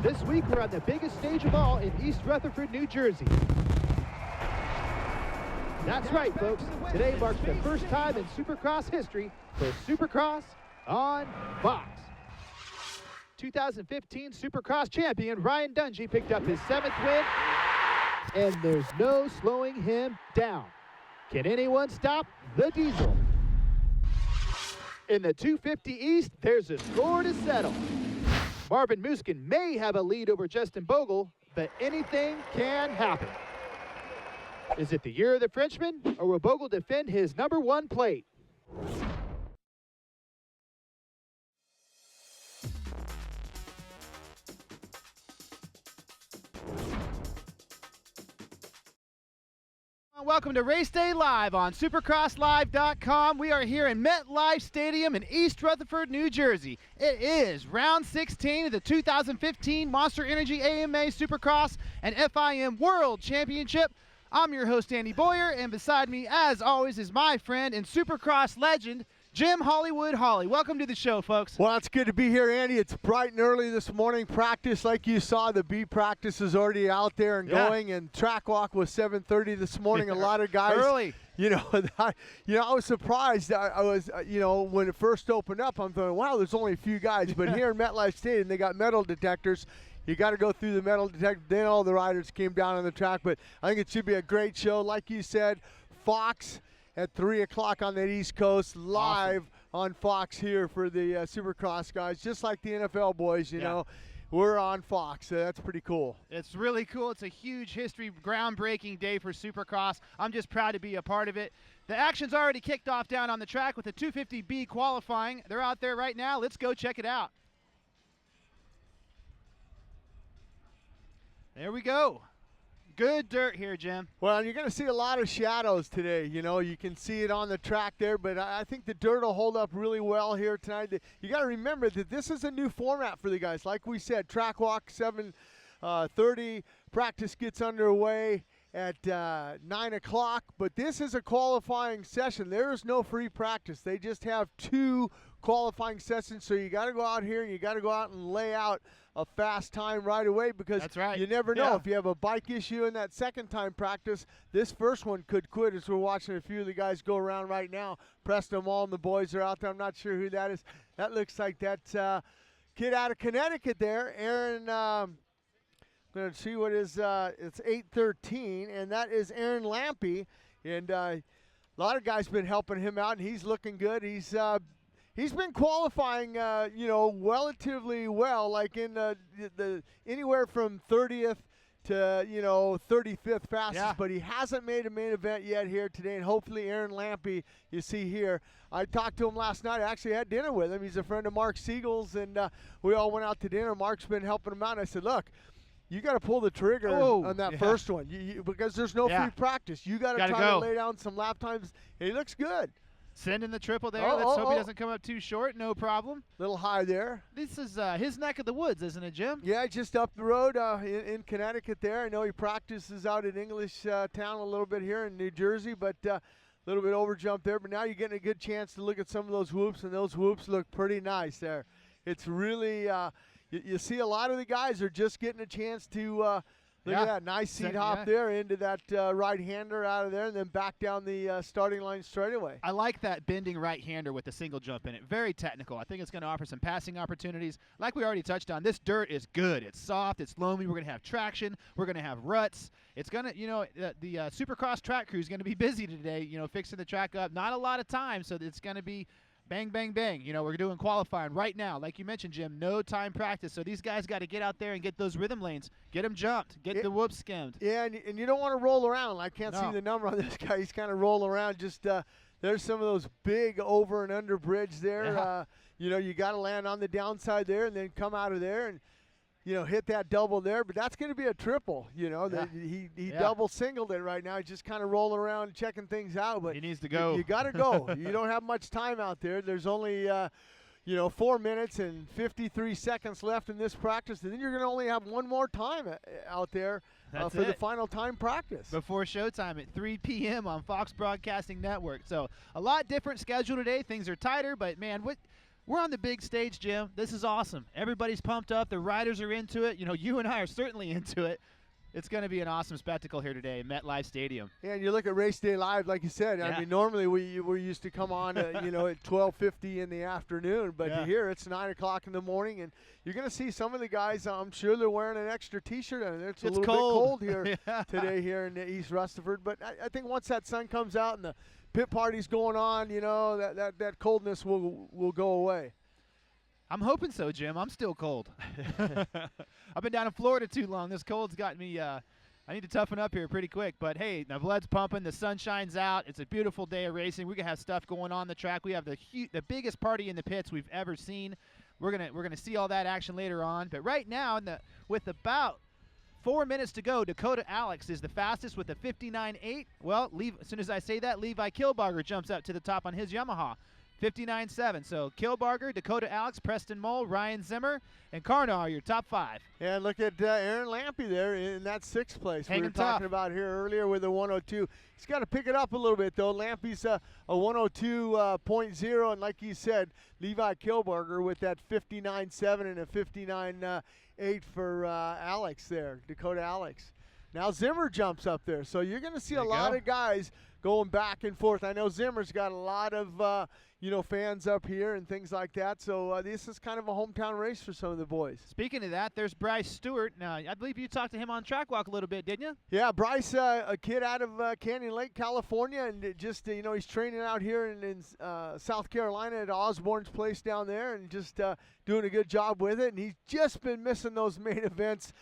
This week, we're on the biggest stage of all in East Rutherford, New Jersey. That's right, folks. Today marks the first time in Supercross history for Supercross on Fox. 2015 Supercross champion Ryan Dungey picked up his 7th win, and there's no slowing him down. Can anyone stop the Diesel? In the 250 East, there's a score to settle. Marvin Muskin may have a lead over Justin Bogle, but anything can happen. Is it the year of the Frenchman, or will Bogle defend his #1 plate? Welcome to Race Day Live on SupercrossLive.com. We are here in MetLife Stadium in East Rutherford, New Jersey. It is round 16 of the 2015 Monster Energy AMA Supercross and FIM World Championship. I'm your host, Andy Boyer, and beside me, as always, is my friend and Supercross legend, Jim Hollywood Holly. Welcome to the show, folks. Well, it's good to be here, Andy. It's bright and early this morning. Practice, like you saw, the B practice is already out there and going, and track walk was 7:30 this morning. A lot of guys. Early. You know, I was surprised. I was, when it first opened up, I'm thinking, wow, there's only a few guys. But here in MetLife Stadium, they got metal detectors. You got to go through the metal detector. Then all the riders came down on the track. But I think it should be a great show. Like you said, Fox at 3 o'clock on the East Coast, live on Fox here for the Supercross guys, just like the NFL boys, you know. We're on Fox, so that's pretty cool. It's really cool. It's a huge history, groundbreaking day for Supercross. I'm just proud to be a part of it. The action's already kicked off down on the track with the 250B qualifying. They're out there right now. Let's go check it out. There we go. Good dirt here, Jim. Well, you're going to see a lot of shadows today. You know, you can see it on the track there, but I think the dirt will hold up really well here tonight. You got to remember that this is a new format for the guys. Like we said, track walk 7:30, practice gets underway at 9 o'clock, but this is a qualifying session. There is no free practice. They just have 2 qualifying sessions, so you got to go out here and you got to go out and lay out a fast time right away, because you never know. If you have a bike issue in that second time practice, this first one could quit, as we're watching a few of the guys go around right now. Preston Wall and the boys are out there. I'm not sure who that is. That looks like that kid out of Connecticut there, Aaron. I'm going to see what is, it's 8:13, and that is Aaron Lampy. And a lot of guys been helping him out, and he's looking good. He's been qualifying, relatively well, like in the anywhere from 30th to 35th fastest, but he hasn't made a main event yet here today. And hopefully, Aaron Lampy, you see here, I talked to him last night. I actually had dinner with him. He's a friend of Mark Siegel's, and we all went out to dinner. Mark's been helping him out. And I said, look, you got to pull the trigger on that first one, because there's no free practice. You got to try to lay down some lap times. And he looks good. Sending the triple there. Let's hope he doesn't come up too short. No problem. Little high there. This is his neck of the woods, isn't it, Jim? Yeah, just up the road in Connecticut there. I know he practices out at English Town a little bit here in New Jersey, but a little bit over jump there. But now you're getting a good chance to look at some of those whoops, and those whoops look pretty nice there. It's really, you see a lot of the guys are just getting a chance to look at that nice seat hop there into that right-hander out of there, and then back down the starting line straight away. I like that bending right-hander with the single jump in it. Very technical. I think it's going to offer some passing opportunities. Like we already touched on, this dirt is good. It's soft. It's loamy. We're going to have traction. We're going to have ruts. It's going to, the Supercross track crew is going to be busy today, fixing the track up. Not a lot of time, so it's going to be bang, bang, bang. We're doing qualifying right now. Like you mentioned, Jim, no time practice. So these guys got to get out there and get those rhythm lanes. Get them jumped. Get the whoops skimmed. Yeah, and you don't want to roll around. I can't see the number on this guy. He's kind of rolling around. Just there's some of those big over and under bridge there. You got to land on the downside there and then come out of there and, hit that double there. But that's going to be a triple. He double singled it right now. He's just kind of rolling around and checking things out. But he needs to go. You got to go. You don't have much time out there. There's only 4 minutes and 53 seconds left in this practice, and then you're going to only have one more time out there for the final time practice. Before showtime at 3 p.m. on Fox Broadcasting Network. So a lot different schedule today. Things are tighter, but, man, We're on the big stage, Jim. This is awesome. Everybody's pumped up. The riders are into it. You know, you and I are certainly into it. It's going to be an awesome spectacle here today at MetLife Stadium. Yeah, and you look at Race Day Live, like you said. Yeah. I mean, normally we used to come on, you know, at 12:50 in the afternoon, but here it's 9 o'clock in the morning, and you're going to see some of the guys. I'm sure they're wearing an extra T-shirt, and it's a little cold. bit cold here today here in East Rutherford. But I think once that sun comes out and the pit party's going on, you know, that coldness will go away. I'm hoping so, Jim. I'm still cold. I've been down in Florida too long. This cold's got me. I need to toughen up here pretty quick. But hey, the blood's pumping. The sun shines out. It's a beautiful day of racing. We're gonna have stuff going on the track. We have the biggest party in the pits we've ever seen. We're gonna see all that action later on. But right now, with about 4 minutes to go, Dakota Alex is the fastest with a 59.8. Well, as soon as I say that, Levi Kilbarger jumps out to the top on his Yamaha. 59.7. So Kilbarger, Dakota Alex, Preston Mole, Ryan Zimmer, and Carmichael, your top 5. Yeah, look at Aaron Lampy there in that 6th place. Hanging we were talking about here earlier with the 102. He's got to pick it up a little bit, though. Lampy's a 102.0, and like you said, Levi Kilbarger with that 59.7 and a 59.8 for Alex there, Dakota Alex. Now Zimmer jumps up there, so you're going to see a lot of guys going back and forth. I know Zimmer's got a lot of fans up here and things like that. So this is kind of a hometown race for some of the boys. Speaking of that, there's Bryce Stewart. Now, I believe you talked to him on Track Walk a little bit, didn't you? Yeah, Bryce, a kid out of Canyon Lake, California, and just he's training out here in South Carolina at Osborne's place down there, and just doing a good job with it. And he's just been missing those main events.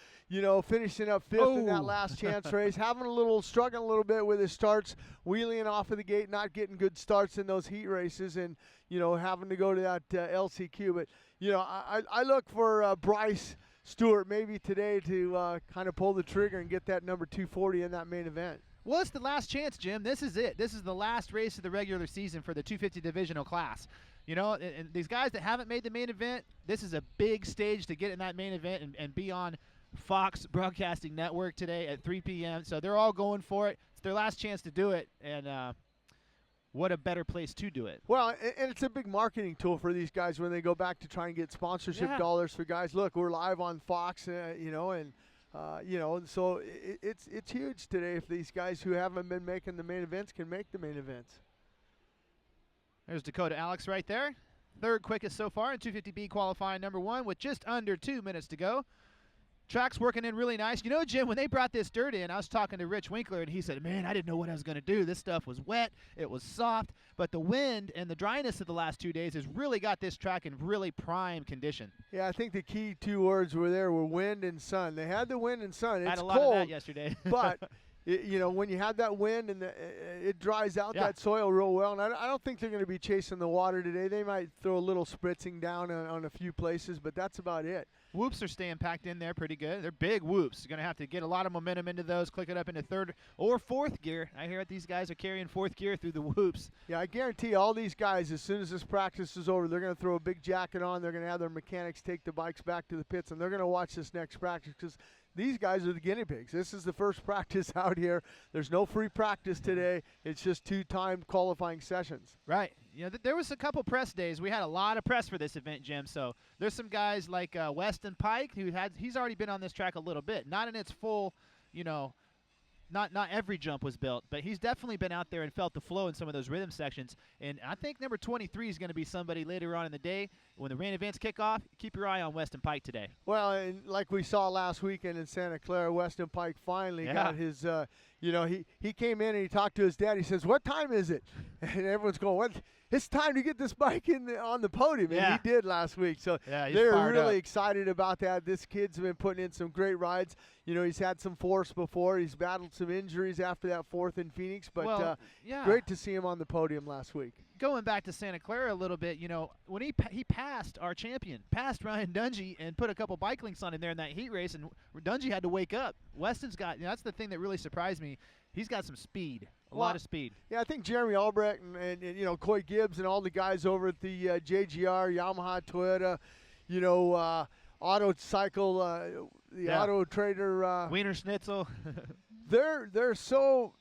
Finishing up 5th in that last chance race, struggling a little bit with his starts, wheeling off of the gate, not getting good starts in those heat races, and having to go to that LCQ. But I look for Bryce Stewart maybe today to kind of pull the trigger and get that number 240 in that main event. Well, it's the last chance, Jim. This is it. This is the last race of the regular season for the 250 divisional class. And these guys that haven't made the main event, this is a big stage to get in that main event and be on Fox Broadcasting Network today at 3 p.m. So they're all going for it. It's their last chance to do it, and what a better place to do it. Well, and it's a big marketing tool for these guys when they go back to try and get sponsorship dollars for guys. Look, we're live on Fox, and so it's huge today if these guys who haven't been making the main events can make the main events. There's Dakota Alex right there. 3rd quickest so far in 250B qualifying number 1 with just under 2 minutes to go. Track's working in really nice. Jim, when they brought this dirt in, I was talking to Rich Winkler, and he said, man, I didn't know what I was going to do. This stuff was wet. It was soft. But the wind and the dryness of the last 2 days has really got this track in really prime condition. Yeah, I think the key 2 words were wind and sun. They had the wind and sun. It's had a lot cold, of that yesterday. But when you have that wind and it dries out that soil real well, and I don't think they're going to be chasing the water today. They might throw a little spritzing down on a few places, but that's about it. Whoops are staying packed in there pretty good. They're big whoops. You're going to have to get a lot of momentum into those, click it up into 3rd or 4th gear. I hear these guys are carrying 4th gear through the whoops. Yeah, I guarantee all these guys, as soon as this practice is over, they're going to throw a big jacket on. They're going to have their mechanics take the bikes back to the pits, and they're going to watch this next practice because these guys are the guinea pigs. This is the first practice out here. There's no free practice today. It's just 2-time qualifying sessions. Right. There was a couple press days. We had a lot of press for this event, Jim. So there's some guys like Weston Pike he's already been on this track a little bit. Not in its full, not every jump was built, but he's definitely been out there and felt the flow in some of those rhythm sections. And I think number 23 is going to be somebody later on in the day. When the rain events kick off, keep your eye on Weston Pike today. Well, and like we saw last weekend in Santa Clara, Weston Pike finally got his, he came in and he talked to his dad. He says, what time is it? And everyone's going, what? It's time to get this bike on the podium, and he did last week. So they're really excited about that. This kid's been putting in some great rides. He's had some force before. He's battled some injuries after that 4th in Phoenix, but great to see him on the podium last week. Going back to Santa Clara a little bit, when he passed our champion, passed Ryan Dungey, and put a couple bike links on him there in that heat race, and Dungey had to wake up. Weston's got, that's the thing that really surprised me. He's got some speed, a lot of speed. Yeah, I think Jeremy Albrecht and Coy Gibbs and all the guys over at the JGR, Yamaha, Toyota, Auto Cycle, the Auto Trader. Wiener Schnitzel. they're so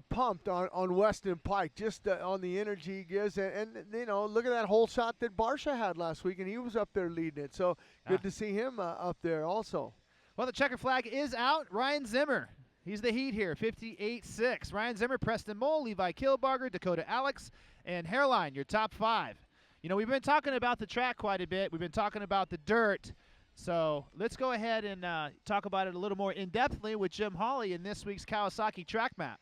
pumped on Weston Pike, just on the energy he gives. And look at that whole shot that Barsha had last week, and he was up there leading it. So good to see him up there also. Well, the checker flag is out. Ryan Zimmer, he's the heat here, 58.6. Ryan Zimmer, Preston Mole, Levi Kilbarger, Dakota Alex, and Hairline, your top 5. We've been talking about the track quite a bit. We've been talking about the dirt. So let's go ahead and talk about it a little more in-depthly with Jim Hawley in this week's Kawasaki track map.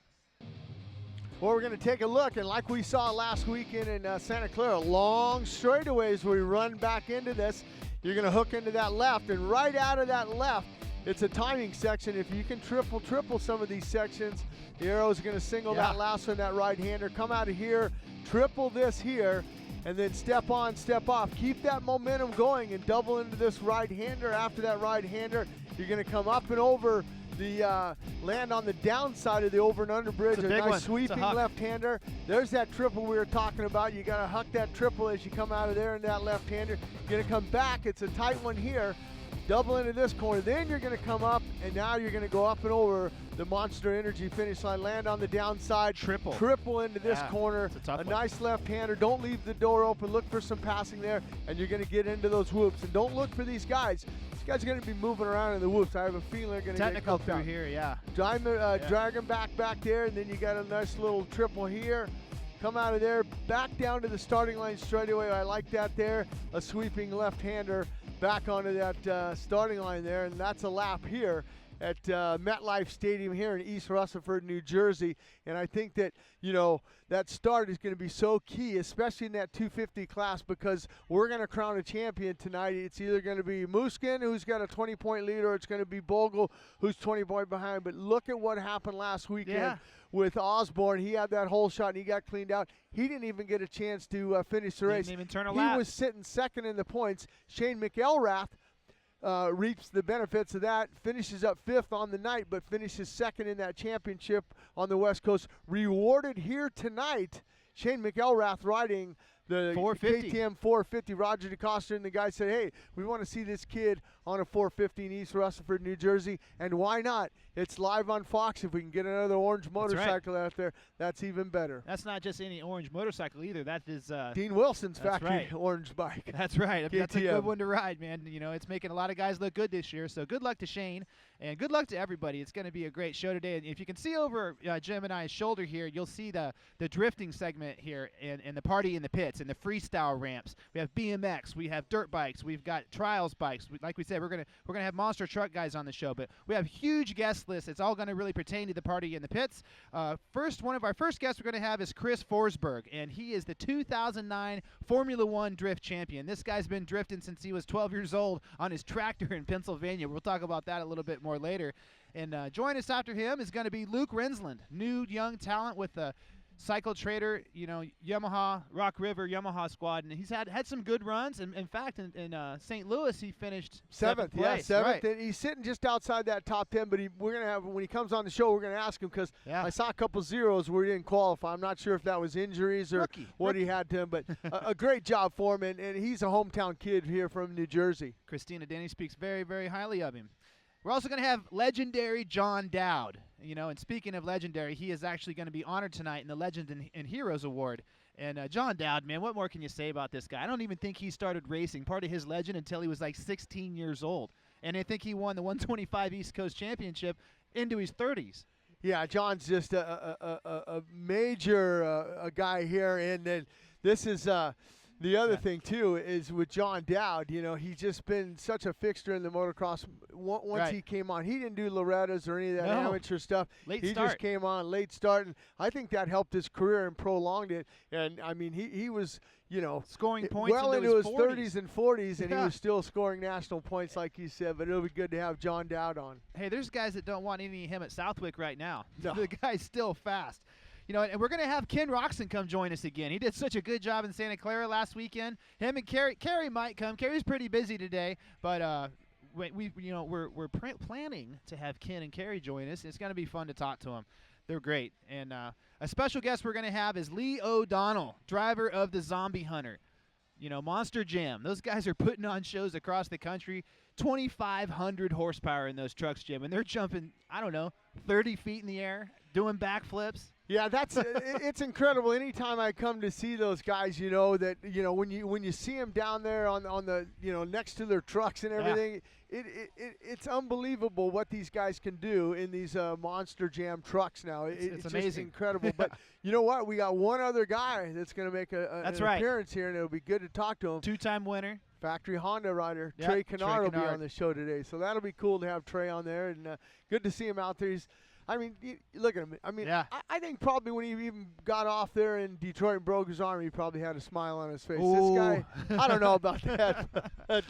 Well, we're going to take a look, and like we saw last weekend in Santa Clara, long straightaways where we run back into this. You're going to hook into that left, and right out of that left, it's a timing section. If you can triple some of these sections, the arrow is going to single that last one, that right-hander. Come out of here, triple this here, and then step on, step off. Keep that momentum going and double into this right-hander. After that right-hander, you're going to come up and over the land on the downside of the over and under bridge. A nice sweeping left-hander. There's that triple we were talking about. You got to huck that triple as you come out of there in that left-hander. You're going to come back. It's a tight one here. Double into this corner. Then you're going to come up, and now you're going to go up and over the Monster Energy finish line. Land on the downside. Triple into this corner. A nice left-hander. Don't leave the door open. Look for some passing there, and you're going to get into those whoops. And don't look for these guys. These guys are going to be moving around in the whoops. I have a feeling they're going to get cuffed out here, Drag them back there, and then you got a nice little triple here. Come out of there, back down to the starting line straight away. I like that there. A sweeping left-hander back onto that starting line there, and that's a lap here at MetLife Stadium here in East Rutherford, New Jersey. And I think that, that start is going to be so key, especially in that 250 class, because we're going to crown a champion tonight. It's either going to be Muskin, who's got a 20-point lead, or it's going to be Bogle, who's 20 points behind. But look at what happened last weekend with Osborne. He had that whole shot, and he got cleaned out. He didn't even get a chance to finish the race. Didn't even turn a lap. He was sitting second in the points. Shane McElrath reaps the benefits of that, finishes up 5th on the night, but finishes 2nd in that championship on the West Coast. Rewarded here tonight, Shane McElrath riding the 450. KTM 450. Roger DeCosta and the guy said, hey, we want to see this kid on a 450 in East Rutherford, New Jersey, and why not? It's live on Fox. If we can get another orange motorcycle out there, that's even better. That's not just any orange motorcycle either. That is Dean Wilson's factory orange bike. That's right. KTM. That's a good one to ride, man. It's making a lot of guys look good this year. So good luck to Shane, and good luck to everybody. It's going to be a great show today. And if you can see over Jim and I's shoulder here, you'll see the drifting segment here and the party in the pits and the freestyle ramps. We have BMX, we have dirt bikes, we've got trials bikes. Like we said, we're gonna have monster truck guys on the show, but we have huge guest lists. It's all going to really pertain to the party in the pits. One of our first guests we're going to have is Chris Forsberg, and he is the 2009 Formula One drift champion. This guy's been drifting since he was 12 years old on his tractor in Pennsylvania. We'll talk about that a little bit more later. And join us after him is going to be Luke Rensland, new young talent with the Cycle Trader, Yamaha, Rock River, Yamaha squad, and he's had some good runs. And in fact, in St. Louis, he finished 7th place. 7th. Right. And he's sitting just outside that top 10, but we're going to have, when he comes on the show, we're going to ask him, because I saw a couple zeros where he didn't qualify. I'm not sure if that was injuries or what he had to him, but a great job for him, and he's a hometown kid here from New Jersey. Christina Denny speaks very, very highly of him. We're also going to have legendary John Dowd. And speaking of legendary, he is actually going to be honored tonight in the Legend and Heroes Award. And John Dowd, man, what more can you say about this guy? I don't even think he started racing, part of his legend, until he was like 16 years old. And I think he won the 125 East Coast Championship into his 30s. Yeah, John's just a major guy here. And then this is the other thing, too, is with John Dowd, he's just been such a fixture in the motocross. Once he came on, he didn't do Loretta's or any of that amateur stuff. He just came on, late start, and I think that helped his career and prolonged it. And, I mean, he was, scoring points well into his 30s and 40s, and he was still scoring national points, like you said. But it'll be good to have John Dowd on. Hey, there's guys that don't want any of him at Southwick right now. No. The guy's still fast. And we're going to have Ken Roczen come join us again. He did such a good job in Santa Clara last weekend. Him and Carrie might come. Carrie's pretty busy today, but we're planning to have Ken and Carrie join us. It's going to be fun to talk to them. They're great. And a special guest we're going to have is Lee O'Donnell, driver of the Zombie Hunter. Monster Jam. Those guys are putting on shows across the country. 2,500 horsepower in those trucks, Jim, and they're jumping, 30 feet in the air, doing backflips. Yeah, it's incredible. Anytime I come to see those guys, when you see them down there on the next to their trucks and everything, it's unbelievable what these guys can do in these Monster Jam trucks now. It's amazing, just incredible. But you know what? We got one other guy that's going to make an appearance here, and it'll be good to talk to him. Two-time winner. Factory Honda rider, Trey Canard will be on the show today. So that'll be cool to have Trey on there, and good to see him out there. Look at him. I think probably when he even got off there in Detroit and broke his arm, he probably had a smile on his face. Ooh. This guy, I don't know about that.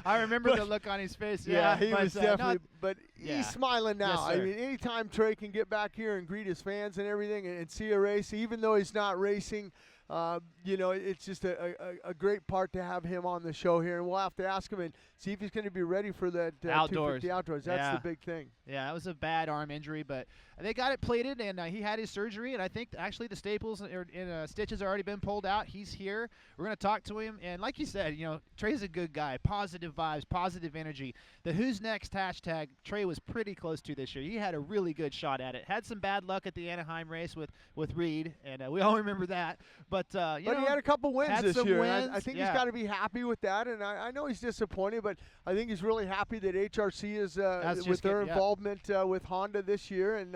I remember the look on his face. Yeah, he was definitely, but he's smiling now. Yes, anytime Trey can get back here and greet his fans and everything and see a race, even though he's not racing, it's just a great part to have him on the show here, and we'll have to ask him and see if he's going to be ready for that outdoors. That's the big thing. Yeah, that was a bad arm injury, but they got it plated, and he had his surgery, and I think actually the staples and stitches have already been pulled out. He's here. We're going to talk to him, and like you said, Trey's a good guy. Positive vibes, positive energy. The Who's Next hashtag, Trey was pretty close to this year. He had a really good shot at it. Had some bad luck at the Anaheim race with Reed, and we all remember that. But he had a couple wins this year. I think he's got to be happy with that, and I know he's disappointed, but I think he's really happy that HRC is with their involvement with Honda this year, and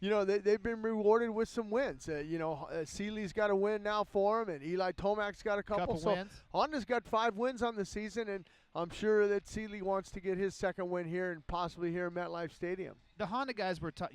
they've been rewarded with some wins. Seeley's got a win now for him, and Eli Tomac's got a couple. So wins. Honda's got 5 wins on the season, and I'm sure that Seeley wants to get his second win here and possibly here at MetLife Stadium. The Honda guys were top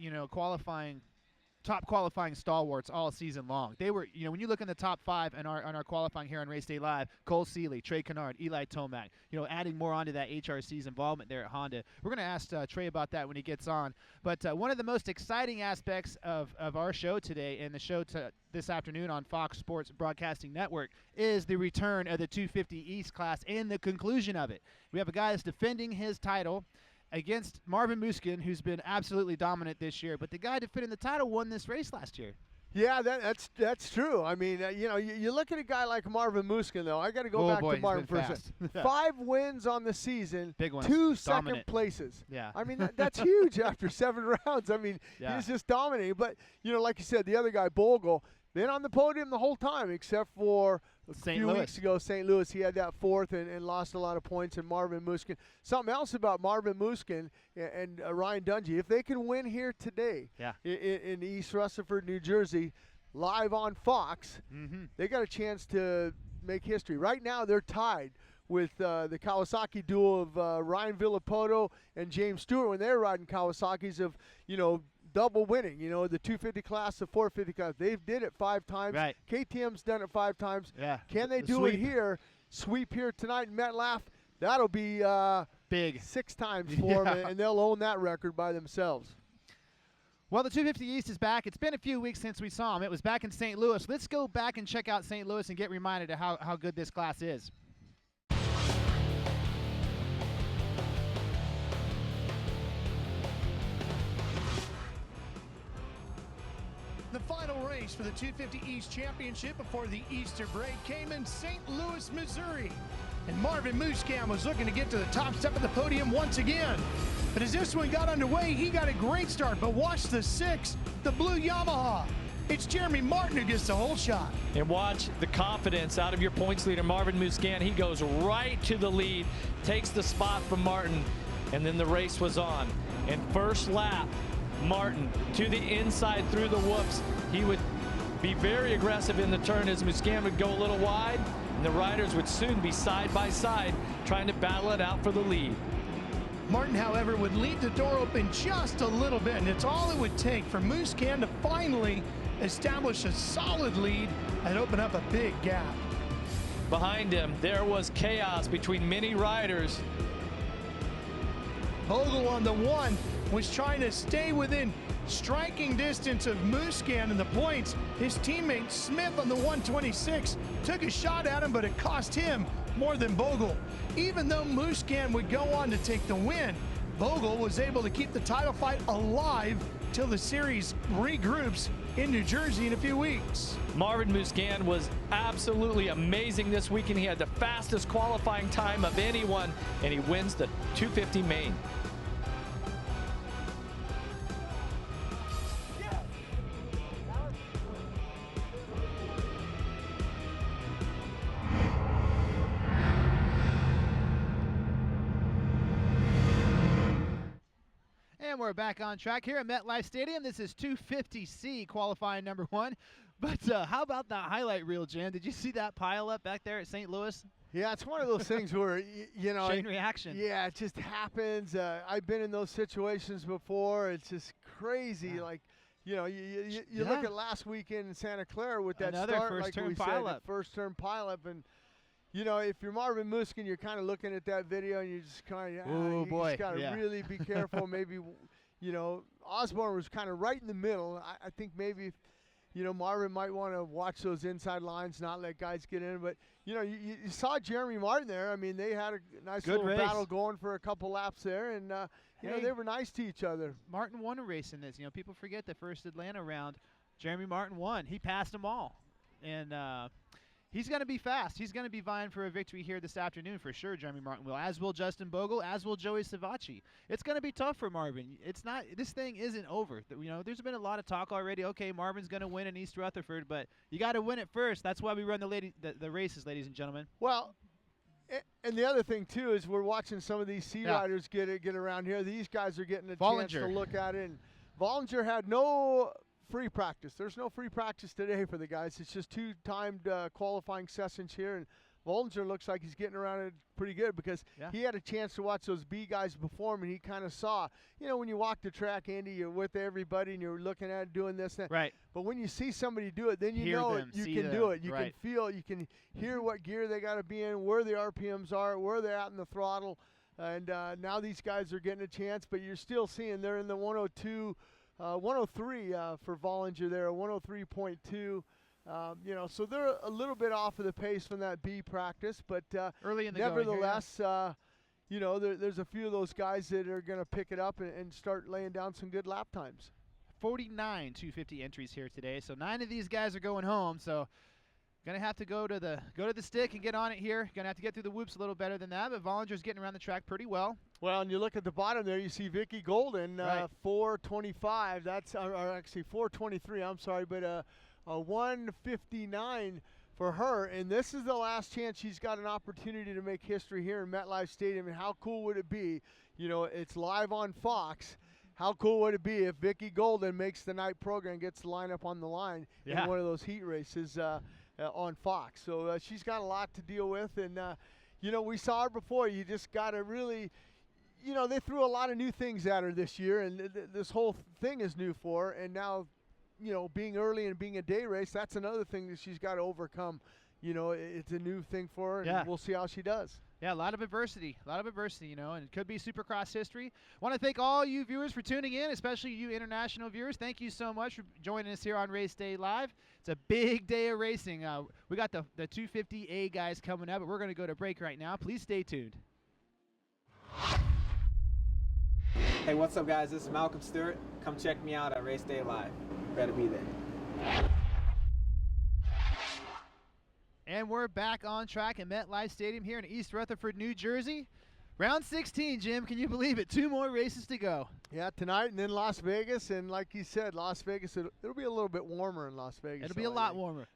qualifying stalwarts all season long. They were, when you look in the top 5 on our qualifying here on Race Day Live, Cole Seeley, Trey Canard, Eli Tomac, adding more onto that HRC's involvement there at Honda. We're going to ask Trey about that when he gets on. But one of the most exciting aspects of our show today and the show this afternoon on Fox Sports Broadcasting Network is the return of the 250 East class and the conclusion of it. We have a guy that's defending his title against Marvin Musquin, who's been absolutely dominant this year. But the guy defending the title won this race last year. Yeah, that's true. I mean, you look at a guy like Marvin Musquin, though. I got to go back to Marvin for a second. 5 wins on the season, big ones. 2 Dominant. second places. Yeah. I mean, that's huge after 7 rounds. I mean, he's just dominating. But, like you said, the other guy, Bogle, been on the podium the whole time except for a few weeks ago, St. Louis. He had that 4th and lost a lot of points, and Marvin Musquin. Something else about Marvin Musquin and Ryan Dungey, if they can win here today in East Rutherford, New Jersey, live on Fox, they got a chance to make history. Right now they're tied with the Kawasaki duo of Ryan Villapoto and James Stewart when they're riding Kawasaki's of, double winning, the 250 class, the 450 class. They've did it 5 times. Right. KTM's done it 5 times. Yeah. Can they do it here? Sweep here tonight in MetLife. That'll be big 6 times for them, and they'll own that record by themselves. Well, the 250 East is back. It's been a few weeks since we saw him. It was back in St. Louis. Let's go back and check out St. Louis and get reminded of how good this class is. The final race for the 250 East Championship before the Easter break came in St. Louis, Missouri. And Marvin Musquin was looking to get to the top step of the podium once again. But as this one got underway, he got a great start. But watch the 6, the blue Yamaha. It's Jeremy Martin who gets the whole shot. And watch the confidence out of your points leader, Marvin Musquin. He goes right to the lead, takes the spot from Martin, and then the race was on. And first lap, Martin to the inside through the whoops. He would be very aggressive in the turn as Musquin would go a little wide, and the riders would soon be side by side trying to battle it out for the lead. Martin, however, would leave the door open just a little bit, and it's all it would take for Musquin to finally establish a solid lead and open up a big gap. Behind him, there was chaos between many riders. Bogle on the 1 was trying to stay within striking distance of Musquin in the points. His teammate Smith on the 126 took a shot at him, but it cost him more than Bogle. Even though Musquin would go on to take the win, Bogle was able to keep the title fight alive till the series regroups in New Jersey in a few weeks. Marvin Musquin was absolutely amazing this weekend. He had the fastest qualifying time of anyone, and he wins the 250 main. And we're back on track here at MetLife Stadium. This is 250C qualifying number 1. But how about the highlight reel, Jim? Did you see that pile up back there at St. Louis? Yeah, it's one of those things where, you know. Chain reaction. Yeah, it just happens. I've been in those situations before. It's just crazy. Yeah. Like, you know, you look at last weekend in Santa Clara with that Another start, first like turn we pile said, up. first turn pileup. And, you know, if you're Marvin Musquin, you're kind of looking at that video and you're just kind of, you just got to really be careful. Maybe, you know, Osborne was kind of right in the middle. I think maybe, you know, Marvin might want to watch those inside lines, not let guys get in. But, you know, you saw Jeremy Martin there. I mean, they had a nice Good little race. battle going for a couple laps there. And, you know, they were nice to each other. Martin won a race in this. You know, people forget the first Atlanta round. Jeremy Martin won. He passed them all. And he's going to be fast. He's going to be vying for a victory here this afternoon for sure, Jeremy Martin will. As will Justin Bogle, as will Joey Savacci. It's going to be tough for Marvin. It's not. This thing isn't over. You know, there's been a lot of talk already. Okay, Marvin's going to win in East Rutherford, but you got to win it first. That's why we run the races, ladies and gentlemen. Well, and the other thing, too, is we're watching some of these C riders get around here. These guys are getting a chance to look at it. And Vollinger had no free practice. There's no free practice today for the guys. It's just two timed qualifying sessions here. And Vollinger looks like he's getting around it pretty good because he had a chance to watch those B guys perform, and he kind of saw, you know, when you walk the track, Andy, you're with everybody and you're looking at it, doing this and that. Right. But when you see somebody do it, then you Hear know them, you see can them. do it. You Right. can feel, you can hear what gear they got to be in, where the RPMs are, where they're at in the throttle. And now these guys are getting a chance, but you're still seeing they're in the 102, 103 for Vollinger there, 103.2. You know, so they're a little bit off of the pace from that B practice, but early in the nevertheless, you know, there's a few of those guys that are going to pick it up and start laying down some good lap times. 49 250 entries here today, so 9 of these guys are going home. So gonna have to go to the stick and get on it here. Gonna have to get through the whoops a little better than that, but Vollinger's getting around the track pretty well. Well, and you look at the bottom there, you see Vicky Golden, 425. That's or actually 423. I'm sorry, but a 159 for her, and this is the last chance she's got an opportunity to make history here in MetLife Stadium. And how cool would it be? You know, it's live on Fox. How cool would it be if Vicky Golden makes the night program, gets the lineup on the line in one of those heat races on Fox? So she's got a lot to deal with, and you know, we saw her before. You just got to really, you know, they threw a lot of new things at her this year, and this whole thing is new for her. And now, you know, being early and being a day race, that's another thing that she's got to overcome. You know, it's a new thing for her, and we'll see how she does. Yeah, a lot of adversity, you know, and it could be Supercross history. Want to thank all you viewers for tuning in, especially you international viewers. Thank you so much for joining us here on Race Day Live. It's a big day of racing. We got the 250A guys coming up, but we're going to go to break right now. Please stay tuned. Hey, what's up, guys? This is Malcolm Stewart. Come check me out at Race Day Live. Better be there. And we're back on track at MetLife Stadium here in East Rutherford, New Jersey. Round 16, Jim. Can you believe it? 2 more races to go. Yeah, tonight and then Las Vegas. And like you said, Las Vegas, it'll be a little bit warmer in Las Vegas. It'll be a lot warmer.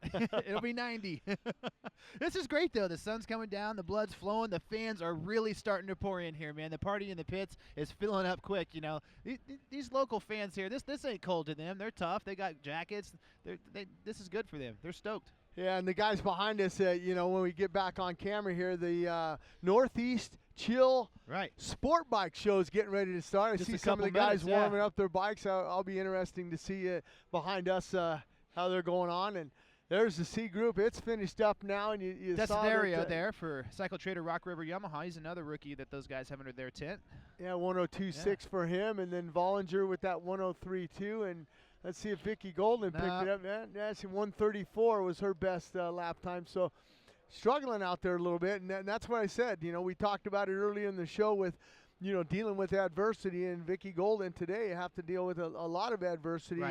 It'll be 90. This is great, though. The sun's coming down. The blood's flowing. The fans are really starting to pour in here, man. The party in the pits is filling up quick, you know. These local fans here, this ain't cold to them. They're tough. They got jackets. This is good for them. They're stoked. Yeah, and the guys behind us, you know, when we get back on camera here, the Northeast Chill Sport Bike Show is getting ready to start. I see some of the guys warming up their bikes. I'll be interesting to see behind us how they're going on. And there's the C group. It's finished up now, and you saw that there for Cycle Trader Rock River Yamaha. He's another rookie that those guys have under their tent. Yeah, 102.6 for him, and then Vollinger with that 103.2, and let's see if Vicky Golden picked it up. That's 134 was her best lap time. So struggling out there a little bit, and that's what I said. You know, we talked about it earlier in the show with, you know, dealing with adversity, and Vicky Golden today have to deal with a lot of adversity.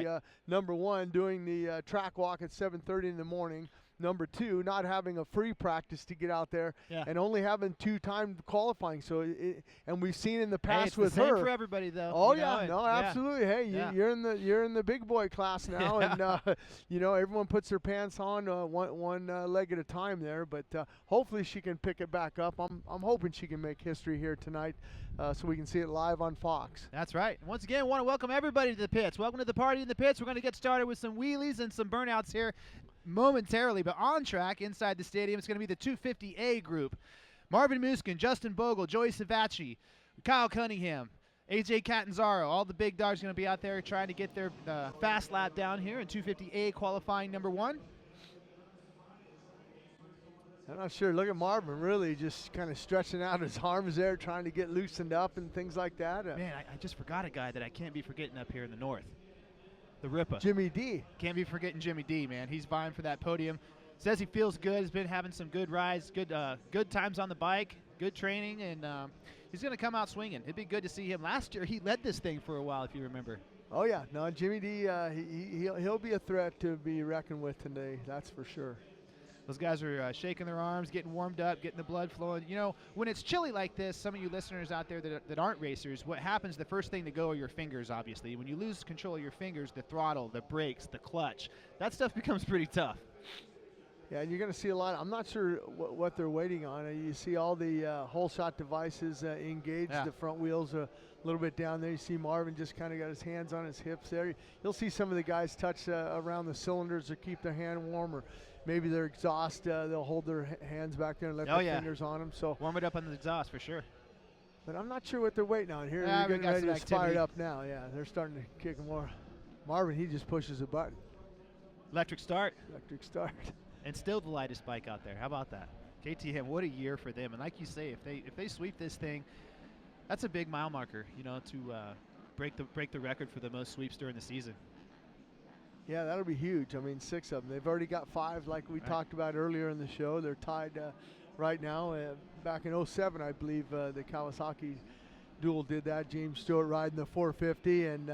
Number one, doing the track walk at 7:30 in the morning, number 2, not having a free practice to get out there, and only having 2 timed qualifying. So, and we've seen in the past it's with the same her. for everybody, though. Oh yeah, no, absolutely. Hey, you're in the big boy class now, and you know, everyone puts their pants on one leg at a time there. But hopefully she can pick it back up. I'm hoping she can make history here tonight, so we can see it live on Fox. That's right. Once again, I want to welcome everybody to the pits. Welcome to the party in the pits. We're going to get started with some wheelies and some burnouts here momentarily, but on track inside the stadium, it's going to be the 250A group. Marvin Musquin, Justin Bogle, Joey Savacci, Kyle Cunningham, AJ Catanzaro, all the big dogs going to be out there trying to get their fast lap down here in 250A qualifying number 1. I'm not sure. Look at Marvin really just kind of stretching out his arms there, trying to get loosened up and things like that. Man, I just forgot a guy that I can't be forgetting up here in the north. The Ripper. Jimmy D. Can't be forgetting Jimmy D, man. He's vying for that podium. Says he feels good. He's been having some good rides, good times on the bike, good training, and he's going to come out swinging. It'd be good to see him. Last year, he led this thing for a while, if you remember. Oh, yeah. No, Jimmy D, he'll be a threat to be reckoned with today. That's for sure. Those guys are shaking their arms, getting warmed up, getting the blood flowing. You know, when it's chilly like this, some of you listeners out there that aren't racers, what happens, the first thing to go are your fingers, obviously. When you lose control of your fingers, the throttle, the brakes, the clutch, that stuff becomes pretty tough. Yeah, and you're going to see a lot. I'm not sure what they're waiting on. You see all the whole shot devices engaged. The front wheels are a little bit down there. You see Marvin just kind of got his hands on his hips there. You'll see some of the guys touch around the cylinders to keep their hand warm, or maybe their exhaust, they'll hold their hands back there and let their fingers on them. So warm it up on the exhaust for sure. But I'm not sure what they're waiting on here. They're getting ready to fire it up now. Yeah, they're starting to kick more. Marvin, he just pushes a button. Electric start. Electric start. And still the lightest bike out there. How about that? KTM, what a year for them. And like you say, if they sweep this thing, that's a big mile marker, you know, to break the record for the most sweeps during the season. Yeah, that'll be huge. I mean, 6 of them. They've already got 5, like we talked about earlier in the show. They're tied right now. Back in 07, I believe the Kawasaki duel did that. James Stewart riding the 450, and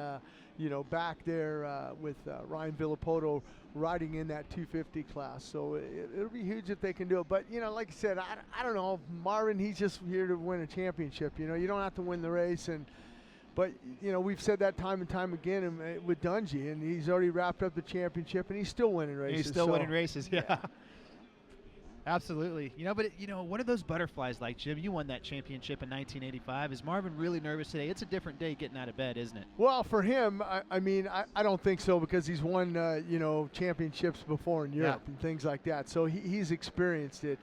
you know, back there with Ryan Villapoto riding in that 250 class. So it'll be huge if they can do it. But, you know, like I said, I don't know. Marvin, he's just here to win a championship. You know, you don't have to win the race. But, you know, we've said that time and time again with Dungey, and he's already wrapped up the championship, and he's still winning races. He's still winning races, yeah. Absolutely. You know, but, you know, what are those butterflies like, Jim? You won that championship in 1985. Is Marvin really nervous today? It's a different day getting out of bed, isn't it? Well, for him, I mean, I don't think so, because he's won, you know, championships before in Europe and things like that. So he's experienced it,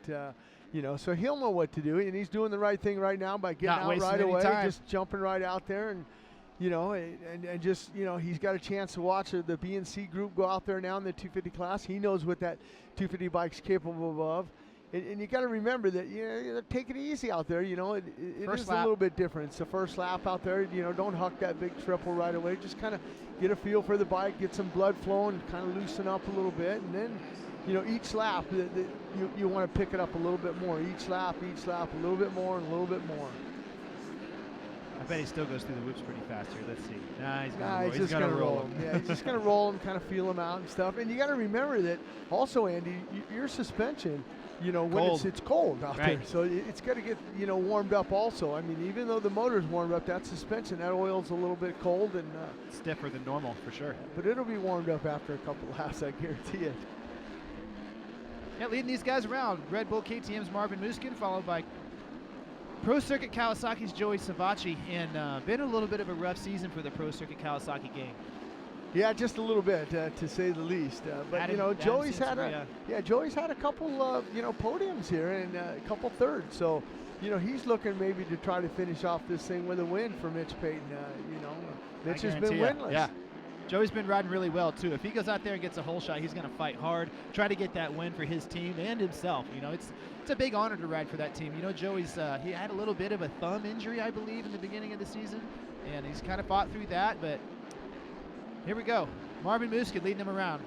you know, so he'll know what to do. And he's doing the right thing right now by getting out right away, just jumping right out there. And, you know, and just, you know, he's got a chance to watch the B and C group go out there now in the 250 class. He knows what that 250 bike's capable of. And you got to remember that, you know, take it easy out there. You know, it is a little bit different. It's the first lap out there. You know, don't huck that big triple right away. Just kind of get a feel for the bike, get some blood flowing, kind of loosen up a little bit. And then, you know, each lap, you want to pick it up a little bit more. Each lap, a little bit more and a little bit more. I bet he still goes through the whoops pretty fast here. Let's see. He's just going to roll him. Yeah, he's just going to roll him, kind of feel him out and stuff. And you got to remember that also, Andy, your suspension, you know, when it's cold out there. So it's got to get, you know, warmed up also. I mean, even though the motor's warmed up, that suspension, that oil's a little bit cold and stiffer than normal for sure. But it'll be warmed up after a couple laps, I guarantee it. Yeah, leading these guys around, Red Bull KTM's Marvin Musquin, followed by Pro Circuit Kawasaki's Joey Savacci, and been a little bit of a rough season for the Pro Circuit Kawasaki gang. Yeah, just a little bit, to say the least. But you know, Joey's had a couple of you know, podiums here and a couple thirds. So, you know, he's looking maybe to try to finish off this thing with a win for Mitch Payton. You know, Mitch has been winless. Yeah. Joey's been riding really well too. If he goes out there and gets a whole shot, he's going to fight hard, try to get that win for his team and himself. You know, it's a big honor to ride for that team. You know, Joey's he had a little bit of a thumb injury, I believe, in the beginning of the season, and he's kind of fought through that. But here we go, Marvin Musquin leading him around.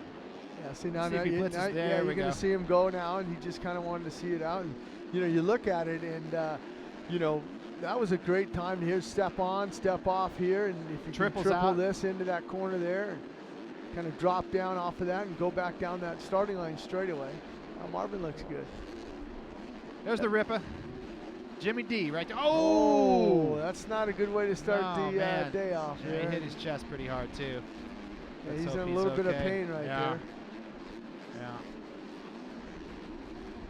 Yeah, see now you're going to see him go now, and he just kind of wanted to see it out. And you know, you look at it, and you know, that was a great time to step on, step off here, and if you can triple this into that corner there, and kind of drop down off of that and go back down that starting line straight away. Marvin looks good. There's the Ripper. Jimmy D right there. Oh, that's not a good way to start the day off. Yeah, he hit his chest pretty hard too. Yeah, he's in a little bit of pain right there. Yeah.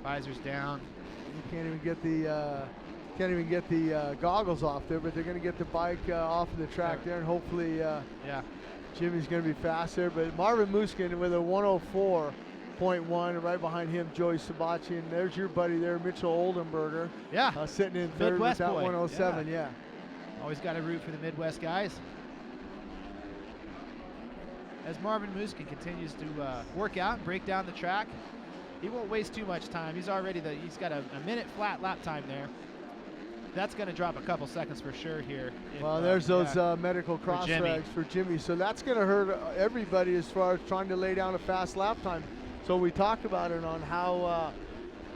Visor's down. You can't even get the goggles off there, but they're going to get the bike off of the track there, and hopefully Jimmy's going to be fast there. But Marvin Muskin with a 104.1, right behind him, Joey Sabachi, and there's your buddy there, Mitchell Oldenburger. Yeah. Sitting in third Midwest with that boy. 107, yeah. Always got to root for the Midwest guys. As Marvin Muskin continues to work out and break down the track, he won't waste too much time. He's got a minute flat lap time there. That's going to drop a couple seconds for sure here. Well, there's those medical cross drags for Jimmy. So that's going to hurt everybody as far as trying to lay down a fast lap time. So we talked about it on how,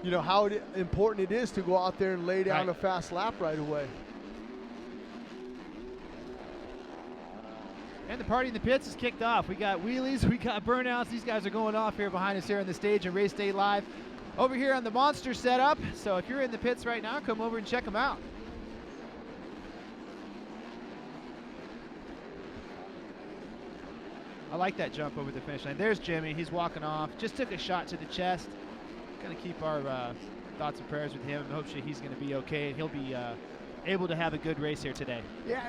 how important it is to go out there and lay down a fast lap right away. And the party in the pits is kicked off. We got wheelies, we got burnouts. These guys are going off here behind us here on the stage in Race Day Live over here on the Monster setup. So if you're in the pits right now, come over and check them out. I like that jump over the finish line. There's Jimmy. He's walking off. Just took a shot to the chest. Going to keep our thoughts and prayers with him. Hopefully he's going to be okay and he'll be able to have a good race here today. Yeah,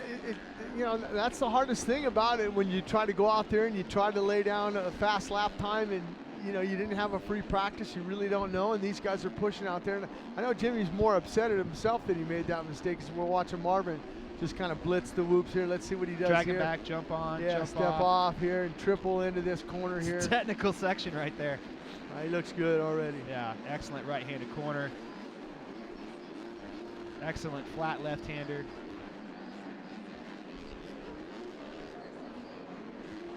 that's the hardest thing about it when you try to go out there and you try to lay down a fast lap time and you didn't have a free practice, you really don't know, and these guys are pushing out there. And I know Jimmy's more upset at himself that he made that mistake because we're watching Marvin just kind of blitz the whoops here. Let's see what he does Drag here. him back, jump on, yeah, jump step off here and triple into this corner here. Technical section right there. He looks good already. Yeah, excellent right-handed corner. Excellent flat left-hander.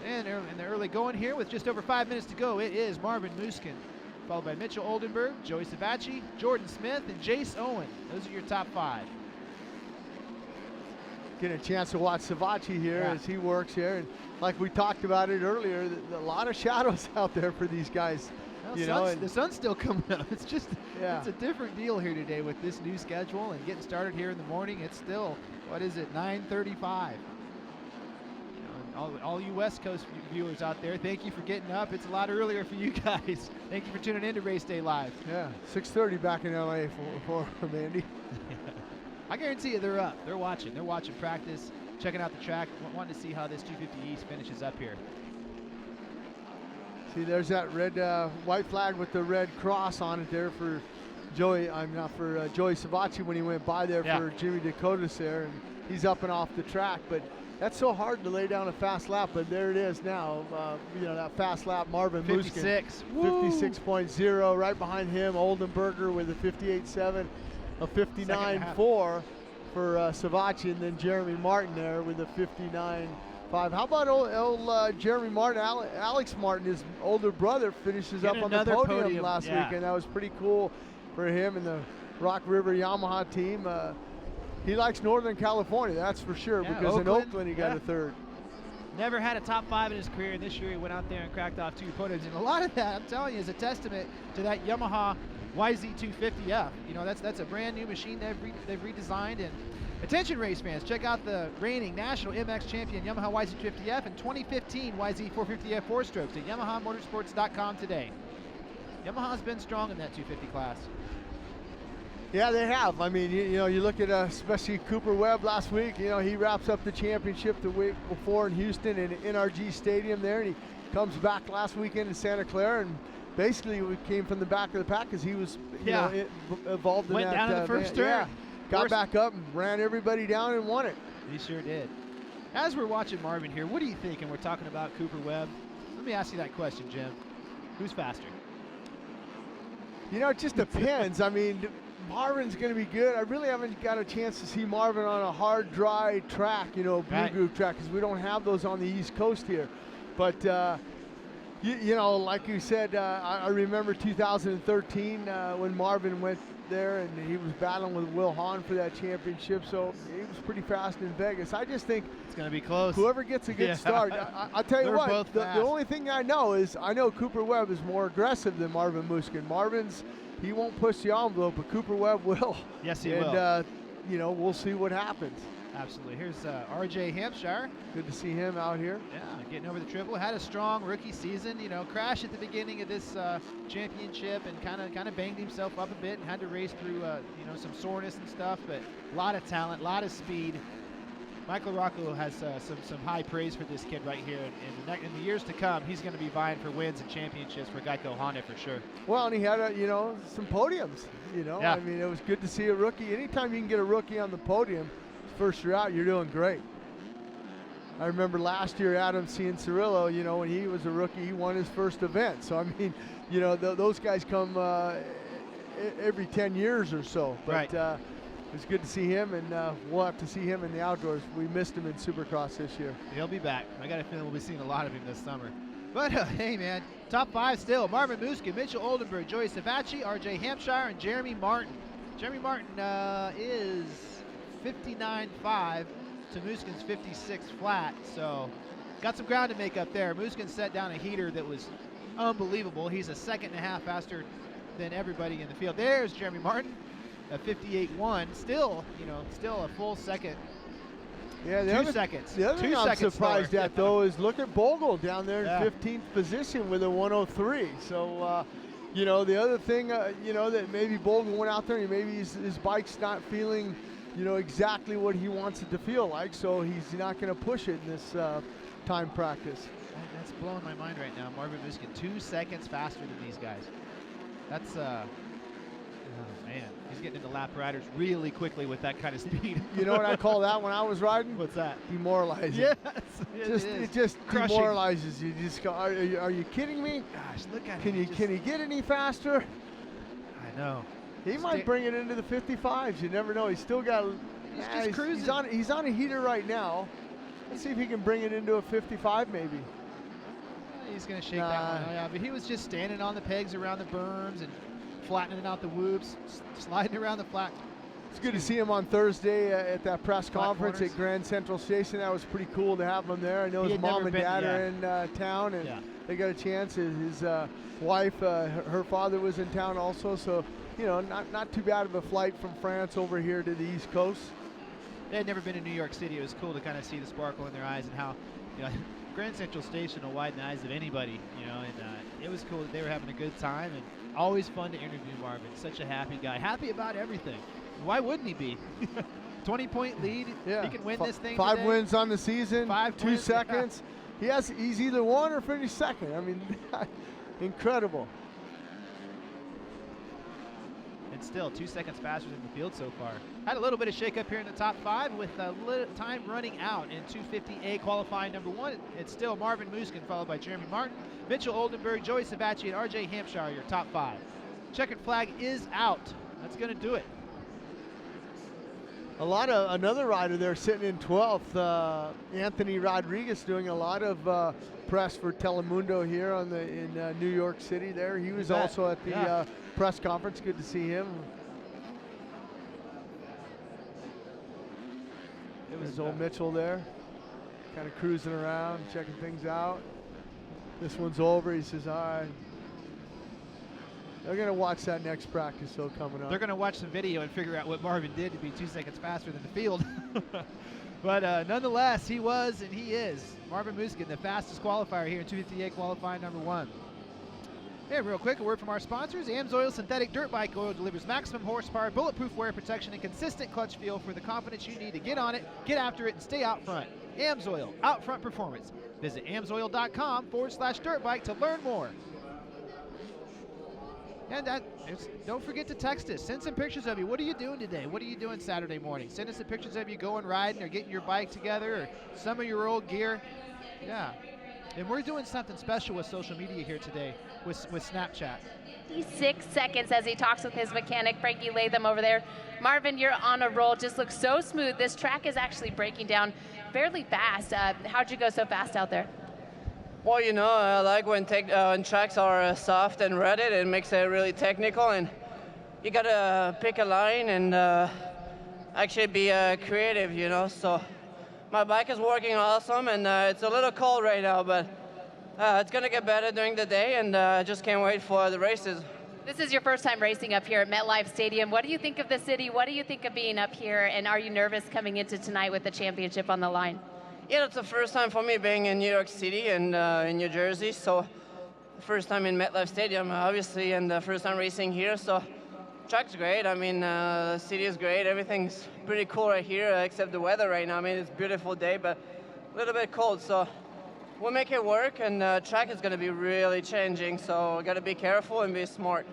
And in the early going here with just over 5 minutes to go, it is Marvin Muskin, followed by Mitchell Oldenburg, Joey Sabachi, Jordan Smith, and Jace Owen. Those are your top 5. Getting a chance to watch Sabachi here as he works here. And like we talked about it earlier, a lot of shadows out there for these guys. Well, the sun's still coming up. It's just, it's a different deal here today with this new schedule and getting started here in the morning. It's still, 9:35. All you West Coast viewers out there, thank you for getting up. It's a lot earlier for you guys. Thank you for tuning in to Race Day Live. Yeah, 6:30 back in LA for Andy. I guarantee you they're up. They're watching. They're watching practice, checking out the track, wanting to see how this 250 East finishes up here. See, there's that red, white flag with the red cross on it there for Joey. Joey Sabachi when he went by there for Jimmy Dakotas there, and he's up and off the track. But that's so hard to lay down a fast lap. But there it is now. That fast lap, Marvin 56. Muskin, 56.0. Right behind him, Oldenburger with a 58.7, a 59.4 for Sabachi, and then Jeremy Martin there with a 59.5. How about old Jeremy Martin? Alex Martin, his older brother, finishes up on the podium last weekend. That was pretty cool for him and the Rock River Yamaha team. He likes Northern California, that's for sure, because in Oakland he got a third. Never had a top 5 in his career, and this year he went out there and cracked off 2 podiums. And a lot of that, I'm telling you, is a testament to that Yamaha YZ250F. That's a brand new machine they've redesigned. And attention race fans, check out the reigning national MX champion Yamaha YZ250F and 2015 YZ450F 4-strokes at YamahaMotorsports.com today. Yamaha's been strong in that 250 class. Yeah, they have. I mean, you look at especially Cooper Webb last week. He wraps up the championship the week before in Houston in NRG Stadium there, and he comes back last weekend in Santa Clara, and basically we came from the back of the pack because he was involved in that. Went down to the first turn. Yeah, got back up and ran everybody down and won it. He sure did. As we're watching Marvin here, what do you think? And we're talking about Cooper Webb. Let me ask you that question, Jim. Who's faster? It just depends. I mean, Marvin's going to be good. I really haven't got a chance to see Marvin on a hard, dry track, Blue Groove track, because we don't have those on the East Coast here. But, like you said, I remember 2013 when Marvin went there, and he was battling with Will Hahn for that championship, so he was pretty fast in Vegas. I just think it's going to be close. Whoever gets a good start, I'll tell you They're what, both the only thing I know is I know Cooper Webb is more aggressive than Marvin Musquin. He won't push the envelope, but Cooper Webb will. Yes, he will. will. You know, we'll see what happens. Absolutely. Here's RJ Hampshire. Good to see him out here. Yeah, getting over the triple. Had a strong rookie season. You know, crashed at the beginning of this championship and kind of banged himself up a bit and had to race through you know, some soreness and stuff. But a lot of talent, a lot of speed. Michael Rocco has some high praise for this kid right here. And in the years to come, he's going to be vying for wins and championships for Geico Honda for sure. Well, and he had you know, some podiums. You know, yeah. I mean, it was good to see a rookie. Anytime you can get a rookie on the podium, first year out, you're doing great. I remember last year, Adam Cianciarillo, you know, when he was a rookie, he won his first event. So, I mean, you know, those guys come every 10 years or so. But right. it was good to see him, and we'll have to see him in the outdoors. We missed him in Supercross this year. He'll be back. I got a feeling we'll be seeing a lot of him this summer. But, hey, man, top 5 still. Marvin Musquin, Mitchell Oldenburg, Joey Savacci, RJ Hampshire, and Jeremy Martin. Jeremy Martin is 59.5 to Musquin's 56 flat, so got some ground to make up there. Musquin set down a heater that was unbelievable. He's a second and a half faster than everybody in the field. There's Jeremy Martin, a 58.1, still, you know, still a full second. Yeah, 2 seconds. The other thing I'm surprised at, though, is look at Bogle down there in 15th position with a 103. So, you know, the other thing, you know, that maybe Bogle went out there and maybe his bike's not feeling, you know, exactly what he wants it to feel like, so he's not going to push it in this time practice. That's blowing my mind right now. Marvin Musquin, 2 seconds faster than these guys. That's, oh man, he's getting into lap riders really quickly with that kind of speed. You know what I call that when I was riding? What's that? Demoralizing. Yes, it just crushing. demoralizes you. You just go, are you kidding me? Gosh, look at him. Can he get any faster? I know. He might bring it into the 55s. You never know. He's still got. He's just cruising. He's on a heater right now. Let's see if he can bring it into a 55 maybe. He's going to shake that one. Yeah, but he was just standing on the pegs around the berms and flattening out the whoops, sliding around the flat. It's good to see him on Thursday at that press conference at Grand Central Station. That was pretty cool to have him there. I know his mom and dad are in town, and they got a chance. His wife, her father was in town also, so you know, not too bad of a flight from France over here to the East Coast. They had never been in New York City. It was cool to kind of see the sparkle in their eyes and how, you know, Grand Central Station will widen the eyes of anybody, you know, and it was cool that they were having a good time, and always fun to interview Marvin. Such a happy guy, happy about everything. Why wouldn't he be? 20-point lead. Yeah. He can win this thing. 5 today. wins on the season. 2 wins, seconds. Yeah. He's either won or finished second. I mean, incredible. And still 2 seconds faster than the field so far. Had a little bit of shake up here in the top 5 with time running out in 250A qualifying number 1. It's still Marvin Musquin followed by Jeremy Martin, Mitchell Oldenburg, Joey Savacci, and RJ Hampshire, your top 5. Checkered flag is out. That's going to do it. Another rider there sitting in 12th, Anthony Rodriguez, doing a lot of press for Telemundo here in New York City there. He was also at the press conference. Good to see him. There's old Mitchell there, kind of cruising around, checking things out. This one's over. He says, all right. They're going to watch that next practice, so coming up. They're going to watch some video and figure out what Marvin did to be 2 seconds faster than the field. But nonetheless, he was and he is Marvin Musquin, the fastest qualifier here in 258 qualifying number 1. Hey, real quick, a word from our sponsors. AMSOIL Synthetic Dirt Bike Oil delivers maximum horsepower, bulletproof wear protection, and consistent clutch feel for the confidence you need to get on it, get after it, and stay out front. AMSOIL, out front performance. Visit amsoil.com/dirtbike to learn more. And don't forget to text us. Send some pictures of you. What are you doing today? What are you doing Saturday morning? Send us some pictures of you going riding or getting your bike together or some of your old gear. Yeah. And we're doing something special with social media here today with Snapchat. 6 seconds as he talks with his mechanic, Frankie Latham over there. Marvin, you're on a roll. Just looks so smooth. This track is actually breaking down fairly fast. How'd you go so fast out there? Well, you know, I like when tracks are soft and rutted. It makes it really technical, and you gotta pick a line and actually be creative, you know. So my bike is working awesome, and it's a little cold right now, but it's gonna get better during the day, and I just can't wait for the races. This is your first time racing up here at MetLife Stadium. What do you think of the city? What do you think of being up here? And are you nervous coming into tonight with the championship on the line? Yeah, it's the first time for me being in New York City and in New Jersey. So first time in MetLife Stadium, obviously, and the first time racing here. So track's great. I mean, the city is great. Everything's pretty cool right here, except the weather right now. I mean, it's a beautiful day, but a little bit cold. So we'll make it work, and track is going to be really changing, so we got to be careful and be smart.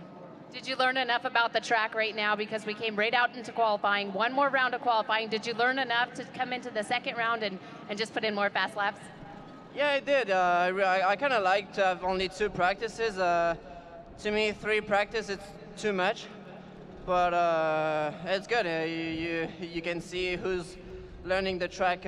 Did you learn enough about the track right now, because we came right out into qualifying, one more round of qualifying? Did you learn enough to come into the second round and just put in more fast laps? Yeah, I did. I kind of liked to have only 2 practices. To me, 3 practices, it's too much, but it's good. You can see who's learning the track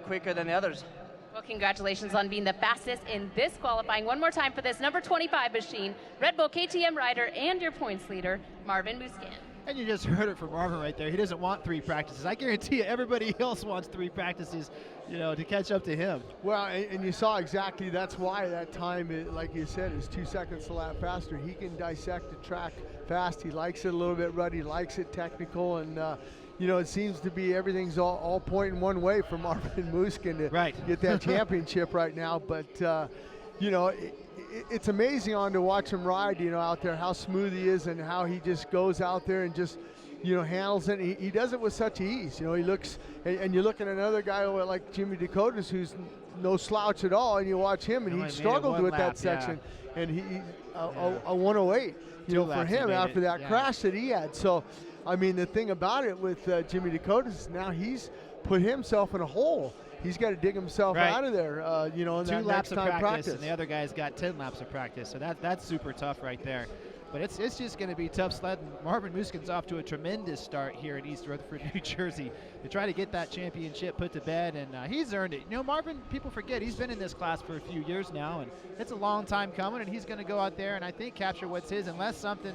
quicker than the others. Well, congratulations on being the fastest in this qualifying. One more time for this number 25 machine, Red Bull KTM rider and your points leader, Marvin Musquin. And you just heard it from Marvin right there. He doesn't want 3 practices. I guarantee you everybody else wants 3 practices, you know, to catch up to him. Well, and you saw exactly that's why that time, like you said, is 2 seconds a lap faster. He can dissect the track fast. He likes it a little bit ruddy, likes it technical, and you know, it seems to be everything's all pointing one way for Marvin Musquin to get that championship right now. But, you know, it's amazing to watch him ride, you know, out there, how smooth he is and how he just goes out there and just, you know, handles it. He does it with such ease. You know, he looks, and you look at another guy like Jimmy Dakotas, who's no slouch at all, and you watch him, and he struggled with that section. And he a 108, you know, for him after that crash that he had. So, I mean, the thing about it with Jimmy Dakotas, now he's put himself in a hole. He's got to dig himself out of there, you know, in that next time practice. And the other guy's got 10 laps of practice, so that's super tough right there. But it's just going to be tough sledding. Marvin Musquin's off to a tremendous start here in East Rutherford, New Jersey, to try to get that championship put to bed, and he's earned it. You know, Marvin, people forget, he's been in this class for a few years now, and it's a long time coming, and he's going to go out there and I think capture what's his, unless something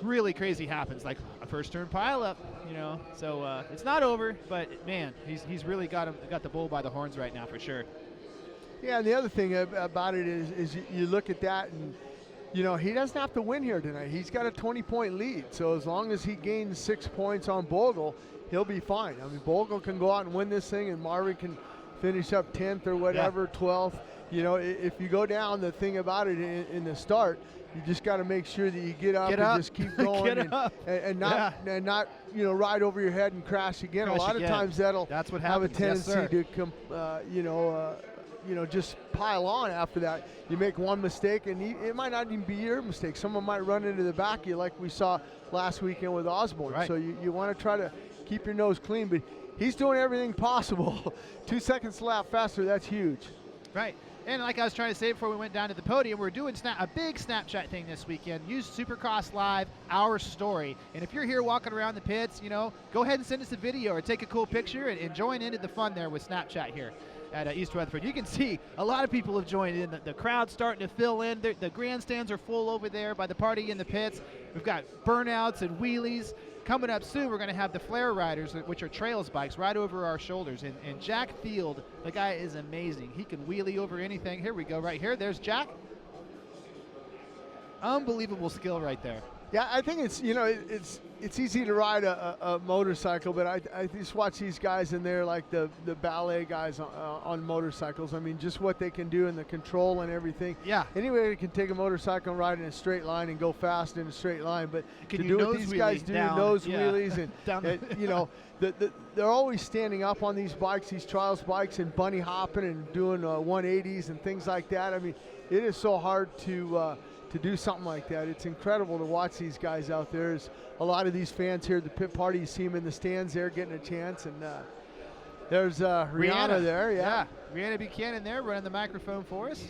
really crazy happens, like a first turn pileup, you know. So it's not over, but man, he's really got the bull by the horns right now for sure. Yeah, and the other thing about it is you look at that, and you know, he doesn't have to win here tonight. He's got a 20-point lead, so as long as he gains 6 points on Bogle, he'll be fine. I mean, Bogle can go out and win this thing, and Marvin can finish up 10th or whatever, 12th. You know, if you go down, the thing about it in the start, you just got to make sure that you get up and just keep going and not you know, ride over your head and crash again. A lot of times that's what have a tendency to you know, just pile on after that. You make one mistake, and it might not even be your mistake. Someone might run into the back of you like we saw last weekend with Osborne. So you want to try to keep your nose clean, but he's doing everything possible. 2 seconds a lap faster, that's huge. Right. And like I was trying to say before we went down to the podium, we're doing a big Snapchat thing this weekend. Use Supercross Live, Our Story. And if you're here walking around the pits, you know, go ahead and send us a video or take a cool picture and join into the fun there with Snapchat here at East Rutherford. You can see a lot of people have joined in. The crowd's starting to fill in. The grandstands are full over there by the party in the pits. We've got burnouts and wheelies. Coming up soon, we're going to have the flare riders, which are trails bikes, right over our shoulders. And Jack Field, the guy is amazing. He can wheelie over anything. Here we go, right here. There's Jack. Unbelievable skill right there. Yeah, I think it's, you know, it's easy to ride a motorcycle, but I just watch these guys in there, like the ballet guys on motorcycles. I mean, just what they can do and the control and everything. Yeah. Anybody can take a motorcycle and ride in a straight line and go fast in a straight line, but to do what these guys do, nose wheelies and you know, they're always standing up on these bikes, these trials bikes, and bunny hopping and doing 180s and things like that. I mean, it is so hard to do something like that. It's incredible to watch these guys out there. There's a lot of these fans here at the pit party. You see them in the stands there getting a chance. And there's Rihanna there. Yeah. Rihanna Buchanan there running the microphone for us.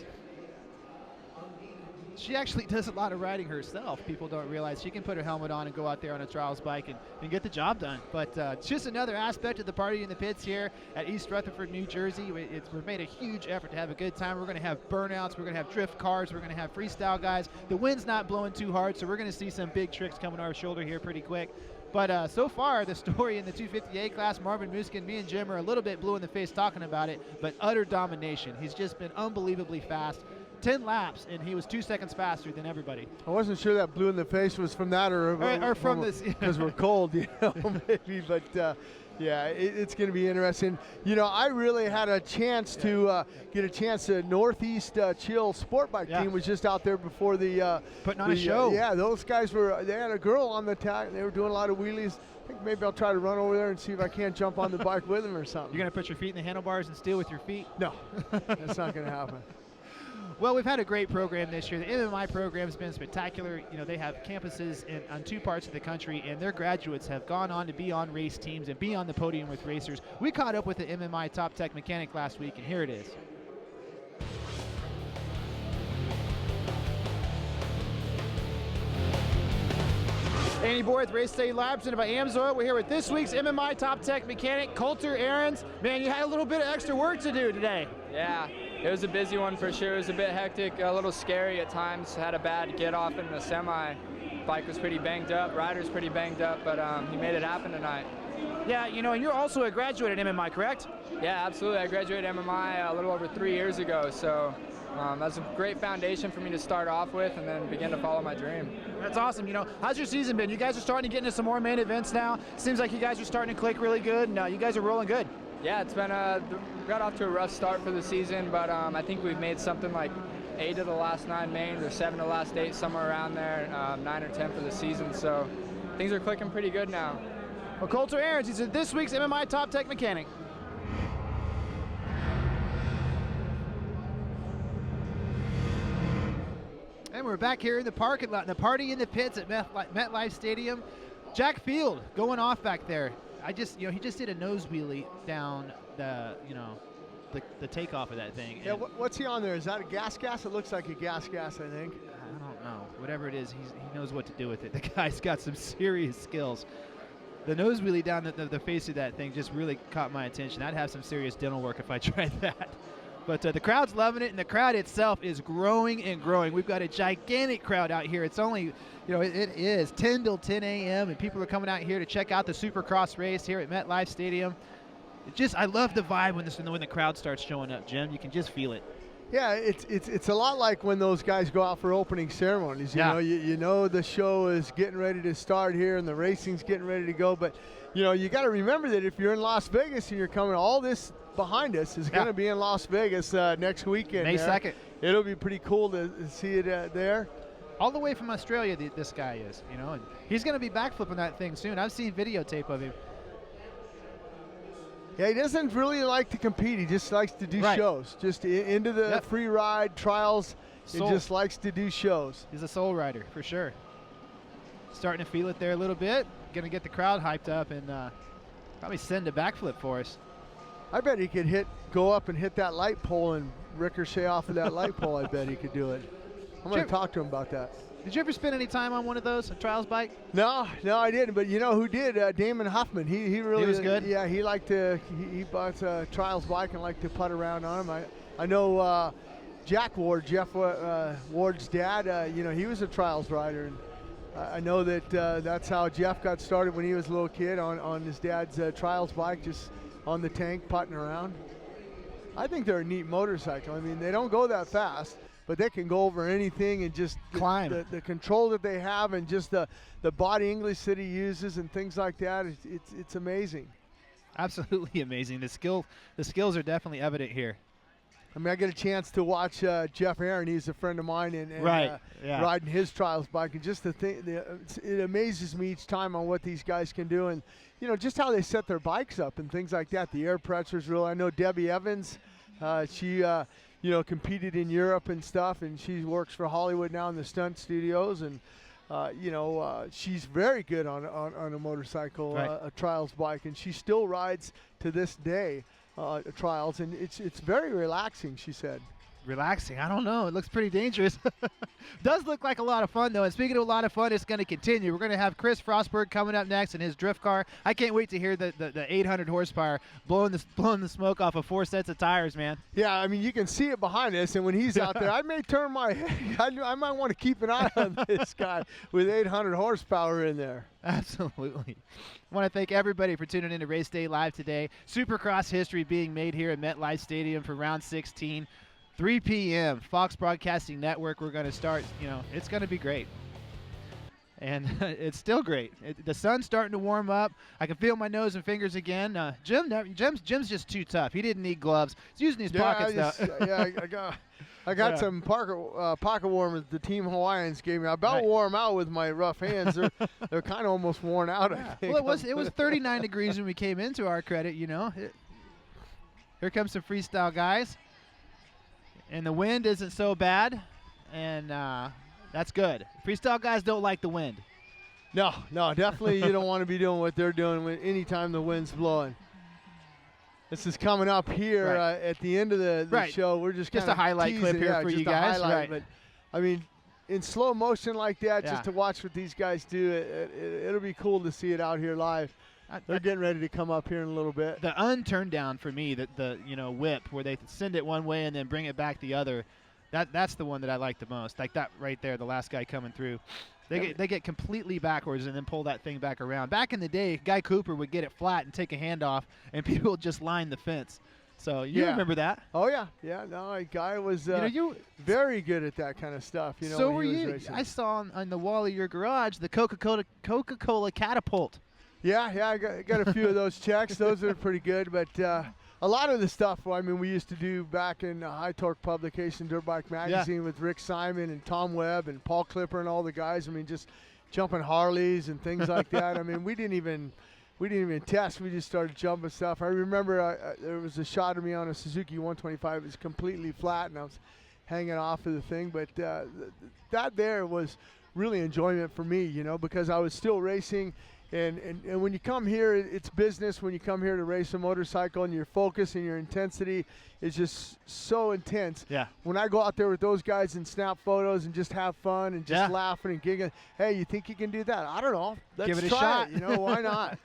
she actually does a lot of riding herself. People don't realize she can put her helmet on and go out there on a trials bike and get the job done. But it's just another aspect of the party in the pits here at East Rutherford, New Jersey. We've made a huge effort to have a good time. We're going to have burnouts. We're going to have drift cars. We're going to have freestyle guys. The wind's not blowing too hard, so we're going to see some big tricks coming our shoulder here pretty quick. But so far, the story in the 250A class, Marvin Musquin, me and Jim are a little bit blue in the face talking about it, but utter domination. He's just been unbelievably fast. 10 laps, and he was 2 seconds faster than everybody. I wasn't sure that blue in the face was from that or from this. Because we're cold, maybe. But, yeah, it's going to be interesting. I really had a chance to get a chance to Northeast Chill Sport Bike team was just out there before the putting on a show. Yeah, those guys they had a girl on the tag. They were doing a lot of wheelies. I think maybe I'll try to run over there and see if I can't jump on the bike with them or something. You're going to put your feet in the handlebars and steal with your feet? No, that's not going to happen. Well, we've had a great program this year. The MMI program has been spectacular. They have campuses on 2 parts of the country, and their graduates have gone on to be on race teams and be on the podium with racers. We caught up with the MMI Top Tech Mechanic last week, and here it is. Andy Boyd with Race Day Live, presented by AMSOIL. We're here with this week's MMI Top Tech Mechanic, Coulter Ahrens. Man, you had a little bit of extra work to do today. Yeah, it was a busy one for sure. It was a bit hectic, a little scary at times. Had a bad get off in the semi. Bike was pretty banged up, rider's pretty banged up, but he made it happen tonight. Yeah, and you're also a graduate at MMI, correct? Yeah, absolutely. I graduated MMI a little over 3 years ago, so that's a great foundation for me to start off with and then begin to follow my dream. That's awesome. How's your season been? You guys are starting to get into some more main events now. Seems like you guys are starting to click really good, and you guys are rolling good. Yeah, it's been got off to a rough start for the season, but I think we've made something like 8 of the last 9 mains or 7 of the last 8, somewhere around there, 9 or 10 for the season. So things are clicking pretty good now. Well, Coulter Ahrens, he's this week's MMI Top Tech Mechanic. And we're back here in the parking lot, the party in the pits at MetLife Stadium. Jack Field going off back there. He just did a nose wheelie down the takeoff of that thing. Yeah, what's he on there? Is that a gas? It looks like a gas, I think. I don't know. Whatever it is, he knows what to do with it. The guy's got some serious skills. The nose wheelie down the face of that thing just really caught my attention. I'd have some serious dental work if I tried that. But the crowd's loving it, and the crowd itself is growing and growing. We've got a gigantic crowd out here. It's only, it is 10 till 10 a.m., and people are coming out here to check out the Supercross race here at MetLife Stadium. I love the vibe when the crowd starts showing up, Jim. You can just feel it. Yeah, it's a lot like when those guys go out for opening ceremonies. You know the show is getting ready to start here, and the racing's getting ready to go. But you got to remember that if you're in Las Vegas and you're coming, all this behind us is going to be in Las Vegas next weekend. May 2nd. It'll be pretty cool to see it there. All the way from Australia, this guy is, and he's going to be backflipping that thing soon. I've seen videotape of him. Yeah, he doesn't really like to compete. He just likes to do shows. Just into the free ride trials. He just likes to do shows. He's a soul rider for sure. Starting to feel it there a little bit. Going to get the crowd hyped up and probably send a backflip for us. I bet he could go up and hit that light pole and ricochet off of that light pole. I bet he could do it. I'm going to talk to him about that. Did you ever spend any time on one of those, a trials bike? No, I didn't. But you know who did? Damon Huffman. He really was good. Yeah, he liked to. He bought a trials bike and liked to putt around on him. I know Jack Ward, Jeff Ward's dad. He was a trials rider, and I know that that's how Jeff got started when he was a little kid on his dad's trials bike, just on the tank putting around. I think they're a neat motorcycle. I mean, they don't go that fast, but they can go over anything and just climb. The control that they have and just the body English that he uses and things like that. It's amazing. Absolutely amazing. The skills are definitely evident here. I mean, I get a chance to watch Jeff Aaron. He's a friend of mine, and riding his trials bike. And just it amazes me each time on what these guys can do, and just how they set their bikes up and things like that. The air pressure's real. I know Debbie Evans. She competed in Europe and stuff, and she works for Hollywood now in the stunt studios, and she's very good on a motorcycle, a trials bike, and she still rides to this day trials, and it's very relaxing, she said. relaxing. I don't know. It looks pretty dangerous. Does look like a lot of fun, though. And speaking of a lot of fun, it's going to continue. We're going to have Chris Frostberg coming up next in his drift car. I can't wait to hear the 800 horsepower blowing the smoke off of 4 sets of tires, man. Yeah, I mean, you can see it behind us, and when he's out there, I may turn my head. I might want to keep an eye on this guy with 800 horsepower in there. Absolutely. I want to thank everybody for tuning in to Race Day Live today. Supercross history being made here at MetLife Stadium for round 16. 3 p.m. Fox Broadcasting Network. We're going to start, it's going to be great. And it's still great. The sun's starting to warm up. I can feel my nose and fingers again. Jim's just too tough. He didn't need gloves. He's using his pockets now. I got some pocket warmers the Team Hawaiians gave me. I about wore them out with my rough hands. They're kind of almost worn out, I think. Well, it was 39 degrees when we came into our credit, Here comes some freestyle guys. And the wind isn't so bad, and that's good. Freestyle guys don't like the wind. No, definitely you don't want to be doing what they're doing anytime the wind's blowing. This is coming up here at the end of the show. We're just a highlight clip here for you guys. But, I mean, in slow motion like that, just to watch what these guys do, it'll be cool to see it out here live. They're getting ready to come up here in a little bit. The unturn down for me, the whip where they send it one way and then bring it back the other, that's the one that I like the most. Like that right there, the last guy coming through. They get completely backwards and then pull that thing back around. Back in the day, Guy Cooper would get it flat and take a handoff, and people would just line the fence. So you remember that? Oh yeah. No, Guy was very good at that kind of stuff. So were you. I saw on the wall of your garage the Coca-Cola catapult. Yeah, I got a few of those checks. Those are pretty good, but a lot of the stuff, we used to do back in High Torque publication, Dirt Bike Magazine, with Rick Simon and Tom Webb and Paul Clipper and all the guys. Just jumping Harleys and things like that. We didn't even test. We just started jumping stuff. I remember there was a shot of me on a Suzuki 125. It was completely flat, and I was hanging off of the thing. But that there was really enjoyment for me, because I was still racing. And when you come here, it's business. When you come here to race a motorcycle, and your focus and your intensity is just so intense. Yeah. When I go out there with those guys and snap photos and just have fun and just laughing and giggling, hey, you think you can do that? I don't know. Let's give it a try shot. It. Why not?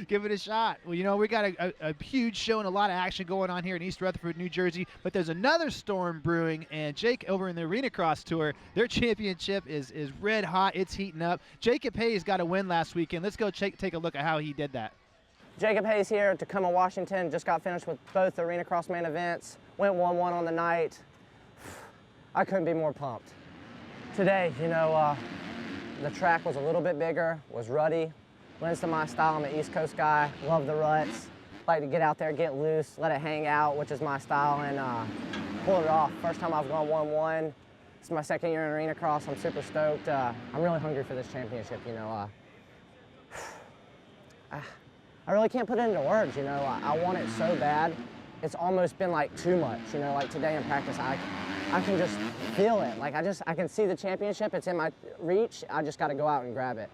Give it a shot. Well, we got a huge show and a lot of action going on here in East Rutherford, New Jersey. But there's another storm brewing, and Jake over in the Arena Cross Tour, their championship is red hot. It's heating up. Jacob Hayes got a win last weekend. Let's go take a look at how he did that. Jacob Hayes here at Tacoma, Washington. Just got finished with both the Arena Cross main events. Went 1-1 on the night. I couldn't be more pumped. Today, the track was a little bit bigger, was rutty. Lends to my style. I'm an East Coast guy. Love the ruts. Like to get out there, get loose, let it hang out, which is my style, and pull it off. First time I've gone 1-1. It's my second year in Arena Cross. I'm super stoked. I'm really hungry for this championship. I really can't put it into words. I want it so bad. It's almost been like too much. Like today in practice, I can just feel it. Like I can see the championship. It's in my reach. I just got to go out and grab it.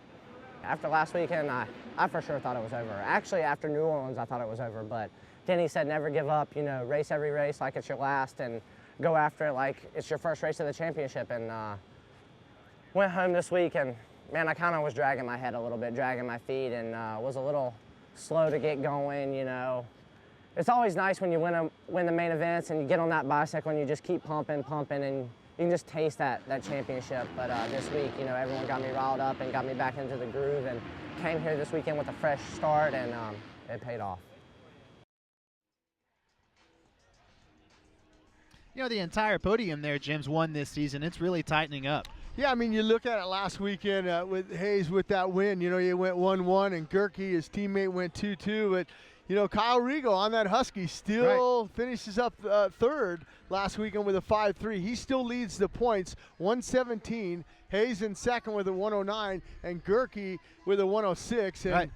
After last weekend, I for sure thought it was over. Actually, after New Orleans, I thought it was over, but Denny said never give up, race every race like it's your last and go after it like it's your first race of the championship. And went home this week, and man, I kind of was dragging my head a little bit, dragging my feet, and was a little slow to get going, It's always nice when you win the main events and you get on that bicycle and you just keep pumping, and you can just taste that championship. But this week, everyone got me riled up and got me back into the groove, and came here this weekend with a fresh start, and it paid off. The entire podium there, Jim's won this season. It's really tightening up. Yeah, you look at it last weekend with Hayes with that win. He went 1-1, and Gerke, his teammate, went 2-2. But Kyle Rigo on that Husky still finishes up third last weekend with a 5-3. He still leads the points, 117. Hayes in second with a 109, and Gerke with a 106. And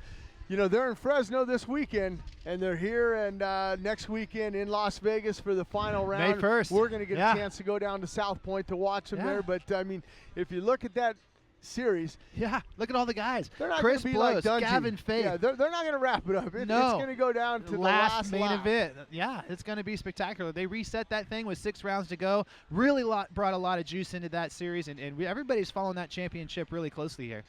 they're in Fresno this weekend, and they're here and next weekend in Las Vegas for the final round. May 1st. We're going to get a chance to go down to South Point to watch them there. But if you look at that series. Yeah, look at all the guys. They're not Chris going to be Blows, like Dungey. Gavin Faith. Yeah, they're not going to wrap it up. It's going to go down to the last main lap. event. Yeah, it's going to be spectacular. They reset that thing with 6 rounds to go. Really brought a lot of juice into that series, and everybody's following that championship really closely here.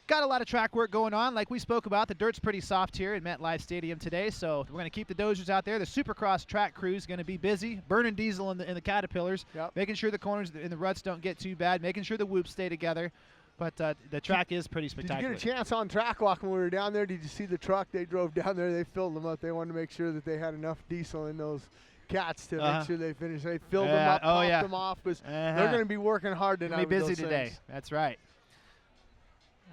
Got a lot of track work going on. Like we spoke about, the dirt's pretty soft here at MetLife Stadium today, so we're going to keep the Dozers out there. The Supercross track crew is going to be busy, burning diesel in the Caterpillars, making sure the corners and the ruts don't get too bad, making sure the whoops stay together. But the track is pretty spectacular. Did you get a chance on track walk when we were down there? Did you see the truck? They drove down there. They filled them up. They wanted to make sure that they had enough diesel in those cats to make sure they finished. They filled them up, popped them off, because they're going to be working hard tonight. They'll be busy with those today. things. That's right.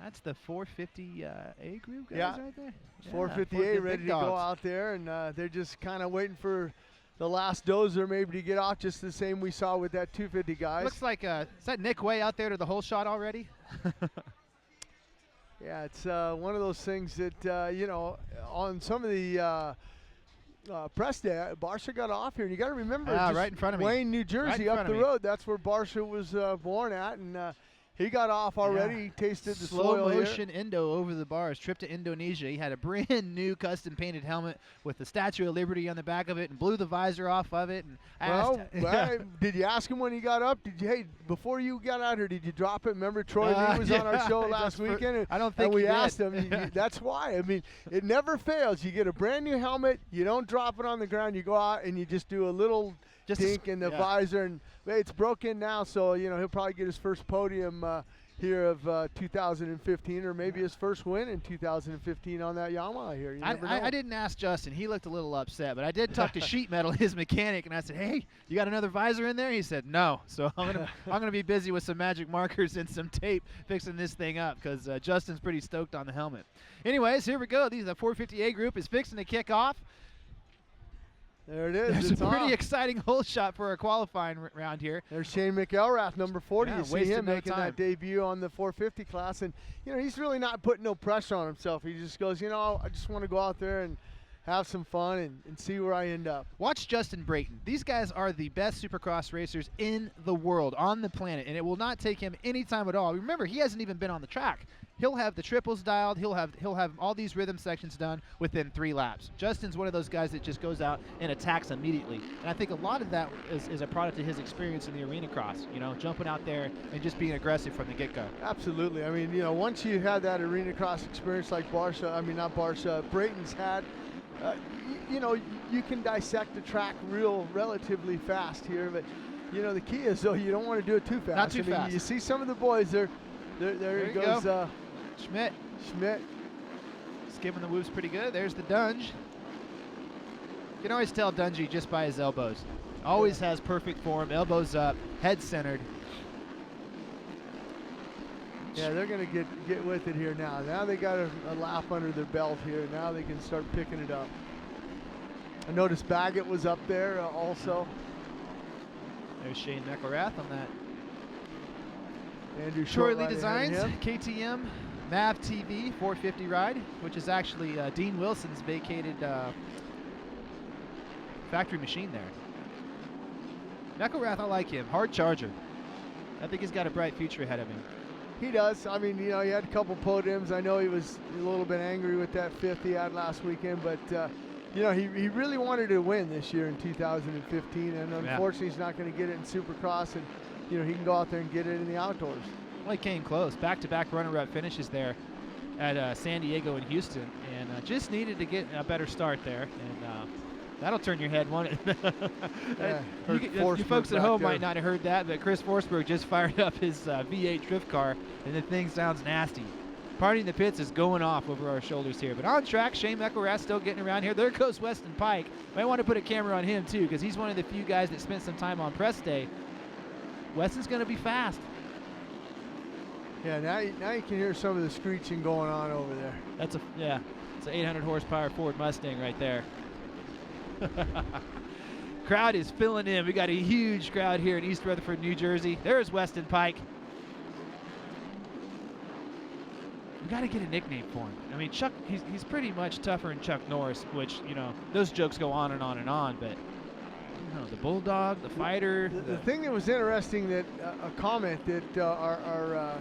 That's the 450A group guys right there. 450A ready to go out there, and they're just kind of waiting for the last dozer maybe to get off, just the same we saw with that 250 guys. Looks like, is that Nick Way out there to the whole shot already? Yeah, it's one of those things that, you know, on some of the press day, Barsha got off here, and you got to remember, right in front of me. Wayne, New Jersey, up the road, that's where Barsha was born at, and he got off already. He tasted the slow soil motion Indo over the bars. Trip to Indonesia. He had a brand new custom painted helmet with the Statue of Liberty on the back of it, and blew the visor off of it. And did you ask him when he got up? Hey, before you got out here, did you drop it? Remember Troy Lee was on our show last weekend? I don't think and we he did. asked him. That's why. I mean, it never fails. You get a brand new helmet. You don't drop it on the ground. You go out and you just do a little dink in the visor, and it's broken now. So you know he'll probably get his first podium here of 2015, or maybe his first win in 2015 on that Yamaha here. You never know. I didn't ask Justin. He looked a little upset, but I did talk to Sheet Metal, his mechanic, and I said, "Hey, you got another visor in there?" He said, "No." So I'm gonna be busy with some magic markers and some tape fixing this thing up, because Justin's pretty stoked on the helmet. Anyways, here we go. The 450A group is fixing to kick off. There it is. There's it's a pretty off. exciting hole shot for our qualifying round here. There's Shane McElrath, number 40. Yeah, you see him no making time. that debut on the 450 class. And, you know, he's really not putting no pressure on himself. He just goes, you know, I just want to go out there and have some fun and see where I end up. Watch Justin Brayton. These guys are the best Supercross racers in the world, on the planet, and it will not take him any time at all. Remember, he hasn't even been on the track. He'll have the triples dialed. He'll have all these rhythm sections done within 3 laps. Justin's one of those guys that just goes out and attacks immediately. And I think a lot of that is a product of his experience in the arena cross, you know, jumping out there and just being aggressive from the get-go. Absolutely. I mean, you know, once you have that arena cross experience like Brayton's had, you know, you can dissect the track relatively fast here. But, you know, the key is, though, you don't want to do it too fast. Not too fast. You see some of the boys, there he goes. Schmidt. Skimming the whoops pretty good. There's the Dunge. You can always tell Dungey just by his elbows. Always has perfect form, elbows up, head centered. Yeah, they're going to get with it here now. Now they got a lap under their belt here. Now they can start picking it up. I noticed Baggett was up there also. There's Shane McElrath on that. Andrew Troy Lee right Designs, ahead of him. KTM, Mav TV 450 ride, which is actually Dean Wilson's vacated factory machine there. McElrath, I like him. Hard charger. I think he's got a bright future ahead of him. He does. I mean, you know, he had a couple podiums. I know he was a little bit angry with that 5th he had last weekend, but, you know, he really wanted to win this year in 2015, and unfortunately he's not going to get it in Supercross, and, you know, he can go out there and get it in the outdoors. Well, he came close. Back-to-back runner-up finishes there at San Diego and Houston, and just needed to get a better start there, and that'll turn your head, won't it? You folks at home might not have heard that, but Chris Forsberg just fired up his V8 drift car, and the thing sounds nasty. Party in the Pits is going off over our shoulders here. But on track, Shane McElrath still getting around here. There goes Weston Pike. Might want to put a camera on him, too, because he's one of the few guys that spent some time on press day. Weston's going to be fast. Yeah, now you can hear some of the screeching going on over there. It's an 800 horsepower Ford Mustang right there. Crowd is filling in. We got a huge crowd here in East Rutherford, New Jersey. There's Weston Pike. We got to get a nickname for him. I mean, Chuck, he's pretty much tougher than Chuck Norris, which, you know, those jokes go on and on and on, but you know, the Bulldog, the Fighter. The thing that was interesting, that a comment that our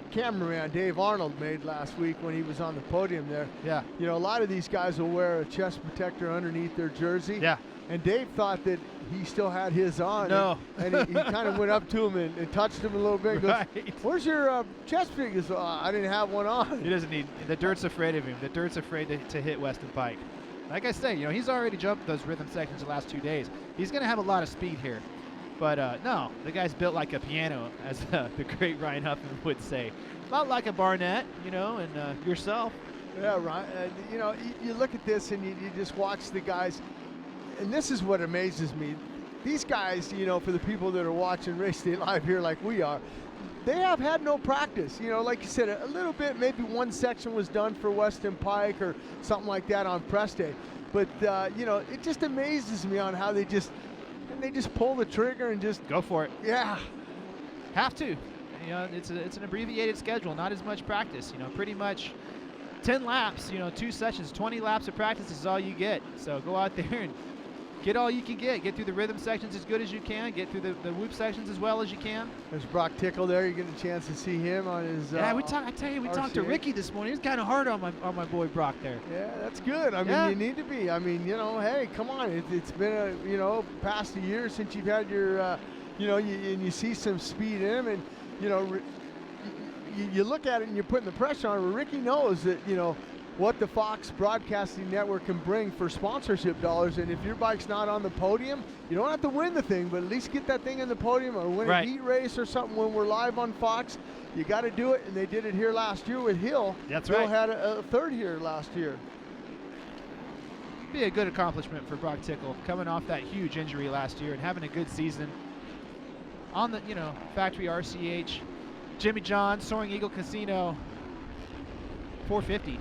cameraman Dave Arnold made last week when he was on the podium there. Yeah. You know, a lot of these guys will wear a chest protector underneath their jersey. Yeah. And Dave thought that he still had his on. No. And he kind of went up to him and touched him a little bit and goes, Right. "Where's your chest protector?" He goes, "I didn't have one on." He doesn't need, the dirt's afraid of him. The dirt's afraid to hit Weston Pike. Like I say, you know, he's already jumped those rhythm sections the last 2 days. He's going to have a lot of speed here. But no, the guy's built like a piano, as the great Ryan Huffman would say. A lot like a Barnett, you know, and yourself. Yeah, right. You know, you look at this and you just watch the guys, and this is what amazes me. These guys, you know, for the people that are watching Race Day Live here like we are, they have had no practice. You know, like you said, a little bit, maybe one section was done for Weston Pike or something like that on press day. But, you know, it just amazes me on how they just pull the trigger and just go for it. Yeah. Have to. You know, it's an abbreviated schedule, not as much practice. You know, pretty much 10 laps, you know, 2 sessions, 20 laps of practice is all you get. So go out there and get all you can get. Get through the rhythm sections as good as you can. Get through the whoop sections as well as you can. There's Brock Tickle there. You get a chance to see him on his. Yeah, I tell you, we talked to Ricky this morning. He was kind of hard on my boy Brock there. Yeah, that's good. I mean, you need to be. I mean, you know, hey, come on. It's been past a year since you've had your, and you see some speed in him, and you know, you look at it and you're putting the pressure on him. Ricky knows that, you know, what the Fox Broadcasting Network can bring for sponsorship dollars, and if your bike's not on the podium, you don't have to win the thing, but at least get that thing in the podium or win a heat race or something when we're live on Fox. You got to do it, and they did it here last year with Hill. That's Hill right. had a third here last year. Be a good accomplishment for Brock Tickle, coming off that huge injury last year and having a good season on the, you know, factory RCH. Jimmy John, Soaring Eagle Casino, 450.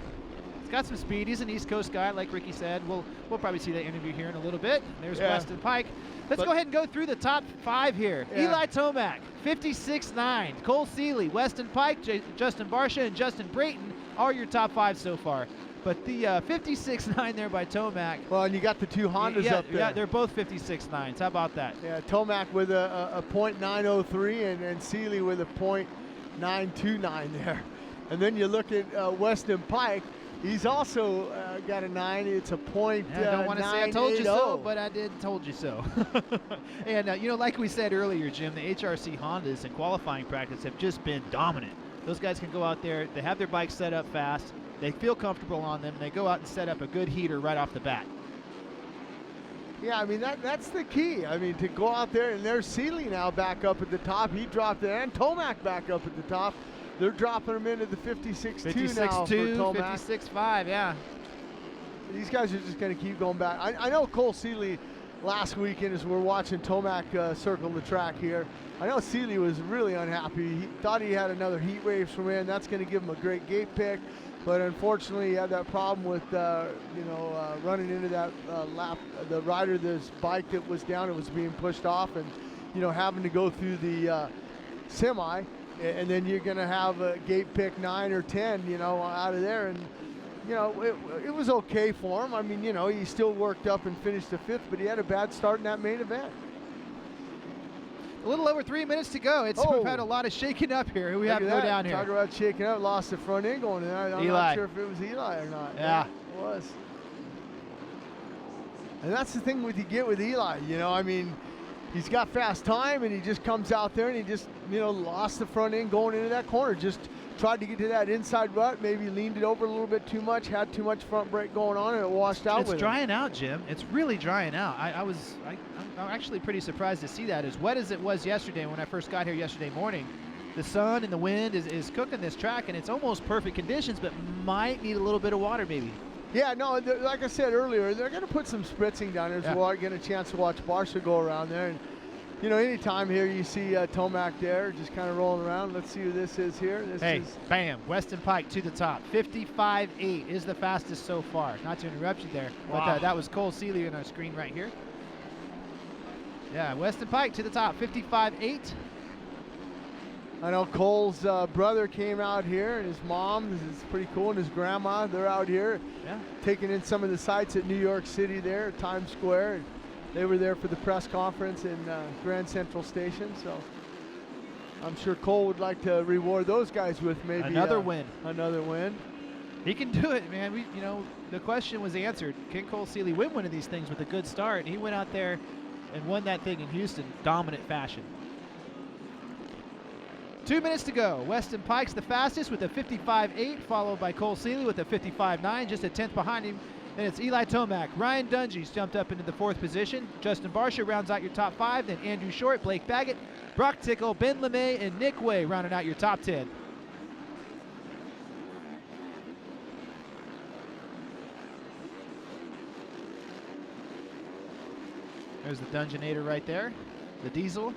He's got some speed. He's an East Coast guy, like Ricky said. We'll probably see that interview here in a little bit. There's Weston Pike. Let's go ahead and go through the top 5 here. Eli Tomac, 56.9. Cole Seeley, Weston Pike, Justin Barsha, and Justin Brayton are your top 5 so far. But the 56.9 there by Tomac. Well, and you got the 2 Hondas up there. Yeah, they're both 56.9s. How about that? Yeah, Tomac with a .903 and Seeley with a .929 there. And then you look at Weston Pike. He's also got a 9. It's a point. I don't want to say I told you so, but I did told you so. And, you know, like we said earlier, Jim, the HRC Hondas in qualifying practice have just been dominant. Those guys can go out there. They have their bikes set up fast. They feel comfortable on them. And they go out and set up a good heater right off the bat. Yeah, I mean, that's the key. I mean, to go out there, and there's Seeley now back up at the top. He dropped it, and Tomac back up at the top. They're dropping him into the 56.2 now for Tomac. 56.5, yeah. These guys are just going to keep going back. I know Cole Seeley last weekend, as we're watching Tomac circle the track here, I know Seeley was really unhappy. He thought he had another heat wave from in. That's going to give him a great gate pick. But unfortunately, he had that problem with, running into that the rider, this bike that was down, it was being pushed off, and, you know, having to go through the semi. And then you're going to have a gate pick 9 or 10, you know, out of there. And, you know, it was okay for him. I mean, you know, he still worked up and finished the 5th, but he had a bad start in that main event. A little over 3 minutes to go. We've had a lot of shaking up here. Who we have to go down here? Talk about shaking up. Lost the front end going in. I'm not sure if it was Eli or not. Yeah. It was. And that's the thing you get with Eli. You know, I mean, he's got fast time, and he just comes out there and he just, you know, lost the front end going into that corner. Just tried to get to that inside rut, maybe leaned it over a little bit too much, had too much front brake going on, and it washed out with him. It's drying out, Jim. It's really drying out. I'm actually pretty surprised to see that. As wet as it was yesterday when I first got here yesterday morning, the sun and the wind is cooking this track, and it's almost perfect conditions, but might need a little bit of water maybe. Yeah, no, like I said earlier, they're going to put some spritzing down there, so we'll get a chance to watch Barsha go around there. And, you know, anytime here you see Tomac there, just kind of rolling around. Let's see who this is here. Bam, Weston Pike to the top. 55.8 is the fastest so far. Not to interrupt you there, but that was Cole Seeley on our screen right here. Yeah, Weston Pike to the top, 55.8. I know Cole's brother came out here, and his mom, this is pretty cool, and his grandma, they're out here taking in some of the sights at New York City there, Times Square. And they were there for the press conference in Grand Central Station. So I'm sure Cole would like to reward those guys with maybe another win. Another win. He can do it, man. The question was answered. Can Cole Seeley win one of these things with a good start? And he went out there and won that thing in Houston, dominant fashion. 2 minutes to go. Weston Pike's the fastest with a 55.8, followed by Cole Seeley with a 55.9, just a 10th behind him. Then it's Eli Tomac. Ryan Dungey's jumped up into the 4th position. Justin Barsha rounds out your top 5. Then Andrew Short, Blake Baggett, Brock Tickle, Ben LeMay, and Nick Way rounding out your top 10. There's the Dungeonator right there, the Diesel.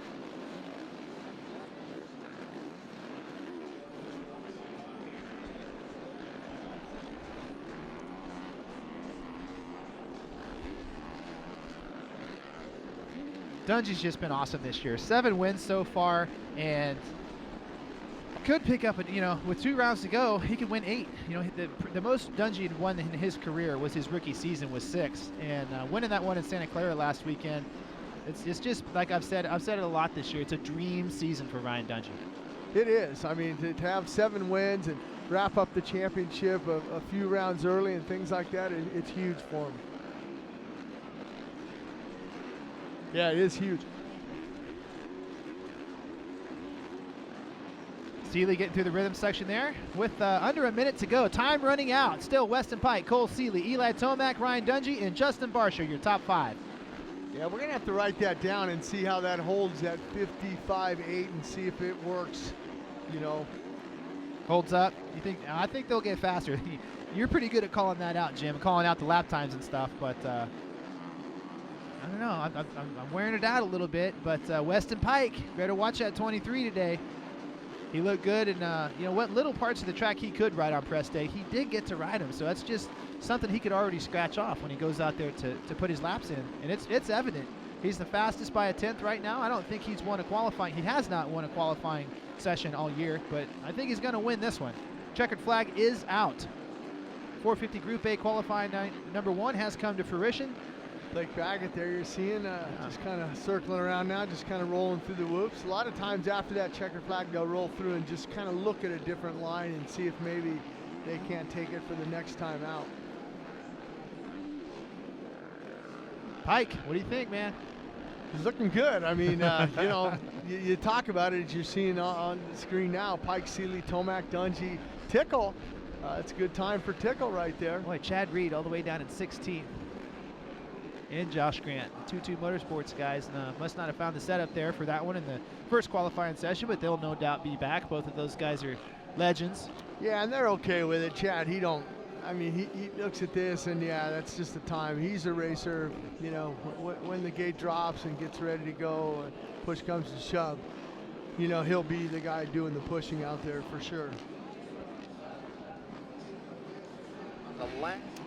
Dungey's just been awesome this year. 7 wins so far, and could pick up, with 2 rounds to go, he could win 8. The most Dungey had won in his career was his rookie season with 6, and winning that one in Santa Clara last weekend, it's just like I've said it a lot this year. It's a dream season for Ryan Dungey. It is. I mean, to have 7 wins and wrap up the championship a few rounds early and things like that, it's huge for him. Yeah, it is huge. Seeley getting through the rhythm section there with under a minute to go. Time running out. Still Weston Pike, Cole Seeley, Eli Tomac, Ryan Dungey, and Justin Barsha, your top 5. Yeah, we're going to have to write that down and see how that holds at 55.8 and see if it works, Holds up? I think they'll get faster. You're pretty good at calling that out, Jim, calling out the lap times and stuff, but I don't know. I'm wearing it out a little bit, but Weston Pike, better watch that 23 today. He looked good, and what little parts of the track he could ride on press day, he did get to ride them. So that's just something he could already scratch off when he goes out there to put his laps in, and it's evident. He's the fastest by a 10th right now. I don't think he's won a qualifying. He has not won a qualifying session all year, but I think he's going to win this one. Checkered flag is out. 450 Group A qualifying number 1 has come to fruition. Blake Baggett there you're seeing just kind of circling around now, just kind of rolling through the whoops. A lot of times after that checkered flag, they'll roll through and just kind of look at a different line and see if maybe they can't take it for the next time out. Pike, what do you think, man? He's looking good. I mean, you talk about it as you're seeing on the screen now. Pike, Seeley, Tomac, Dungey, Tickle. It's a good time for Tickle right there. Boy, Chad Reed all the way down in 16th. And Josh Grant, the 2-2 Motorsports guys, must not have found the setup there for that one in the first qualifying session, but they'll no doubt be back. Both of those guys are legends. Yeah, and they're okay with it. Chad, he looks at this and that's just the time. He's a racer, when the gate drops and gets ready to go, and push comes to shove, he'll be the guy doing the pushing out there for sure.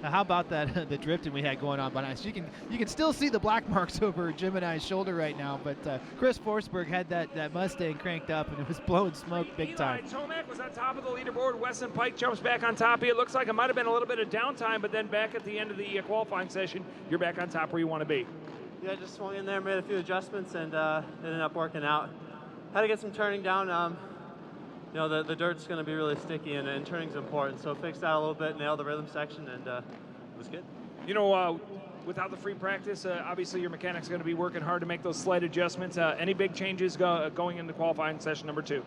Now, how about that the drifting we had going on behind us? You can still see the black marks over Jim and I's shoulder right now, but Chris Forsberg had that Mustang cranked up and it was blowing smoke big time. Eli Tomac was on top of the leaderboard. Weston Pike jumps back on top of you. It looks like it might have been a little bit of downtime, but then back at the end of the qualifying session, you're back on top where you want to be. Yeah, just swung in there, made a few adjustments, and it ended up working out. Had to get some turning down. The dirt's going to be really sticky, and turning's important. So fixed that a little bit, nailed the rhythm section, and it was good. Without the free practice, obviously your mechanic's going to be working hard to make those slight adjustments. Any big changes going into qualifying session number 2?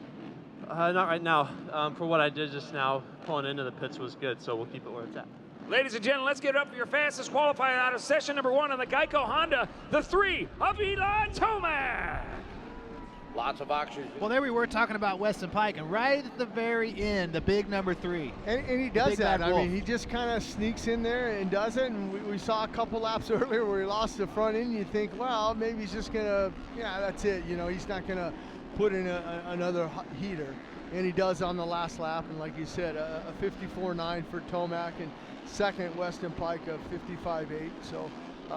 Not right now. For what I did just now, pulling into the pits was good, so we'll keep it where it's at. Ladies and gentlemen, let's get it up for your fastest qualifier out of session number 1 on the Geico Honda, the 3 of Eli Tomac. Lots of oxygen. Well, there we were talking about Weston Pike, and right at the very end, the big number 3. And he does that. I mean, he just kind of sneaks in there and does it. And we saw a couple laps earlier where he lost the front end. You think, well, maybe he's just going to, that's it. He's not going to put in another heater. And he does on the last lap. And like you said, a 54.9 for Tomac. And second, Weston Pike, a 55.8. So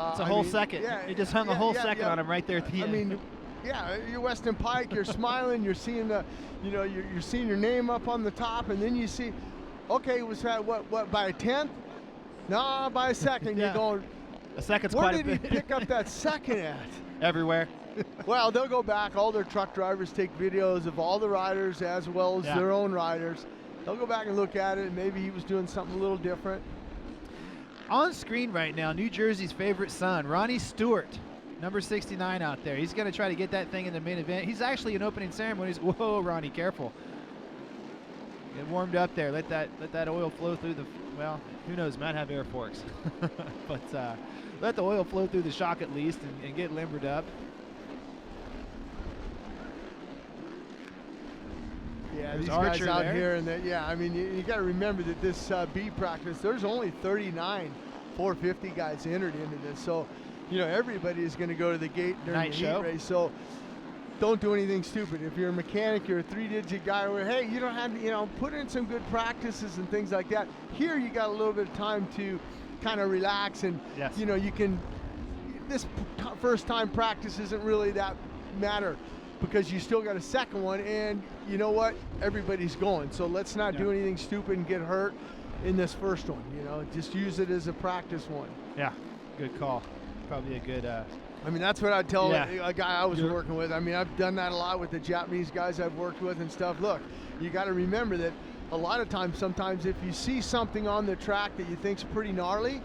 it's a whole second. Yeah, he just hung a whole second on him right there at the end. Yeah, you're Weston Pike. You're smiling. You're seeing you're seeing your name up on the top, and then you see, okay, it was what by a 10th? No, by a second. You're going, A second's Where quite did a he bit. pick up that second at? Everywhere. Well, they'll go back. All their truck drivers take videos of all the riders as well as their own riders. They'll go back and look at it, and maybe he was doing something a little different. On screen right now, New Jersey's favorite son, Ronnie Stewart, number 69 out there. He's going to try to get that thing in the main event. He's actually in opening ceremonies. Whoa, Ronnie, careful. Get warmed up there. Let that oil flow through the, well, who knows, might have air forks. But let the oil flow through the shock at least and get limbered up. Yeah, There's these Archer guys out there. here, and I mean, you got to remember that this B practice, there's only 39 450 guys entered into this, so everybody is going to go to the gate during Night the show. heat race. So don't do anything stupid. If you're a mechanic, you're a 3-digit guy, where hey, you don't have to, put in some good practices and things like that. Here, you got a little bit of time to kind of relax, and you can. This first time practice isn't really that matter, because you still got a second one, and you know what? Everybody's going. So let's not do anything stupid and get hurt in this first one. Just use it as a practice one. Yeah, good call. Probably a good. I mean, that's what I'd tell a guy I was working with. I mean, I've done that a lot with the Japanese guys I've worked with and stuff. Look, you got to remember that a lot of times, sometimes if you see something on the track that you think's pretty gnarly,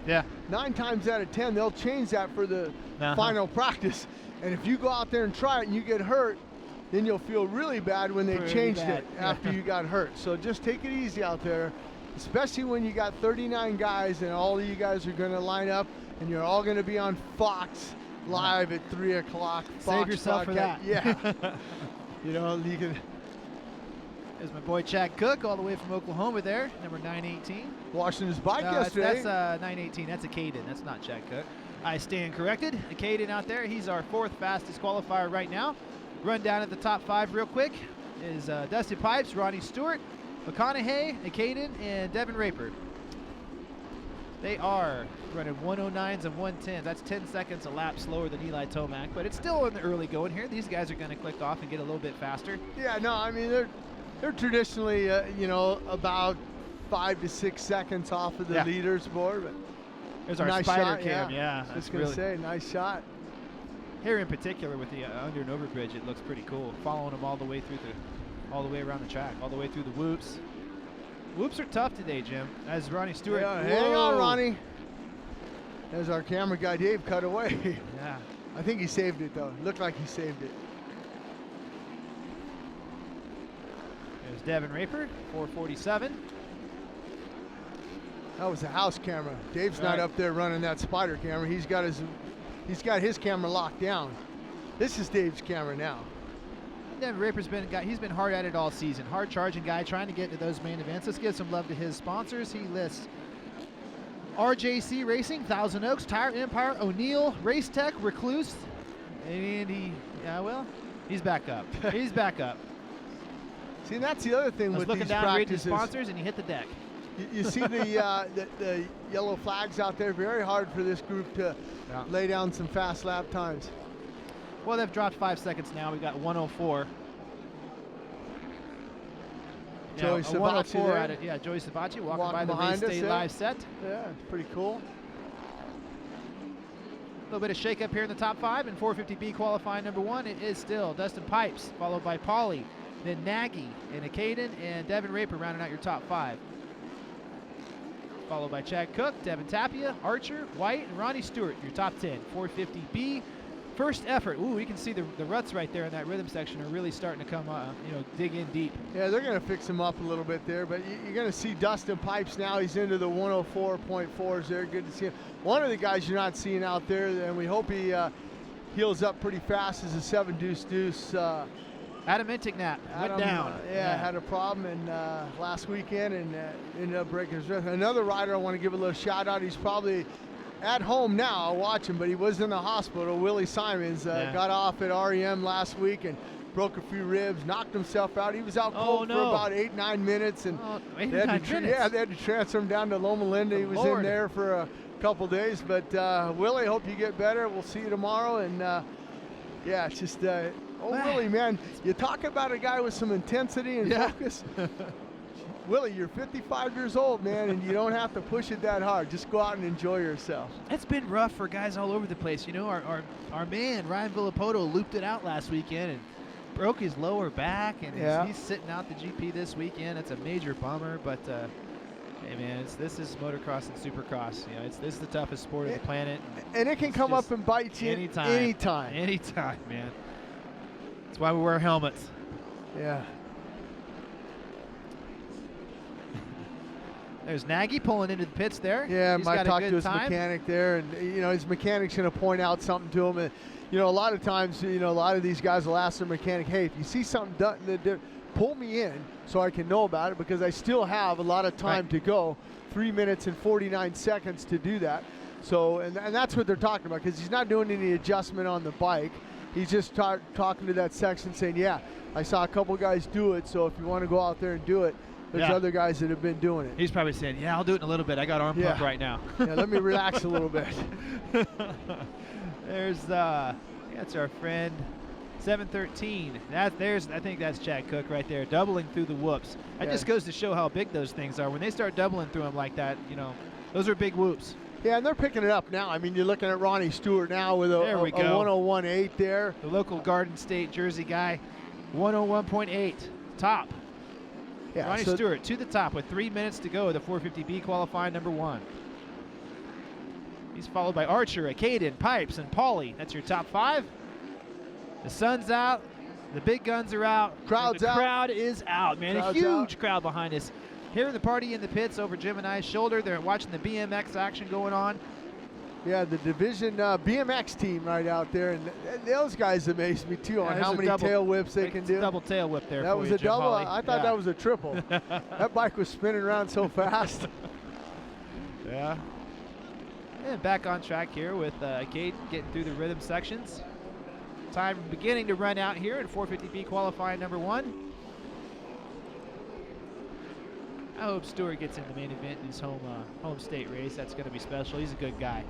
9 times out of 10, they'll change that for the final practice. And if you go out there and try it and you get hurt, then you'll feel really bad when they changed it after you got hurt. So just take it easy out there, especially when you got 39 guys and all of you guys are going to line up and you're all going to be on Fox Live at 3 o'clock. Save yourself broadcast. for that. Yeah. You can. There's my boy Chad Cook, all the way from Oklahoma there, number 918. Washing his bike yesterday. That's 918. That's a Caden. That's not Chad Cook. I stand corrected. A Caden out there. He's our 4th fastest qualifier right now. Run down at the top 5 real quick is Dusty Pipes, Ronnie Stewart, McConaughey, Caden, and Devin Raper. They are running 109s and 110s. That's 10 seconds a lap slower than Eli Tomac, but it's still in the early going here. These guys are going to click off and get a little bit faster. Yeah, no, I mean, they're traditionally, about 5 to 6 seconds off of the leaders board. But there's our nice spider shot, cam. I was going to say, nice shot. Here in particular with the under and over bridge, it looks pretty cool. Following them all the way through all the way around the track, all the way through the whoops. Whoops are tough today, Jim. As Ronnie Stewart. Yeah, hang on, Ronnie. There's our camera guy, Dave, cut away. Yeah. I think he saved it, though. Looked like he saved it. There's Devin Raper, 447. That was a house camera. Dave's not up there running that spider camera. He's got his camera locked down. This is Dave's camera now. Devin Raper's he's been hard at it all season. Hard charging guy, trying to get into those main events. Let's give some love to his sponsors. He lists RJC Racing, Thousand Oaks, Tire Empire, O'Neill, Race Tech, Recluse, and he's back up. He's back up. See, and that's the other thing with these looking down, reading practices. the sponsors, and he hit the deck. You see the yellow flags out there. Very hard for this group to lay down some fast lap times. Well, they've dropped 5 seconds now. We've got 104. Joey Savacci there. Joey Savacci walking by the behind Race Day us, live set. Yeah, it's pretty cool. A little bit of shake up here in the top 5. And 450B qualifying number 1, it is still Dustin Pipes, followed by Pauly, then Nagy, and Caden, and Devin Raper rounding out your top 5. Followed by Chad Cook, Devin Tapia, Archer, White, and Ronnie Stewart, your top 10. 450B. First effort. Ooh, you can see the ruts right there in that rhythm section are really starting to come, dig in deep. Yeah, they're going to fix him up a little bit there, but you're going to see Dustin Pipes now. He's into the 104.4s there. Good to see him. One of the guys you're not seeing out there, and we hope he heals up pretty fast, is a 7 deuce. Adam Intignap went down. Had a problem last weekend and ended up breaking his wrist. Another rider I want to give a little shout out. He's probably at home now. I'll watch him, but he was in the hospital. Willie Simons got off at REM last week and broke a few ribs, knocked himself out. He was out cold for about 8-9 minutes, and they had to transfer him down to Loma Linda. He was in there for a couple days, but Willie, hope you get better. We'll see you tomorrow, and it's just Willie, man, you talk about a guy with some intensity and focus. Willie, you're 55 years old, man, and you don't have to push it that hard. Just go out and enjoy yourself. It's been rough for guys all over the place. You know, our man, Ryan Villapoto, looped it out last weekend and broke his lower back, and he's sitting out the GP this weekend. It's a major bummer, but hey, man, this is motocross and supercross. You know, this is the toughest sport on the planet. And it can come up and bite you anytime. Anytime, man. That's why we wear helmets. Yeah. There's Nagy pulling into the pits there. Yeah, Mike talked to his time. mechanic there, and you know his mechanic's going to point out something to him. And you know, a lot of times, you know, a lot of these guys will ask their mechanic, "Hey, if you see something done, pull me in so I can know about it, because I still have a lot of time to go, 3 minutes and 49 seconds to do that." So, and that's what they're talking about, because he's not doing any adjustment on the bike. He's just talking to that section, saying, "Yeah, I saw a couple guys do it, so if you want to go out there and do it." There's other guys that have been doing it. He's probably saying, "Yeah, I'll do it in a little bit. I got arm pump right now." Yeah, let me relax a little bit. There's that's our friend 713. I think that's Chad Cook right there, doubling through the whoops. That just goes to show how big those things are. When they start doubling through them like that, you know, those are big whoops. Yeah, and they're picking it up now. I mean, you're looking at Ronnie Stewart now with a 101.8 there. The local Garden State Jersey guy, 101.8, top. Yeah, Ronnie Stewart to the top with 3 minutes to go, the 450B qualifying number 1. He's followed by Archer, Caden, Pipes, and Pauly. That's your top 5. The sun's out. The big guns are out. Crowd is out, man. A huge crowd behind us. Hearing the party in the pits over Jim and I's shoulder. They're watching the BMX action going on. Yeah, the division BMX team right out there, and those guys amazed me too on how many tail whips they can do. Double tail whip there. That was a double. Holly. I thought that was a triple. That bike was spinning around so fast. Yeah. And back on track here with Cade getting through the rhythm sections. Time beginning to run out here in 450B qualifying number 1. I hope Stewart gets in the main event in his home state race. That's going to be special. He's a good guy.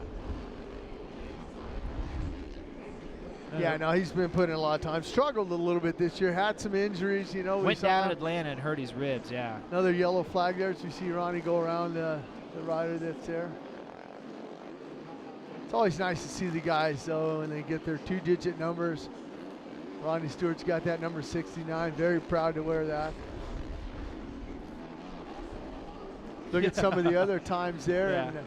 Yeah, no, he's been putting in a lot of time. Struggled a little bit this year. Had some injuries, you know. Went down at Atlanta and hurt his ribs, yeah. Another yellow flag there as you see Ronnie go around the rider that's there. It's always nice to see the guys, though, when they get their 2-digit numbers. Ronnie Stewart's got that number 69. Very proud to wear that. Look at some of the other times there. Yeah. And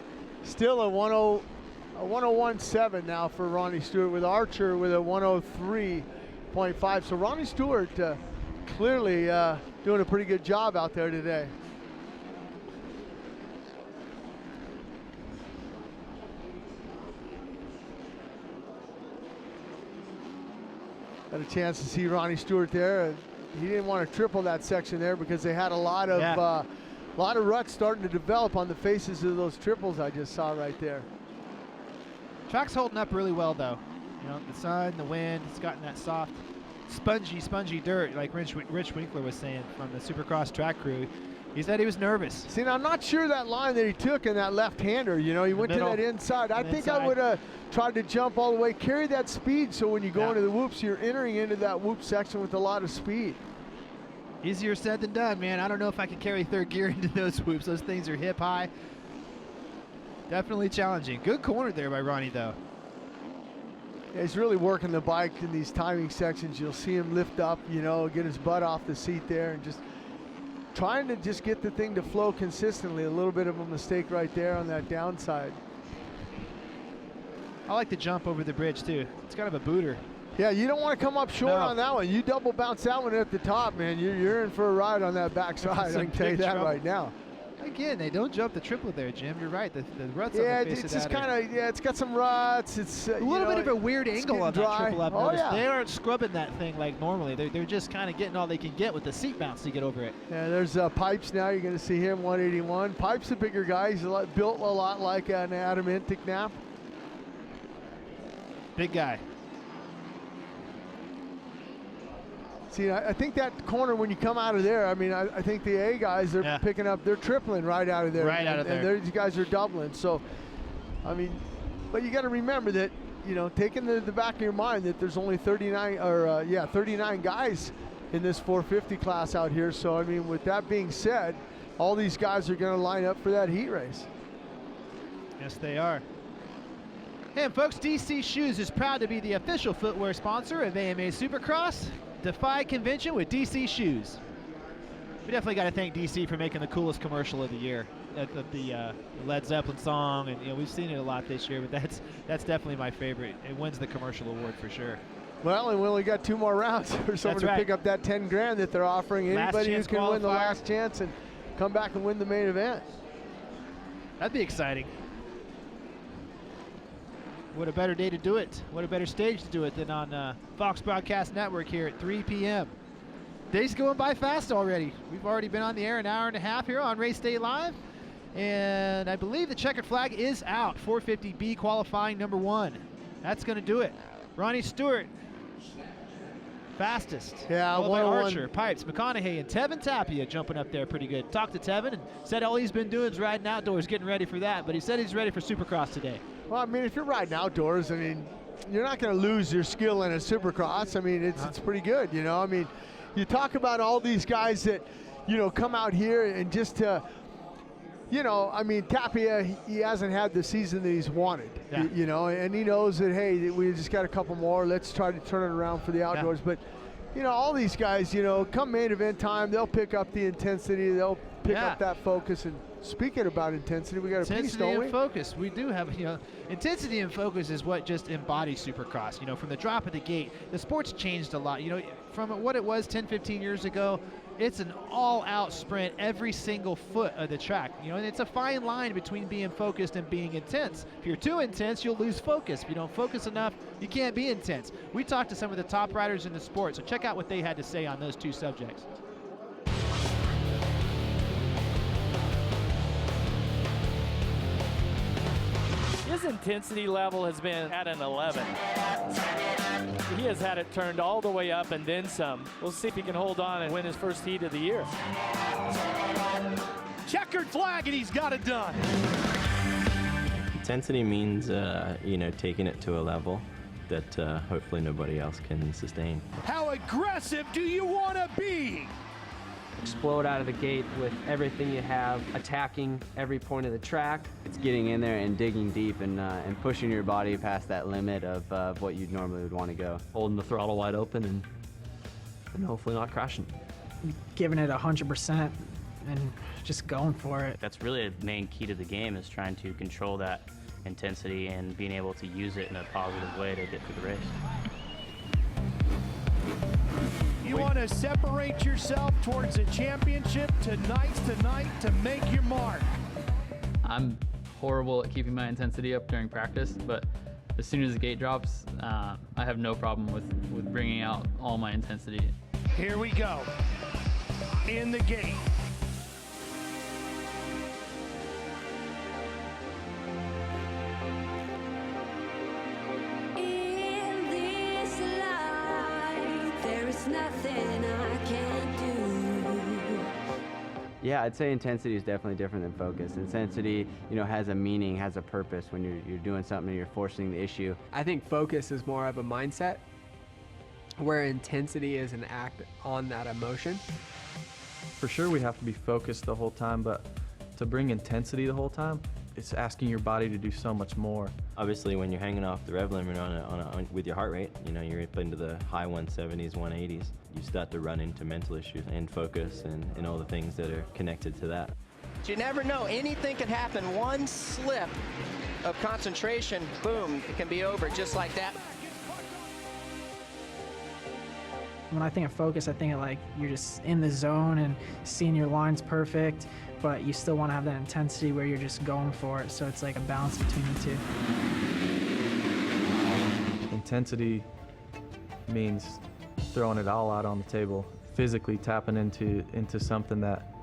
still a 101.7 now for Ronnie Stewart, with Archer with a 103.5. So Ronnie Stewart clearly doing a pretty good job out there today. Got a chance to see Ronnie Stewart there. He didn't want to triple that section there because they had a lot of ruts starting to develop on the faces of those triples I just saw right there. Track's holding up really well, though. You know, the sun, the wind, it's gotten that soft, spongy dirt, like Rich Winkler was saying from the Supercross track crew. He said he was nervous. See, now I'm not sure that line that he took in that left-hander, you know, he went to that inside. I think I would have tried to jump all the way, carry that speed, so when you go into the whoops, you're entering into that whoop section with a lot of speed. Easier said than done, man. I don't know if I can carry third gear into those whoops. Those things are hip high. Definitely challenging. Good corner there by Ronnie, though. Yeah, he's really working the bike in these timing sections. You'll see him lift up, you know, get his butt off the seat there, and just trying to just get the thing to flow consistently. A little bit of a mistake right there on that downside. I like the jump over the bridge, too. It's kind of a booter. Yeah, you don't want to come up short on that one. You double bounce that one at the top, man. You're in for a ride on that backside. I can tell you that right now. Again, they don't jump the triple there, Jim. You're right. The ruts on the face it's of just that kind of, it's got some ruts. It's a little bit of a weird angle on that triple I've noticed. Yeah. They aren't scrubbing that thing like normally. They're just kind of getting all they can get with the seat bounce to get over it. Yeah, there's Pipes now. You're going to see him, 181. Pipes a bigger guy. He's built a lot like an Adam Inticknap. Big guy. See, I think that corner, when you come out of there, I mean, I think the A guys are picking up, they're tripling right out of there. Right out of there. And these guys are doubling. So, I mean, but you got to remember that, you know, taking the back of your mind that there's only 39 guys in this 450 class out here. So, I mean, with that being said, all these guys are going to line up for that heat race. Yes, they are. And folks, DC Shoes is proud to be the official footwear sponsor of AMA Supercross. Defy convention with DC Shoes. We definitely got to thank DC for making the coolest commercial of the year. The Led Zeppelin song, and we've seen it a lot this year, but that's definitely my favorite. It wins the commercial award for sure. Well, and we only got 2 more rounds for someone to pick up that 10 grand that they're offering. Anybody who can win the last chance and come back and win the main event. That'd be exciting. What a better day to do it. What a better stage to do it than on Fox Broadcast Network here at 3 p.m. Day's going by fast already. We've already been on the air an hour and a half here on Race Day Live. And I believe the checkered flag is out. 450B qualifying number 1. That's going to do it. Ronnie Stewart, fastest. Yeah, by Archer, Pipes, McConaughey, and Tevin Tapia jumping up there pretty good. Talked to Tevin and said all he's been doing is riding outdoors, getting ready for that. But he said he's ready for Supercross today. Well, I mean, if you're riding outdoors, I mean, you're not going to lose your skill in a Supercross. I mean, it's pretty good, you know. I mean, you talk about all these guys that, come out here and just I mean, Tapia, he hasn't had the season that he's wanted, and he knows that, hey, we just got a couple more. Let's try to turn it around for the outdoors. But, all these guys, come main event time, they'll pick up the intensity. They'll pick up that focus. And speaking about intensity, we got a piece, don't we? Intensity and focus. We do have, intensity and focus is what just embodies Supercross. From the drop of the gate, the sport's changed a lot. From what it was 10, 15 years ago, it's an all-out sprint every single foot of the track. And it's a fine line between being focused and being intense. If you're too intense, you'll lose focus. If you don't focus enough, you can't be intense. We talked to some of the top riders in the sport, so check out what they had to say on those 2 subjects. His intensity level has been at an 11. He has had it turned all the way up and then some. We'll see if he can hold on and win his first heat of the year. Checkered flag, and he's got it done. Intensity means, taking it to a level that hopefully nobody else can sustain. How aggressive do you want to be? Explode out of the gate with everything you have, attacking every point of the track. It's getting in there and digging deep and pushing your body past that limit of what you normally would want to go. Holding the throttle wide open and hopefully not crashing. Giving it 100% and just going for it. That's really the main key to the game, is trying to control that intensity and being able to use it in a positive way to get through the race. You want to separate yourself towards a championship. Tonight's the night to make your mark. I'm horrible at keeping my intensity up during practice, but as soon as the gate drops, I have no problem with bringing out all my intensity. Here we go. In the gate. Nothing I can't do. Yeah, I'd say intensity is definitely different than focus. Intensity, has a meaning, has a purpose when you're doing something and you're forcing the issue. I think focus is more of a mindset, where intensity is an act on that emotion. For sure we have to be focused the whole time, but to bring intensity the whole time, it's asking your body to do so much more. Obviously, when you're hanging off the rev limit with your heart rate, you're up into the high 170s, 180s, you start to run into mental issues and focus and all the things that are connected to that. You never know. Anything can happen. One slip of concentration, boom, it can be over just like that. When I think of focus, I think of you're just in the zone and seeing your lines perfect, but you still want to have that intensity where you're just going for it. So it's like a balance between the two. Intensity means throwing it all out on the table, physically tapping into something that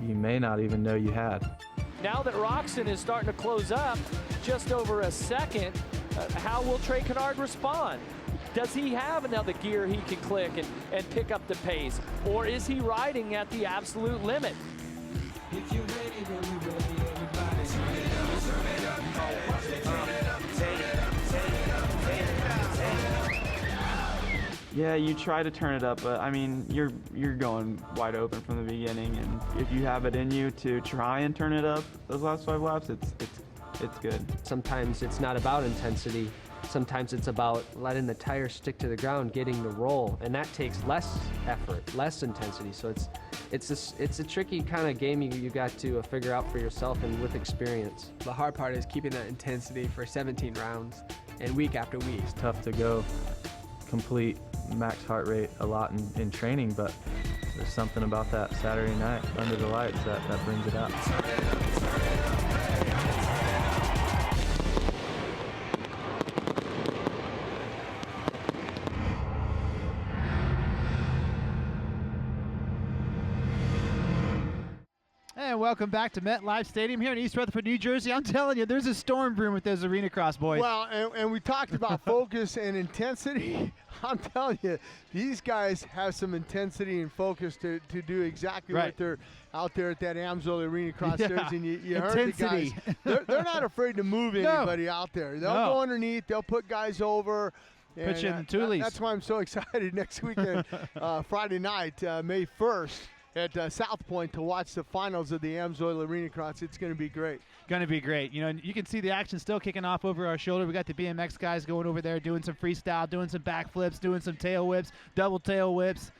you may not even know you had. Now that Roczen is starting to close up just over a second, how will Trey Canard respond? Does he have another gear he can click and pick up the pace? Or is he riding at the absolute limit? If you're ready, then we're ready, everybody. Turn it up, turn it up, turn it up, take it up, take it up, take it up, take it up. Yeah, you try to turn it up, but I mean, you're going wide open from the beginning, and if you have it in you to try and turn it up those last 5 laps, it's good. Sometimes it's not about intensity. Sometimes it's about letting the tires stick to the ground, getting the roll, and that takes less effort, less intensity. So it's a tricky kind of game you got to figure out for yourself and with experience. The hard part is keeping that intensity for 17 rounds and week after week. It's tough to go complete max heart rate a lot in training, but there's something about that Saturday night under the lights that brings it out. And welcome back to MetLife Stadium here in East Rutherford, New Jersey. I'm telling you, there's a storm brewing with those arena cross boys. Well, and we talked about focus and intensity. I'm telling you, these guys have some intensity and focus to do exactly what they're out there at that AMSOIL Arena Cross Series. And you heard the guys. They're not afraid to move anybody out there. They'll go underneath. They'll put guys over. Put you in the toolies. That's why I'm so excited next weekend, Friday night, May 1st. At South Point to watch the finals of the AMSOIL Arena Cross. It's going to be great. Going to be great. You know, and you can see the action still kicking off over our shoulder. We got the BMX guys going over there doing some freestyle, doing some backflips, doing some tail whips, double tail whips,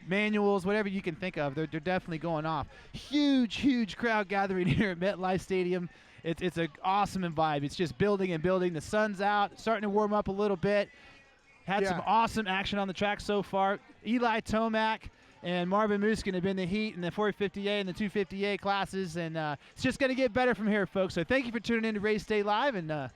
manuals, whatever you can think of. They're definitely going off. Huge crowd gathering here at MetLife Stadium. It's an awesome vibe. It's just building and building. The sun's out, starting to warm up a little bit. Had some awesome action on the track so far. Eli Tomac and Marvin Muskin have been the heat in the 450A and the 250A classes, and it's just going to get better from here, folks. So thank you for tuning in to Race Day Live, and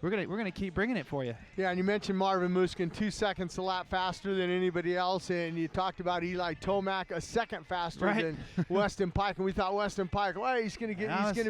we're gonna keep bringing it for you. Yeah, and you mentioned Marvin Muskin, 2 seconds a lap faster than anybody else, and you talked about Eli Tomac, a second faster than Weston Pike, and we thought Weston Pike, well, he's gonna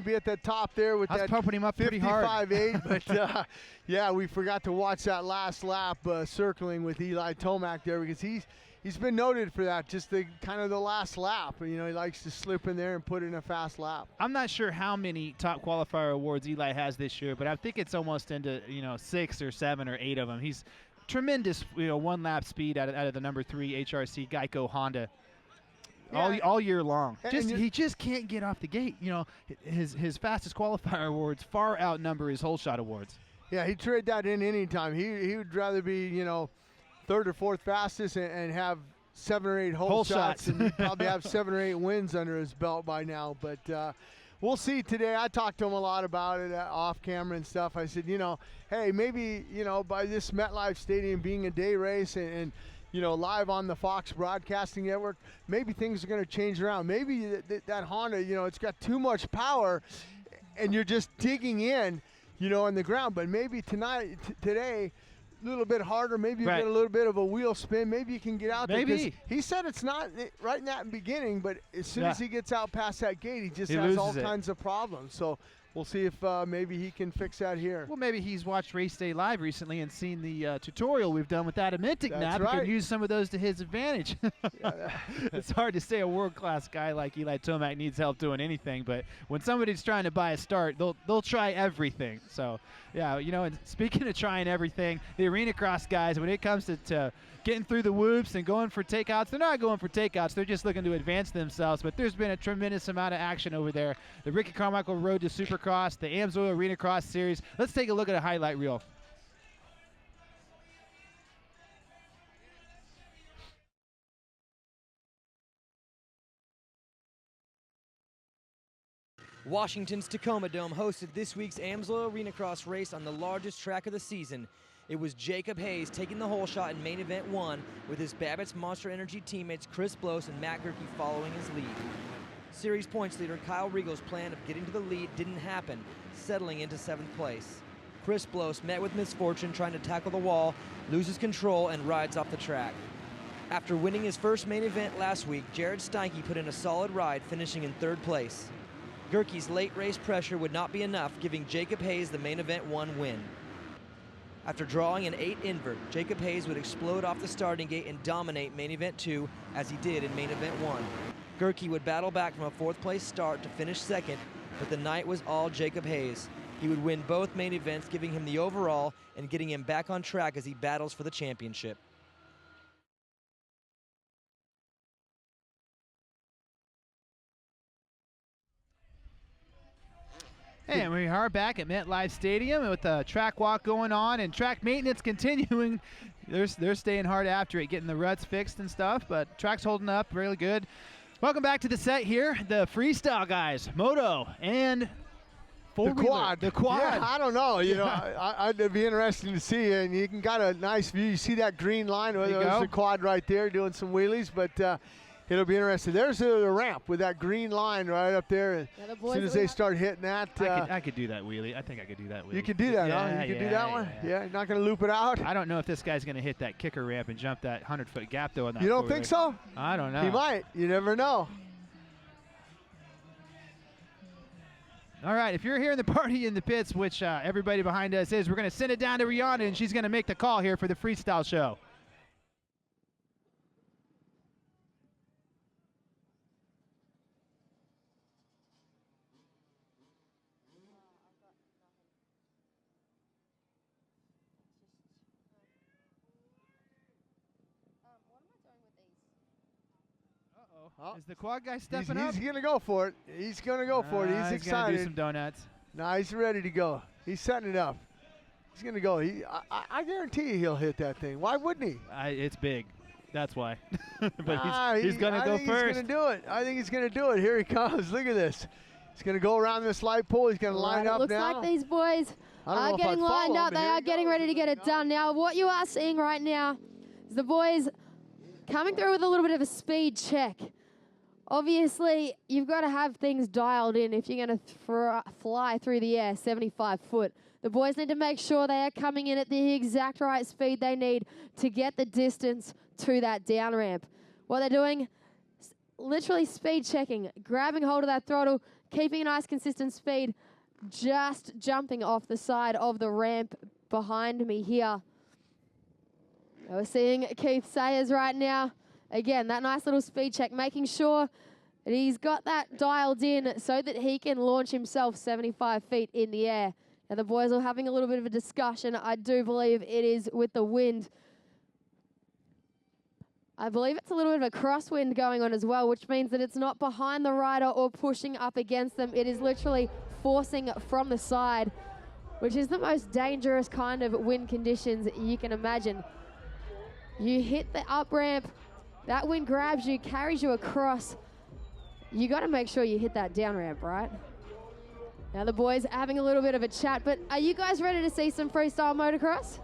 be at the top there with that pumping him up pretty hard. 55.8, but yeah, we forgot to watch that last lap circling with Eli Tomac there because he's been noted for that, just the kind of the last lap. You know, he likes to slip in there and put in a fast lap. I'm not sure how many top qualifier awards Eli has this year, but I think it's almost into 6 or 7 or 8 of them. He's tremendous, one lap speed out of the number 3 HRC Geico Honda. Yeah. All year long. He just can't get off the gate. You know, his fastest qualifier awards far outnumber his whole shot awards. Yeah, he'd trade that in any time. He would rather be, third or fourth fastest and have 7 or 8 whole shots. And he'd probably have 7 or 8 wins under his belt by now. But we'll see today. I talked to him a lot about it off camera and stuff. I said, hey, maybe, by this MetLife Stadium being a day race and live on the Fox Broadcasting Network, maybe things are going to change around. Maybe that Honda, it's got too much power and you're just digging in, in the ground. But maybe today, a little bit harder, maybe you get a little bit of a wheel spin, maybe you can get out there. Maybe. He said it's not right in that beginning, but as soon as he gets out past that gate, he just has all kinds of problems. So we'll see if maybe he can fix that here. Well, maybe he's watched Race Day Live recently and seen the tutorial we've done with that Amentic now. He can use some of those to his advantage. It's hard to say a world-class guy like Eli Tomac needs help doing anything, but when somebody's trying to buy a start, they'll try everything. So, yeah, and speaking of trying everything, the arena cross guys, when it comes to getting through the whoops and going for takeouts, they're not going for takeouts. They're just looking to advance themselves. But there's been a tremendous amount of action over there. The Ricky Carmichael Road to Supercross, the AMSOIL Arena Cross Series. Let's take a look at a highlight reel. Washington's Tacoma Dome hosted this week's AMSOIL Arena Cross race on the largest track of the season. It was Jacob Hayes taking the hole shot in main event 1 with his Babbitt's Monster Energy teammates Chris Bloss and Matt Gerke following his lead. Series points leader Kyle Riegel's plan of getting to the lead didn't happen, settling into 7th place. Chris Bloss met with misfortune trying to tackle the wall, loses control, and rides off the track. After winning his first main event last week, Jared Steinke put in a solid ride, finishing in 3rd place. Gerke's late race pressure would not be enough, giving Jacob Hayes the main event 1 win. After drawing an 8 invert, Jacob Hayes would explode off the starting gate and dominate main event 2 as he did in main event 1. Gerke would battle back from a 4th place start to finish 2nd, but the night was all Jacob Hayes. He would win both main events, giving him the overall and getting him back on track as he battles for the championship. And we are back at MetLife Stadium with the track walk going on and track maintenance continuing. They're staying hard after it, getting the ruts fixed and stuff, but track's holding up really good. Welcome back to the set here. The freestyle guys, Moto and the quad. The quad. Yeah, I don't know. You know, I'd be interesting to see. And you can got a nice view. You see that green line? There's the quad right there doing some wheelies, but it'll be interesting. There's the ramp with that green line right up there. As soon as they start hitting that. I could do that wheelie. I think I could do that wheelie. You could do that, huh? You could do that one? Yeah, you're not going to loop it out? I don't know if this guy's going to hit that kicker ramp and jump that 100-foot gap, though. On that you don't think so? I don't know. He might. You never know. All right, if you're hearing the party in the pits, which everybody behind us is, we're going to send it down to Rihanna, and she's going to make the call here for the freestyle show. Is the quad guy stepping up? He's going to go for it. He's going to go for it. He's excited. He's going to do some donuts. No, he's ready to go. He's setting it up. He's going to go. I guarantee you he'll hit that thing. Why wouldn't he? It's big. That's why. But he's going to go first. He's going to do it. I think he's going to do it. Here he comes. Look at this. He's going to go around this light pole. He's going to line up now. It looks like these boys are getting lined up. They are getting ready to get it done. Now, what you are seeing right now is the boys coming through with a little bit of a speed check. Obviously, you've got to have things dialed in if you're going to fly through the air 75 foot. The boys need to make sure they are coming in at the exact right speed they need to get the distance to that down ramp. What they're doing, literally speed checking, grabbing hold of that throttle, keeping a nice consistent speed, just jumping off the side of the ramp behind me here. We're seeing Keith Sayers right now. Again, that nice little speed check, making sure that he's got that dialed in so that he can launch himself 75 feet in the air. Now, the boys are having a little bit of a discussion. I do believe it is with the wind. I believe it's a little bit of a crosswind going on as well, which means that it's not behind the rider or pushing up against them. It is literally forcing from the side, which is the most dangerous kind of wind conditions you can imagine. You hit the up ramp. That wind grabs you, carries you across. You got to make sure you hit that down ramp, right? Now the boys are having a little bit of a chat, but are you guys ready to see some freestyle motocross?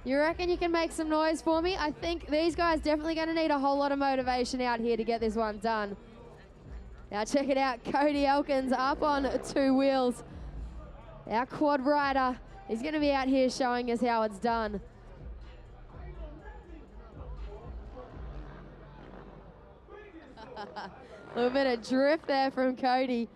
You reckon you can make some noise for me? I think these guys definitely going to need a whole lot of motivation out here to get this one done. Now check it out, Cody Elkins up on two wheels. Our quad rider, he's going to be out here showing us how it's done. A little bit of drift there from Cody.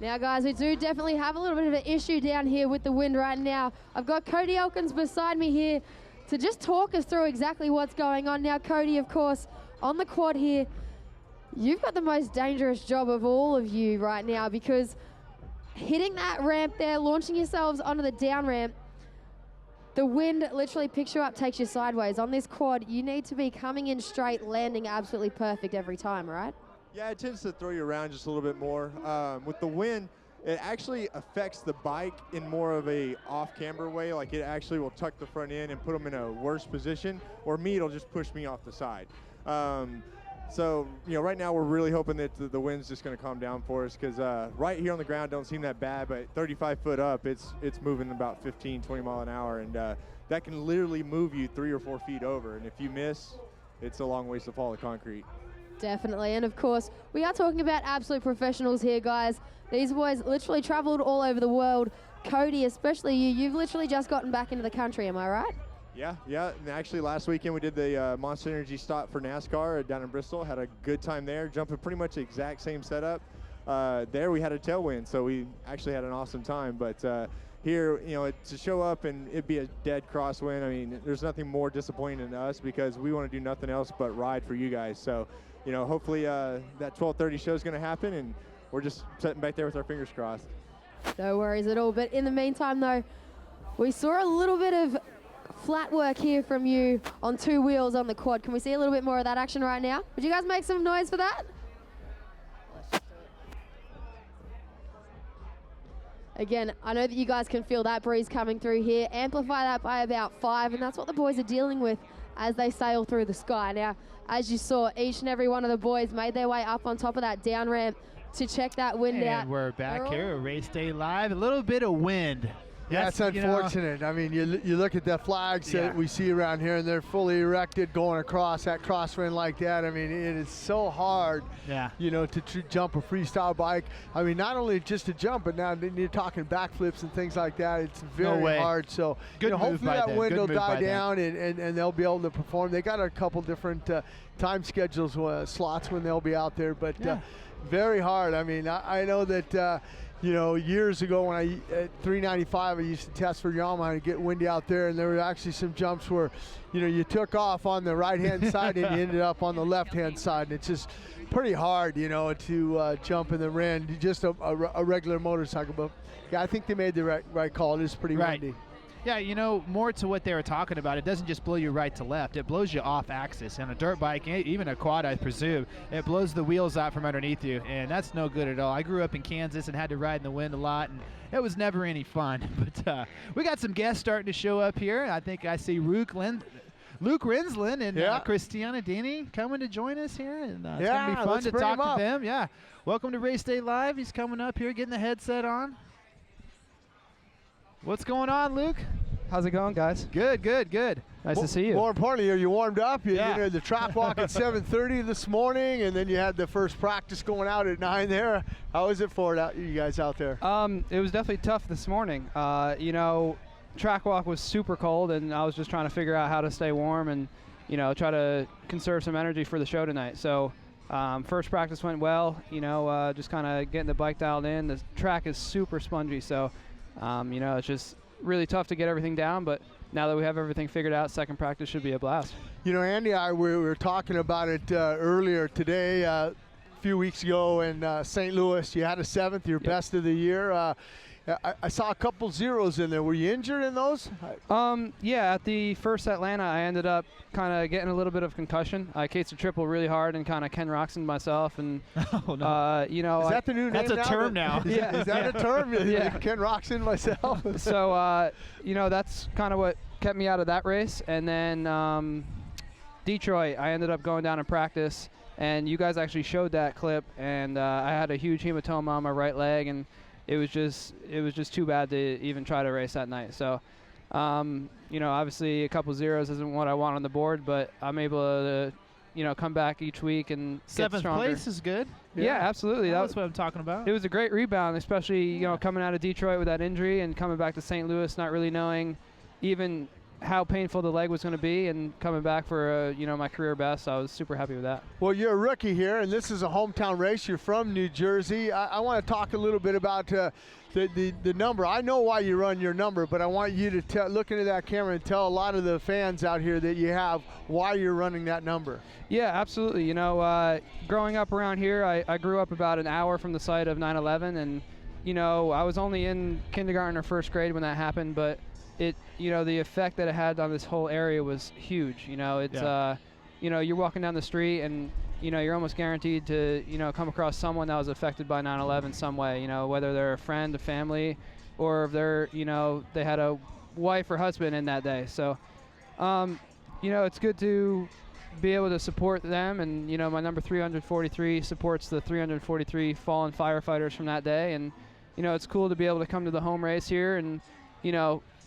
Now, guys, we do definitely have a little bit of an issue down here with the wind right now. I've got Cody Elkins beside me here to just talk us through exactly what's going on. Now, Cody, of course, on the quad here, you've got the most dangerous job of all of you right now because hitting that ramp there, launching yourselves onto the down ramp, the wind literally picks you up, takes you sideways. On this quad, you need to be coming in straight, landing absolutely perfect every time, right? Yeah, it tends to throw you around just a little bit more. With the wind, it actually affects the bike in more of a off-camber way. Like it actually will tuck the front end and put them in a worse position, or me, it'll just push me off the side. So, you know, right now we're really hoping that the wind's just going to calm down for us because right here on the ground don't seem that bad, but 35 foot up, it's moving about 15, 20 mile an hour. And that can literally move you 3 or 4 feet over. And if you miss, it's a long ways to fall to concrete. Definitely. And of course, we are talking about absolute professionals here, guys. These boys literally traveled all over the world. Cody, especially you've literally just gotten back into the country, am I right? Yeah. And actually last weekend we did the Monster Energy stop for NASCAR down in Bristol. Had a good time there, jumping pretty much the exact same setup. There we had a tailwind, so we actually had an awesome time. But here, to show up and it be a dead crosswind, I mean, there's nothing more disappointing than us because we want to do nothing else but ride for you guys. So, hopefully that 12:30 show is going to happen, and we're just sitting back there with our fingers crossed. No worries at all. But in the meantime, though, we saw a little bit of flat work here from you on 2 wheels on the quad. Can we see a little bit more of that action right now? Would you guys make some noise for that? Again, I know that you guys can feel that breeze coming through here. Amplify that by about 5, and that's what the boys are dealing with as they sail through the sky. Now, as you saw, each and every one of the boys made their way up on top of that down ramp to check that wind out. And we're back here, Race Day Live. A little bit of wind. Yeah, it's unfortunate. I mean, you look at the flags that we see around here, and they're fully erected going across that crosswind like that. I mean, it is so hard, to jump a freestyle bike. I mean, not only just to jump, but now you're talking backflips and things like that. It's very hard. So hopefully that wind will die down, and they'll be able to perform. They got a couple different time schedules, slots when they'll be out there, but very hard. I mean, I know that years ago when at 395, I used to test for Yamaha and get windy out there, and there were actually some jumps where, you took off on the right-hand side and you ended up on the left-hand side, and it's just pretty hard, to jump in the wind, just a regular motorcycle. But yeah, I think they made the right call. It is pretty windy. Yeah, more to what they were talking about, it doesn't just blow you right to left, it blows you off axis. On a dirt bike, even a quad, I presume, it blows the wheels out from underneath you, and that's no good at all. I grew up in Kansas and had to ride in the wind a lot, and it was never any fun. But we got some guests starting to show up here. I think I see Luke Rinslin and Christiana Dini coming to join us here, and it's going to be fun to talk to them. Yeah, welcome to Race Day Live. He's coming up here, getting the headset on. What's going on, Luke? How's it going, guys? Good. Nice to see you. More importantly, are you warmed up? You had the track walk at 7:30 this morning, and then you had the first practice going out at 9 there. How is it for you guys out there? It was definitely tough this morning. Track walk was super cold, and I was just trying to figure out how to stay warm and, try to conserve some energy for the show tonight. So first practice went well, just kind of getting the bike dialed in. The track is super spongy, so it's just really tough to get everything down, but now that we have everything figured out, second practice should be a blast. Andy and I we were talking about it earlier today, a few weeks ago in St. Louis. You had a 7th, your best of the year. I saw a couple zeros in there. Were you injured in those? Yeah, at the first Atlanta, I ended up kind of getting a little bit of concussion. I cased a triple really hard and kind of Ken Roczen myself, and is that the new name? That's a term now. Is that a term? Yeah. Ken Roczen myself. So that's kind of what kept me out of that race. And then Detroit, I ended up going down in practice, and you guys actually showed that clip, and I had a huge hematoma on my right leg, and it was just too bad to even try to race that night. So, obviously a couple zeros isn't what I want on the board, but I'm able to, come back each week and get 7th stronger. place is good. Yeah, absolutely. That's what I'm talking about. It was a great rebound, especially, coming out of Detroit with that injury and coming back to St. Louis, not really knowing even how painful the leg was going to be, and coming back for my career best. I was super happy with that. Well, you're a rookie here, and this is a hometown race. You're from New Jersey. I want to talk a little bit about the number. I know why you run your number, but I want you to look into that camera and tell a lot of the fans out here that you have why you're running that number. Yeah, absolutely. Growing up around here, I grew up about an hour from the site of 9/11, and I was only in kindergarten or first grade when that happened, but the effect that it had on this whole area was huge. You're walking down the street, and you're almost guaranteed to come across someone that was affected by 9/11 some way, whether they're a friend, a family, or if they're they had a wife or husband in that day. So it's good to be able to support them, and my number 343 supports the 343 fallen firefighters from that day, and it's cool to be able to come to the home race here and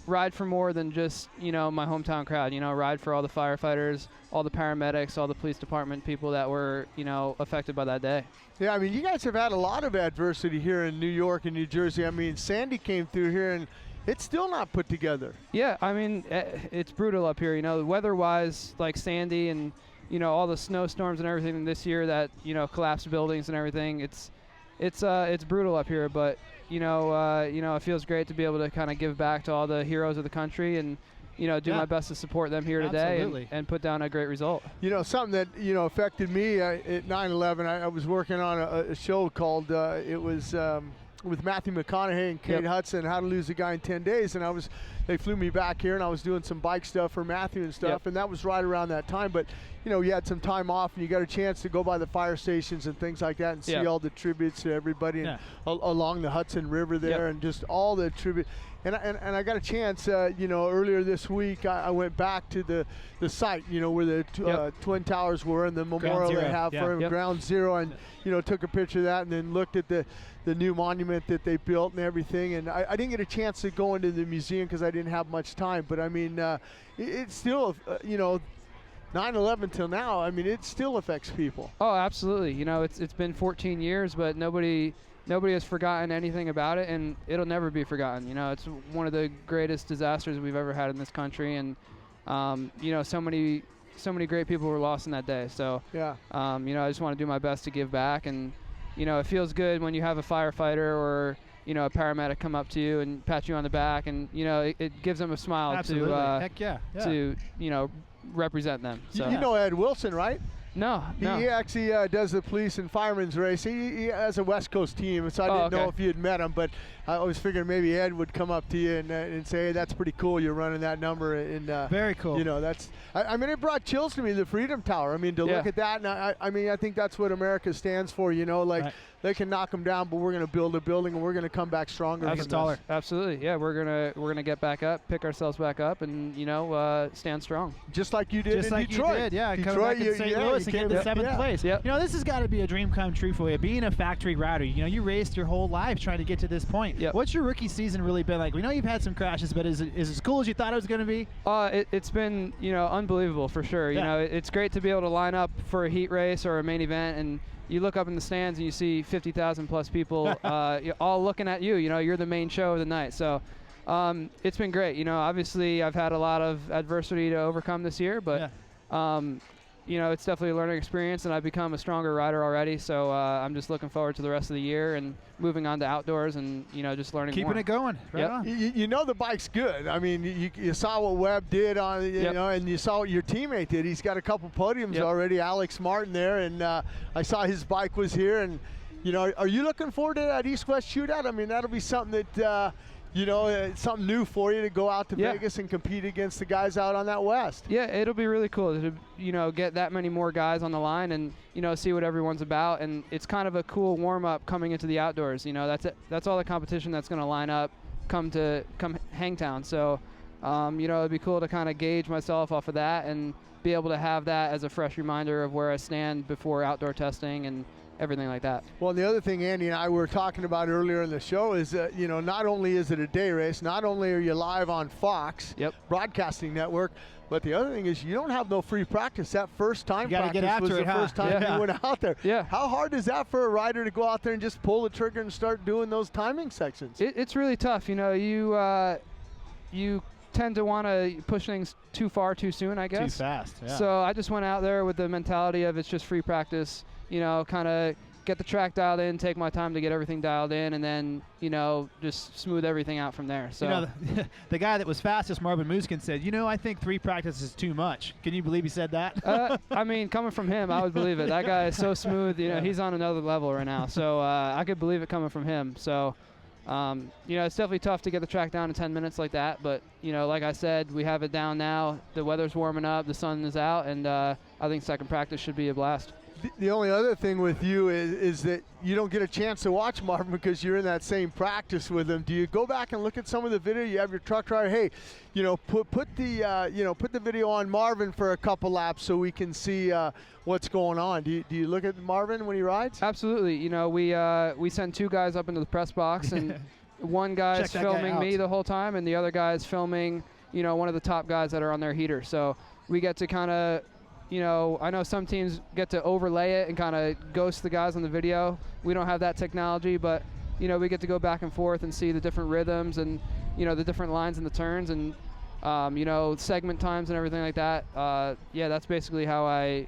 ride for more than just, you know, my hometown crowd. You know, ride for all the firefighters, all the paramedics, all the police department people that were, you know, affected by that day. Yeah, I mean, you guys have had a lot of adversity here in New York and New Jersey. I mean, Sandy came through here, and it's still not put together. Yeah, I mean, it's brutal up here. You know, weather-wise, like Sandy and, you know, all the snowstorms and everything this year that, you know, collapsed buildings and everything. It's brutal up here, but you know, it feels great to be able to kind of give back to all the heroes of the country and, you know, do my best to support them here today and put down a great result. You know, something that, you know, affected me at 9/11, I was working on a show called, it was with Matthew McConaughey and Kate Hudson, How to Lose a Guy in 10 Days, and they flew me back here, and I was doing some bike stuff for Matthew and stuff, and that was right around that time. But, you know, you had some time off, and you got a chance to go by the fire stations and things like that and see all the tributes to everybody and along the Hudson River there and just all the tribute. And I got a chance, you know, earlier this week, I went back to the site, you know, where the Twin Towers were and the memorial they have for Ground Zero, and, you know, took a picture of that and then looked at the new monument that they built and everything. And I didn't get a chance to go into the museum because I didn't have much time. But, I mean, it's still, you know, 9/11 till now, I mean, it still affects people. Oh, absolutely. You know, it's been 14 years, but nobody has forgotten anything about it, and it'll never be forgotten. You know, it's one of the greatest disasters we've ever had in this country, and you know, so many great people were lost in that day. So you know, I just want to do my best to give back, and you know, it feels good when you have a firefighter or, you know, a paramedic come up to you and pat you on the back, and you know, it gives them a smile to you know, represent them. So. You know Ed Wilson, right? No. He actually does the police and firemen's race. He has a West Coast team, so I didn't know if you had met him, but I was figuring maybe Ed would come up to you and say, hey, that's pretty cool, you're running that number. And very cool. You know, that's, I mean, it brought chills to me, the Freedom Tower. I mean, to look at that, and I mean, I think that's what America stands for, you know, like they can knock them down, but we're going to build a building and we're going to come back stronger. Absolutely. Yeah, we're gonna get back up, pick ourselves back up, and, you know, stand strong. Just like you did in Detroit. You did, yeah. Come back in St. Louis and get the 7th place. Yep. You know, this has got to be a dream come true for you. Being a factory rider, you know, you raced your whole life trying to get to this point. Yep. What's your rookie season really been like? We know you've had some crashes, but is it as cool as you thought it was going to be? It's been, you know, unbelievable for sure. You know, it's great to be able to line up for a heat race or a main event, and you look up in the stands and you see 50,000 plus people all looking at you. You know, you're the main show of the night. So it's been great. You know, obviously I've had a lot of adversity to overcome this year, but you know, it's definitely a learning experience, and I've become a stronger rider already. So I'm just looking forward to the rest of the year and moving on to outdoors and, you know, just learning Keeping more. it going. Right on. You know the bike's good. I mean, you saw what Webb did on, you know, and you saw what your teammate did. He's got a couple podiums already, Alex Martin there, and I saw his bike was here. And, you know, are you looking forward to that East-West shootout? I mean, that'll be something that, you know, it's something new for you to go out to Vegas and compete against the guys out on that West. Yeah, it'll be really cool to, you know, get that many more guys on the line and, you know, see what everyone's about. And it's kind of a cool warm-up coming into the outdoors. You know, that's all the competition that's going to line up come Hangtown. So, you know, it'd be cool to kind of gauge myself off of that and be able to have that as a fresh reminder of where I stand before outdoor testing and everything like that. Well, the other thing Andy and I were talking about earlier in the show is that, you know, not only is it a day race, not only are you live on Fox Broadcasting Network, but the other thing is you don't have no free practice. That first time practice was the first time you went out there. Yeah. How hard is that for a rider to go out there and just pull the trigger and start doing those timing sections? It's really tough. You know, you tend to want to push things too far too soon, I guess. Too fast, yeah. So I just went out there with the mentality of it's just free practice. You know, kind of get the track dialed in, take my time to get everything dialed in, and then, you know, just smooth everything out from there. So, you know, the guy that was fastest, Marvin Muskin, said, you know, I think 3 practices is too much. Can you believe he said that? I mean, coming from him, I would believe it. That guy is so smooth. You know, he's on another level right now. So I could believe it coming from him. So, you know, it's definitely tough to get the track down in 10 minutes like that. But, you know, like I said, we have it down now. The weather's warming up. The sun is out. And I think second practice should be a blast. The only other thing with you is that you don't get a chance to watch Marvin because you're in that same practice with him. Do you go back and look at some of the video? You have your truck driver, hey, you know, put the video on Marvin for a couple laps so we can see what's going on. Do you look at Marvin when he rides? Absolutely. You know, we send 2 guys up into the press box and one guy's Check that guy filming me out. the whole time, and the other guy's filming, one of the top guys that are on their heater. So we get to kind of, I know some teams get to overlay it and kind of ghost the guys on the video. We don't have that technology, but we get to go back and forth and see the different rhythms and the different lines and the turns and segment times and everything like that. That's basically how I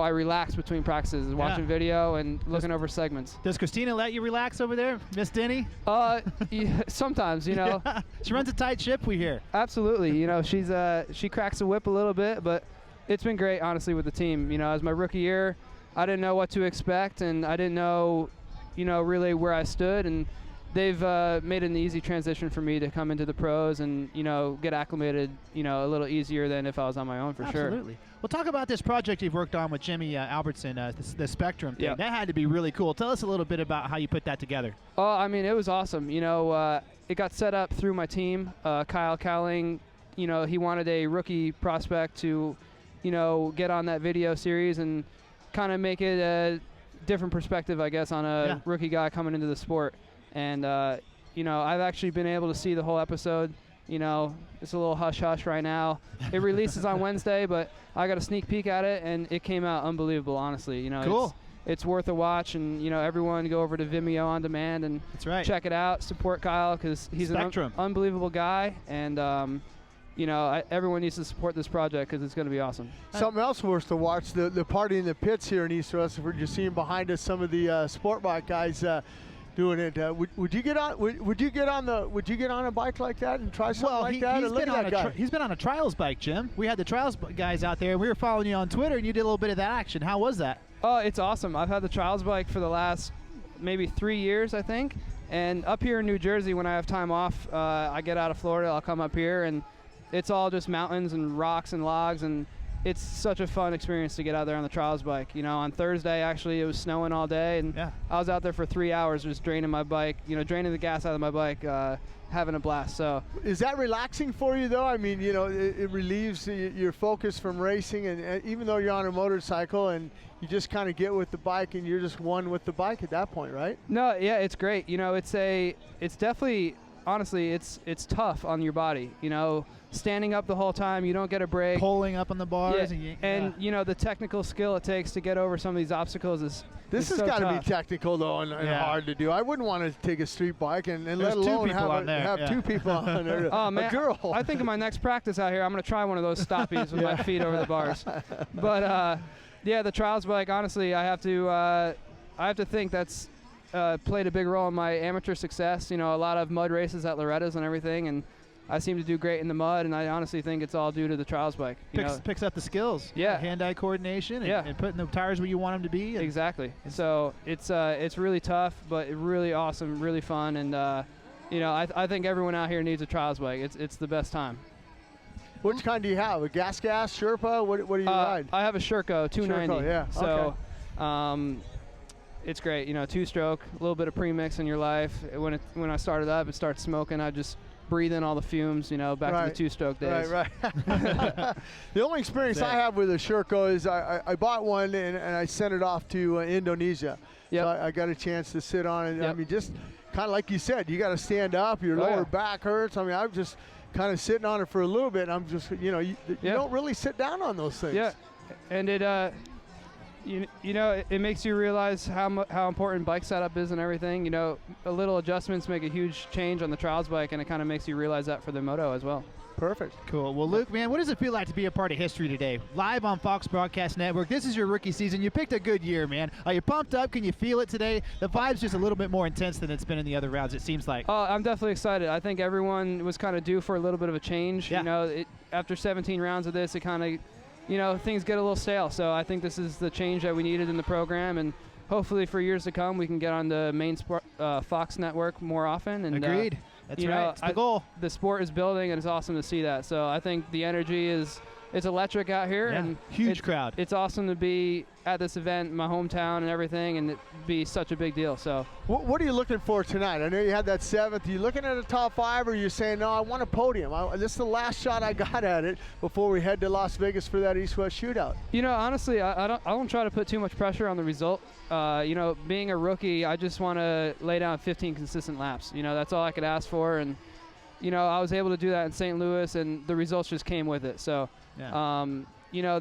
relax between practices, is watching video and looking over segments. Does Christina let you relax over there, Miss Denny? Yeah, sometimes, Yeah. She runs a tight ship, we hear. Absolutely. She cracks the whip a little bit, but it's been great, honestly, with the team. As my rookie year, I didn't know what to expect, and I didn't know, really where I stood, and they've made an easy transition for me to come into the pros and, get acclimated, a little easier than if I was on my own, for sure. Absolutely. Well, talk about this project you've worked on with Jimmy Albertson, the Spectrum thing. That had to be really cool. Tell us a little bit about how you put that together. Oh, I mean, it was awesome. It got set up through my team. Kyle Cowling, he wanted a rookie prospect to, get on that video series and kind of make it a different perspective, I guess, on a rookie guy coming into the sport. And, I've actually been able to see the whole episode. It's a little hush-hush right now. It releases on Wednesday, but I got a sneak peek at it, and it came out unbelievable, honestly. Cool. It's worth a watch, and, everyone go over to Vimeo On Demand and check it out. Support Kyle, because he's an unbelievable guy, and, everyone needs to support this project because it's going to be awesome. Something else worth to watch, the party in the pits here in East Rutherford. You're seeing behind us some of the sport bike guys doing it. Would you get on? Would you get on a bike like that and try something like that? He's been on a trials bike, Jim. We had the trials guys out there. We were following you on Twitter, and you did a little bit of that action. How was that? Oh, it's awesome. I've had the trials bike for the last maybe 3 years, I think. And up here in New Jersey, when I have time off, I get out of Florida, I'll come up here, and it's all just mountains and rocks and logs, and it's such a fun experience to get out there on the trials bike. On Thursday, actually, it was snowing all day, and I was out there for 3 hours just draining my bike, draining the gas out of my bike, having a blast. So, is that relaxing for you, though? I mean, it relieves your focus from racing, and even though you're on a motorcycle and you just kind of get with the bike and you're just one with the bike at that point, right? No, yeah, it's great. It's definitely, honestly, it's tough on your body, standing up the whole time, you don't get a break. Pulling up on the bars. And the technical skill it takes to get over some of these obstacles is This has got to be technical, though, and hard to do. I wouldn't want to take a street bike and let alone have two people on there. Oh, man, a girl. I think in my next practice out here, I'm going to try one of those stoppies with my feet over the bars. But, the trials bike, honestly, I have to think that's played a big role in my amateur success. A lot of mud races at Loretta's and everything, and I seem to do great in the mud, and I honestly think it's all due to the trials bike. Picks up the skills. Yeah. Hand-eye coordination and putting the tires where you want them to be. Exactly. So it's really tough, but really awesome, really fun, and I think everyone out here needs a trials bike. It's the best time. Which kind do you have? A gas Sherpa? What do you ride? I have a Sherco 290. Sherco, yeah. So it's great. 2-stroke, a little bit of premix in your life. When I started up, it started smoking. I just breathe in all the fumes, back to the 2-stroke days. Right. The only experience I have with a Sherco is I bought one and I sent it off to Indonesia. Yep. So I got a chance to sit on it. I mean, just kind of like you said, you got to stand up. Your lower back hurts. I mean, I'm just kind of sitting on it for a little bit. And I'm just, you don't really sit down on those things. Yeah, and it, it makes you realize how important bike setup is and everything. A little adjustments make a huge change on the trials bike, and it kind of makes you realize that for the moto as well. Perfect. Cool. Well, Luke, man, what does it feel like to be a part of history today? Live on Fox Broadcast Network. This is your rookie season. You picked a good year, man. Are you pumped up? Can you feel it today? The vibe's just a little bit more intense than it's been in the other rounds, it seems like. Oh, I'm definitely excited. I think everyone was kind of due for a little bit of a change. Yeah. After 17 rounds of this, it kind of, things get a little stale. So I think this is the change that we needed in the program, and hopefully for years to come, we can get on the main Fox network more often. And agreed. That's right. It's the goal. The sport is building, and it's awesome to see that. So I think the energy is it's electric out here. Yeah, and huge crowd. It's awesome to be at this event, my hometown and everything, and it be such a big deal. So, what are you looking for tonight? I know you had that 7th. Are you looking at a top 5, or are you saying, no, I want a podium? This is the last shot I got at it before we head to Las Vegas for that East-West shootout? You know, honestly, I don't try to put too much pressure on the result. You know, being a rookie, I just want to lay down 15 consistent laps. You know, that's all I could ask for, and you know, I was able to do that in St. Louis, and the results just came with it. So, yeah. You know,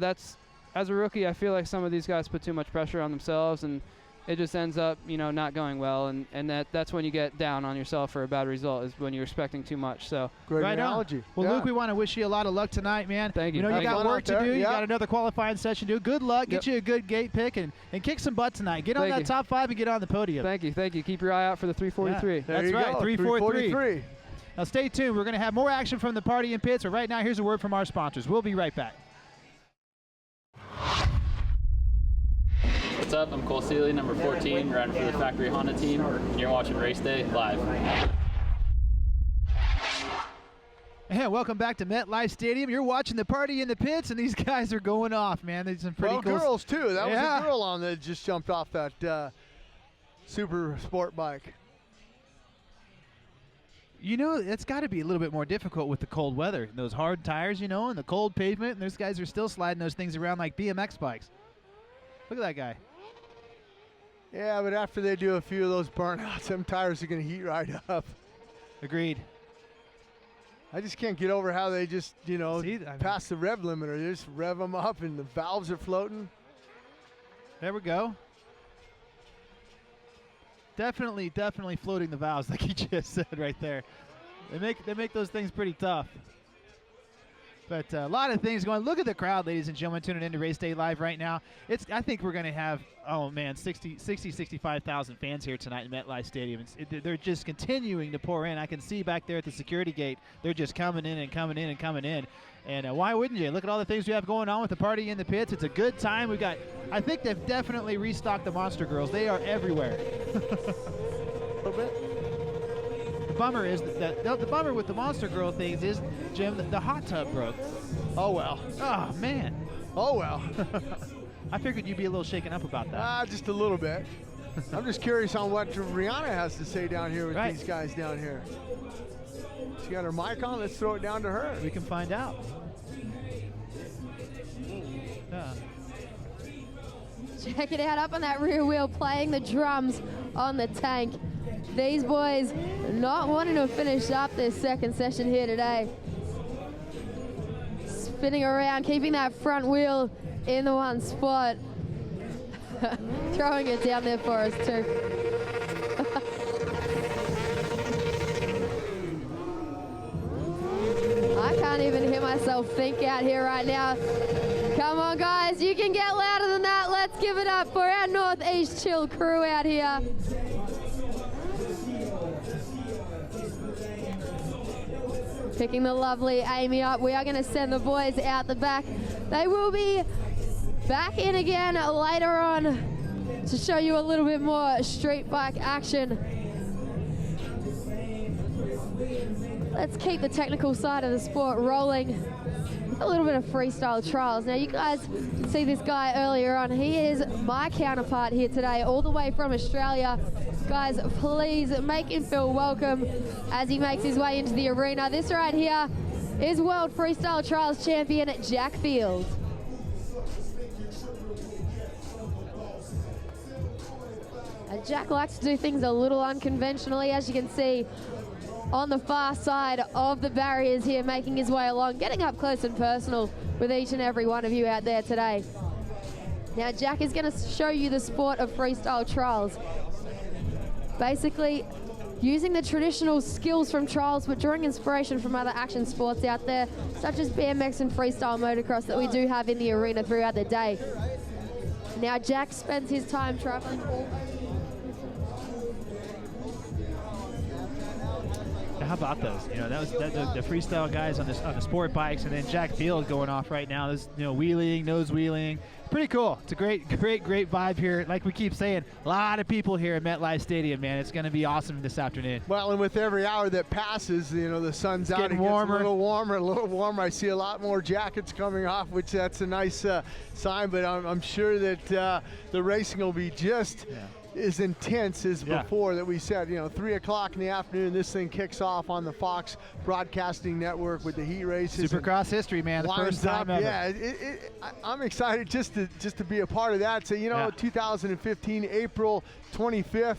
as a rookie, I feel like some of these guys put too much pressure on themselves, and it just ends up, you know, not going well, and that's when you get down on yourself for a bad result, is when you're expecting too much. So, great right analogy. On. Well, Luke, we want to wish you a lot of luck tonight, man. Thank you. You know, you got work to do. You Yep. got another qualifying session to do. Good luck. Get you a good gate pick and kick some butt tonight. Get on that top 5 and get on the podium. Thank you. Keep your eye out for the 343. Yeah, that's right, go. 343. Now stay tuned. We're going to have more action from the party in pits, but right now here's a word from our sponsors. We'll be right back. What's up? I'm Cole Seeley, number 14, riding for the Factory Honda team, and you're watching Race Day live. And welcome back to MetLife Stadium. You're watching the party in the pits, and these guys are going off, man. There's some pretty cool. Girls too. That was a girl on that just jumped off that super sport bike. You know, it's got to be a little bit more difficult with the cold weather. Those hard tires, you know, and the cold pavement, and those guys are still sliding those things around like BMX bikes. Look at that guy. Yeah, but after they do a few of those burnouts, them tires are going to heat right up. Agreed. I just can't get over how they just, you know, pass the rev limiter. They just rev them up, and the valves are floating. There we go. Definitely floating the valves, like he just said right there. They make those things pretty tough. But a lot of things going. Look at the crowd, ladies and gentlemen, tuning into Race Day Live right now. I think we're going to have, 65,000 fans here tonight in MetLife Stadium. They're just continuing to pour in. I can see back there at the security gate, they're just coming in and coming in and coming in. And why wouldn't you? Look at all the things we have going on with the party in the pits. It's a good time. I think they've definitely restocked the Monster Girls. They are everywhere. A little bit. Bummer is that the bummer with the Monster Girl things is, Jim, the hot tub broke. Oh well. Oh man. Oh well. I figured you'd be a little shaken up about that. Just a little bit. I'm just curious on what Rihanna has to say down here with these guys down here. She got her mic on. Let's throw it down to her. We can find out. Check it out, up on that rear wheel, playing the drums on the tank. These boys not wanting to finish up their second session here today. Spinning around, keeping that front wheel in the one spot. Throwing it down there for us too. I can't even hear myself think out here right now. Come on, guys, you can get louder than that. Let's give it up for our Northeast Chill crew out here. Picking the lovely Amy up. We are going to send the boys out the back. They will be back in again later on to show you a little bit more street bike action. Let's keep the technical side of the sport rolling. A little bit of freestyle trials. Now you guys can see this guy earlier on. He is my counterpart here today, all the way from Australia. Guys, please make him feel welcome as he makes his way into the arena. This right here is World Freestyle Trials champion Jack Field. Jack likes to do things a little unconventionally, as you can see on the far side of the barriers here, making his way along, getting up close and personal with each and every one of you out there today. Now Jack is going to show you the sport of freestyle trials. Basically using the traditional skills from trials, but drawing inspiration from other action sports out there, such as BMX and freestyle motocross that we do have in the arena throughout the day. Now Jack spends his time traveling all over How about those? You know, that was the freestyle guys on the sport bikes, and then Jack Field going off right now. This, you know, wheeling, nose wheeling, pretty cool. It's a great vibe here. Like we keep saying, a lot of people here at MetLife Stadium, man. It's going to be awesome this afternoon. Well, and with every hour that passes, you know, the sun's out, getting it gets warmer. a little warmer. I see a lot more jackets coming off, which that's a nice sign. But I'm sure that the racing will be just as intense as before that we said. You know, 3 o'clock in the afternoon, this thing kicks off on the Fox Broadcasting Network with the heat races. Supercross history, man. The first time ever. Yeah, I'm excited just to be a part of that. So, you know, 2015, April 25th,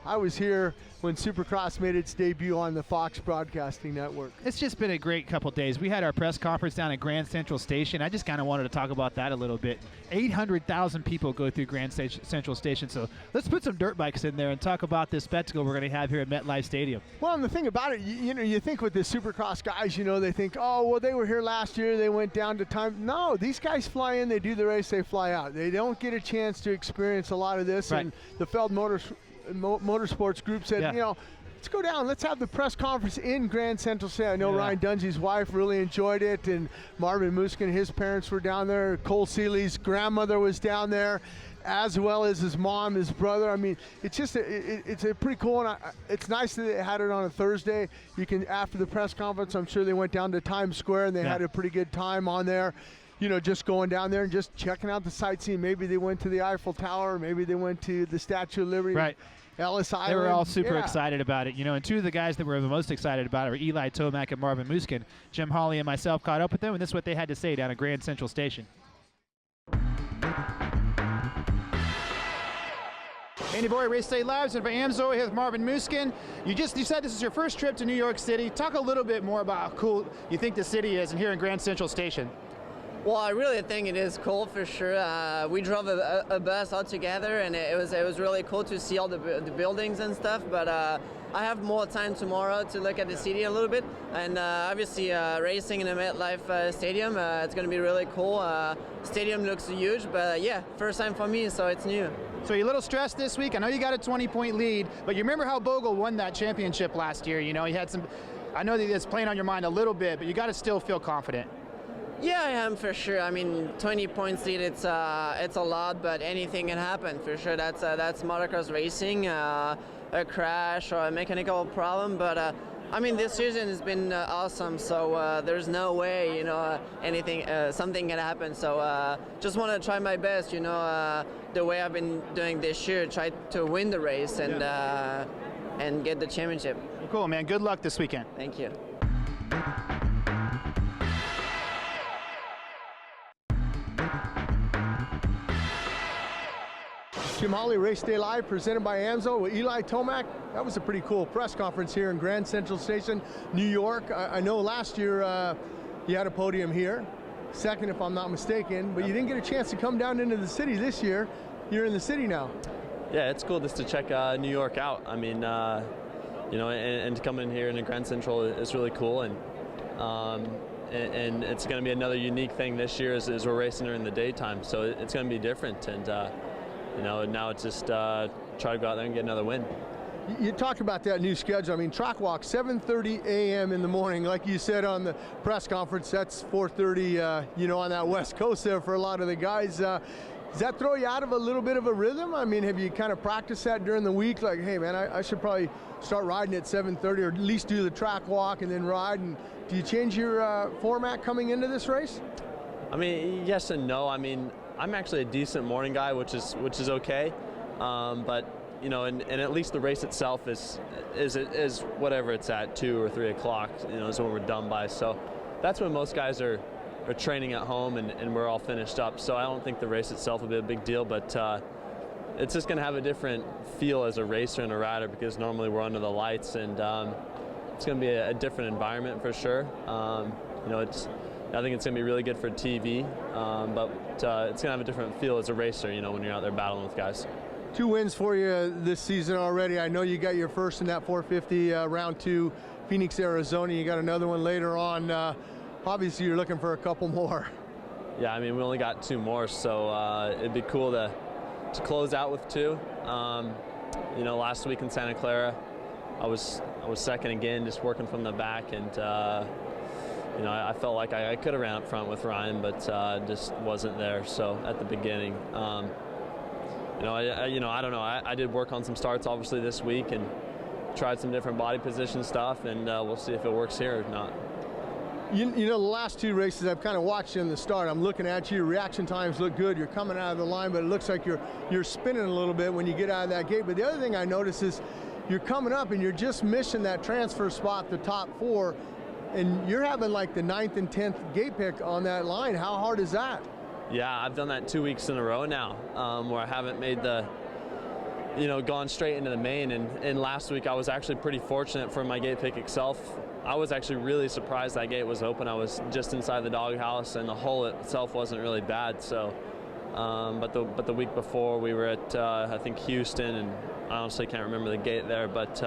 I was here when Supercross made its debut on the Fox Broadcasting Network. It's just been a great couple days. We had our press conference down at Grand Central Station. I just kind of wanted to talk about that a little bit. 800,000 people go through Grand Central Station, so let's put some dirt bikes in there and talk about this spectacle we're going to have here at MetLife Stadium. Well, and the thing about it, you know, you think with the Supercross guys, you know, they think, oh, well, they were here last year, they went down to time. No, these guys fly in, they do the race, they fly out. They don't get a chance to experience a lot of this, and the Feld Motorsports group said, you know, let's go down. Let's have the press conference in Grand Central Station. I know Ryan Dungey's wife really enjoyed it, and Marvin Muskin, his parents were down there. Cole Seeley's grandmother was down there, as well as his mom, his brother. I mean, it's just it's a pretty cool, and it's nice that they had it on a Thursday. You can, after the press conference, I'm sure they went down to Times Square and they had a pretty good time on there. You know, just going down there and just checking out the sightseeing. Maybe they went to the Eiffel Tower. Maybe they went to the Statue of Liberty. Right. Ellis Island. They were all super excited about it, you know, and two of the guys that were the most excited about it were Eli Tomac and Marvin Muskin. Jim Hawley and myself caught up with them, and this is what they had to say down at Grand Central Station. Andy Boy, Race Day Lives, and for AMSO, here with Marvin Muskin. You said this is your first trip to New York City. Talk a little bit more about how cool you think the city is and here in Grand Central Station. Well, I really think it is cool for sure. We drove a bus all together, and it was really cool to see all the buildings and stuff. But I have more time tomorrow to look at the city a little bit, and obviously racing in the MetLife Stadium, it's going to be really cool. Stadium looks huge, but yeah, first time for me, so it's new. So you're a little stressed this week. I know you got a 20-point lead, but you remember how Bogle won that championship last year. You know, he had some. I know that it's playing on your mind a little bit, but you got to still feel confident. Yeah, I am for sure. I mean, 20 points lead, it's a lot, but anything can happen for sure. That's motocross racing, a crash or a mechanical problem. But I mean, this season has been awesome. So there's no way, you know, something can happen. So just want to try my best, you know, the way I've been doing this year, try to win the race and get the championship. Cool, man. Good luck this weekend. Thank you. Jim Hawley, Race Day Live, presented by AMSO with Eli Tomac. That was a pretty cool press conference here in Grand Central Station, New York. I know last year you had a podium here, second if I'm not mistaken, but you didn't get a chance to come down into the city this year. You're in the city now. Yeah, it's cool just to check New York out. I mean, you know, and to come in here in the Grand Central is really cool, and it's going to be another unique thing this year is we're racing during the daytime, so it's going to be different, and you know, now it's just try to go out there and get another win. You talked about that new schedule. I mean, track walk, 7:30 a.m. in the morning. Like you said on the press conference, that's 4:30, you know, on that West Coast there for a lot of the guys. Does that throw you out of a little bit of a rhythm? I mean, have you kind of practiced that during the week? Like, hey, man, I should probably start riding at 7:30 or at least do the track walk and then ride. And do you change your format coming into this race? I mean, yes and no. I mean, I'm actually a decent morning guy, which is okay, but you know, and at least the race itself is whatever it's at, 2 or 3 o'clock. You know, is when we're done by. So that's when most guys are training at home and we're all finished up. So I don't think the race itself will be a big deal, but it's just going to have a different feel as a racer and a rider because normally we're under the lights, and it's going to be a different environment for sure. You know, I think it's going to be really good for TV, but it's going to have a different feel as a racer, you know, when you're out there battling with guys. 2 wins for you this season already. I know you got your first in that 450 round 2, Phoenix, Arizona. You got another one later on. Obviously, you're looking for a couple more. Yeah, I mean, we only got 2 more, so it'd be cool to close out with 2. last week in Santa Clara, I was second again, just working from the back, and I felt like I could have ran up front with Ryan, but just wasn't there. So at the beginning, I don't know. I did work on some starts obviously this week and tried some different body position stuff, and we'll see if it works here or not. The last 2 races I've kind of watched you in the start. I'm looking at you. Your reaction times look good. You're coming out of the line, but it looks like you're spinning a little bit when you get out of that gate. But the other thing I notice is you're coming up and you're just missing that transfer spot, the top 4, and you're having like the 9th and 10th gate pick on that line. How hard is that? Yeah, I've done that 2 weeks in a row now, where I haven't made the, gone straight into the main. And last week I was actually pretty fortunate for my gate pick itself. I was actually really surprised that gate was open. I was just inside the doghouse, and the hole itself wasn't really bad. So, but the week before we were at I think Houston, and I honestly can't remember the gate there. But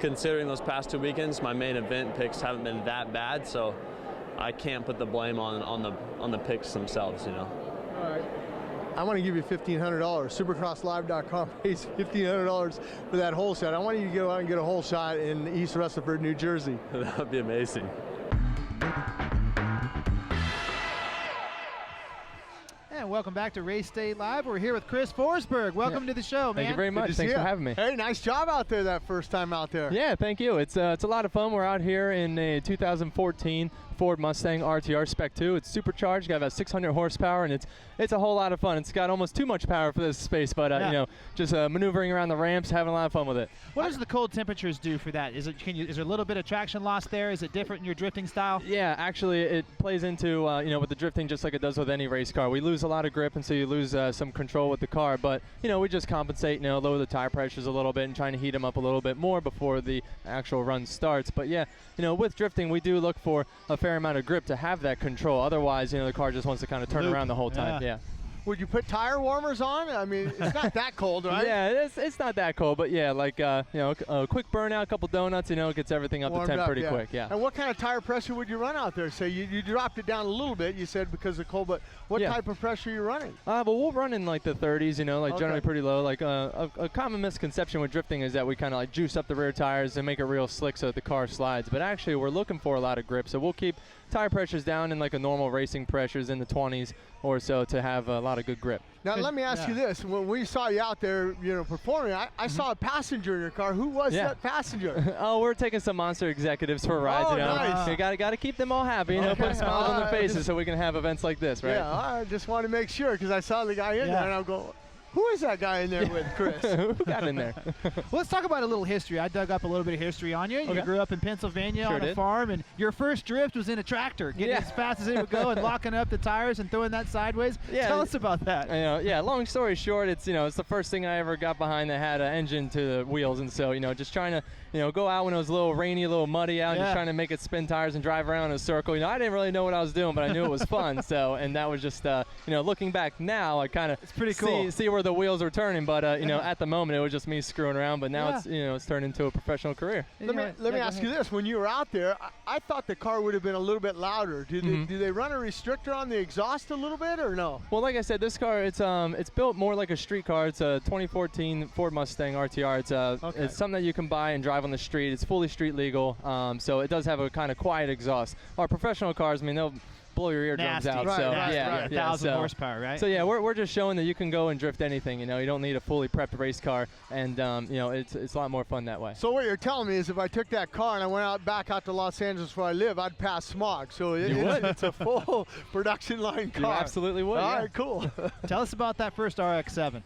considering those past 2 weekends, my main event picks haven't been that bad. So I can't put the blame on the picks themselves. All right. I want to give you $1,500. Supercrosslive.com pays $1,500 for that hole shot. I want you to go out and get a hole shot in East Rutherford, New Jersey. That would be amazing. And welcome back to Race Day Live. We're here with Chris Forsberg. Welcome to the show, man. Thank you very much. Thanks for having me. Hey, nice job out there that first time out there. Yeah, thank you. It's a lot of fun. We're out here in a 2014 Ford Mustang RTR Spec 2. It's supercharged, got about 600 horsepower, and it's a whole lot of fun. It's got almost too much power for this space, but just maneuvering around the ramps, having a lot of fun with it. What does the cold temperatures do for that? Is there a little bit of traction loss there? Is it different in your drifting style? Yeah, actually, it plays into with the drifting just like it does with any race car. We lose a lot of grip, and so you lose some control with the car. But we just compensate, lower the tire pressures a little bit, and trying to heat them up a little bit more before the actual run starts. But yeah, with drifting, we do look for a fair amount of grip to have that control. Otherwise, the car just wants to kind of turn around the whole time. Yeah. Would you put tire warmers on? I mean, it's not that cold, right? Yeah, it's not that cold, but yeah, like a quick burnout, a couple donuts, it gets everything up to temp pretty quick. Yeah. And what kind of tire pressure would you run out there? Say you dropped it down a little bit, you said because of cold, but what type of pressure are you running? Well, we'll run in like the 30s, generally pretty low. Like a common misconception with drifting is that we kind of like juice up the rear tires and make it real slick so that the car slides. But actually, we're looking for a lot of grip, so we'll keep tire pressures down in like a normal racing pressures in the 20s or so to have a lot of good grip. Now let me ask you this: when we saw you out there, performing, I saw a passenger in your car. Who was that passenger? Oh, we're taking some Monster executives for rides. Nice. You got to keep them all happy. Put smiles on their faces so we can have events like this, right? Yeah, I just want to make sure because I saw the guy in there and I'll go, who is that guy in there with, Chris? Who got in there? Well, let's talk about a little history. I dug up a little bit of history on you. You grew up in Pennsylvania on a farm, and your first drift was in a tractor, getting as fast as it would go and locking up the tires and throwing that sideways. Tell us about that. Long story short, it's it's the first thing I ever got behind that had an engine to the wheels, and so just trying to go out when it was a little rainy, a little muddy out, just trying to make it spin tires and drive around in a circle. I didn't really know what I was doing, but I knew it was fun. And that was just looking back now, I kind of see where the wheels were turning. But at the moment, it was just me screwing around. But now it's turned into a professional career. Let me ask you this: when you were out there, I thought the car would have been a little bit louder. Do they run a restrictor on the exhaust a little bit, or no? Well, like I said, this car it's built more like a street car. It's a 2014 Ford Mustang RTR. It's something that you can buy and drive on the street. It's fully street legal, so it does have a kind of quiet exhaust. Our professional cars, they'll blow your eardrums out. Right, so right. 1,000 horsepower, right? So yeah, we're just showing that you can go and drift anything. You don't need a fully prepped race car, and it's a lot more fun that way. So what you're telling me is, if I took that car and I went back out to Los Angeles where I live, I'd pass smog. So it's a full production line car. You absolutely would. All right, cool. Tell us about that first RX-7.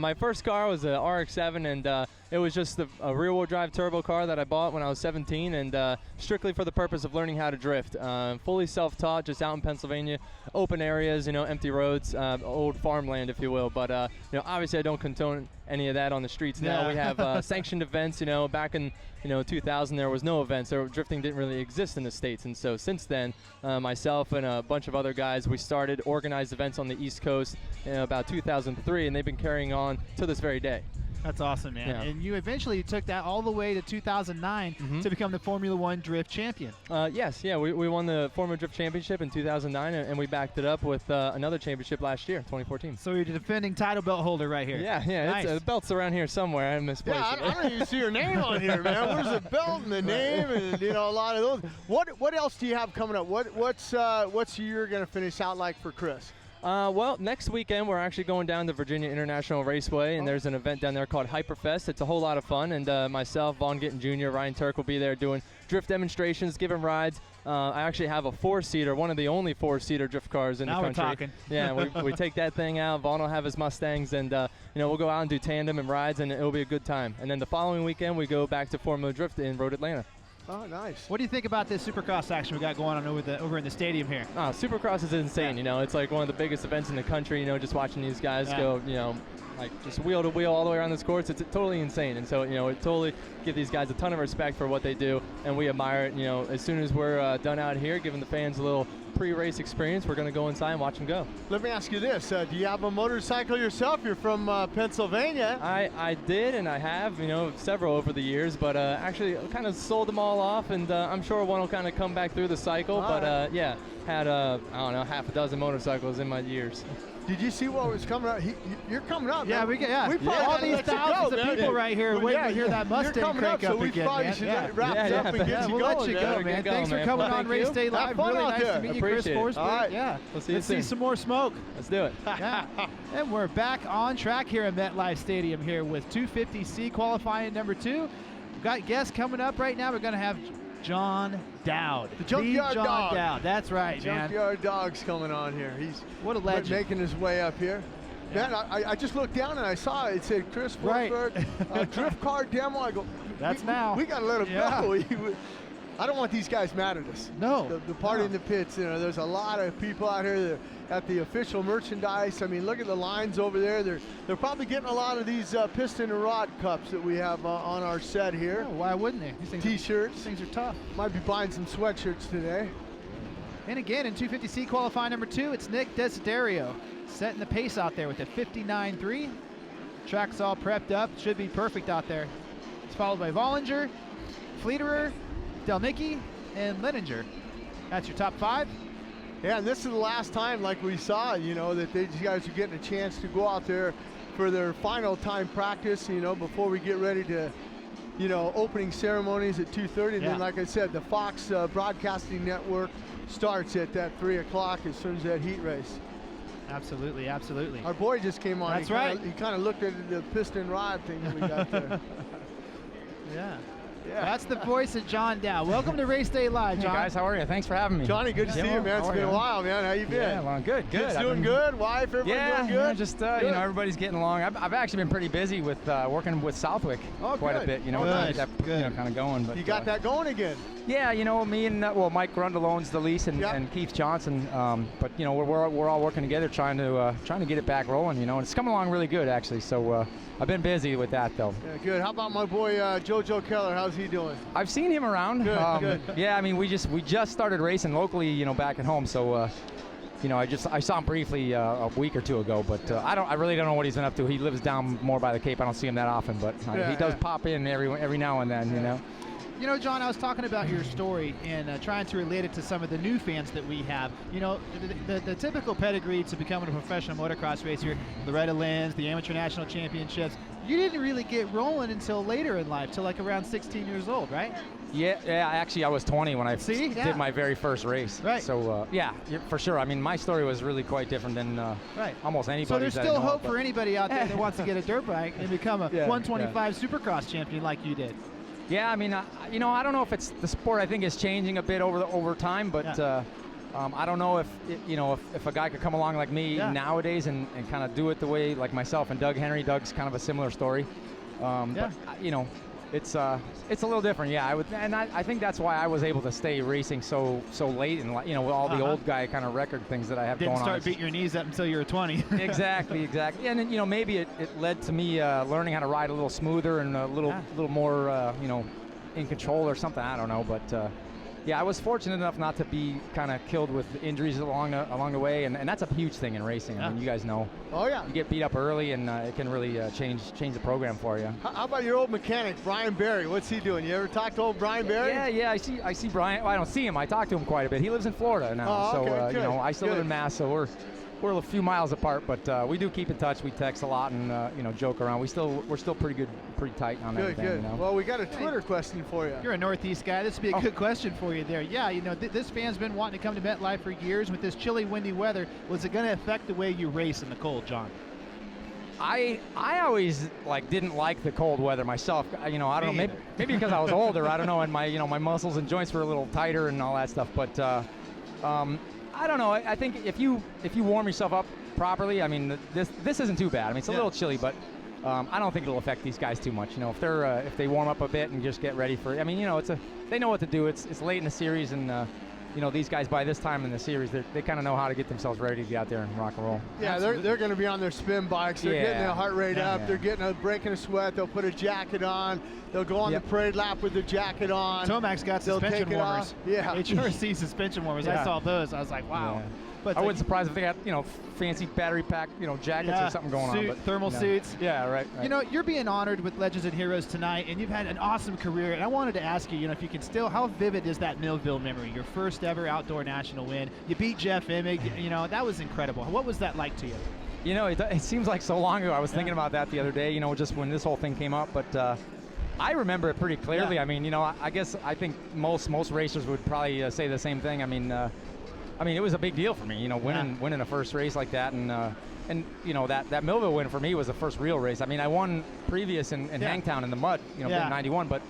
My first car was a RX-7, and it was just a rear-wheel drive turbo car that I bought when I was 17, and strictly for the purpose of learning how to drift. Fully self-taught, just out in Pennsylvania, open areas, empty roads, old farmland, if you will. But obviously I don't condone any of that on the streets now. We have sanctioned events. Back in 2000 there was no events. Drifting didn't really exist in the States, and so since then, myself and a bunch of other guys, we started organized events on the East Coast in about 2003, and they've been carrying on to this very day. That's awesome, man. Yeah. And you eventually took that all the way to 2009 to become the Formula One Drift champion. Yes, yeah, we won the Formula Drift Championship in 2009, and we backed it up with another championship last year, 2014. So you're the defending title belt holder right here. Yeah, Nice. the belt's around here somewhere. I misplaced Yeah, it. I don't even see your name on here, man. Where's the belt and the name and a lot of those? What else do you have coming up? What's you're gonna finish out like for Chris? Well, next weekend we're actually going down to Virginia International Raceway, and there's an event down there called Hyperfest. It's a whole lot of fun, and myself, Vaughn Gittin Jr., Ryan Turk will be there doing drift demonstrations, giving rides. I actually have a 4-seater, one of the only 4-seater drift cars in Now the we're country. talking. Yeah, we take that thing out. Vaughn will have his Mustangs, and we'll go out and do tandem and rides, and it'll be a good time. And then the following weekend we go back to Formula Drift in Road Atlanta. Oh, nice. What do you think about this Supercross action we got going on over in the stadium here? Supercross is insane. It's like one of the biggest events in the country. Just watching these guys go, like just wheel to wheel all the way around this course. It's totally insane. And so, it totally give these guys a ton of respect for what they do, and we admire it. As soon as we're done out here, giving the fans a little pre-race experience, we're going to go inside and watch them go. Let me ask you this. Do you have a motorcycle yourself? You're from Pennsylvania. I did, and I have, several over the years, but actually kind of sold them all off, and I'm sure one will kind of come back through the cycle. Yeah, had, I don't know, half a dozen motorcycles in my years. Did you see what was coming up? You're coming up. Yeah, man. We probably all gotta these let you thousands go, of man. people right here waiting to hear that Mustang you're coming crank up, up so we again, probably man. should Yeah. wrap it up and get you we'll going. let you man. go, man. Thanks for coming on Race Day Live. Have fun Really out nice there. to meet you, Chris Appreciate it. Forsberg. All right. Yeah, We'll see you let's see soon. some more smoke. Let's do it. Yeah. And we're back on track here at MetLife Stadium here with 250C qualifying number 2. We've got guests coming up right now. We're going to have John Dowd. The Junkyard John Dog. Dowd. That's right, The man. Junkyard Dog's coming on here. He's What a legend. making his way up here. Yeah. Man, I just looked down and I saw it said Chris Right. Forsberg, drift car demo. I go, That's we, now. We got to let him Yeah. go. I don't want these guys mad at us. No. The party in the pits, there's a lot of people out here that at the official merchandise. I mean, look at the lines over there. They're probably getting a lot of these piston and rod cups that we have on our set here. Oh, why wouldn't they? These things T-shirts. These things are tough. Might be buying some sweatshirts today. And again, in 250C qualifying number 2, it's Nick Desiderio setting the pace out there with a 59.3. Track's all prepped up. Should be perfect out there. It's followed by Vollinger, Fleeterer, Delnicki, and Leninger. That's your top 5. Yeah, and this is the last time, like we saw, that these guys are getting a chance to go out there for their final time practice, before we get ready to, opening ceremonies at 2:30. And then, like I said, the Fox Broadcasting Network starts at that 3 o'clock as soon as that heat race. Absolutely, absolutely. Our boy just came on. That's right. He kind of looked at the piston rod thing that we got there. Yeah. That's the voice of John Dowd. Welcome to Race Day Live, John. Hey guys, how are you? Thanks for having me. Johnny, good to see you, man. It's been a while, man. How you been? Yeah, well, good. Kids doing good? Wife, everybody doing good? Just everybody's getting along. I've actually been pretty busy with working with Southwick quite a bit. Good. Kind of going. But you got that going again? Yeah, me and Mike Grundle owns the lease and Keith Johnson. But we're all working together trying to get it back rolling. And it's coming along really good actually. So I've been busy with that though. Yeah, good. How about my boy JoJo Keller? How's he doing? I've seen him around. Good. Yeah, I mean we just started racing locally, back at home. So I saw him briefly a week or two ago, but I really don't know what he's been up to. He lives down more by the Cape. I don't see him that often, but he does pop in every now and then. John, I was talking about your story and trying to relate it to some of the new fans that we have. The typical pedigree to becoming a professional motocross racer, Loretta Lynn's, the Amateur National Championships, you didn't really get rolling until later in life, till like around 16 years old, right? Yeah. Actually, I was 20 when I did my very first race. Right. So, for sure. I mean, my story was really quite different than almost anybody's. So there's still hope for anybody out there that wants to get a dirt bike and become a 125 Supercross champion like you did. Yeah, I mean, I don't know if it's the sport. I think is changing a bit over time, but I don't know if a guy could come along like me nowadays and kind of do it the way like myself and Doug Henry. Doug's kind of a similar story. But it's a little different. Yeah, I think that's why I was able to stay racing so late and with all the old guy kind of record things that I have going on. Didn't start beating your knees up until you were 20. Exactly. And then, maybe it led to me learning how to ride a little smoother and a little more in control or something. I don't know, but yeah, I was fortunate enough not to be kind of killed with injuries along the way, and that's a huge thing in racing. I mean, you guys know. Oh yeah. You get beat up early, and it can really change the program for you. How about your old mechanic, Brian Barry? What's he doing? You ever talk to old Brian Barry? Yeah, I see Brian. Well, I don't see him. I talk to him quite a bit. He lives in Florida now, Oh, okay, so good, you know, I still live good. in Mass, so we're a few miles apart, but we do keep in touch. We text a lot and you know, joke around. We're still pretty good, pretty tight on Good, everything. good. You know? Well, we got a Twitter question for you. You're a Northeast guy. This would be a good question for you there. Yeah, you know, this fan's been wanting to come to MetLife for years. With this chilly, windy weather, was it going to affect the way you race in the cold, John? I always didn't like the cold weather myself. You know, I don't know, maybe because I was older. I don't know, and my muscles and joints were a little tighter and all that stuff. But I don't know. I think if you warm yourself up properly, I mean, this isn't too bad. I mean, it's a little chilly, but I don't think it'll affect these guys too much. You know, if they warm up a bit and just get ready for it. I mean, you know, they know what to do. It's late in the series, and you know, these guys by this time in the series, they kind of know how to get themselves ready to get out there and rock and roll. Yeah, they're going to be on their spin bikes. They're getting their heart rate up. Yeah. They're getting breaking a sweat. They'll put a jacket on. They'll go on the parade lap with their jacket on. Tomac's got suspension warmers. Yeah. HRC suspension warmers. I saw those. I was like, wow. Yeah. But I wouldn't surprise if they had, you know, fancy battery pack, you know, jackets or something going on. But, thermal suits. Yeah, right. You know, you're being honored with Legends and Heroes tonight, and you've had an awesome career. And I wanted to ask you, you know, if you can still, how vivid is that Millville memory? Your first ever outdoor national win. You beat Jeff Emig. You know, that was incredible. What was that like to you? You know, it seems like so long ago. I was thinking about that the other day, you know, just when this whole thing came up. But I remember it pretty clearly. I mean, you know, I think most racers would probably say the same thing. I mean, it was a big deal for me, you know, winning a first race like that, and you know, that Millville win for me was the first real race. I mean, I won previous in Hangtown in the mud, you know, in '91, but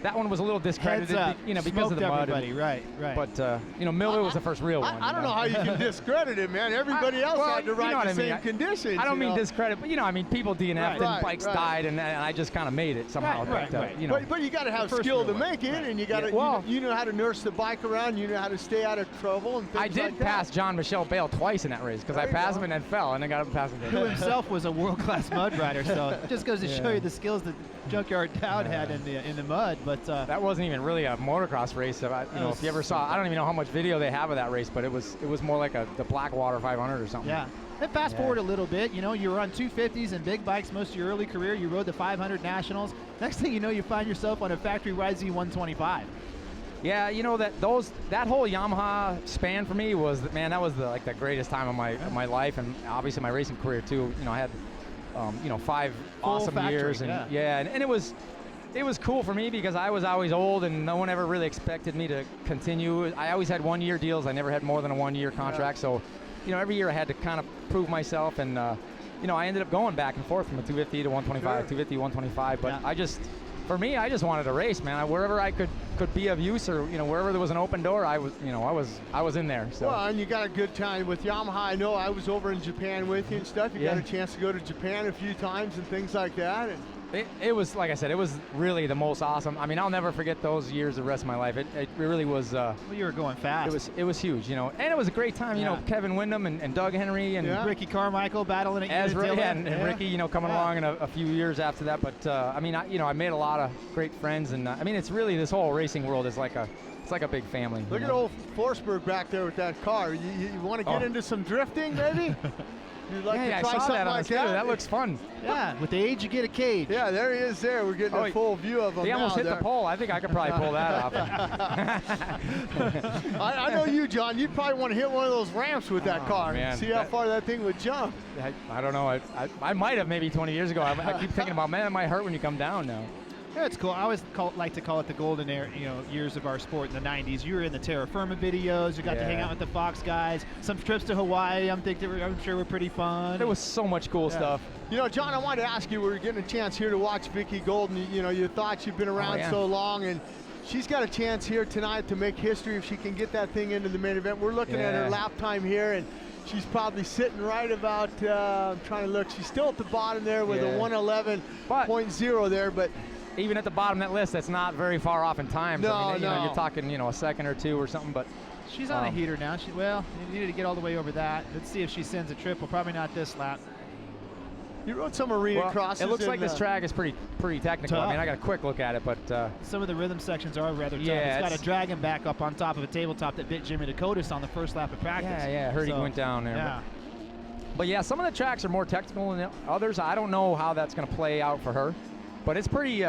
that one was a little discredited, you know, because of the mud. Right. But you know, Millville was the first real one. I don't know how you can discredit it, man. Everybody else had to ride the same conditions. I don't mean discredit, but you know, I mean, people DNF'd and bikes died, and I just kind of made it somehow. Right. You know, but you got to have skill to make it, and you got to you know how to nurse the bike around. You know how to stay out of trouble and things I did like pass that. John Michelle Bale twice in that race because I passed him and then fell, and then got him past him. Who himself was a world-class mud rider, so it just goes to show you the skills that Junkyard Dowd had in the mud. But that wasn't even really a motocross race. You know, if you ever saw, I don't even know how much video they have of that race, but it was more like the Blackwater 500 or something. Yeah. Then fast forward a little bit, you know, you were on 250s and big bikes most of your early career. You rode the 500 Nationals. Next thing you know, you find yourself on a factory YZ125. Yeah, you know, that whole Yamaha span for me was that was the greatest time of my life, and obviously my racing career too. You know, I had 5 awesome years, and and it was cool for me because I was always old and no one ever really expected me to continue. I always had 1-year deals. I never had more than a 1-year contract. So, you know, every year I had to kind of prove myself, and you know, I ended up going back and forth from a 250 to 125, 250, 125. But I just wanted to race, man. Wherever I could be of use, or you know, wherever there was an open door, I was in there. So. Well, and you got a good time with Yamaha. I know I was over in Japan with you and stuff. You got a chance to go to Japan a few times and things like that. And it was, like I said, it was really the most awesome. I mean, I'll never forget those years the rest of my life. It really was. Well, you were going fast. It was huge, you know, and it was a great time. You know, Kevin Windham and Doug Henry and Ricky Carmichael battling at Ezra and Ricky, you know, coming along in a few years after that. But I mean, I made a lot of great friends, and I mean, it's really, this whole racing world is like a big family. Look at old Forsberg back there with that car. You want to get into some drifting, maybe? You'd like to try something like that? That looks fun. Yeah, with the age you get a cage. Yeah, there he is there. We're getting a full view of him. He almost hit the pole. I think I could probably pull that off. I know you, John. You'd probably want to hit one of those ramps with that car. Man. See how far that thing would jump. I don't know. I might have maybe 20 years ago. I keep thinking about, man, it might hurt when you come down now. Yeah, it's cool. I always like to call it the golden era, years of our sport in the 90s. You were in the Terra Firma videos. You got to hang out with the Fox guys. Some trips to Hawaii, I'm sure were pretty fun. There was so much cool stuff. You know, John, I wanted to ask you, we're getting a chance here to watch Vicky Golden. You know, your thoughts, you've been around so long, and she's got a chance here tonight to make history if she can get that thing into the main event. We're looking at her lap time here, and she's probably sitting right about, I'm trying to look, she's still at the bottom there with a 111.0 there, but even at the bottom of that list, that's not very far off in time. No, I mean, you're talking, a second or two or something, but she's on a heater now. You needed to get all the way over that. Let's see if she sends a triple. Probably not this lap. You rode some arena crosses. It looks like this track is pretty technical. Tough. I mean, I got a quick look at it, but some of the rhythm sections are rather tough. Yeah, It's got a dragon back up on top of a tabletop that bit Jimmy Dakotas on the first lap of practice. Yeah, I heard he went down there. Yeah. But yeah, some of the tracks are more technical than others. I don't know how that's going to play out for her, but it's pretty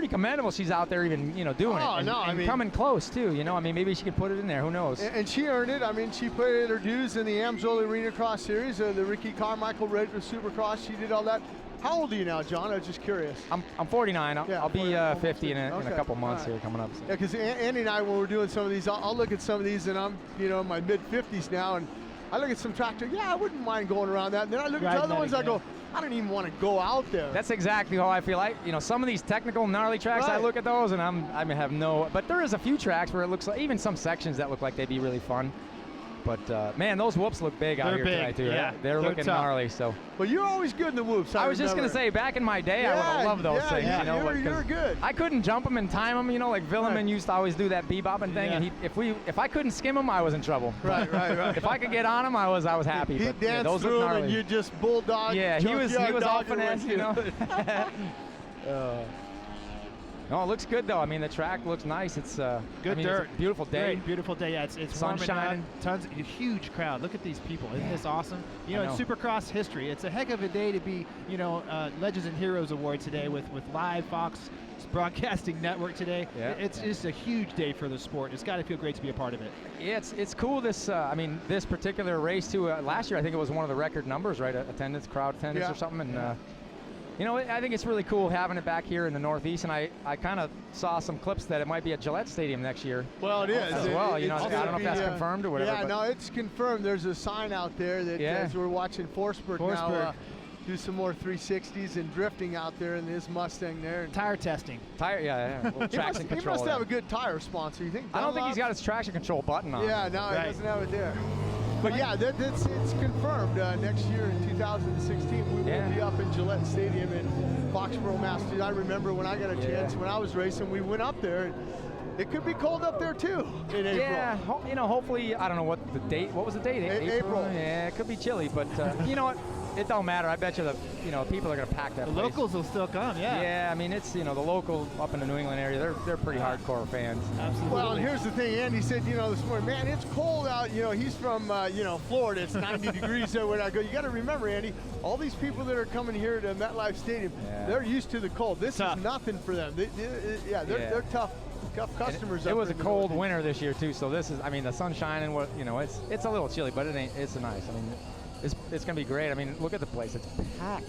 commendable she's out there even, doing it. And, I mean, coming close too, I mean, maybe she could put it in there, who knows. And she earned it. I mean, she put in her dues in the AMSOIL Arena Cross Series, the Ricky Carmichael Red Supercross. She did all that. How old are you now, John? I was just curious. I'm 49. I'll be 50 in a couple months here coming up. So. Yeah, because Andy and I, when we're doing some of these, I'll look at some of these, and I'm, in my mid-50s now, and I look at some tractor, I wouldn't mind going around that. And then I look at the other ones, I go, I don't even want to go out there. That's exactly how I feel. Some of these technical, gnarly tracks, I look at those, and I have no. But there is a few tracks where it looks like, even some sections that look like they'd be really fun. But man, those whoops look big out here tonight too. Yeah, they're looking tough. gnarly. So. Well, you're always good in the whoops. I was just gonna say, back in my day, I would have loved those things. You're good. I couldn't jump them and time them. Like Villeman used to always do that bebopping thing, and if I couldn't skim them, I was in trouble. Right. If I could get on them, I was happy. He danced those through look them, gnarly. and you just bulldog. Yeah, he was all finesse, No, it looks good though. I mean, the track looks nice. It's good dirt. It's a beautiful day. Great, beautiful day. Yeah, it's sun warming shining. up. Tons, a huge crowd. Look at these people. Isn't this awesome? In Supercross history, it's a heck of a day to be, Legends and Heroes Award today with live Fox Broadcasting Network today. Yeah. It's just a huge day for the sport. It's got to feel great to be a part of it. Yeah, it's cool. This particular race too. Last year, I think it was one of the record numbers, right? Crowd attendance or something, and. I think it's really cool having it back here in the Northeast, and I kind of saw some clips that it might be at Gillette Stadium next year. Well, it is. As well, I don't know if that's confirmed or whatever. Yeah, no, it's confirmed. There's a sign out there that as we're watching Forsberg now do some more 360s and drifting out there in his Mustang there. Tire testing. Traction control. He must have a good tire sponsor, you think? I don't think he's got his traction control button on. Yeah, no, he doesn't have it there. But yeah, it's confirmed. Next year in 2016, we will be up in Gillette Stadium in Foxborough, Massachusetts. I remember when I got a chance, when I was racing, we went up there. It could be cold up there too in April. Yeah, hopefully, I don't know what the date. What was the date? April. Yeah, it could be chilly, but you know what? It don't matter. I bet you people are gonna pack that. The place. locals will still come. Yeah. Yeah, I mean it's the local up in the New England area. They're pretty hardcore fans. Absolutely. Well, and here's the thing. Andy said, this morning, man, it's cold out. He's from Florida. It's 90 degrees there when I go. You got to remember, Andy, all these people that are coming here to MetLife Stadium, they're used to the cold. This is nothing for them. They're tough customers. It was a cold winter this year too, so this is. I mean, the sun shining. It's a little chilly, but it's nice. I mean. It's going to be great. I mean, look at the place. It's packed.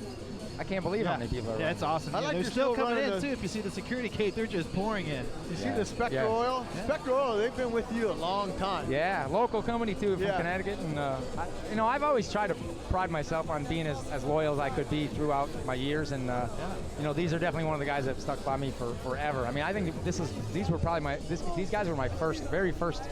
I can't believe how many people are. Yeah, it's awesome. They're still coming in, too. If you see the security gate, they're just pouring in. You see the Spectra Oil? Yeah. Spectra Oil, they've been with you a long time. Yeah, local company, too, from Connecticut. And, I've always tried to pride myself on being as loyal as I could be throughout my years. And, these are definitely one of the guys that have stuck by me for forever. I mean, I think these guys were my very first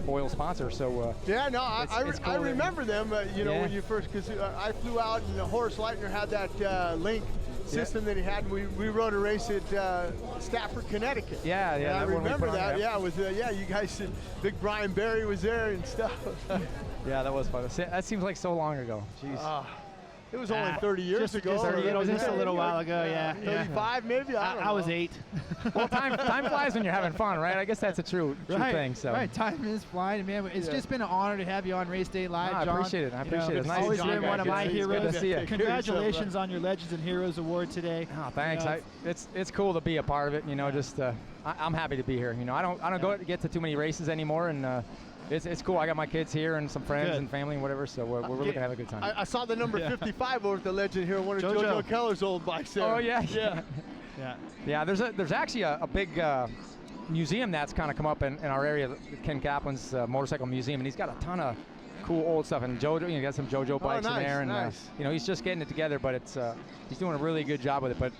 oil sponsor, so it's cool. I remember them when you first, because I flew out and Horace Leitner had that link system that he had, and we rode a race at Stafford, Connecticut. I remember that. You guys, big Brian Barry was there and stuff. Yeah, that was fun. That seems like so long ago. Jeez. It was only 30 years ago. It was just a little while ago, 35 maybe? I was 8. Well, time flies when you're having fun, right? I guess that's a true thing. So. Right, time is flying, man. It's just been an honor to have you on Race Day Live, John. I appreciate it. It's nice always been one of my heroes. Good to see you. Congratulations on your Legends and Heroes Award today. Oh, thanks. It's cool to be a part of it. I'm happy to be here. I don't get to too many races anymore, and it's cool. I got my kids here and some friends and family and whatever, so we're looking to have a good time. I saw the number 55 over at the Legend here, one of JoJo Keller's old bikes there. Oh, yeah. Yeah, there's actually a big museum that's kind of come up in our area, Ken Kaplan's Motorcycle Museum, and he's got a ton of cool old stuff. And JoJo, got some JoJo bikes in there, and he's just getting it together, but he's doing a really good job with it. But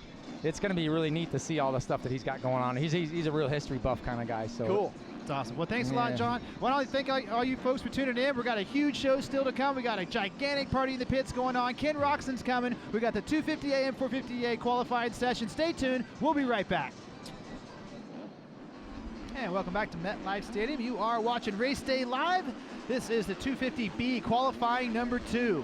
it's going to be really neat to see all the stuff that he's got going on. He's a real history buff kind of guy. So cool. It's awesome. Well, thanks a lot, John. Well, I thank all you folks for tuning in. We got a huge show still to come. We got a gigantic party in the pits going on. Ken Roczen's coming. We got the 250 AM 450A qualifying session. Stay tuned. We'll be right back. And welcome back to MetLife Stadium. You are watching Race Day Live. This is the 250B qualifying number 2.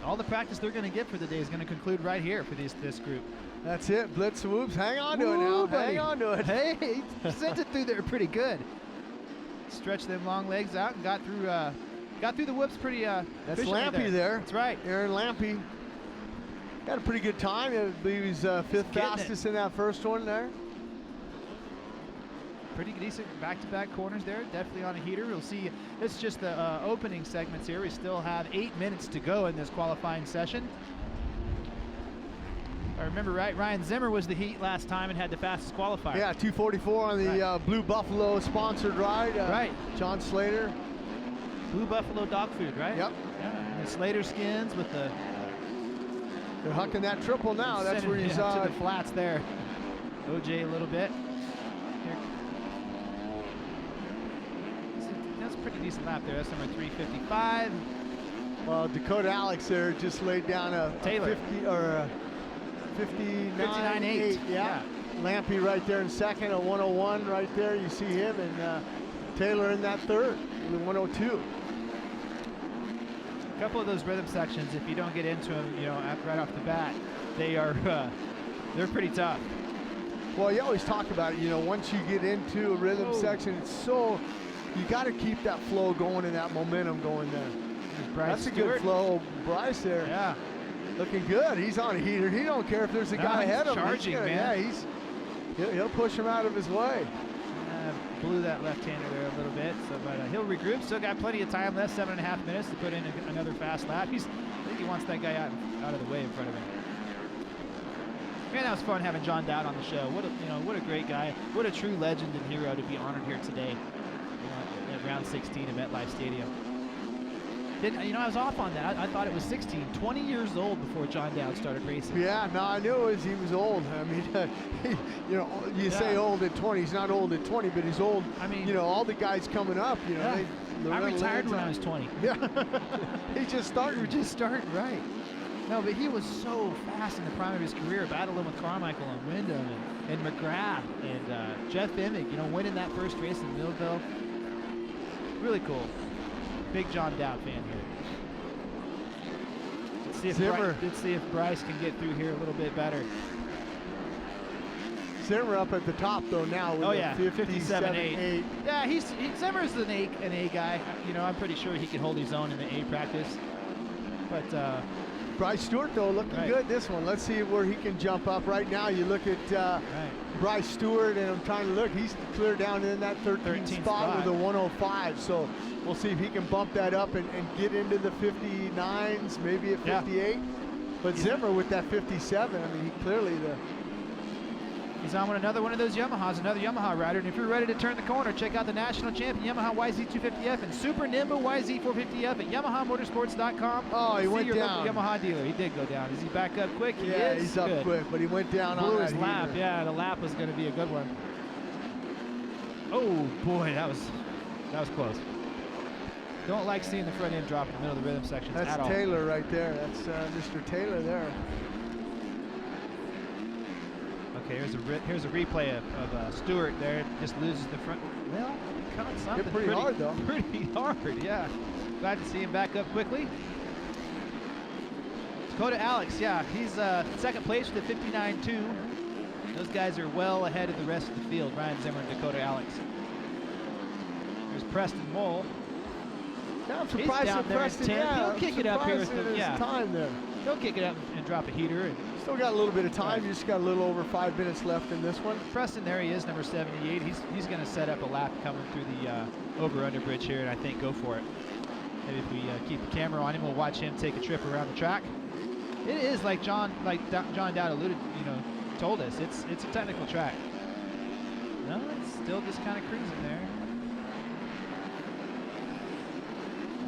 all the practice they're going to get for the day is going to conclude right here for this group. That's it. Blitz whoops. Hang on to it now. Buddy. Hang on to it. Hey, he sent it through there pretty good. Stretched them long legs out and got through the whoops pretty That's efficiently Lampy there. That's right. Aaron Lampy. Got a pretty good time. I believe he's fifth fastest in that first one there. Pretty decent back-to-back corners there. Definitely on a heater. We'll see. This is just the opening segments here. We still have 8 minutes to go in this qualifying session. If I remember right, Ryan Zimmer was the heat last time and had the fastest qualifier. Yeah, 2:44 on the Blue Buffalo sponsored ride. Right. John Slater. Blue Buffalo dog food, right? Yep. Yeah, and the Slater skins with the... They're hucking that triple now. That's where he's to the flats there. OJ a little bit. Here. That's a pretty decent lap there. That's number 355. Well, Dakota Alex there just laid down a Taylor. 50 or a 59.8. Yeah. Lampy right there in second, a 101 right there. You see him, and Taylor in that third, the 102. A couple of those rhythm sections, if you don't get into them, right off the bat, they're pretty tough. Well, you always talk about it. Once you get into a rhythm section, it's so you got to keep that flow going and that momentum going there. That's a good flow, Bryce there. Yeah, looking good. He's on a heater. He don't care if there's a guy ahead of him. Charging, man. Yeah, he'll push him out of his way. Blew that left-hander there a little bit, but he'll regroup. Still got plenty of time left, 7.5 minutes to put in another fast lap. I think he wants that guy out of the way in front of him. Man, that was fun having John Dowd on the show. What a great guy. What a true legend and hero to be honored here today at round 16 at MetLife Stadium. I was off on that. I thought it was 16. 20 years old before John Dowd started racing. Yeah, no, I knew he was old. I mean, you say old at 20. He's not old at 20, but he's old. I mean, all the guys coming up, I retired when I was 20. Yeah, he just started. We were just starting, right. No, but he was so fast in the prime of his career, battling with Carmichael and Wyndham and McGrath and Jeff Emig, winning that first race in Millville. Really cool. Big John Dowd fan here. Let's see if Bryce can get through here a little bit better. Zimmer up at the top though now. With 57.8. Yeah, Zimmer's an A guy. I'm pretty sure he can hold his own in the A practice. But Bryce Stewart though looking good this one. Let's see where he can jump up. Right now you look at Bryce Stewart, and I'm trying to look. He's clear down in that 13th spot with a 105. So we'll see if he can bump that up and get into the 59s, maybe a 58. But Zimmer with that 57, I mean, he clearly he's on another one of those Yamahas, another Yamaha rider. And if you're ready to turn the corner, check out the national champion Yamaha YZ250F and Super Nimble YZ450F at YamahaMotorsports.com. Oh, he went your down. Local Yamaha dealer. He did go down. Is he back up quick? He is. He's up quick, but he went down on Blew that his lap. heater. Yeah, the lap was going to be a good one. Oh boy, that was close. Don't like seeing the front end drop in the middle of the rhythm sections at all. That's Taylor right there. That's Mr. Taylor there. Okay, here's a replay of Stewart there. Just loses the front. Well, he caught something. Hit pretty hard though. Pretty hard, yeah. Glad to see him back up quickly. Dakota Alex, yeah, he's second place with a 59.2. Those guys are well ahead of the rest of the field. Ryan Zimmer and Dakota Alex. There's Preston Mole. Yeah, I'm surprised down there Preston. He'll kick it up here. Time there. He'll kick it up and drop a heater. And still got a little bit of time. You just got a little over 5 minutes left in this one. Preston, there he is, number 78. He's going to set up a lap coming through the over-under bridge here, and I think go for it. Maybe if we keep the camera on him, we'll watch him take a trip around the track. It is like John Dowd alluded, told us. It's a technical track. No, it's still just kind of cruising there.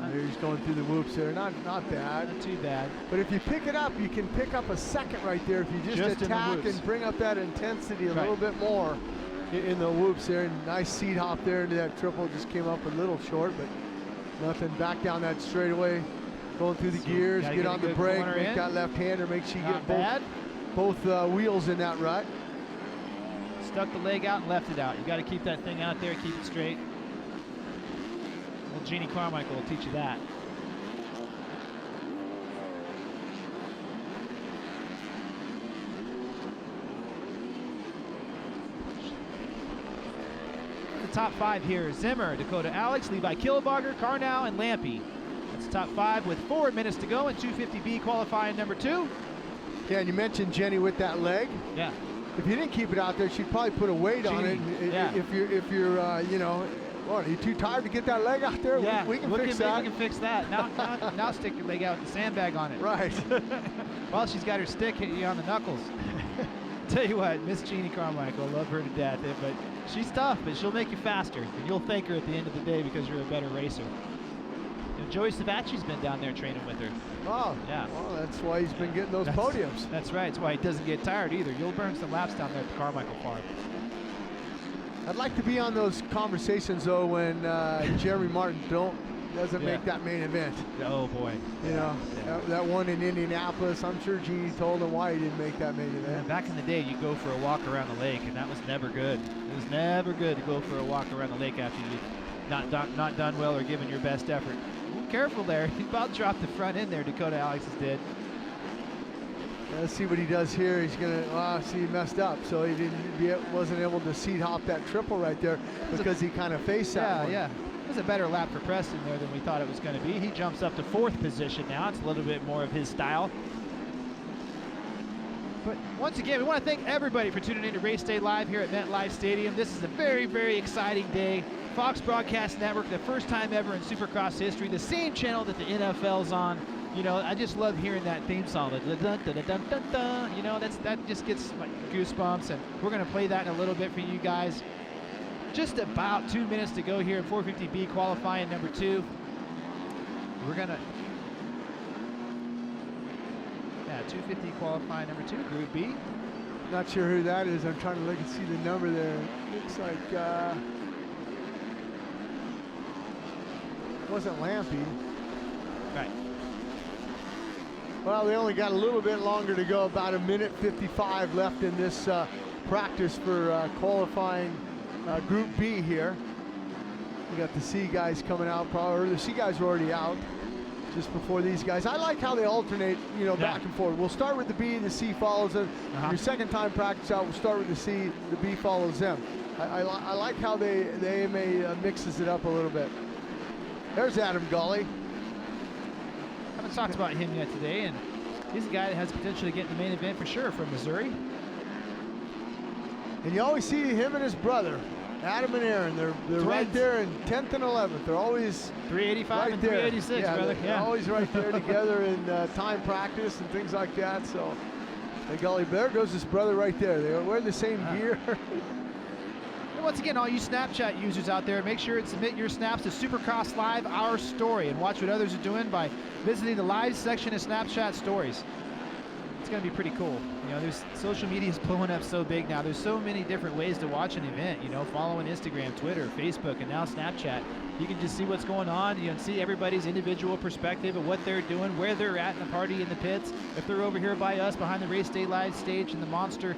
There he's going through the whoops there. Not bad. Not too bad. But if you pick it up, you can pick up a second right there if you just attack and bring up that intensity a little bit more in the whoops there. And nice seat hop there into that triple. Just came up a little short, but nothing. Back down that straightaway. Going through the gears, get on the brake, make that left-hander, make sure you get both wheels in that rut. Stuck the leg out and left it out. You got to keep that thing out there, keep it straight. Well, Jeannie Carmichael will teach you that. top 5 here. Zimmer, Dakota Alex, Levi Kilbogger, Carnow, and Lampy. That's the top 5 with 4 minutes to go in 250B qualifying number 2. Yeah, and you mentioned Jenny with that leg. Yeah. If you didn't keep it out there, she'd probably put a weight on it. Yeah. If you're you know, what, are you too tired to get that leg out there? Yeah, we can fix that. We can fix that. Now stick your leg out with the sandbag on it. Right. Well, she's got her stick hitting you on the knuckles. Tell you what, Miss Jeannie Carmichael, love her to death, but she's tough, but she'll make you faster, and you'll thank her at the end of the day because you're a better racer. Joey Savacci's been down there training with her. Oh, yeah. Well, that's why he's been getting those podiums. That's right. That's why he doesn't get tired either. You'll burn some laps down there at the Carmichael farm. I'd like to be on those conversations though when Jeremy Martin doesn't make that main event. Oh boy. You know, that one in Indianapolis. I'm sure Jeannie told him why he didn't make that main event. And back in the day, you go for a walk around the lake, and that was never good. It was never good to go for a walk around the lake after you not done well or given your best effort. Careful there. He about dropped the front end there. Dakota Alex's did. Let's see what he does here. He's gonna see he messed up, so he wasn't able to seat hop that triple right there because he kind of faced that one. Yeah. It was a better lap for Preston there than we thought it was going to be. He jumps up to 4th position now. It's a little bit more of his style. But once again, we want to thank everybody for tuning in to Race Day Live here at MetLife Stadium. This is a very, very exciting day. Fox Broadcast Network, the first time ever in Supercross history, the same channel that the NFL's on. You know, I just love hearing that theme song. You know, that just gets my goosebumps, and we're going to play that in a little bit for you guys. Just about 2 minutes to go here in 450B qualifying number 2. We're going to... Yeah, 250 qualifying number 2, Group B. Not sure who that is. I'm trying to look and see the number there. Looks like... wasn't Lampy. Right. Well, they only got a little bit longer to go, about 1:55 left in this practice for qualifying Group B here. We got the C guys coming out, or the C guys are already out just before these guys. I like how they alternate, you know, back and forth. We'll start with the B, the C follows it. Your second time practice out, we'll start with the C, the B follows them. I like how the AMA mixes it up a little bit. There's Adam Gully. Haven't talked about him yet today, and he's a guy that has potential to get in the main event for sure from Missouri. And you always see him and his brother, Adam and Aaron. They're right there in 10th and 11th. They're always 385 right and there. 386, brother. They're always right there together in time practice and things like that. So, the Gully, there goes his brother right there. They wear the same gear. And once again, all you Snapchat users out there, make sure and submit your snaps to Supercross Live, Our Story, and watch what others are doing by visiting the live section of Snapchat Stories. It's going to be pretty cool. You know, there's social media is blowing up so big now. There's so many different ways to watch an event, you know, following Instagram, Twitter, Facebook, and now Snapchat. You can just see what's going on. You can see everybody's individual perspective of what they're doing, where they're at in the party in the pits. If they're over here by us behind the Race Day Live stage in the monster,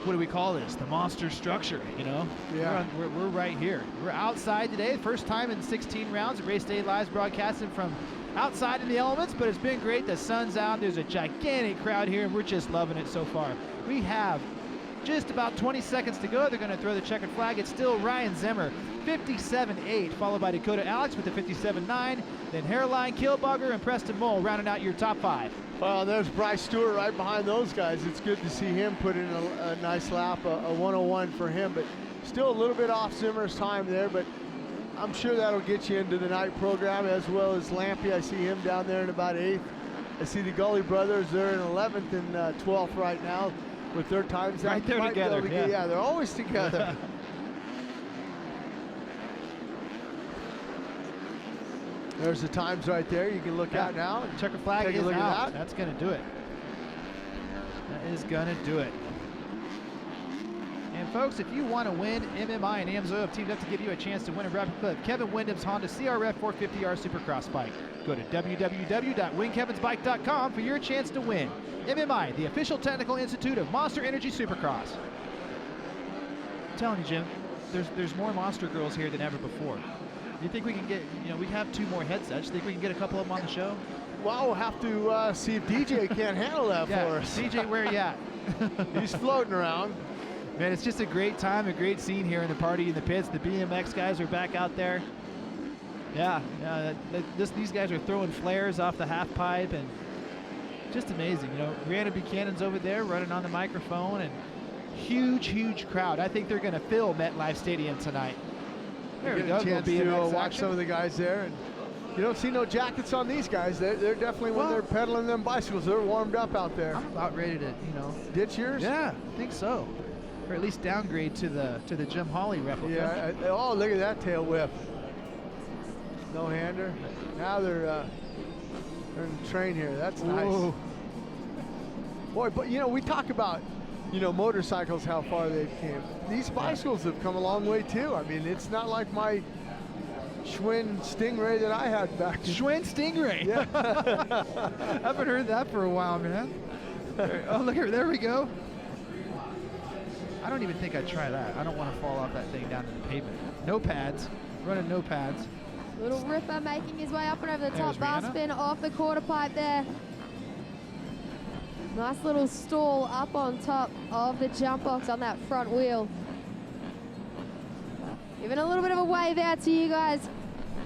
what do we call this? The monster structure, you know? Yeah. We're right here. We're outside today. First time in 16 rounds. Race Day Live's broadcasting from outside in the elements, but it's been great. The sun's out. There's a gigantic crowd here, and we're just loving it so far. We have just about 20 seconds to go. They're going to throw the checkered flag. It's still Ryan Zimmer, 57.8, followed by Dakota Alex with the 57.9. Then Hairline, Kilbogger, and Preston Mole rounding out your top 5. Well, there's Bryce Stewart right behind those guys. It's good to see him put in a nice lap, a 101 for him, but still a little bit off Zimmer's time there, but I'm sure that'll get you into the night program, as well as Lampy. I see him down there in about 8th. I see the Gully brothers. They're in 11th and 12th right now with their times. Right there together. Yeah, they're always together. There's the times right there. You can look at now. Checker flag Take a is look out. at that. That's going to do it. That is going to do it. And folks, if you want to win, MMI and AMSO have teamed up to give you a chance to win a replica of Kevin Windham's Honda CRF 450R Supercross bike. Go to www.winkevinsbike.com for your chance to win. MMI, the official technical institute of Monster Energy Supercross. I'm telling you, Jim, there's more Monster girls here than ever before. Do you think we can get, you know, we have 2 more headsets. Do you think we can get a couple of them on the show? Well, we'll have to see if DJ can't handle that for us. DJ, where are you at? He's floating around. Man, it's just a great time, a great scene here in the party in the pits. The BMX guys are back out there. Yeah, these guys are throwing flares off the half pipe, and just amazing. You know, Brianna Buchanan's over there running on the microphone, and huge crowd. I think they're going to fill MetLife Stadium tonight. There we go. A chance to watch some of the guys there, and you don't see no jackets on these guys. They're definitely, when they're pedaling them bicycles, they're warmed up out there. I'm about ready to, you know, ditch yours. Yeah, I think so, or at least downgrade to the Jim Hawley replica. Yeah. Oh, look at that tail whip. No hander. Now they're in the train here. That's nice. Whoa. Boy, but you know, we talk about, you know, motorcycles, how far they've came. These bicycles have come a long way too. I mean, it's not like my Schwinn Stingray that I had back. Schwinn Stingray. Yeah. I haven't heard that for a while, man. Oh, look here. There we go. I don't even think I'd try that. I don't want to fall off that thing down to the pavement. No pads. Running no pads. Little Ripper making his way up and over the top. There's Bar Rihanna. spin off the quarter pipe there. Nice little stall up on top of the jump box on that front wheel. Giving a little bit of a wave out to you guys.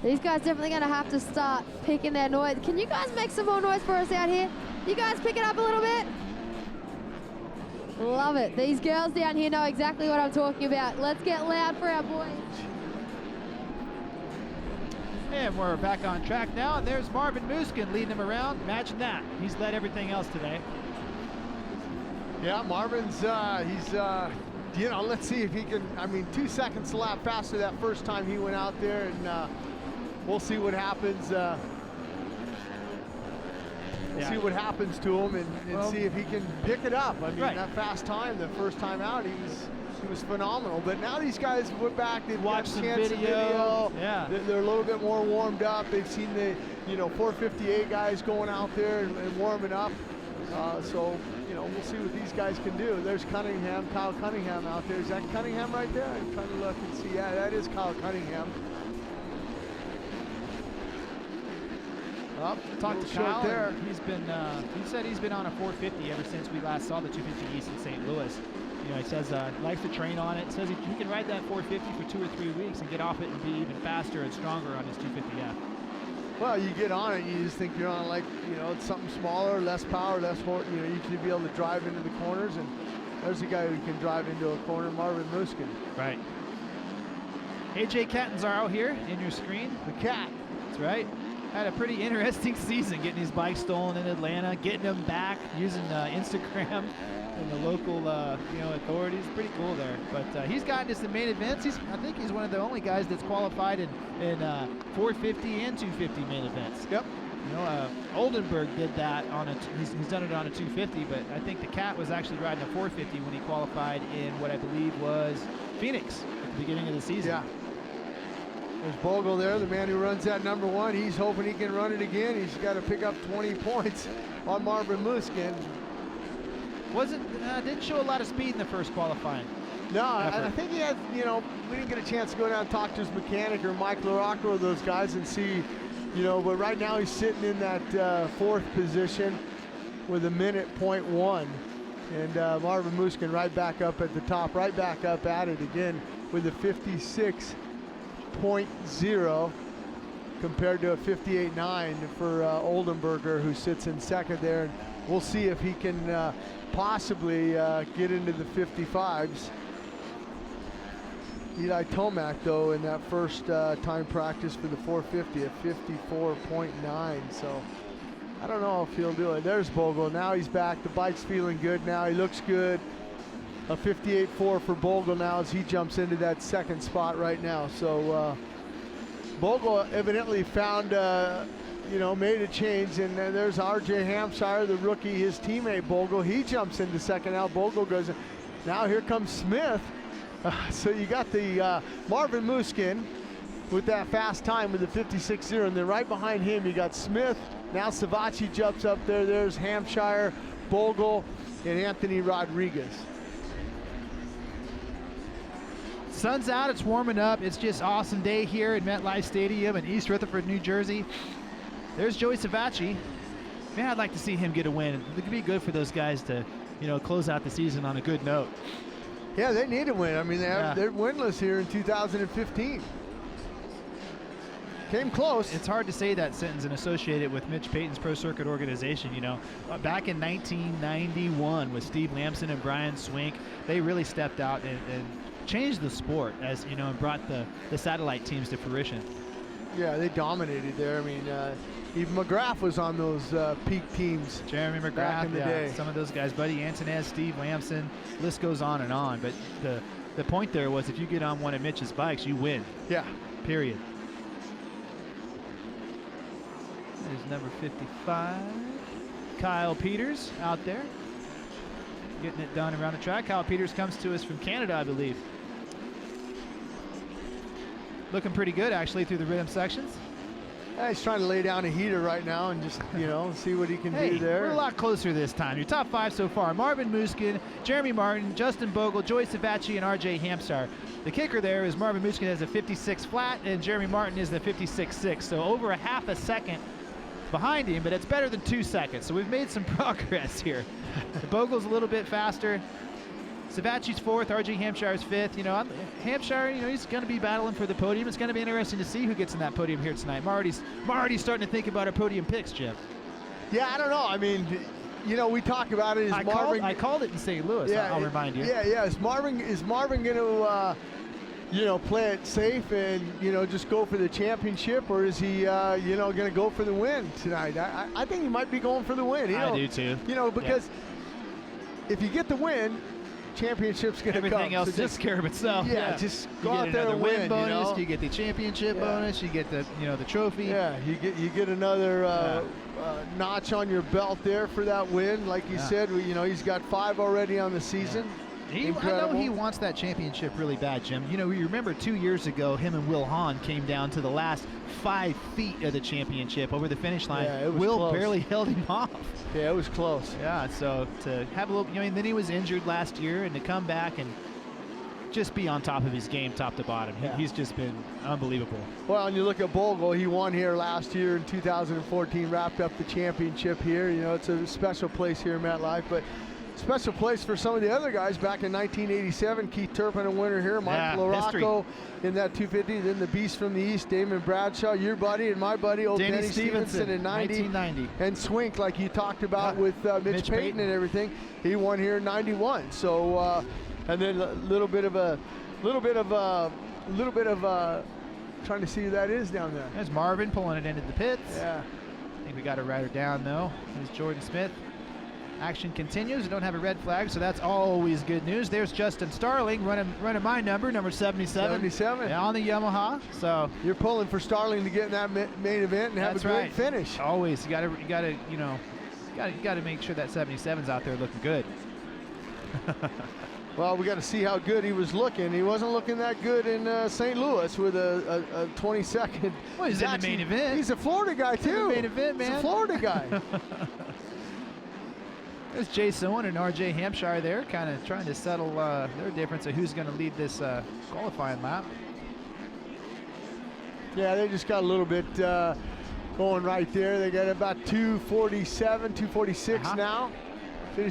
These guys definitely going to have to start picking their noise. Can you guys make some more noise for us out here? You guys pick it up a little bit? Love it. These girls down here know exactly what I'm talking about. Let's get loud for our boys. And we're back on track now, and there's Marvin Muskin leading them around. Imagine that. He's led everything else today. Yeah, Marvin's, you know, let's see if he can, I mean, 2 seconds a lap faster that first time he went out there, and we'll see what happens. See what happens to him, and see if he can pick it up. I mean, that fast time, the first time out, he was phenomenal. But now these guys went back, they've watched some video. Yeah. They're a little bit more warmed up. They've seen the, you know, 458 guys going out there and warming up. So, you know, we'll see what these guys can do. There's Cunningham, Kyle Cunningham out there. Is that Cunningham right there? I'm trying to look and see. Yeah, that is Kyle Cunningham. Talked to Kyle there. He's been, he said he's been on a 450 ever since we last saw the 250 East in St. Louis. You know, he says likes to train on it. Says he can ride that 450 for 2 or 3 weeks and get off it and be even faster and stronger on his 250F. Well, you get on it, you just think you're on, like, you know, it's something smaller, less power, less horse. You know, you can be able to drive into the corners, and there's a guy who can drive into a corner, Marvin Muskin. Right. AJ Catanzaro here in your screen. The Cat. That's right. Had a pretty interesting season, getting his bike stolen in Atlanta, getting them back using Instagram and the local, you know, authorities. Pretty cool there. But he's gotten to some main events. I think he's one of the only guys that's qualified in 450 and 250 main events. Yep. You know, Oldenburg did that on he's done it on a 250, but I think the Cat was actually riding a 450 when he qualified in what I believe was Phoenix at the beginning of the season. Yeah. There's Bogle there, the man who runs that number one. He's hoping he can run it again. He's got to pick up 20 points on Marvin Muskin. Didn't show a lot of speed in the first qualifying. No, I think he had, you know, we didn't get a chance to go down and talk to his mechanic or Mike LaRocca or those guys and see, you know, but right now he's sitting in that fourth position with a minute .1. And Marvin Muskin right back up at the top, right back up at it again with a 56.0 compared to a 58.9 for Oldenburger, who sits in second there. And we'll see if he can possibly get into the 55s. Eli Tomac, though, in that first time practice for the 450 at 54.9. So I don't know if he'll do it. There's Bogle. Now he's back. The bike's feeling good now. He looks good. A 58.4 for Bogle now as he jumps into that second spot right now. So Bogle evidently found, you know, made a change. And there's R.J. Hampshire, the rookie, his teammate Bogle. He jumps into second now. Bogle goes. Now here comes Smith. So you got the Marvin Muskin with that fast time with the 56.0, and then right behind him you got Smith. Now Savacci jumps up there. There's Hampshire, Bogle, and Anthony Rodriguez. Sun's out, it's warming up. It's just awesome day here at MetLife Stadium in East Rutherford, New Jersey. There's Joey Savacci. Man, I'd like to see him get a win. It could be good for those guys to, you know, close out the season on a good note. Yeah, they need a win. I mean, they're winless here in 2015. Came close. It's hard to say that sentence and associate it with Mitch Payton's Pro Circuit organization. You know, back in 1991 with Steve Lamson and Brian Swink, they really stepped out and changed the sport, as you know, and brought the satellite teams to fruition. Yeah, they dominated there. I mean, even McGrath was on those peak teams. Jeremy McGrath, back in the day. Some of those guys, Buddy Antonez, Steve Lamson, list goes on and on. But the point there was, if you get on one of Mitch's bikes, you win. Yeah. Period. There's number 55, Kyle Peters out there, getting it done around the track. Kyle Peters comes to us from Canada, I believe. Looking pretty good, actually, through the rhythm sections. Yeah, he's trying to lay down a heater right now and just, you know, see what he can do there. We're a lot closer this time. Your top 5 so far: Marvin Musquin, Jeremy Martin, Justin Bogle, Joey Savacci, and RJ Hampshire. The kicker there is Marvin Musquin has a 56 flat, and Jeremy Martin is the 56.6. So over a half a second behind him, but it's better than 2 seconds. So we've made some progress here. The Bogle's a little bit faster. Savacci's 4th, RJ Hampshire's 5th. You know, Hampshire, you know, he's going to be battling for the podium. It's going to be interesting to see who gets in that podium here tonight. I'm already starting to think about our podium picks, Jim. Yeah, I don't know. I mean, you know, we talk about it. I called it in St. Louis. Yeah, I'll remind you. Yeah. Is Marvin going to, you know, play it safe and, you know, just go for the championship, or is he, you know, going to go for the win tonight? I think he might be going for the win. I do too. You know, because if you get the win, championship's going to come. Everything else takes care of itself. Yeah, just go out there and win. Bonus, you know? You get the championship bonus. You get the, you know, the trophy. Yeah, you get another notch on your belt there for that win. Like you said, you know, he's got 5 already on the season. I know he wants that championship really bad, Jim. You know, you remember 2 years ago, him and Will Hahn came down to the last 5 feet of the championship over the finish line. Yeah, it was Will close. Barely held him off. Yeah, it was close. Yeah, so to have a little, I mean, then he was injured last year, and to come back and just be on top of his game, top to bottom, he's just been unbelievable. Well, and you look at Bogle, he won here last year in 2014, wrapped up the championship here. You know, it's a special place here in MetLife, but special place for some of the other guys back in 1987. Keith Turpin, a winner here. Mike LaRocco in that 250. Then the beast from the East, Damon Bradshaw, your buddy and my buddy, old Denny Stevenson in 1990. And Swink, like you talked about with Mitch Payton and everything. He won here in 91. So, and then a little bit of trying to see who that is down there. There's Marvin pulling it into the pits. Yeah. I think we got a rider down though. There's Jordan Smith. Action continues. We don't have a red flag, so that's always good news. There's Justin Starling running my number 77. 77. Yeah, on the Yamaha. So you're pulling for Starling to get in that main event and have a great finish. Always. You gotta make sure that 77's out there looking good. Well, we got to see how good he was looking. He wasn't looking that good in St. Louis with a 22nd. Well, he's in the main event. He's a Florida guy too. In the main event, man. He's a Florida guy. There's Jason Owen and RJ Hampshire there, kind of trying to settle their difference of who's going to lead this qualifying lap. Yeah, they just got a little bit going right there. They got about 247, 246 now.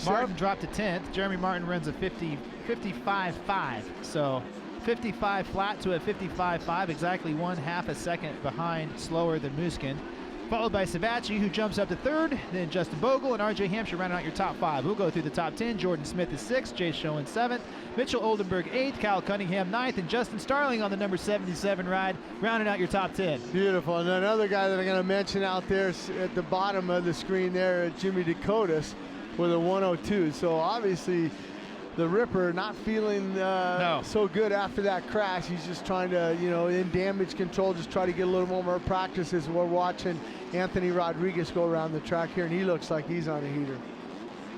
Martin dropped to 10th. Jeremy Martin runs a 55.5. So 55 flat to a 55.5, exactly 1/2 a second behind, slower than Musquin. Followed by Savacci, who jumps up to 3rd. Then Justin Bogle and RJ Hampshire rounding out your top 5. We'll go through the top 10. Jordan Smith is 6th, Jay Schoen 7th, Mitchell Oldenburg 8th, Kyle Cunningham 9th, and Justin Starling on the number 77 ride, rounding out your top 10. Beautiful. And another guy that I'm going to mention out there at the bottom of the screen there, Jimmy Dakotas with a 102. So obviously the Ripper not feeling so good after that crash. He's just trying to, you know, in damage control, just try to get a little more practice as we're watching Anthony Rodriguez go around the track here, and he looks like he's on a heater.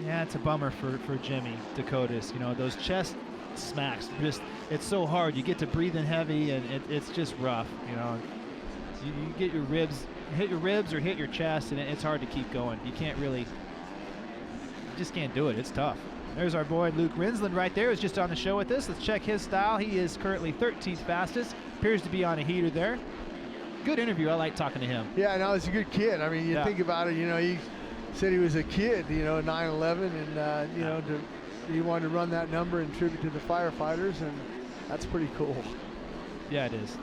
Yeah, it's a bummer for Jimmy Dakotas. You know, those chest smacks, it's so hard. You get to breathe in heavy, and it's just rough. You know, you get your ribs, hit your ribs or hit your chest, and it's hard to keep going. You can't really, just can't do it. It's tough. There's our boy Luke Rinsland right there, who's just on the show with us. Let's check his style. He is currently 13th fastest. Appears to be on a heater there. Good interview. I like talking to him. Yeah, no, he's a good kid. I mean, you think about it, you know, he said he was a kid, you know, 9/11, and, you know, he wanted to run that number in tribute to the firefighters, and that's pretty cool. Yeah, it is.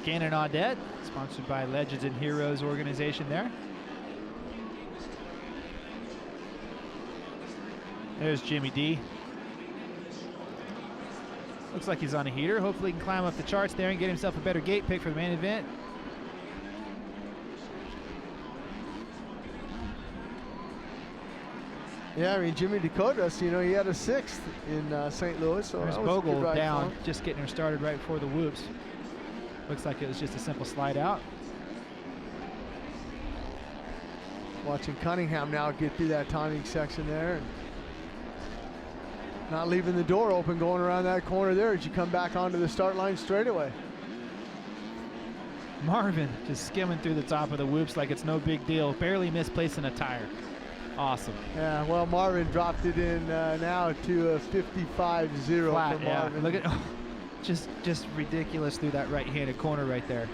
Canon Audette, sponsored by Legends and Heroes organization there. There's Jimmy D. Looks like he's on a heater. Hopefully he can climb up the charts there and get himself a better gate pick for the main event. Yeah, I mean, Jimmy Dakotas, you know, he had a 6th in St. Louis. So there's that was a good Bogle ride down, for him. just getting her started right before the whoops. Looks like it was just a simple slide out. Watching Cunningham now get through that timing section there. And not leaving the door open, going around that corner there as you come back onto the start line straight away. Marvin just skimming through the top of the whoops like it's no big deal, barely misplacing a tire. Awesome. Yeah, well, Marvin dropped it in now to a 55-0 for Marvin. Yeah. Look at, just ridiculous through that right-handed corner right there.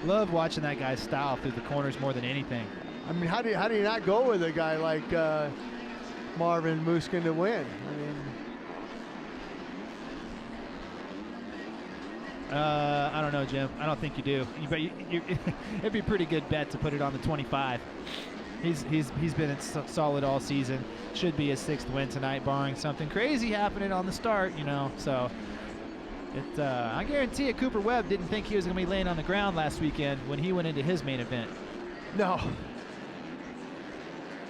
Love watching that guy's style through the corners more than anything. I mean, how do you not go with a guy like Marvin Muskin to win? I mean, I don't know, Jim. I don't think you do. But it'd be a pretty good bet to put it on the 25. He's been solid all season. Should be his 6th win tonight, barring something crazy happening on the start, you know. So I guarantee you, Cooper Webb didn't think he was going to be laying on the ground last weekend when he went into his main event. No.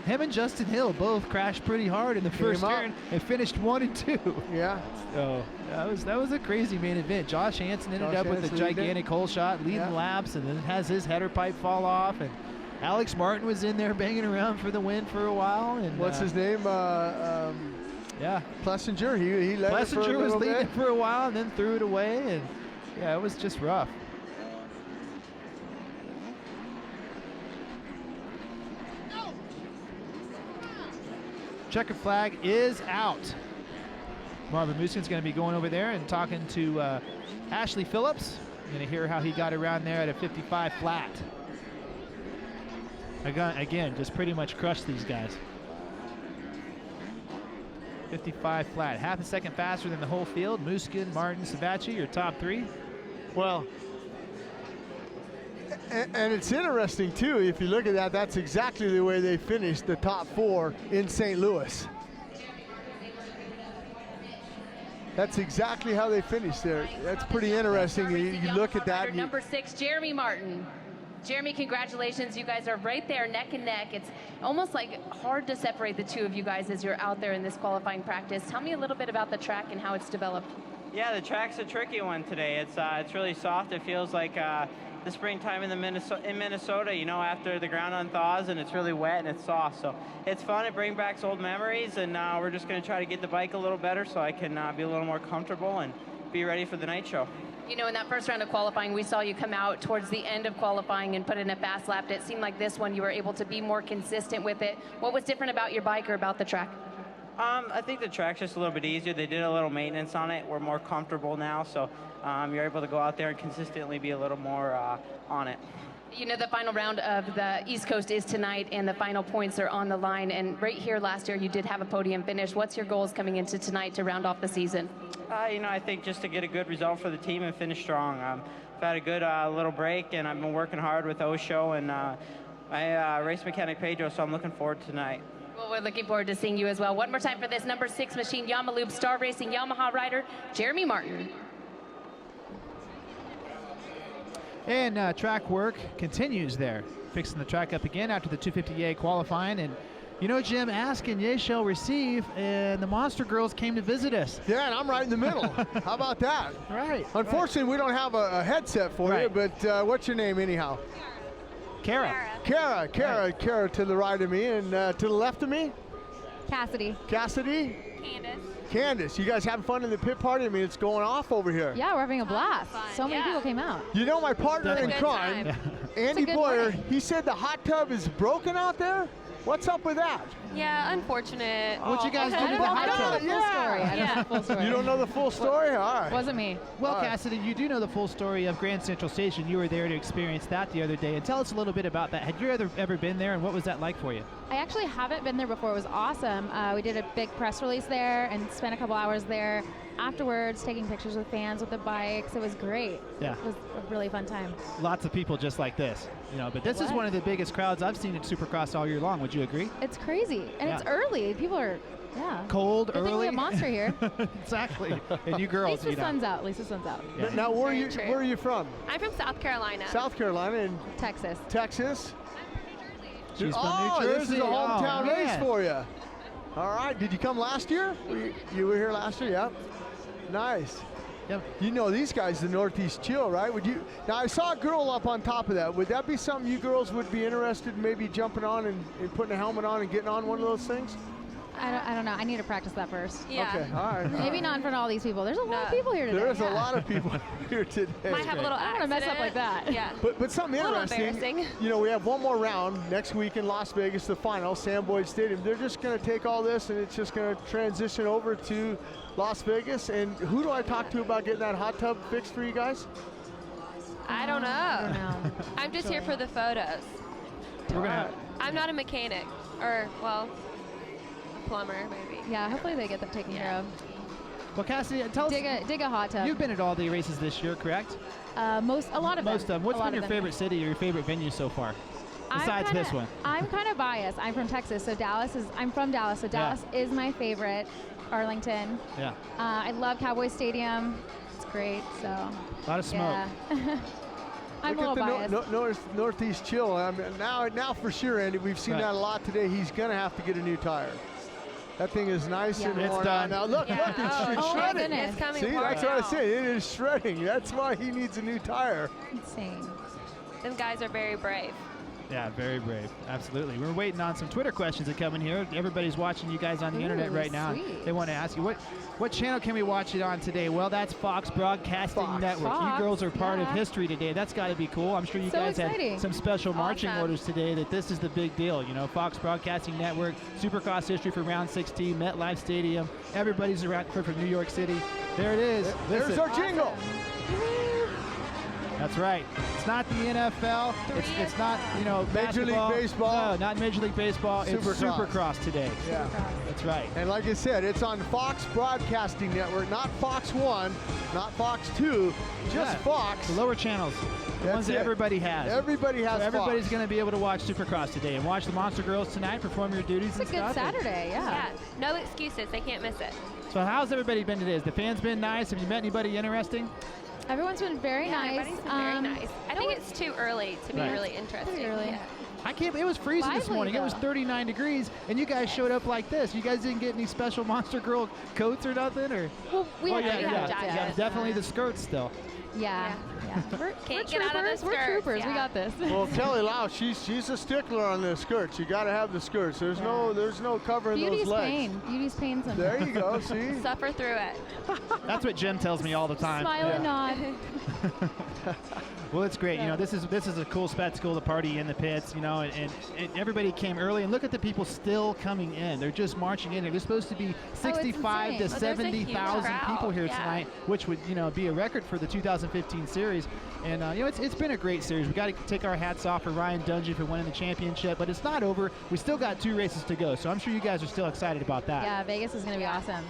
Him and Justin Hill both crashed pretty hard in the first turn and finished 1 and 2. Yeah. So that was a crazy main event. Josh Hansen ended up with a gigantic hole shot, leading laps, and then has his header pipe fall off. And Alex Martin was in there banging around for the win for a while. And what's his name? Yeah, Plessinger. He led it for a Plessinger was little leading bit. for a while and then threw it away, and yeah, it was just rough. Checkered flag is out. Marvin Muskin's going to be going over there and talking to Ashley Phillips. You're going to hear how he got around there at a 55 flat. Again, just pretty much crushed these guys. 55 flat, half a second faster than the whole field. Muskin, Martin, Savatgy, your top 3. Well, and it's interesting too, if you look at that, that's exactly the way they finished the top 4 in St. Louis. That's exactly how they finished there. That's pretty interesting. You look at that. Number 6, Jeremy Martin. Jeremy, congratulations. You guys are right there, neck and neck. It's almost like hard to separate the two of you guys as you're out there in this qualifying practice. Tell me a little bit about the track and how it's developed. Yeah, the track's a tricky one today. It's really soft. It feels like the springtime in Minnesota, you know, after the ground unthaws and it's really wet and it's soft. So it's fun. It brings back old memories, and we're just going to try to get the bike a little better so I can be a little more comfortable and be ready for the night show. You know, in that first round of qualifying, we saw you come out towards the end of qualifying and put in a fast lap. It seemed like this one you were able to be more consistent with it. What was different about your bike or about the track? I think the track's just a little bit easier. They did a little maintenance on it. We're more comfortable now, so you're able to go out there and consistently be a little more on it. You know, the final round of the East Coast is tonight, and the final points are on the line. And right here last year, you did have a podium finish. What's your goals coming into tonight to round off the season? You know, I think just to get a good result for the team and finish strong. I've had a good little break, and I've been working hard with Osho and my race mechanic Pedro, so I'm looking forward to tonight. Well, we're looking forward to seeing you as well. One more time for this number 6 machine, Yamaloop Star Racing Yamaha rider, Jeremy Martin. And track work continues there. Fixing the track up again after the 250A qualifying. And you know, Jim, ask and ye shall receive, and the Monster Girls came to visit us. Yeah, and I'm right in the middle. How about that? Right. Unfortunately, we don't have a headset for you, but what's your name anyhow? Kara. Kara to the right of me, and to the left of me? Cassidy. Cassidy? Candace, you guys having fun in the pit party? I mean, it's going off over here. Yeah, we're having a blast. So many people came out. You know, my partner in crime, Andy Boyer, he said the hot tub is broken out there. What's up with that? Yeah, unfortunate. What'd you guys do to the I don't know hot the tub? full story. I don't know the full story. You don't know the full story? All right. Wasn't me. Well, Cassidy, you do know the full story of Grand Central Station. You were there to experience that the other day. And tell us a little bit about that. Had you ever been there, and what was that like for you? I actually haven't been there before. It was awesome. We did a big press release there and spent a couple hours there afterwards, taking pictures with fans with the bikes. It was great. Yeah. It was a really fun time. Lots of people just like this, but this is one of the biggest crowds I've seen at Supercross all year long. Would you agree? It's crazy. And it's early. People are, cold, Good early. thing we have Monster here. Exactly. And you girls, At least the sun's out. At least the sun's out. Yeah. Now, where are you from? I'm from South Carolina. South Carolina and Texas. Texas. She's from New Jersey. This is a hometown race man. for you. All right. Did you come last year? You were here last year. Yeah. Nice. Yep. You know these guys, the Northeast Chill, right? Would you? Now I saw a girl up on top of that. Would that be something you girls would be interested in maybe jumping on and putting a helmet on and getting on one of those things? I don't know. I need to practice that first. Yeah. Okay. All right. Maybe not in front of all these people. There's a lot of people here today. There is a lot of people here today. Might have a little I don't want to mess up like that. Yeah. But something A little interesting, embarrassing. we have one more round next week in Las Vegas, the final, Sam Boyd Stadium. They're just going to take all this and it's just going to transition over to Las Vegas. And who do I talk to about getting that hot tub fixed for you guys? I don't know. I'm just here for the photos. We're gonna. I'm not a mechanic, or well, a plumber maybe. Yeah, hopefully they get that taken care of. Well, Cassidy, tell us. Dig a hot tub. You've been at all the races this year, correct? A lot of them. Most of them. What's been your favorite city or your favorite venue so far? Besides this one. I'm kind of biased. I'm from Texas, so I'm from Dallas, so Dallas is my favorite. Arlington. Yeah. I love Cowboy Stadium. It's great. So. A lot of smoke. Yeah. I'm a little biased. Northeast Chill. I mean, now for sure, Andy. We've seen that a lot today. He's gonna have to get a new tire. That thing is nice and It's worn done. out. Now look, it's shredding. It's coming. See, that's what I say. It is shredding. That's why he needs a new tire. Insane. Them guys are very brave. Yeah, very brave. Absolutely. We're waiting on some Twitter questions that come in here. Everybody's watching you guys on the internet right now. Sweet. They want to ask you, what channel can we watch it on today? Well, that's Fox Broadcasting Network. You girls are part of history today. That's got to be cool. I'm sure you guys had some special marching orders today that this is the big deal. Fox Broadcasting Network, Supercross history for round 16, MetLife Stadium. Everybody's around from New York City. There it is. There's our jingle. That's right. It's not the NFL. It's not, Major League Baseball. No, not Major League Baseball. It's Supercross today. Yeah. That's right. And like I said, it's on Fox Broadcasting Network, not Fox 1, not Fox 2, just Fox. The lower channels. The ones that everybody has. Everybody has so everybody's Fox. going to be able to watch Supercross today and watch the Monster Girls tonight perform your duties and It's a good stuff. Saturday, Yeah. No excuses. They can't miss it. So how's everybody been today? Has the fans been nice? Have you met anybody interesting? Everyone's been very nice. Everybody's been very nice. I think it's too early to be Right. really interesting. Pretty early. Yeah. It was freezing this Lively, morning. It was though. 39 degrees, and you guys showed up like this. You guys didn't get any special Monster Girl coats or nothing, or? Well, we had yeah, definitely the skirts still. Yeah. We're Can't get out of the troopers. We're skirts, troopers. yeah. We got this. Well, Kelly Lau, she's a stickler on the skirts. You got to have the skirts. There's no covering Beauty's those legs. pain. Beauty's pain sometimes. There you go. See. Suffer through it. That's what Jim tells me all the time. Smile and nod. Well, it's great. This is a cool spectacle, the party in the pits, and everybody came early. And look at the people still coming in. They're just marching in. There's supposed to be 65 to insane. 70,000 people here Yeah. tonight, which would, be a record for the 2015 series. And, it's been a great series. We got to take our hats off for Ryan Dungey for winning the championship, but it's not over. We still got 2 races to go, so I'm sure you guys are still excited about that. Yeah, Vegas is going to be awesome.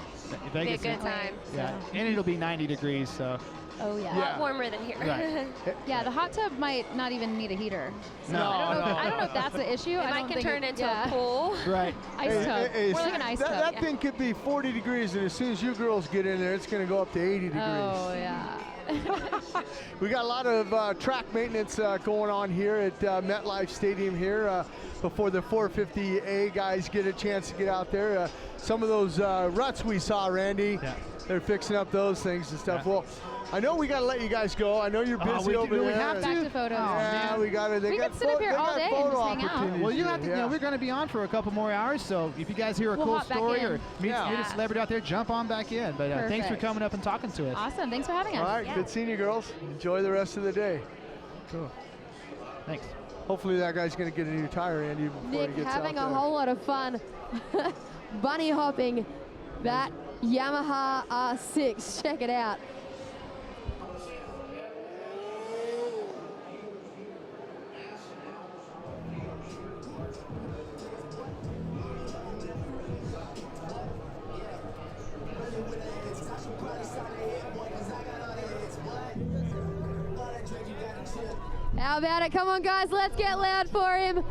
Vegas Be a good time. Yeah, and it'll be 90 degrees, so. Oh, yeah. A lot warmer than here. Right. Yeah, the hot tub might not even need a heater. So No. I don't know if that's the issue. It might can turn into a pool. Right. Ice tub. More like an ice tub. That thing could be 40 degrees, and as soon as you girls get in there, it's going to go up to 80 degrees. Oh, yeah. We got a lot of track maintenance going on here at MetLife Stadium here before the 450A guys get a chance to get out there. Some of those ruts we saw, Randy, they're fixing up those things and stuff. Yeah. Well, I know we got to let you guys go. I know you're busy over there. We have to. Back to photos. Yeah, we got it. We could sit up here all day and just hang out. Well, you have to. We're going to be on for a couple more hours, so if you guys hear a We'll cool hop back story in. or meet a celebrity out there, jump on back in. But thanks for Perfect. coming up and talking to us. Awesome. Thanks for having us. All right, good seeing you girls. Enjoy the rest of the day. Cool. Thanks. hopefully that guy's going to get a new tire, Andy, before Nick he gets having out a there. whole lot of fun bunny hopping that Yamaha R6. Check it out. How about it? Come on, guys, let's get loud for him.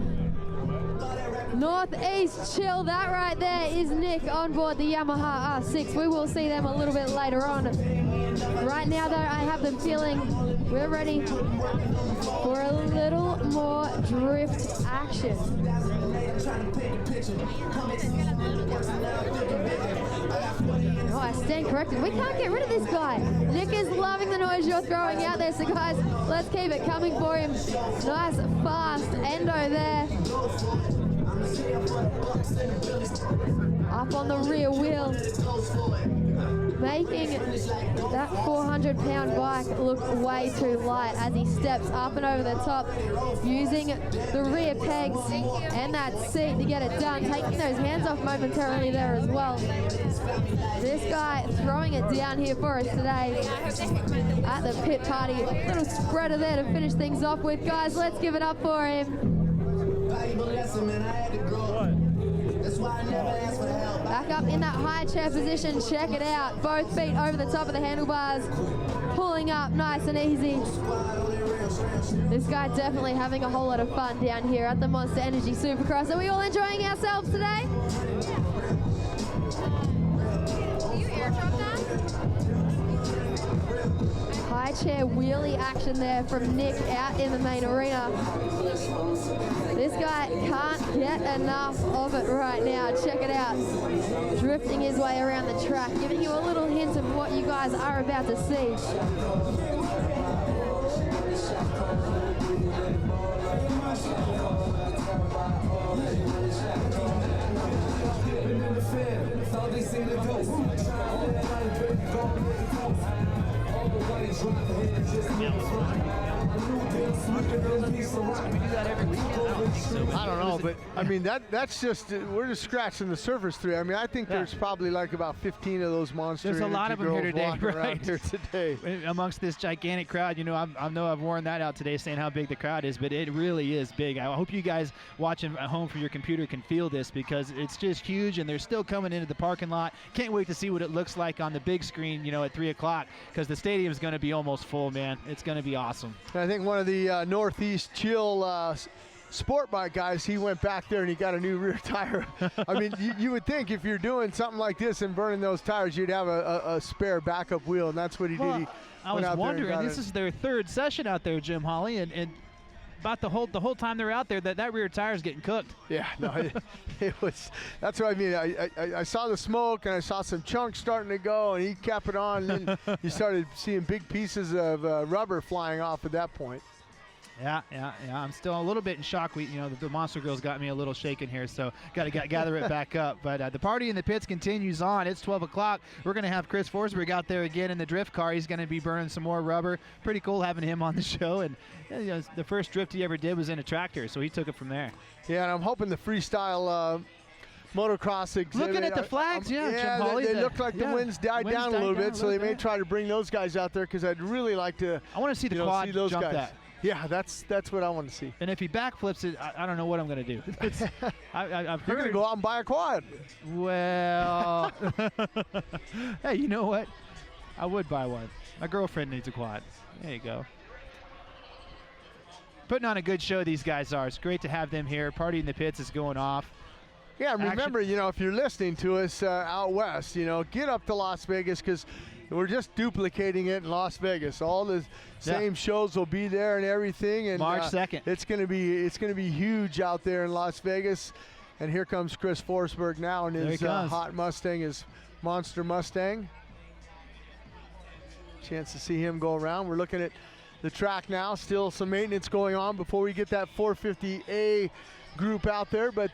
Northeast chill, that right there is Nick on board the Yamaha R6. We will see them a little bit later on. Right now, though, I have the feeling we're ready for a little more drift action. Oh, I stand corrected. We can't get rid of this guy. Nick is loving the noise you're throwing out there, so guys, let's keep it coming for him. Nice, fast endo there. Up on the rear wheel, making that 400-pound bike look way too light as he steps up and over the top, using the rear pegs and that seat to get it done, taking those hands off momentarily there as well. This guy throwing it down here for us today at the pit party. Little spreader there to finish things off with. Guys, let's give it up for him. Back up in that high chair position, check it out. Both feet over the top of the handlebars, pulling up nice and easy. This guy definitely having a whole lot of fun down here at the Monster Energy Supercross. Are we all enjoying ourselves today? Do you airdrop that? High chair wheelie action there from Nick out in the main arena. This guy can't get enough of it right now. Check it out. Drifting his way around the track, giving you a little hint of what you guys are about to see. I don't know, but I mean that's just we're just scratching the surface today. I mean, I think there's probably like about 15 of those Monster There's a lot of them here today, walking around right? here today. Amongst this gigantic crowd, you know, I know I've worn that out today, saying how big the crowd is, but it really is big. I hope you guys watching at home from your computer can feel this, because it's just huge, and they're still coming into the parking lot. Can't wait to see what it looks like on the big screen, you know, at 3 o'clock, because the stadium is going to be almost full, man. It's going to be awesome. I think one of the Northeast Chill sport bike guys, he went back there and he got a new rear tire. I mean, you would think if you're doing something like this and burning those tires, you'd have a spare backup wheel, and that's what he did. He I was wondering, this is their third session out there, Jim Holly, and about the whole time they're out there, that rear tire is getting cooked. Yeah, no, it was. That's what I mean. I saw the smoke and I saw some chunks starting to go, and he kept it on. And then you started seeing big pieces of rubber flying off at that point. Yeah. I'm still a little bit in shock. The Monster Girls got me a little shaken here, so got to gather it back up. But the party in the pits continues on. It's 12 o'clock. We're going to have Chris Forsberg out there again in the drift car. He's going to be burning some more rubber. Pretty cool having him on the show. And the first drift he ever did was in a tractor, so he took it from there. Yeah, and I'm hoping the freestyle motocross exhibit. Looking at the flags, Jim Holly, they look like the winds died down a little bit, so they may try to bring those guys out there, because I'd really like to. I want to see the quad see those jump guys. that. Yeah, that's what I want to see. And if he backflips it, I don't know what I'm going to do. I've You're going to go out and buy a quad. Well, hey, you know what? I would buy one. My girlfriend needs a quad. There you go. Putting on a good show, these guys are. It's great to have them here. Party in the Pits is going off. Yeah, remember, if you're listening to us out west, get up to Las Vegas, because we're just duplicating it in Las Vegas. All the same shows will be there and everything. And March 2nd. It's gonna be huge out there in Las Vegas. And here comes Chris Forsberg now in his hot Mustang, his monster Mustang. Chance to see him go around. We're looking at the track now. Still some maintenance going on before we get that 450A group out there. But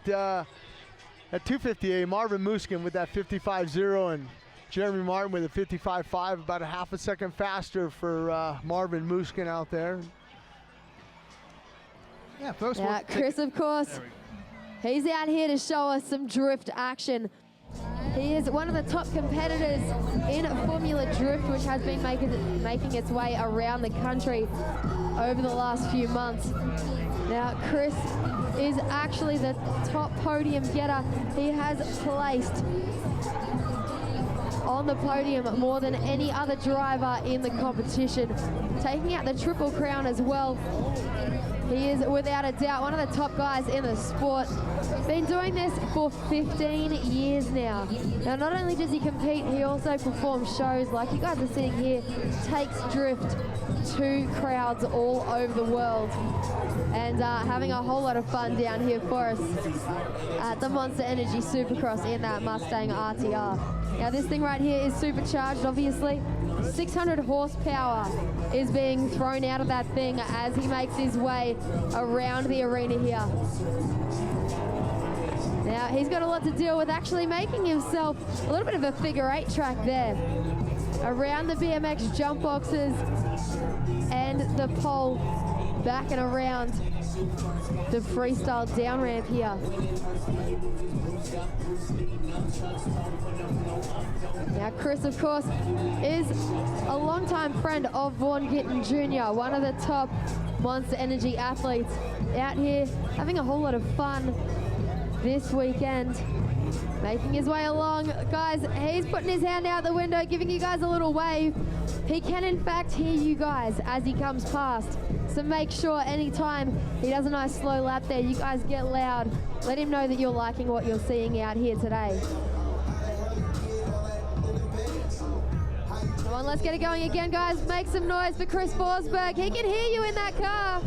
at 250A, Marvin Muskin with that 55.0 and Jeremy Martin with a 55.5, about a half a second faster for Marvin Muskin out there. Yeah, folks. Yeah, Chris, of course, he's out here to show us some drift action. He is one of the top competitors in Formula Drift, which has been making its way around the country over the last few months. Now, Chris is actually the top podium getter. He has placed on the podium more than any other driver in the competition, taking out the Triple Crown as well. He is without a doubt one of the top guys in the sport. Been doing this for 15 years now. Now, not only does he compete, he also performs shows like you guys are seeing here, takes drift to crowds all over the world, and having a whole lot of fun down here for us at the Monster Energy Supercross in that Mustang RTR. Now, this thing right here is supercharged, obviously. 600 horsepower is being thrown out of that thing as he makes his way around the arena here. Now, he's got a lot to deal with, actually making himself a little bit of a figure 8 track there around the BMX jump boxes and the pole, back and around the freestyle down ramp here. Now, Chris, of course, is a longtime friend of Vaughn Gittin Jr., one of the top Monster Energy athletes, out here having a whole lot of fun this weekend, making his way along. Guys, he's putting his hand out the window, giving you guys a little wave. He can, in fact, hear you guys as he comes past. So make sure anytime he does a nice slow lap there, you guys get loud. Let him know that you're liking what you're seeing out here today. Come on, let's get it going again, guys. Make some noise for Chris Forsberg. He can hear you in that car.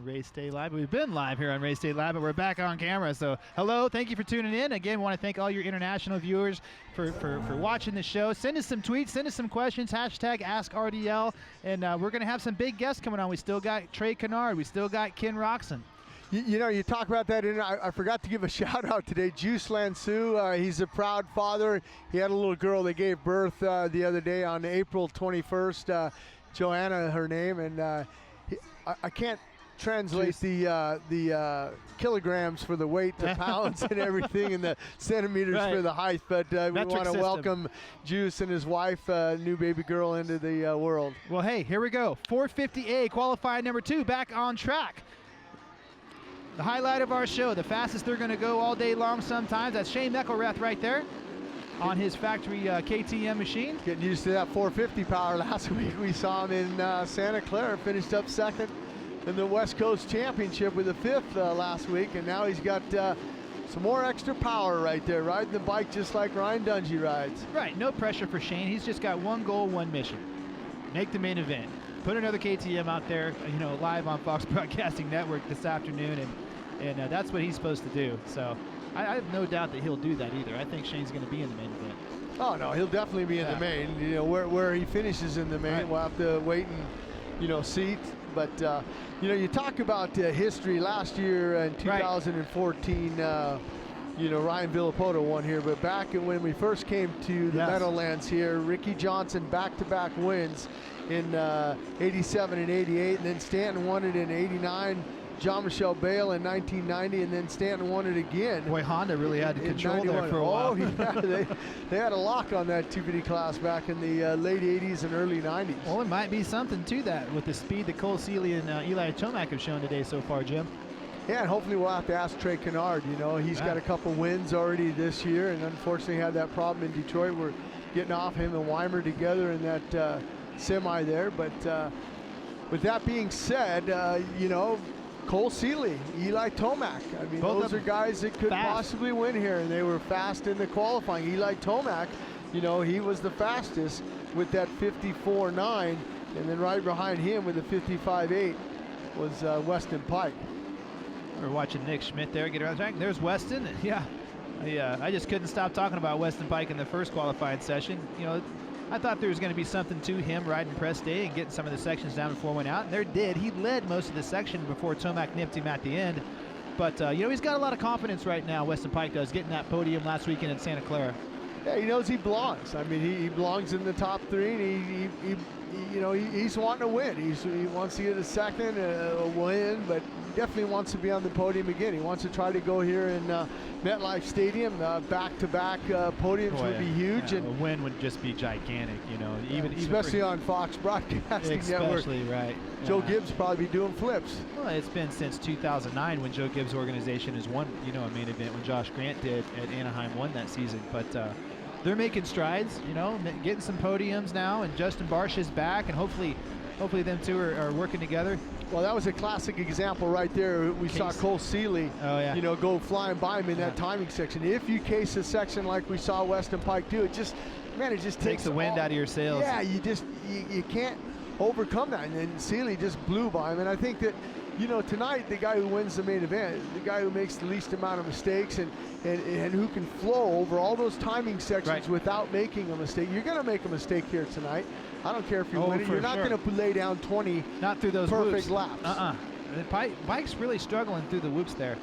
Race Day Live. We've been live here on Race Day Live, but we're back on camera. So hello, thank you for tuning in. Again, we want to thank all your international viewers for watching the show. Send us some tweets, send us some questions, hashtag AskRDL, and we're going to have some big guests coming on. We still got Trey Canard. We still got Ken Roczen. You know, you talk about that, and I forgot to give a shout out today. Juice Lansu, he's a proud father. He had a little girl that gave birth the other day on April 21st, Joanna, her name, and I can't translate the kilograms for the weight to pounds and everything, and the centimeters for the height, but we want to welcome Juice and his wife, new baby girl, into the world. Well, hey, here we go. 450A qualifying number 2 back on track. The highlight of our show, the fastest they're going to go all day long sometimes. That's Shane McGrath right there on his factory KTM machine. Getting used to that 450 power. Last week we saw him in Santa Clara, finished up second in the West Coast Championship with a 5th last week, and now he's got some more extra power right there, riding the bike just like Ryan Dungey rides. Right, no pressure for Shane. He's just got one goal, one mission: make the main event. Put another KTM out there, you know, live on Fox Broadcasting Network this afternoon, and that's what he's supposed to do. So I have no doubt that he'll do that either. I think Shane's going to be in the main event. Oh no, he'll definitely be in the main. You know, where he finishes in the main, we'll have to wait and, you know, see. But you know, you talk about history. Last year in 2014, you know, Ryan Villapoto won here. But back when we first came to the Meadowlands here, Ricky Johnson back-to-back wins in '87 and '88, and then Stanton won it in '89 Jean-Michel Bale in 1990, and then Stanton won it again. Boy, Honda really had control 91. there for a while. Oh, yeah, they had a lock on that 250 class back in the late 80s and early 90s. Well, there might be something to that with the speed that Cole Seeley and Eli Tomac have shown today so far, Jim. Yeah, and hopefully we'll have to ask Trey Canard. You know, he's got a couple wins already this year, and unfortunately had that problem in Detroit. We're getting off him and Weimer together in that semi there. But with that being said, you know, Cole Seeley, Eli Tomac. I mean, those are guys that could possibly win here, and they were fast in the qualifying. Eli Tomac, you know, he was the fastest with that 54.9, and then right behind him with the 55.8 was Weston Pike. We're watching Nick Schmidt there get around the track. There's Weston. Yeah, I just couldn't stop talking about Weston Pike in the first qualifying session. You know, I thought there was going to be something to him riding press day and getting some of the sections down before it went out, and there did. He led most of the section before Tomac nipped him at the end. But, you know, he's got a lot of confidence right now, Weston Pike does, getting that podium last weekend in Santa Clara. Yeah, he knows he belongs. I mean, he belongs in the top three, and he you know, he's wanting to win. He wants to get a second, a win, but definitely wants to be on the podium again. He wants to try to go here in MetLife Stadium. Back-to-back podiums would be huge. Yeah, and a win would just be gigantic, you know. Even especially on Fox Broadcasting Network. Especially, right. Joe Gibbs probably be doing flips. Well, it's been since 2009 when Joe Gibbs' organization has won, you know, a main event when Josh Grant did at Anaheim won that season. But they're making strides, you know, getting some podiums now, and Justin Barsh is back, and hopefully them two are working together. Well, that was a classic example right there. We saw Cole Seeley, you know, go flying by him in that timing section. If you case a section like we saw Weston Pike do, it just takes the wind out of your sails. Yeah, you can't overcome that. And then Seeley just blew by him. And I think that, you know, tonight, the guy who wins the main event, the guy who makes the least amount of mistakes and who can flow over all those timing sections without making a mistake. You're going to make a mistake here tonight. I don't care if you win it. You're not going to lay down 20 not through those perfect whoops. laps. Pike's really struggling through the whoops there.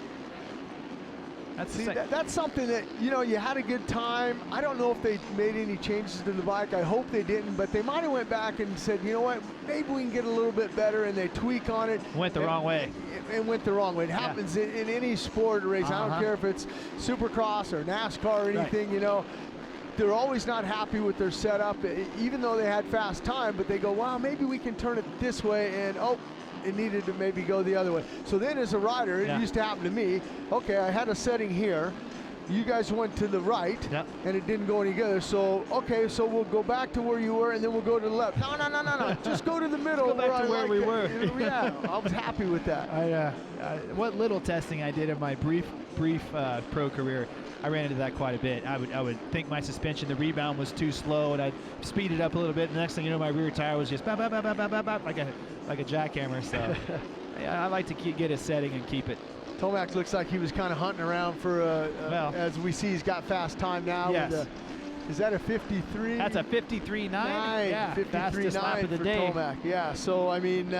That's something that, you know, you had a good time. I don't know if they made any changes to the bike. I hope they didn't, but they might have went back and said, you know what, maybe we can get a little bit better, and they tweak on it. Went the wrong way. It went the wrong way. It happens in any sport or race. I don't care if it's Supercross or NASCAR or anything, you know. They're always not happy with their setup, even though they had fast time, but they go, wow, maybe we can turn it this way, and it needed to maybe go the other way. So then as a rider, it used to happen to me, okay, I had a setting here, you guys went to the right, and it didn't go any good. So, okay, so we'll go back to where you were, and then we'll go to the left. No, just go to the middle. Go back to where we were. Yeah, I was happy with that. What little testing I did in my brief pro career, I ran into that quite a bit. I would think my suspension, the rebound was too slow, and I'd speed it up a little bit. The next thing you know, my rear tire was just bop, bop, bop, bop, bop, bop, like a jackhammer. So I like to get a setting and keep it. Tomac looks like he was kind of hunting around for as we see, he's got fast time now. Yes. Is that a 53? That's a 53.9. Yeah, 53.9 lap of the for day. Tomac. Yeah, so I mean,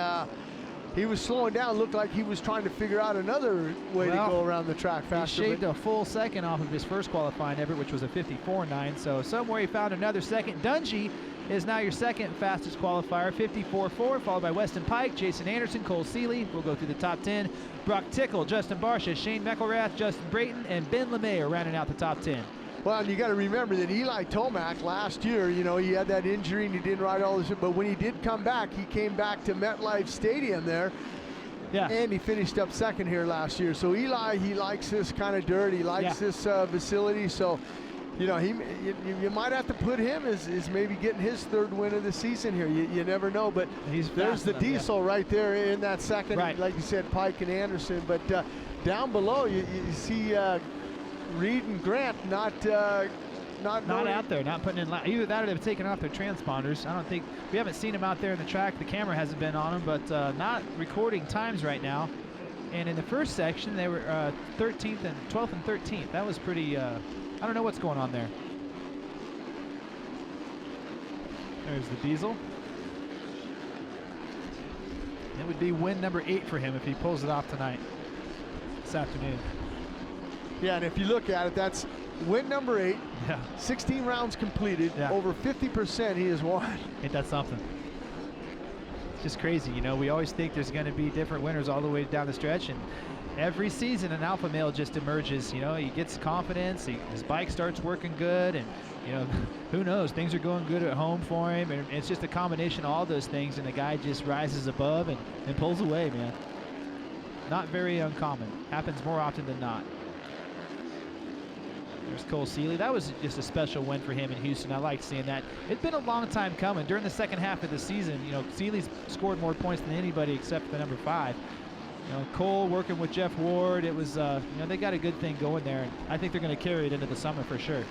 he was slowing down. Looked like he was trying to figure out another way to go around the track faster. He shaved a full second off of his first qualifying effort, which was a 54.9. So somewhere he found another second. Dungey is now your second fastest qualifier, 54.4, followed by Weston Pike, Jason Anderson, Cole Seeley. We'll go through the top 10. Brock Tickle, Justin Barsha, Shane McGrath, Justin Brayton, and Ben LeMay are rounding out the top 10. Well, and you got to remember that Eli Tomac last year, you know, he had that injury and he didn't ride all this, but when he did come back, he came back to MetLife Stadium there. Yeah. And he finished up second here last year. So Eli, he likes this kind of dirt. He likes this facility. So, you know, you might have to put him as maybe getting his third win of the season here. You never know. But there's the diesel right there in that second. Right. Like you said, Pike and Anderson. But down below, you see Reed and Grant not out there, not putting in either that or they've taken off their transponders. I don't think we haven't seen them out there in the track. The camera hasn't been on them, but not recording times right now. And in the first section, they were 13th and 12th and 13th. That was pretty. I don't know what's going on there. There's the diesel. It would be win number 8 for him if he pulls it off tonight, this afternoon. Yeah, and if you look at it, that's win number 8. Yeah. 16 rounds completed. Yeah. Over 50% he has won. Ain't that something? just crazy. You know, we always think there's going to be different winners all the way down the stretch, and every season an alpha male just emerges. You know, he gets confidence, his bike starts working good, and you know, who knows, things are going good at home for him, and it's just a combination of all those things, and the guy just rises above and pulls away, man. Not very uncommon. Happens more often than not. There's Cole Seeley. That was just a special win for him in Houston. I liked seeing that. It's been a long time coming. During the second half of the season, you know, Seeley's scored more points than anybody except for number 5. You know, Cole working with Jeff Ward. It was, you know, they got a good thing going there. And I think they're going to carry it into the summer for sure.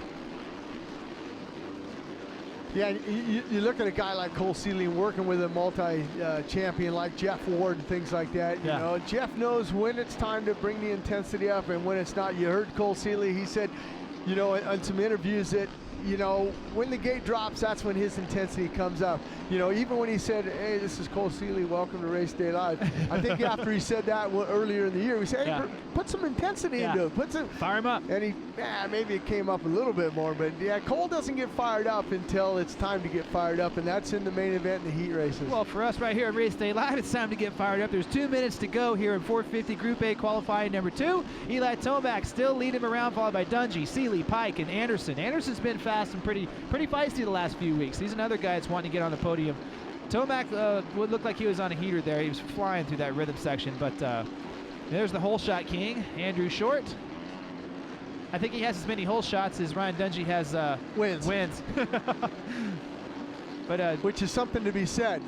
Yeah, you look at a guy like Cole Seeley working with a multi-champion like Jeff Ward and things like that. You know, Jeff knows when it's time to bring the intensity up and when it's not. You heard Cole Seeley, he said, you know, on some interviews that, you know, when the gate drops, that's when his intensity comes up. You know, even when he said, hey, this is Cole Seeley, welcome to Race Day Live. I think after he said that earlier in the year, we said, hey, put some intensity into it. Fire him up. And he, maybe it came up a little bit more, but yeah, Cole doesn't get fired up until it's time to get fired up, and that's in the main event in the heat races. Well, for us right here at Race Day Live, it's time to get fired up. There's 2 minutes to go here in 450 Group A qualifying number 2. Eli Tomac still leading him around, followed by Dungey, Seeley, Pike, and Anderson. Anderson's been fast and pretty feisty the last few weeks. He's another guy that's wanting to get on the podium. Tomac would look like he was on a heater there. He was flying through that rhythm section, but there's the hole shot king, Andrew Short. I think he has as many hole shots as Ryan Dungey has wins. But which is something to be said.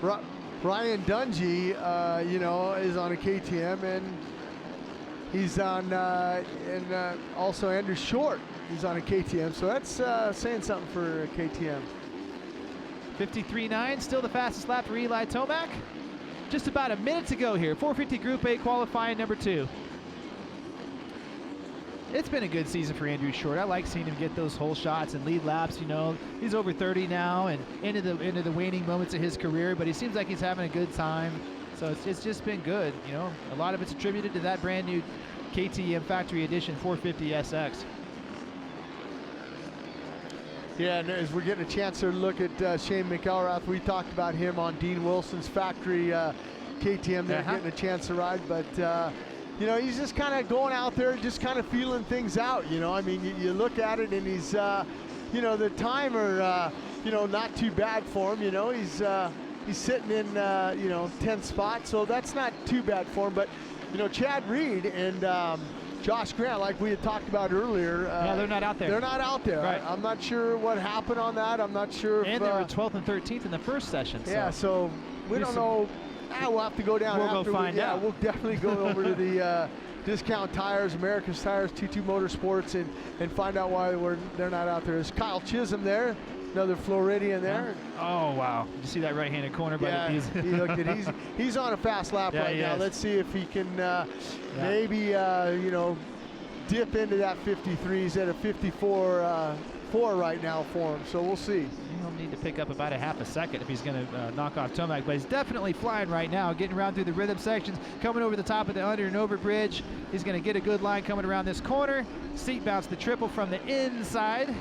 Ryan Dungey, you know, is on a KTM, and he's on, also Andrew Short, he's on a KTM, so that's saying something for KTM. 53.9, still the fastest lap for Eli Tomac. Just about a minute to go here. 450 Group A qualifying number 2. It's been a good season for Andrew Short. I like seeing him get those hole shots and lead laps. You know, he's over 30 now and into the waning moments of his career, but he seems like he's having a good time. So it's just been good. You know, a lot of it's attributed to that brand new KTM Factory Edition 450 SX. Yeah, and as we're getting a chance to look at Shane McElrath, we talked about him on Dean Wilson's factory KTM there, getting a chance to ride, but you know, he's just kind of going out there, just kind of feeling things out, you know. I mean, you look at it and he's, you know, the timer, you know, not too bad for him, you know. He's sitting in, you know, 10th spot, so that's not too bad for him, but, you know, Chad Reed and Josh Grant, like we had talked about earlier. Yeah, they're not out there. They're not out there. Right. I'm not sure what happened on that. I'm not sure if... And they were 12th and 13th in the first session. Yeah, so we don't know. We'll have to go down we'll after. Go find out. Yeah, we'll definitely go over to the Discount Tires, America's Tires, 22 Motorsports, and find out why they're not out there. There's Kyle Chisholm there, another Floridian there. Oh, wow. Did you see that right-handed corner? Yeah, he looked at he's on a fast lap right now. Let's see if he can maybe, you know, dip into that 53. He's at a 54.4 right now for him, so we'll see. He'll need to pick up about a half a second if he's going to knock off Tomac, but he's definitely flying right now, getting around through the rhythm sections, coming over the top of the under and over bridge. He's going to get a good line coming around this corner. Seat bounce the triple from the inside.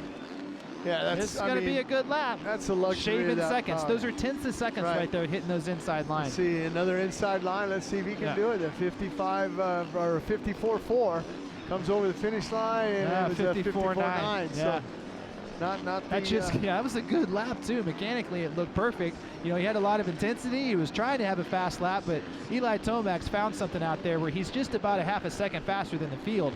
Yeah, that's going to be a good lap. That's a luxury. Shaving seconds. Those are tenths of seconds right there, hitting those inside lines. Let's see, another inside line. Let's see if he can do it. A 55 or 54.4 comes over the finish line, and it was 54.9. Yeah. So not that the, that was a good lap too. Mechanically, it looked perfect. You know, he had a lot of intensity. He was trying to have a fast lap, but Eli Tomac's found something out there where he's just about a half a second faster than the field.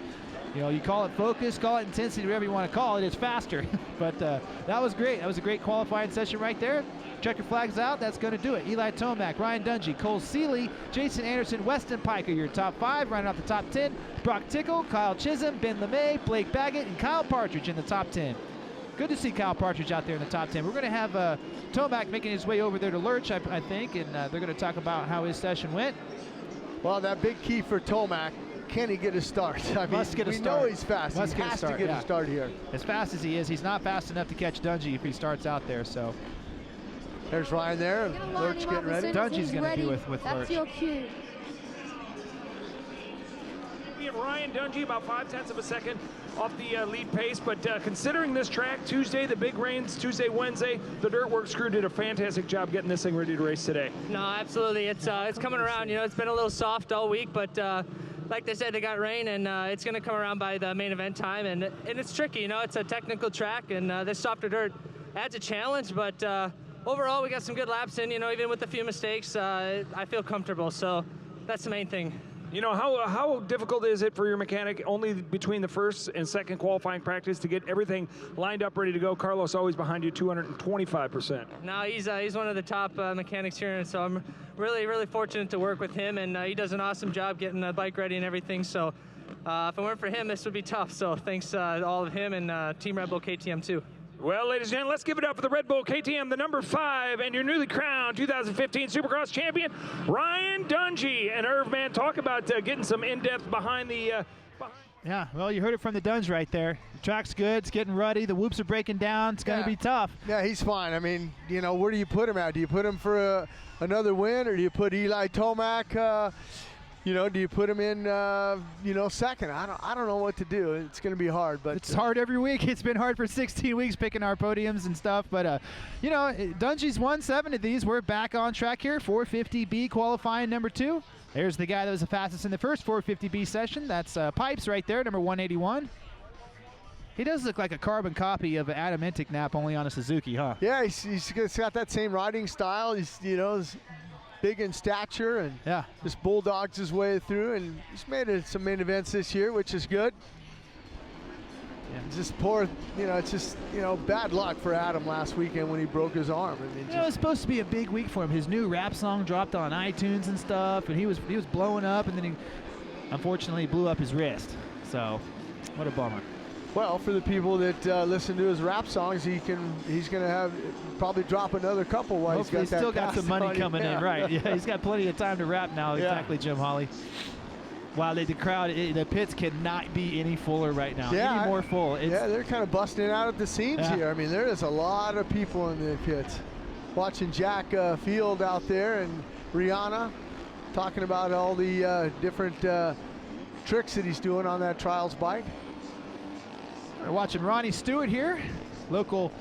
You know, you call it focus, call it intensity, whatever you want to call it, it's faster. But that was great. That was a great qualifying session right there. Checker flags out, that's going to do it. Eli Tomac, Ryan Dungey, Cole Seeley, Jason Anderson, Weston Pike are your top 5. Rounding off the top 10, Brock Tickle, Kyle Chisholm, Ben LeMay, Blake Baggett, and Kyle Partridge in the top 10. Good to see Kyle Partridge out there in the top 10. We're going to have Tomac making his way over there to Lurch, I think, and they're going to talk about how his session went. Well, that big key for Tomac, can he get a start? I mean, we know he's fast. He has to get a start here. As fast as he is, he's not fast enough to catch Dungey if he starts out there. So there's Ryan there. Lurch getting ready. Dungey's going to be with That's Lurch. your cue. We have Ryan Dungey about 0.5 of a second off the lead pace, but considering this track, Tuesday, the big rains, Tuesday, Wednesday, the Dirt Works crew did a fantastic job getting this thing ready to race today. No, absolutely. It's coming around. You know, it's been a little soft all week, but like they said, they got rain, and it's going to come around by the main event time, and it's tricky. You know, it's a technical track, and this softer dirt adds a challenge, but overall, we got some good laps in. You know, even with a few mistakes, I feel comfortable, so that's the main thing. You know, how difficult is it for your mechanic only between the first and second qualifying practice to get everything lined up, ready to go? Carlos always behind you, 225%. No, he's one of the top mechanics here, and so I'm really fortunate to work with him, and he does an awesome job getting the bike ready and everything. So if it weren't for him, this would be tough. So thanks to all of him and Team Red Bull KTM too. Well, ladies and gentlemen, let's give it up for the Red Bull KTM, the number 5, and your newly crowned 2015 Supercross champion, Ryan Dungey. And Irv, man, talk about getting some in-depth behind the... Yeah, well, you heard it from the Duns right there. The track's good. It's getting ruddy. The whoops are breaking down. It's going to be tough. Yeah, he's fine. I mean, you know, where do you put him at? Do you put him for another win, or do you put Eli Tomac, you know, do you put him in, you know, second? I don't know what to do. It's going to be hard, but it's hard every week. It's been hard for 16 weeks picking our podiums and stuff. But you know, Dungey's won 7 of these. We're back on track here. 450B qualifying number 2. There's the guy that was the fastest in the first 450B session. That's Pipes right there, number 181. He does look like a carbon copy of Adam Enticknap, only on a Suzuki, huh? Yeah, he's got that same riding style. He's, you know, he's big in stature, and just bulldogs his way through, and he's made it some main events this year, which is good. Yeah. Just poor, you know, it's just, you know, bad luck for Adam last weekend when he broke his arm. I mean, you know, it was supposed to be a big week for him. His new rap song dropped on iTunes and stuff, and he was blowing up, and then he unfortunately blew up his wrist. So, what a bummer. Well, for the people that listen to his rap songs, he's going to have probably drop another couple while hopefully he's got still got some money coming in, right? Yeah, he's got plenty of time to rap now. Yeah. Exactly, Jim Holly. Wow, the crowd, the pits cannot be any fuller right now. Yeah, any more full. Yeah, they're kind of busting out at the seams here. I mean, there is a lot of people in the pits. Watching Jack Field out there and Rihanna talking about all the different tricks that he's doing on that trials bike. We're watching Ronnie Stewart here, local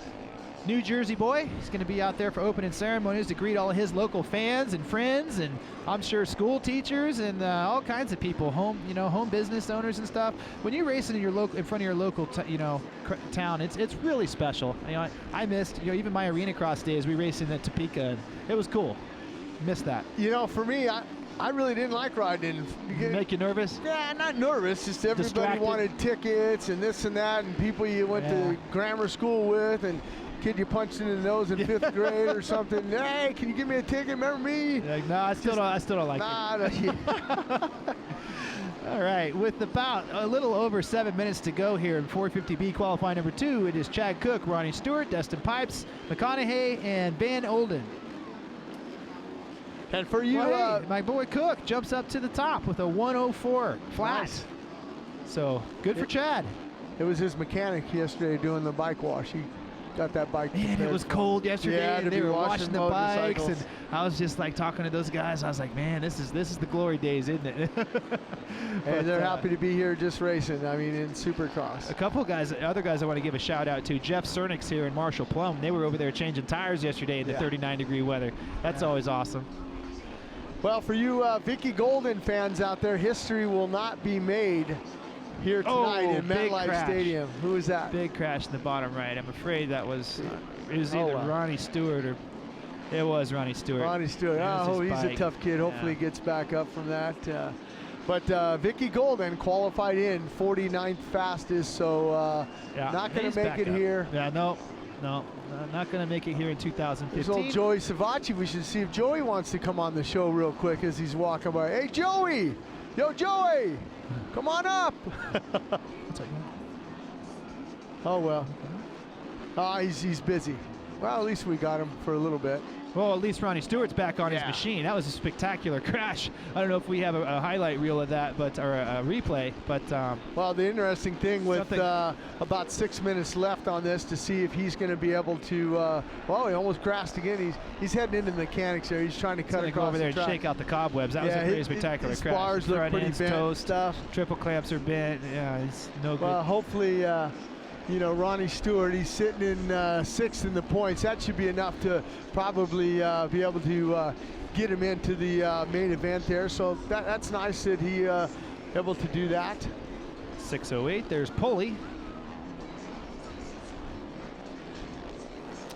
New Jersey boy. He's going to be out there for opening ceremonies to greet all of his local fans and friends, and I'm sure school teachers and all kinds of people, home business owners and stuff. When you're racing in front of your local, town, it's really special. You know, I missed, even my arena cross days. We raced in Topeka, and it was cool. Missed that. You know, for me, I really didn't like riding. Make you nervous? Yeah, not nervous. Just everybody Distracted. wanted tickets and this and that, and people you went to grammar school with, and kid you punched in the nose in 5th grade or something. Hey, can you give me a ticket? Remember me? Like, no, I still don't like it. All right, with about a little over 7 minutes to go here in 450B qualifying number 2, it is Chad Cook, Ronnie Stewart, Dustin Pipes, McConaughey, and Ben Olden. And for you, my boy Cook jumps up to the top with a 104 flat. Nice. So good for Chad. It was his mechanic yesterday doing the bike wash. He got that bike. Man, it was cold yesterday, and they were washing the bikes, motorcycles. and I was just like talking to those guys. I was like, man, this is the glory days, isn't it? And they're happy to be here just racing. I mean, in Supercross. A couple guys, other guys I want to give a shout out to. Jeff Cernix here and Marshall Plum. They were over there changing tires yesterday in the 39-degree weather. That's always awesome. Well, for you Vicky Golden fans out there, history will not be made here tonight in MetLife Stadium. Who is that? Big crash in the bottom right. I'm afraid that was it was either Ronnie Stewart or it was Ronnie Stewart. Ronnie Stewart. Oh, he's a tough kid. Hopefully he gets back up from that. But Vicky Golden qualified in 49th fastest, so not going to make it here. Yeah, no, not going to make it here in 2015. There's old Joey Savacci. We should see if Joey wants to come on the show real quick as he's walking by. Hey, Joey! Yo, Joey! Come on up! Oh, well. He's busy. Well, at least we got him for a little bit. Well, at least Ronnie Stewart's back on his machine. That was a spectacular crash. I don't know if we have a highlight reel of that, or a replay. But well, the interesting thing with about 6 minutes left on this to see if he's going to be able to. Well, he almost crashed again. He's heading into the mechanics there. He's trying to cut across go over there the track. and shake out the cobwebs. That was a pretty spectacular his crash. Bars look Front pretty ends bent toast. Stuff. Triple clamps are bent. Yeah, it's no good. Well, hopefully. You know, Ronnie Stewart, he's sitting in 6th in the points. That should be enough to probably be able to get him into the main event there. So that's nice that he able to do that. 6:08. There's Pulley.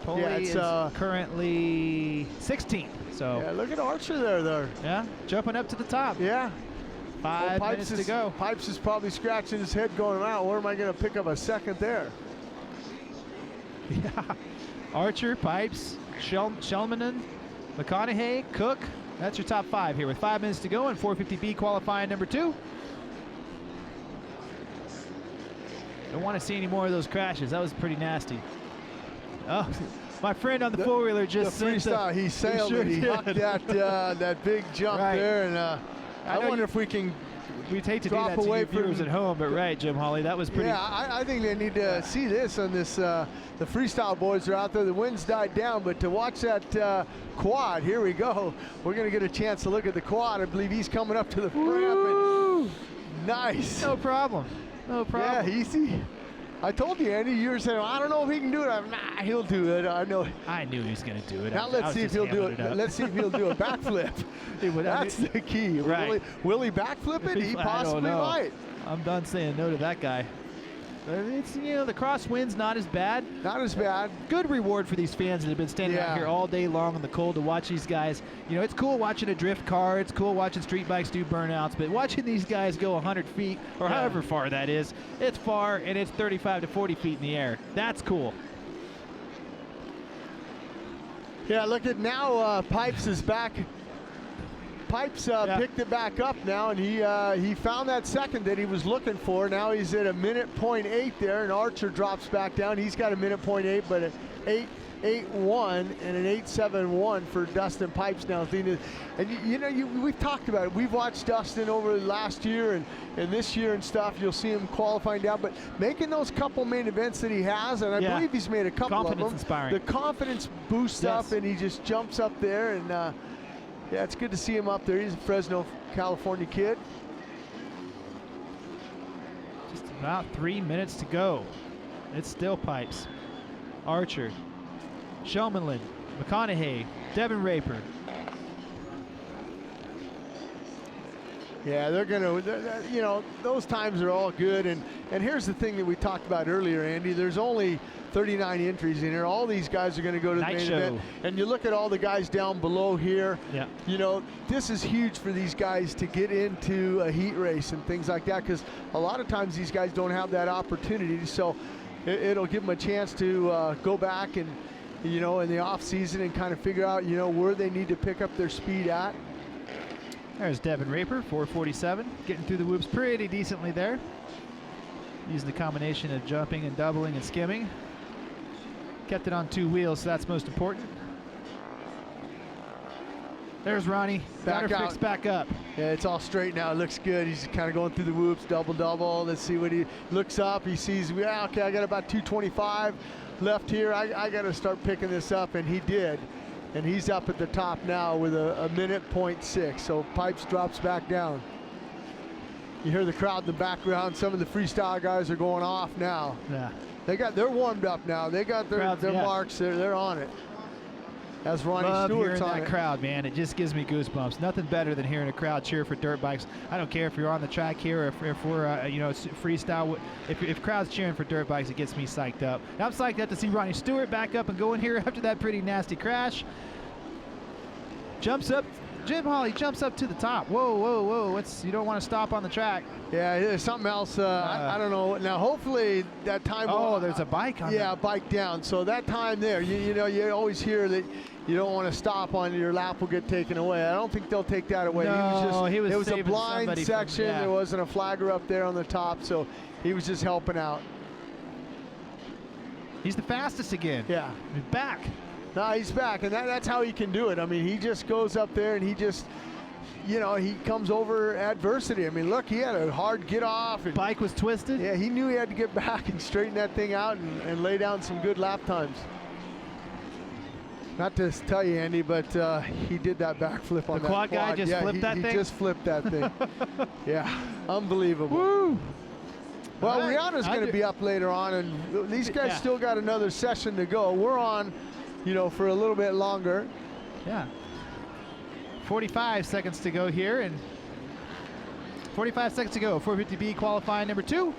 Pulley is currently 16th. So yeah, look at Archer there. Yeah, jumping up to the top. Yeah. 5 minutes to go. Pipes is probably scratching his head going, wow, where am I going to pick up a second there? Yeah. Archer, Pipes, Shelmanen, McConaughey, Cook. That's your top 5 here with 5 minutes to go and 450B qualifying number 2. Don't want to see any more of those crashes. That was pretty nasty. Oh, my friend on the four-wheeler just the freestyle. He sailed it. He hucked that big jump there, and I wonder if we can. We'd hate to do that to you viewers at home, but right, Jim Hawley, that was pretty. Yeah, I think they need to see this on this. The freestyle boys are out there. The wind's died down, but to watch that quad, here we go. We're going to get a chance to look at the quad. I believe he's coming up to the ramp. Nice. No problem. No problem. Yeah, easy. I told you, Andy, you were saying, I don't know if he can do it. Nah, he'll do it. I know. I knew he was going to do it. Now let's see if he'll do it. Let's see if he'll do a backflip. That's the key. Right. Will he backflip it? He possibly might. I'm done saying no to that guy. It's, you know, the crosswind's not as bad. Not as bad. Good reward for these fans that have been standing out here all day long in the cold to watch these guys. You know, it's cool watching a drift car. It's cool watching street bikes do burnouts. But watching these guys go 100 feet or however far that is, it's far and it's 35 to 40 feet in the air. That's cool. Yeah, look at now. Pipes is back. Pipes picked it back up now, and he found that second that he was looking for. Now he's at a minute .8 there, and Archer drops back down. He's got a minute .8, but an 8.81 and an 8.71 for Dustin Pipes now. And you know, we've talked about it. We've watched Dustin over last year and this year and stuff. You'll see him qualifying down, but making those couple main events that he has, and I believe he's made a couple of them. Inspiring. The confidence boosts up, and he just jumps up there, and yeah, it's good to see him up there. He's a Fresno, California kid. Just about 3 minutes to go. It's still Pipes. Archer, Shelmanlin, McConaughey, Devin Raper. Yeah, they're gonna, you know, those times are all good. And here's the thing that we talked about earlier, Andy. There's only 39 entries in here. All these guys are going to go to the main event. And you look at all the guys down below here. Yeah. You know, this is huge for these guys to get into a heat race and things like that, because a lot of times these guys don't have that opportunity. So it'll give them a chance to go back and, you know, in the off season and kind of figure out, you know, where they need to pick up their speed at. There's Devin Raper, 447, getting through the whoops pretty decently there. Using the combination of jumping and doubling and skimming. Kept it on 2 wheels, so that's most important. There's Ronnie. Got her fixed back up. Yeah, it's all straight now. It looks good. He's kind of going through the whoops, double. Let's see what he looks up. He sees, yeah, okay, I got about 225 left here. I got to start picking this up, and he did. And he's up at the top now with a minute .6. So Pipes drops back down. You hear the crowd in the background. Some of the freestyle guys are going off now. Yeah. They're warmed up now. They got their marks. They're on it. As Ronnie Stewart's on that crowd, man. It just gives me goosebumps. Nothing better than hearing a crowd cheer for dirt bikes. I don't care if you're on the track here or if we're, you know, freestyle. If crowd's cheering for dirt bikes, it gets me psyched up. And I'm psyched up to see Ronnie Stewart back up and go in here after that pretty nasty crash. Jumps up. Jim Hawley jumps up to the top. Whoa. You don't want to stop on the track. Yeah, there's something else. I don't know. Now, hopefully that time. Oh, there's a bike on a bike down. So that time there, you know, you always hear that you don't want to stop on your lap will get taken away. I don't think they'll take that away. No, it was a saving blind section. From, There wasn't a flagger up there on the top, so he was just helping out. He's the fastest again. Yeah. He's back. No, he's back, and that's how he can do it. I mean, he just goes up there and he just, you know, he comes over adversity. I mean, look, he had a hard get off. And bike was twisted. Yeah, he knew he had to get back and straighten that thing out and lay down some good lap times. Not to tell you, Andy, but he did that backflip on that quad. The quad guy just flipped that thing? He just flipped that thing. Yeah, unbelievable. Woo! Well, Rihanna's going to be up later on, and these guys still got another session to go. We're on, you know, for a little bit longer. Yeah. 45 seconds to go here, and 45 seconds to go. 450B qualifying number 2.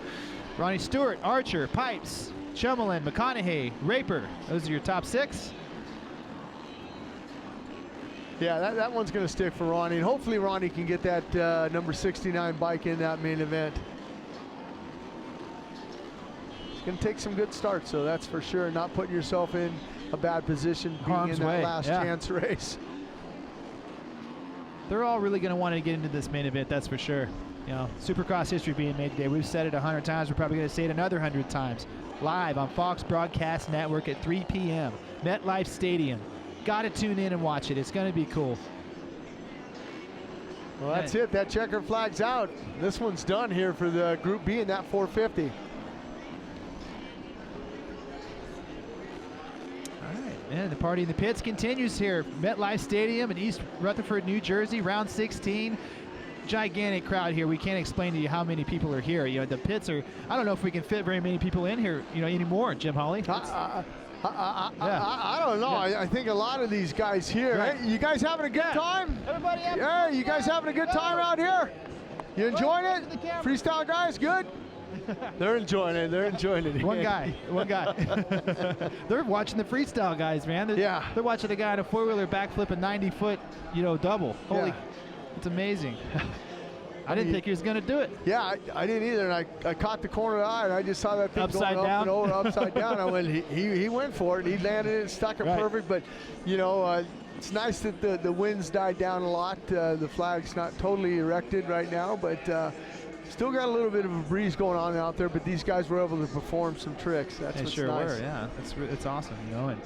Ronnie Stewart, Archer, Pipes, Shumlin, McConaughey, Raper. Those are your top 6. Yeah, that one's going to stick for Ronnie, and hopefully Ronnie can get that number 69 bike in that main event. Going to take some good starts, so that's for sure. Not putting yourself in a bad position being in that last chance race. They're all really going to want to get into this main event, that's for sure. You know, Supercross history being made today. We've said it 100 times. We're probably going to say it another 100 times. Live on Fox Broadcast Network at 3 p.m. MetLife Stadium. Got to tune in and watch it. It's going to be cool. Well, that's it. That checker flag's out. This one's done here for the Group B in that 450. And the party in the pits continues here. MetLife Stadium in East Rutherford, New Jersey, round 16. Gigantic crowd here. We can't explain to you how many people are here. You know, the pits are, I don't know if we can fit very many people in here, you know, anymore, Jim Holly. I don't know. Yeah. I think a lot of these guys here. Right. Hey, you guys having a good time? Everybody yeah, you guys having a good time out here? You enjoying it? Freestyle guys, good? They're enjoying it. They're enjoying it. One guy. They're watching the freestyle guys, man. They're watching a guy on a 4-wheeler backflip a 90-foot, you know, double. Holy, it's amazing. I didn't think he was going to do it. Yeah, I didn't either. And I caught the corner of the eye, and I just saw that thing upside going down. Up and over, upside down. I went, he went for it. He landed it, stuck it perfect. But, you know, it's nice that the winds died down a lot. The flag's not totally erected right now, but still got a little bit of a breeze going on out there. But these guys were able to perform some tricks. That's what's sure nice. Were, yeah. It's awesome, you know. And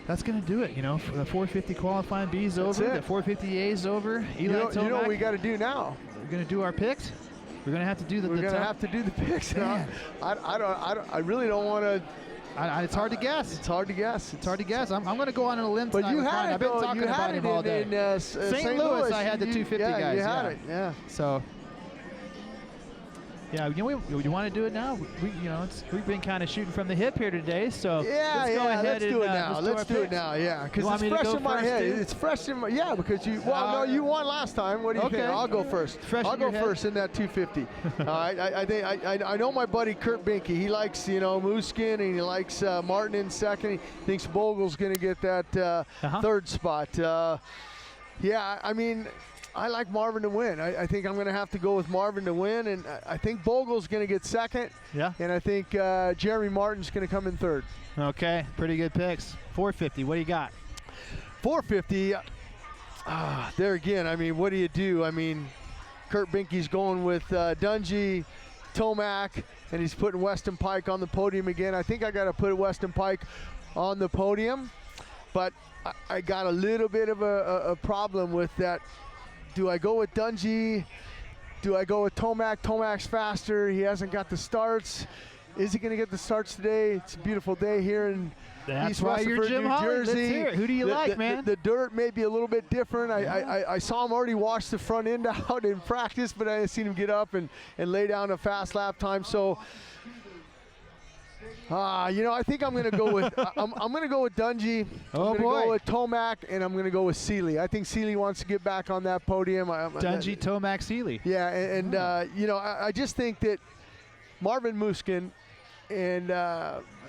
that's going to do it, you know. For the 450 qualifying B is over. The 450 A is over. Eli Tomac, you know what we got to do now? We're going to do our picks. We're going to have to do the We're going to have to do the picks. I really don't want to. It's hard to guess. It's hard to guess. It's hard to guess. I'm going to go on a limb but tonight. You had it, I've been talking about him all day. In St. Louis, I had the 250 guys. Yeah, you had it. Yeah. So. Yeah, you know, you want to do it now? You know, we've been kind of shooting from the hip here today, so let's go ahead let's do it now. Let's do it now, yeah, because it's fresh in my head. It's fresh in my, because you, no, you won last time. What do you think? I'll go first. I'll go first in that 250. I know my buddy Kurt Binke. He likes, you know, Mooskin, and he likes Martin in second. He thinks Bogle's going to get that third spot. Yeah, I mean, I like Marvin to win. I think I'm going to have to go with Marvin to win, and I think Bogle's going to get second. Yeah. And I think Jeremy Martin's going to come in third. Okay, pretty good picks. 450, what do you got? 450, there again, I mean, what do you do? I mean, Kurt Binke's going with Dungey, Tomac, and he's putting Weston Pike on the podium again. I think I got to put Weston Pike on the podium, but I got a little bit of a problem with that. Do I go with Dungey? Do I go with Tomac? Tomac's faster. He hasn't got the starts. Is he going to get the starts today? It's a beautiful day here in East Rutherford, New Jersey. Let's hear it. Who do you like, man? The dirt may be a little bit different. I saw him already wash the front end out in practice, but I seen him get up and lay down a fast lap time. So, you know, I think I'm going to go with I'm going to go with Dungey. I'm going to go with Tomac, and I'm going to go with Seeley. I think Seeley wants to get back on that podium. Dungey, Tomac, Seeley. Yeah, and you know, I just think that Marvin Mooskin and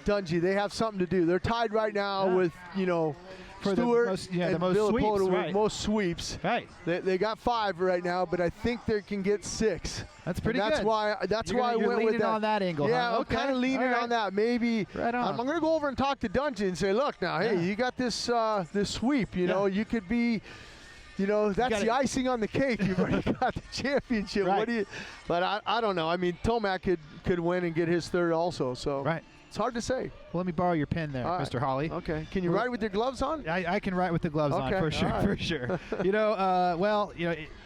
Dungey, they have something to do. They're tied right now with, you know, for Stewart the most sweeps, with most sweeps. Right. They got 5 right now, but I think they can get 6. That's pretty good. That's why I went with that. On that angle. Yeah, huh? I'm kind of leaning on that. Maybe right on. I'm going to go over and talk to Dungey and say, look, now, hey, you got this this sweep. You know, you could be. You know, that's the icing on the cake. You've already got the championship. Right. What do you? But I don't know. I mean, Tomac could win and get his third also. So right. It's hard to say. Well, let me borrow your pen there, Mr. Hawley. Okay. Can you ride with your gloves on? I can ride with the gloves on for sure, for sure.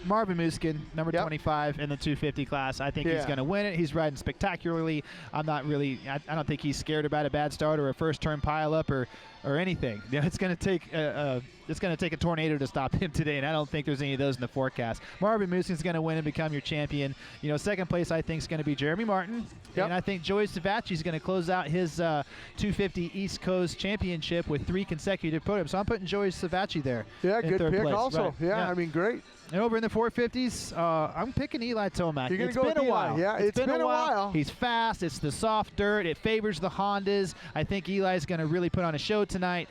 Marvin Muskin, number 25 in the 250 class. I think he's going to win it. He's riding spectacularly. I don't think he's scared about a bad start or a first turn pileup or anything. It's going to take a tornado to stop him today, and I don't think there's any of those in the forecast. Marvin Muskin's going to win and become your champion. Second place I think is going to be Jeremy Martin, and I think Joey Savacci is going to close out his 250 East Coast Championship with 3 consecutive podiums. So I'm putting Joey Savacci there. Yeah, in good third pick place. also. Right. Yeah, I mean, great. And over in the 450s, I'm picking Eli Tomac. You're going to go been with a while. Yeah, it's been a while. He's fast. It's the soft dirt. It favors the Hondas. I think Eli's going to really put on a show tonight.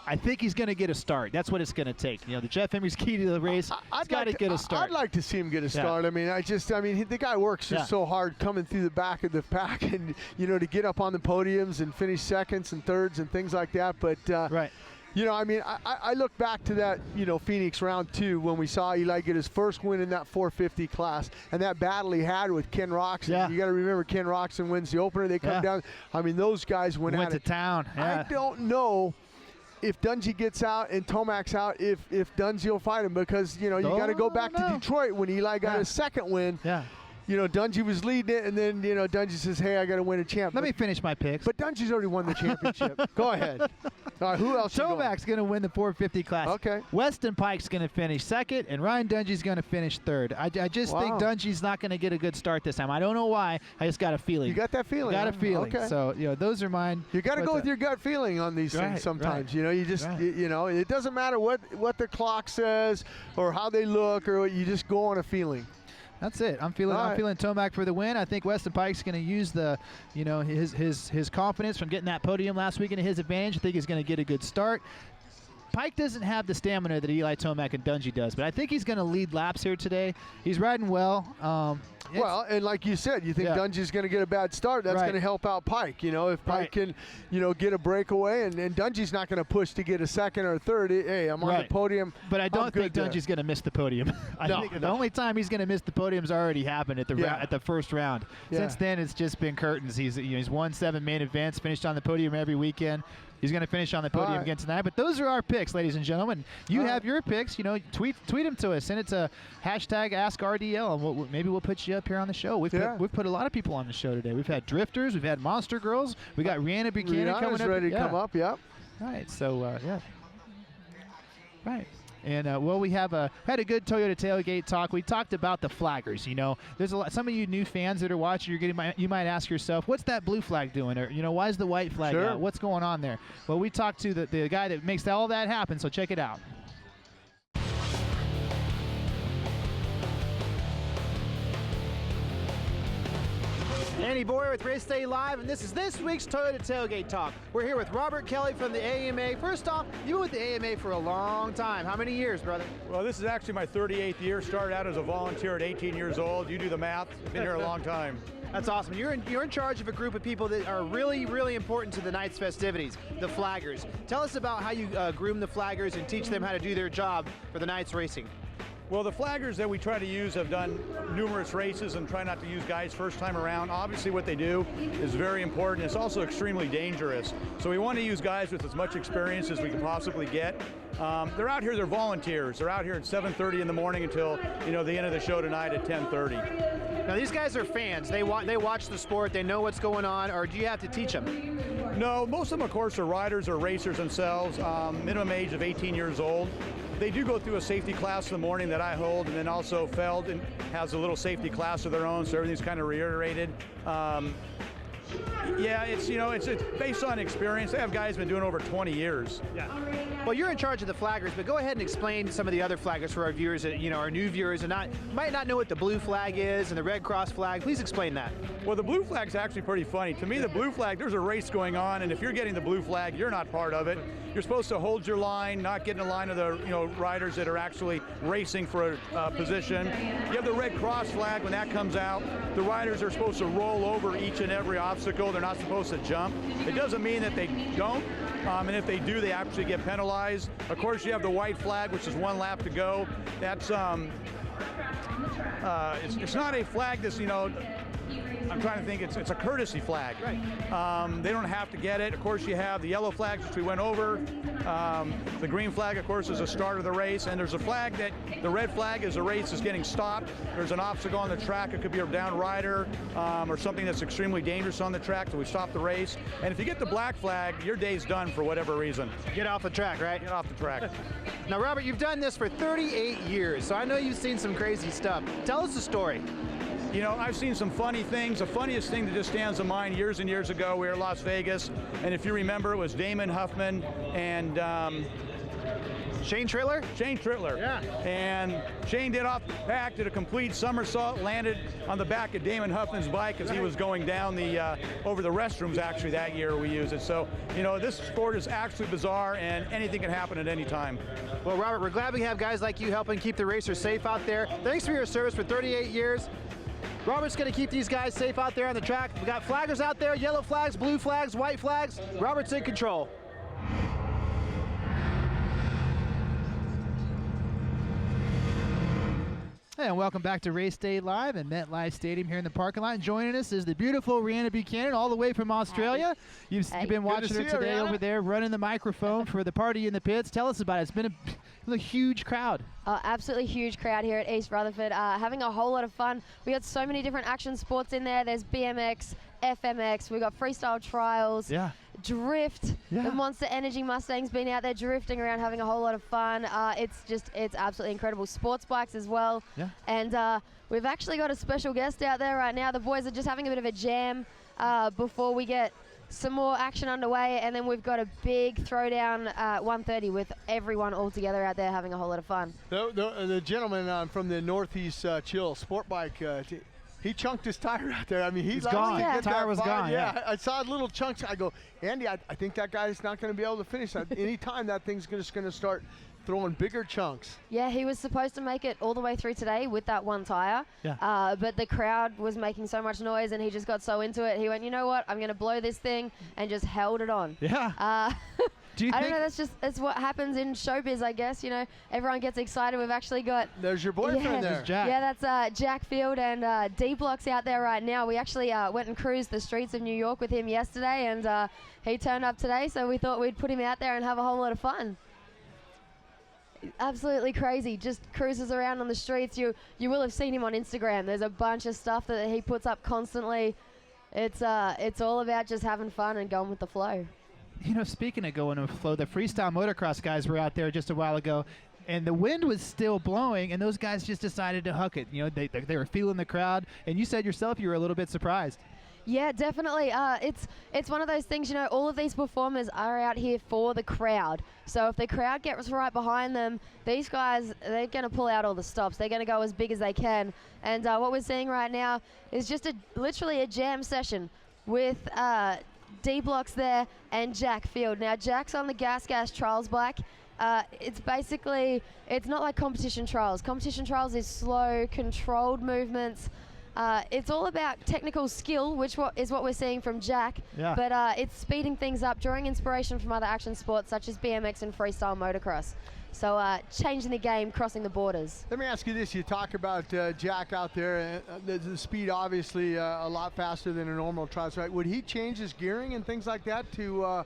I think he's going to get a start. That's what it's going to take. The Jeff Emery's key to the race. He's got to get a start. I'd like to see him get a start. I mean, the guy works just so hard coming through the back of the pack and, to get up on the podiums and finish seconds and thirds and things like that. But, I look back to that, Phoenix round 2 when we saw Eli get his first win in that 450 class and that battle he had with Ken Roczen. Yeah. You got to remember Ken Roczen wins the opener. They come down. I mean, those guys went to town. Yeah. I don't know if Dungey gets out and Tomac's out, if Dungey will fight him because, you got to go back to Detroit when Eli got his second win. Yeah. Dungey was leading it, and then, Dungey says, hey, I got to win a champ. Let me finish my picks. But Dungey's already won the championship. Go ahead. All right, who else? Tomac's going to win the 450 class. Okay. Weston Pike's going to finish second, and Ryan Dungey's going to finish third. I just think Dungey's not going to get a good start this time. I don't know why. I just got a feeling. You got that feeling? Got a feeling. Okay. So, those are mine. You got to go with your gut feeling on these things sometimes. Right. You just, it doesn't matter what the clock says or how they look, or you just go on a feeling. That's it. I'm feeling Tomac for the win. I think Weston Pike's going to use his confidence from getting that podium last week into his advantage. I think he's going to get a good start. Pike doesn't have the stamina that Eli Tomac and Dungey does, but I think he's going to lead laps here today. He's riding well. And like you said, you think Dungey's going to get a bad start. That's going to help out Pike. If Pike can, get a breakaway, and Dungey's not going to push to get a second or third. Hey, I'm on the podium. But I don't think Dungey's going to miss the podium. I think the only time he's going to miss the podium's already happened at the first round. Yeah. Since then, it's just been curtains. He's won 7 main events, finished on the podium every weekend. He's going to finish on the podium again tonight. But those are our picks, ladies and gentlemen. You have your picks. Tweet them to us. Send it to #AskRDL, and maybe we'll put you up here on the show. We've put a lot of people on the show today. We've had drifters. We've had monster girls. We got Rihanna Buchanan coming up. Ready to come up. Yep. Right. So Right. And we had a good Toyota tailgate talk. We talked about the flaggers. There's a lot. Some of you new fans that are watching, you might ask yourself, what's that blue flag doing? Or why is the white flag out? What's going on there? Well, we talked to the guy that makes all that happen. So check it out. Andy Boyer with Race Day Live, and this is this week's Toyota Tailgate Talk. We're here with Robert Kelly from the AMA. First off, you've been with the AMA for a long time. How many years, brother? Well, this is actually my 38th year. Started out as a volunteer at 18 years old. You do the math. Been here a long time. That's awesome. You're in charge of a group of people that are really, really important to the night's festivities, the flaggers. Tell us about how you groom the flaggers and teach them how to do their job for the night's racing. Well, the flaggers that we try to use have done numerous races and try not to use guys first time around. Obviously what they do is very important. It's also extremely dangerous. So we want to use guys with as much experience as we can possibly get. They're out here, they're volunteers. They're out here at 7:30 in the morning until the end of the show tonight at 10:30. Now these guys are fans. They watch the sport, they know what's going on, or do you have to teach them? No, most of them of course are riders or racers themselves, minimum age of 18 years old. They do go through a safety class in the morning that I hold, and then also Feld has a little safety class of their own, so everything's kind of reiterated. Yeah, it's based on experience. They have guys been doing over 20 years. Yeah. Well, you're in charge of the flaggers, but go ahead and explain some of the other flaggers for our viewers that our new viewers and might not know what the blue flag is and the Red Cross flag. Please explain that. Well, the blue flag's actually pretty funny. To me, the blue flag, there's a race going on, and if you're getting the blue flag, you're not part of it. You're supposed to hold your line, not get in the line of the riders that are actually racing for a position. You have the Red Cross flag. When that comes out, the riders are supposed to roll over each and every obstacle. They're not supposed to jump. It doesn't mean that they don't, and if they do, they actually get penalized. Of course, you have the white flag, which is 1 lap to go. That's it's not a flag that's I'm trying to think, it's a courtesy flag. Right. They don't have to get it. Of course, you have the yellow flags, which we went over. The green flag, of course, is the start of the race. And there's a flag that, the red flag is the race is getting stopped. There's an obstacle on the track. It could be a down rider or something that's extremely dangerous on the track, so we stop the race. And if you get the black flag, your day's done for whatever reason. Get off the track, right? Get off the track. Now, Robert, you've done this for 38 years, so I know you've seen some crazy stuff. Tell us the story. You know, I've seen some funny things. The funniest thing that just stands in mind, years and years ago, we were in Las Vegas, and if you remember, it was Damon Huffman and Shane Trittler? Shane Trittler. Yeah. And Shane did off the back, did a complete somersault, landed on the back of Damon Huffman's bike as he was going down the over the restrooms. Actually, that year we used it. So, you know, this sport is actually bizarre, and anything can happen at any time. Well, Robert, we're glad we have guys like you helping keep the racers safe out there. Thanks for your service for 38 years. Robert's going to keep these guys safe out there on the track. We got flaggers out there, yellow flags, blue flags, white flags. Robert's in control. Hey, and welcome back to Race Day Live at MetLife Stadium here in the parking lot. And joining us is the beautiful Rihanna Buchanan, all the way from Australia. You've been watching her today over there, running the microphone for the party in the pits. Tell us about it. It's been a huge crowd. Absolutely huge crowd here at East Rutherford. Having a whole lot of fun. We got so many different action sports in there. There's BMX, FMX. We got freestyle trials. Yeah. Drift. Yeah. The Monster Energy Mustang's been out there drifting around, having a whole lot of fun. It's absolutely incredible. Sports bikes as well. Yeah. And we've actually got a special guest out there right now. The boys are just having a bit of a jam before we get some more action underway, and then we've got a big throwdown at 1:30 with everyone all together out there having a whole lot of fun. The gentleman from the Northeast Chill Sport Bike, he chunked his tire out there. I mean, he's gone. Yeah. The tire was gone. Yeah, I saw little chunks. I go, Andy, I think that guy's not going to be able to finish that. Anytime that thing's just going to start throwing bigger chunks. Yeah, he was supposed to make it all the way through today with that one tire. Yeah. But the crowd was making so much noise, and he just got so into it. He went, you know what? I'm going to blow this thing, and just held it on. Yeah. I don't know. That's what happens in showbiz, I guess. You know, everyone gets excited. We've actually got. There's your boyfriend there. Jack. Yeah, that's Jack Field, and D-Block's out there right now. We actually went and cruised the streets of New York with him yesterday, and he turned up today, so we thought we'd put him out there and have a whole lot of fun. Absolutely crazy. Just cruises around on the streets. You will have seen him on Instagram. There's a bunch of stuff that he puts up constantly. It's all about just having fun and going with the flow. You know, speaking of going with the flow, the freestyle motocross guys were out there just a while ago, and the wind was still blowing, and those guys just decided to hook it. You know, they were feeling the crowd, and you said yourself you were a little bit surprised. Yeah, definitely. It's one of those things, you know, all of these performers are out here for the crowd. So if the crowd gets right behind them, these guys, they're going to pull out all the stops. They're going to go as big as they can. And what we're seeing right now is just literally a jam session with D-Blocks there and Jack Field. Now, Jack's on the Gas Trials bike. It's not like competition trials. Competition trials is slow, controlled movements. It's all about technical skill, which is what we're seeing from Jack. Yeah. But it's speeding things up, drawing inspiration from other action sports such as BMX and freestyle motocross. So changing the game, crossing the borders. Let me ask you this. You talk about Jack out there. The speed obviously a lot faster than a normal trial, right? Would he change his gearing and things like that to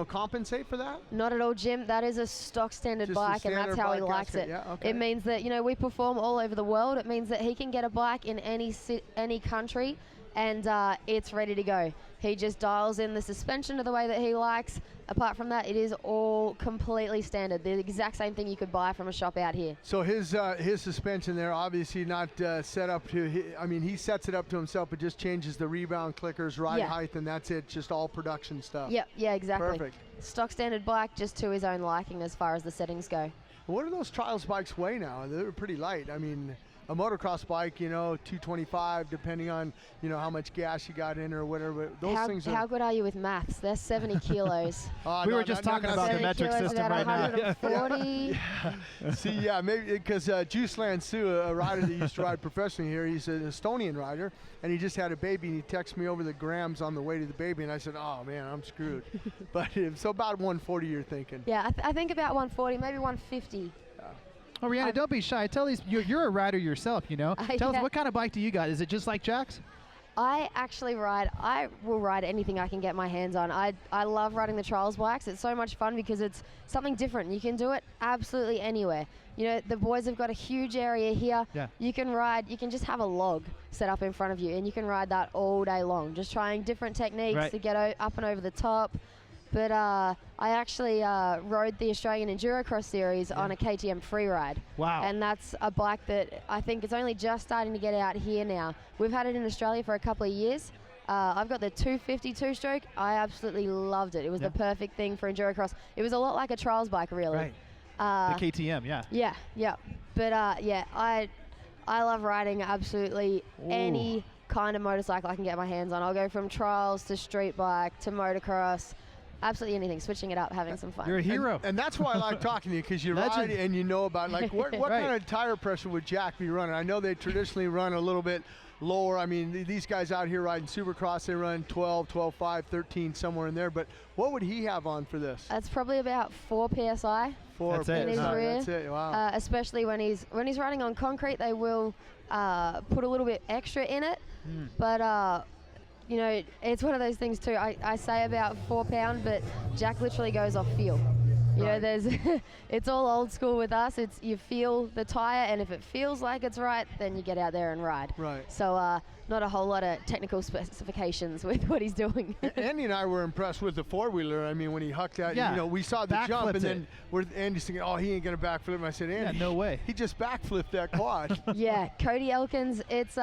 compensate for that? Not at all, Jim. That is a stock standard bike, and that's how he likes it. Yeah, okay. It means that, you know, we perform all over the world. It means that he can get a bike in any country, and it's ready to go. He just dials in the suspension to the way that he likes. Apart from that, it is all completely standard. The exact same thing you could buy from a shop out here. So his suspension there, obviously not set up to. He sets it up to himself, but just changes the rebound clickers, ride height, and that's it. Just all production stuff. Yep. Yeah. Exactly. Perfect. Stock standard bike, just to his own liking as far as the settings go. What do those trials bikes weigh now? They're pretty light. I mean, a motocross bike, 225, depending on, how much gas you got in or whatever. Those things how good are you with maths? They're 70 kilos. We were just talking about the metric system right now. 140. See, maybe because Juiceland Sue, a rider that used to ride professionally here, he's an Estonian rider, and he just had a baby, and he texted me over the grams on the way to the baby, and I said, oh, man, I'm screwed. But so about 140 you're thinking. Yeah, I think about 140, maybe 150. Oh, Rihanna, don't be shy. Tell these you're a rider yourself, Tell us, what kind of bike do you got? Is it just like Jack's? I will ride anything I can get my hands on. I love riding the trials bikes. It's so much fun because it's something different. You can do it absolutely anywhere. You know, the boys have got a huge area here. Yeah. You can just have a log set up in front of you and you can ride that all day long, just trying different techniques to get up and over the top. But I actually rode the Australian Endurocross series on a KTM free ride. Wow. And that's a bike that I think it's only just starting to get out here now. We've had it in Australia for a couple of years. I've got the 250 two-stroke. I absolutely loved it. It was the perfect thing for Endurocross. It was a lot like a trials bike, really. Right. The KTM, yeah. Yeah. But I love riding absolutely any kind of motorcycle I can get my hands on. I'll go from trials to street bike to motocross. Absolutely anything, switching it up, having some fun. You're a hero. And that's why I like talking to you, because you ride and you know about, like, what kind of tire pressure would Jack be running? I know they traditionally run a little bit lower. I mean, these guys out here riding Supercross, they run 12, 12.5, 13, somewhere in there. But what would he have on for this? That's probably about 4 PSI. That's in his rear. That's it, wow. Especially when he's riding on concrete, they will put a little bit extra in it. But you know, it's one of those things too. I say about 4 pound, but Jack literally goes off feel. You know, there's it's all old school with us. It's you feel the tire, and if it feels like it's right, then you get out there and ride. Right. So not a whole lot of technical specifications with what he's doing. Andy and I were impressed with the four-wheeler. I mean, when he hucked out, you know, we saw the jump, and then Andy's thinking, oh, he ain't gonna backflip. And I said, Andy, no way. He just backflipped that quad. Yeah, Cody Elkins, it's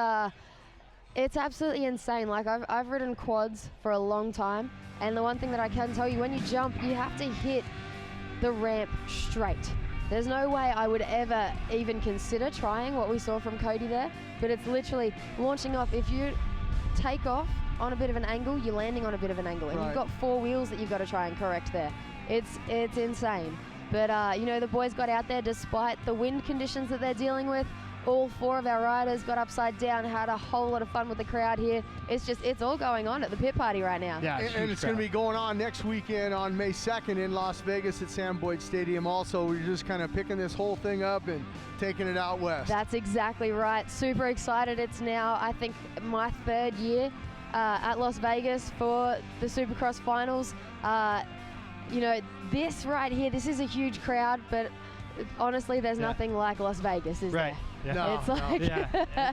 absolutely insane. Like I've ridden quads for a long time, and the one thing that I can tell you, when you jump, you have to hit the ramp straight. There's no way I would ever even consider trying what we saw from Cody there, but it's literally launching off. If you take off on a bit of an angle, you're landing on a bit of an angle, and you've got 4 wheels that you've got to try and correct there. It's insane. But you know, the boys got out there despite the wind conditions that they're dealing with. All 4 of our riders got upside down, had a whole lot of fun with the crowd here. It's all going on at the pit party right now. Yeah, and it's going to be going on next weekend on May 2nd in Las Vegas at Sam Boyd Stadium. Also, we're just kind of picking this whole thing up and taking it out west. That's exactly right. Super excited. It's now, I think, my 3rd year at Las Vegas for the Supercross finals. You know, this right here, this is a huge crowd, but honestly, there's nothing like Las Vegas, is there? No, it's like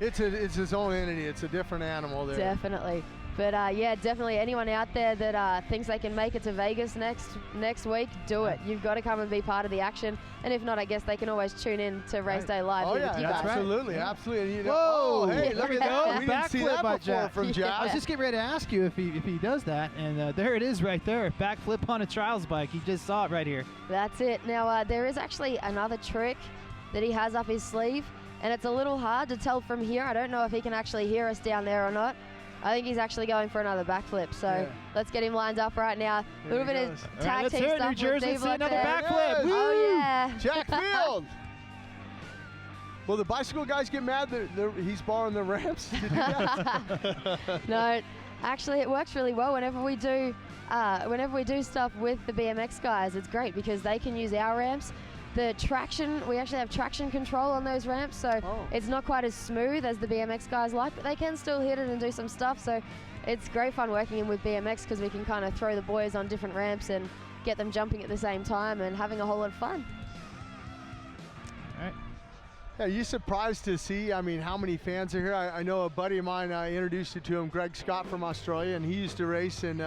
it's its own entity. It's a different animal there. Definitely. But yeah, definitely anyone out there that thinks they can make it to Vegas next week, do it. You've got to come and be part of the action. And if not, I guess they can always tune in to Race Day Live. Oh, here yeah, with you guys. absolutely, absolutely. You know, Whoa! Hey, look at that. We didn't see that by before Jack. from Jack. I was just getting ready to ask you if he does that, and there it is right there. Backflip on a trials bike. You just saw it right here. That's it. Now, there is actually another trick that he has up his sleeve, and it's a little hard to tell from here. I don't know if he can actually hear us down there or not. I think he's actually going for another backflip, so let's get him lined up right now. A little bit of tag team stuff with Jersey. Dave. Let's see another backflip. Oh, yeah. Jack Field. Will the bicycle guys get mad that he's borrowing the ramps? No, actually, it works really well whenever we do stuff with the BMX guys. It's great because they can use our ramps. The traction, we actually have traction control on those ramps, so it's not quite as smooth as the BMX guys like, but they can still hit it and do some stuff. So it's great fun working in with BMX because we can kind of throw the boys on different ramps and get them jumping at the same time and having a whole lot of fun. All right. Are you surprised to see, I mean, how many fans are here? I know a buddy of mine, I introduced you to him, Greg Scott from Australia, and he used to race, and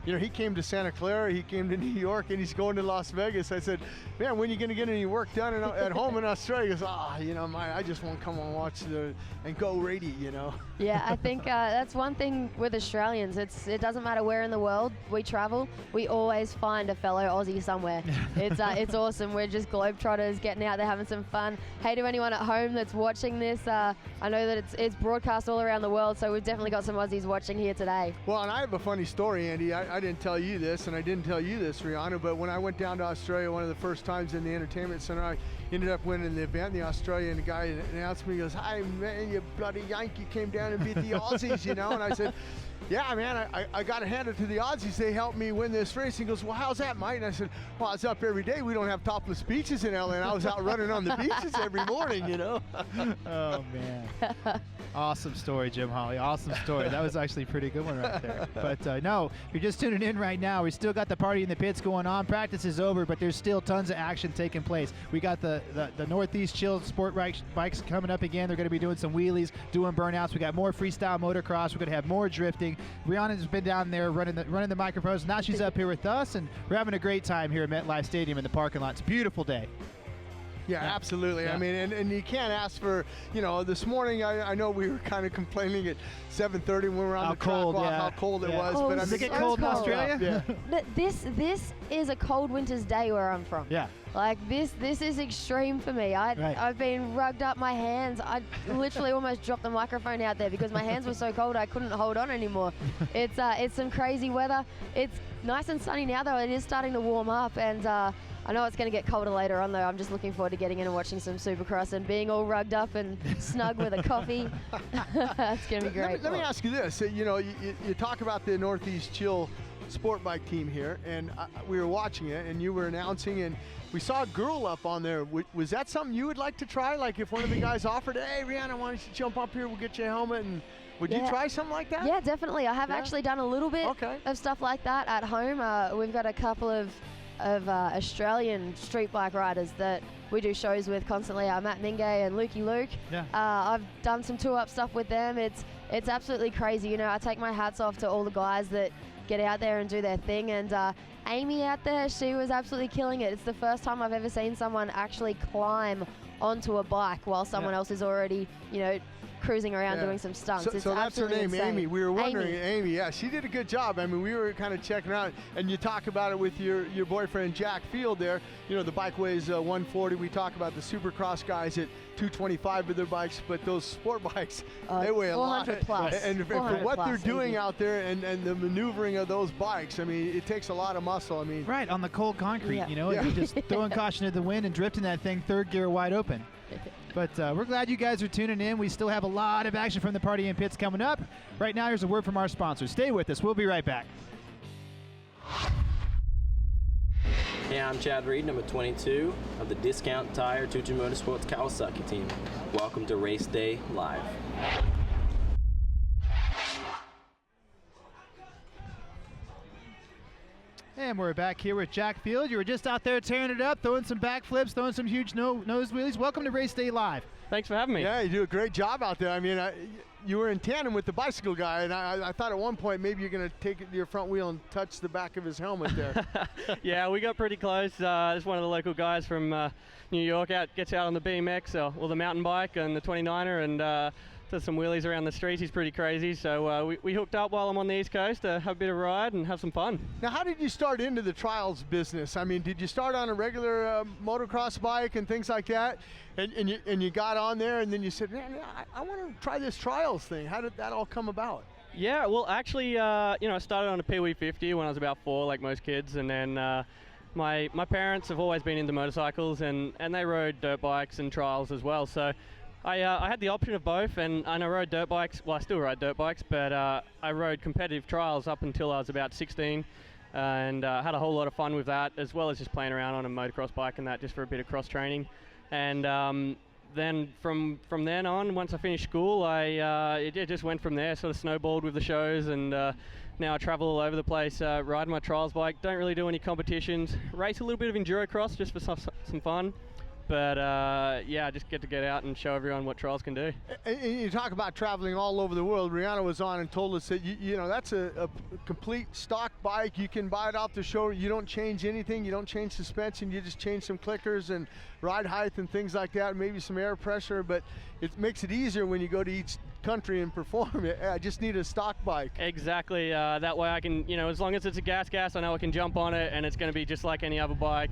you know, he came to Santa Clara, he came to New York, and he's going to Las Vegas. I said, man, when are you going to get any work done at home in Australia? He goes, you know, I just want to come and watch and go rady, you know. Yeah, I think that's one thing with Australians. It doesn't matter where in the world we travel, we always find a fellow Aussie somewhere. It's awesome. We're just globetrotters getting out there having some fun. Hey, to anyone at home that's watching this, I know that it's broadcast all around the world, so we've definitely got some Aussies watching here today. Well, and I have a funny story, Andy. I didn't tell you this, and I didn't tell you this, Rihanna, but when I went down to Australia one of the first times in the entertainment center, I ended up winning the event. The Australian guy announced me, he goes, "Hi, man, you bloody Yankee came down and beat the Aussies," you know, and I said, yeah, man, I got to hand it to the Aussies. They helped me win this race. He goes, well, how's that, Mike? And I said, well, it's up every day. We don't have topless beaches in LA, and I was out running on the beaches every morning, you know. Oh, man. Awesome story, Jim Holly. Awesome story. That was actually a pretty good one right there. But no, if you're just tuning in right now, we still got the party in the pits going on. Practice is over, but there's still tons of action taking place. We got the Northeast Chill Sport bikes coming up again. They're going to be doing some wheelies, doing burnouts. We got more freestyle motocross. We're going to have more drifting. Brianna's been down there running the microphones. Now she's up here with us, and we're having a great time here at MetLife Stadium in the parking lot. It's a beautiful day. Yeah, absolutely. Yeah. I mean, and you can't ask for, you know, this morning I know we were kind of complaining at 7:30 when we were on the track walk, how cold it was. Oh, but does I it mean, get cold in Australia? Yeah. This is a cold winter's day where I'm from. Yeah. Like this is extreme for me. I've been rugged up my hands. I literally almost dropped the microphone out there because my hands were so cold I couldn't hold on anymore. It's some crazy weather. It's nice and sunny now though. It is starting to warm up, and I know it's going to get colder later on, though. I'm just looking forward to getting in and watching some Supercross and being all rugged up and snug with a coffee. It's going to be great. Let me ask you this. You know, you talk about the Northeast Chill Sport Bike team here, and we were watching it, and you were announcing, and we saw a girl up on there. Was that something you would like to try? Like if one of the guys offered, hey, Rihanna, why don't you jump up here? We'll get you a helmet. And would you try something like that? Yeah, definitely. I have actually done a little bit of stuff like that at home. We've got a couple of Australian street bike riders that we do shows with constantly, Matt Mingay and Lukey Luke. Yeah. I've done some tour up stuff with them. It's absolutely crazy. You know, I take my hats off to all the guys that get out there and do their thing, and Amy out there, she was absolutely killing it. It's the first time I've ever seen someone actually climb onto a bike while someone else is already, you know, cruising around doing some stunts. So that's her name, insane. Amy. We were wondering, Amy, yeah, she did a good job. I mean, we were kind of checking her out, and you talk about it with your boyfriend Jack Field there. You know, the bike weighs 140. We talk about the Supercross guys at 225 with their bikes, but those sport bikes, they weigh a lot. 400 plus. And for what they're doing out there and the maneuvering of those bikes, I mean, it takes a lot of muscle. I mean, right on the cold concrete, you know, you're just throwing caution to the wind and drifting that thing third gear wide open. But we're glad you guys are tuning in. We still have a lot of action from the Party in Pits coming up. Right now, here's a word from our sponsors. Stay with us. We'll be right back. Hey, I'm Chad Reed, number 22 of the Discount Tire Tutu Motorsports Kawasaki team. Welcome to Race Day Live. And we're back here with Jack Field. You were just out there tearing it up, throwing some backflips, throwing some huge nose wheelies. Welcome to Race Day Live. Thanks for having me. Yeah, you do a great job out there. I mean, you were in tandem with the bicycle guy, and I thought at one point maybe you're going to take your front wheel and touch the back of his helmet there. Yeah, we got pretty close. There's one of the local guys from New York gets out on the BMX or the mountain bike and the 29er and does some wheelies around the streets. He's pretty crazy. So we hooked up while I'm on the East Coast to have a bit of a ride and have some fun. Now, how did you start into the trials business? I mean, did you start on a regular motocross bike and things like that? And you got on there, and then you said, man, I want to try this trials thing. How did that all come about? Yeah, well, actually, you know, I started on a Pee Wee 50 when I was about 4, like most kids, and then my parents have always been into motorcycles, and they rode dirt bikes and trials as well. So I had the option of both, and I rode dirt bikes. Well, I still ride dirt bikes, but I rode competitive trials up until I was about 16, and had a whole lot of fun with that, as well as just playing around on a motocross bike and that, just for a bit of cross training. And then from then on, once I finished school, it just went from there. Sort of snowballed with the shows, and now I travel all over the place, riding my trials bike. Don't really do any competitions. Race a little bit of enduro cross just for some fun. But yeah, I just get to get out and show everyone what trials can do. And you talk about traveling all over the world. Rihanna was on and told us that you know that's a complete stock bike. You can buy it off the show. You don't change anything. You don't change suspension. You just change some clickers and ride height and things like that. Maybe some air pressure, but it makes it easier when you go to each country and perform. I just need a stock bike. Exactly. That way I can, you know, as long as it's a gas, I know I can jump on it, and it's going to be just like any other bike.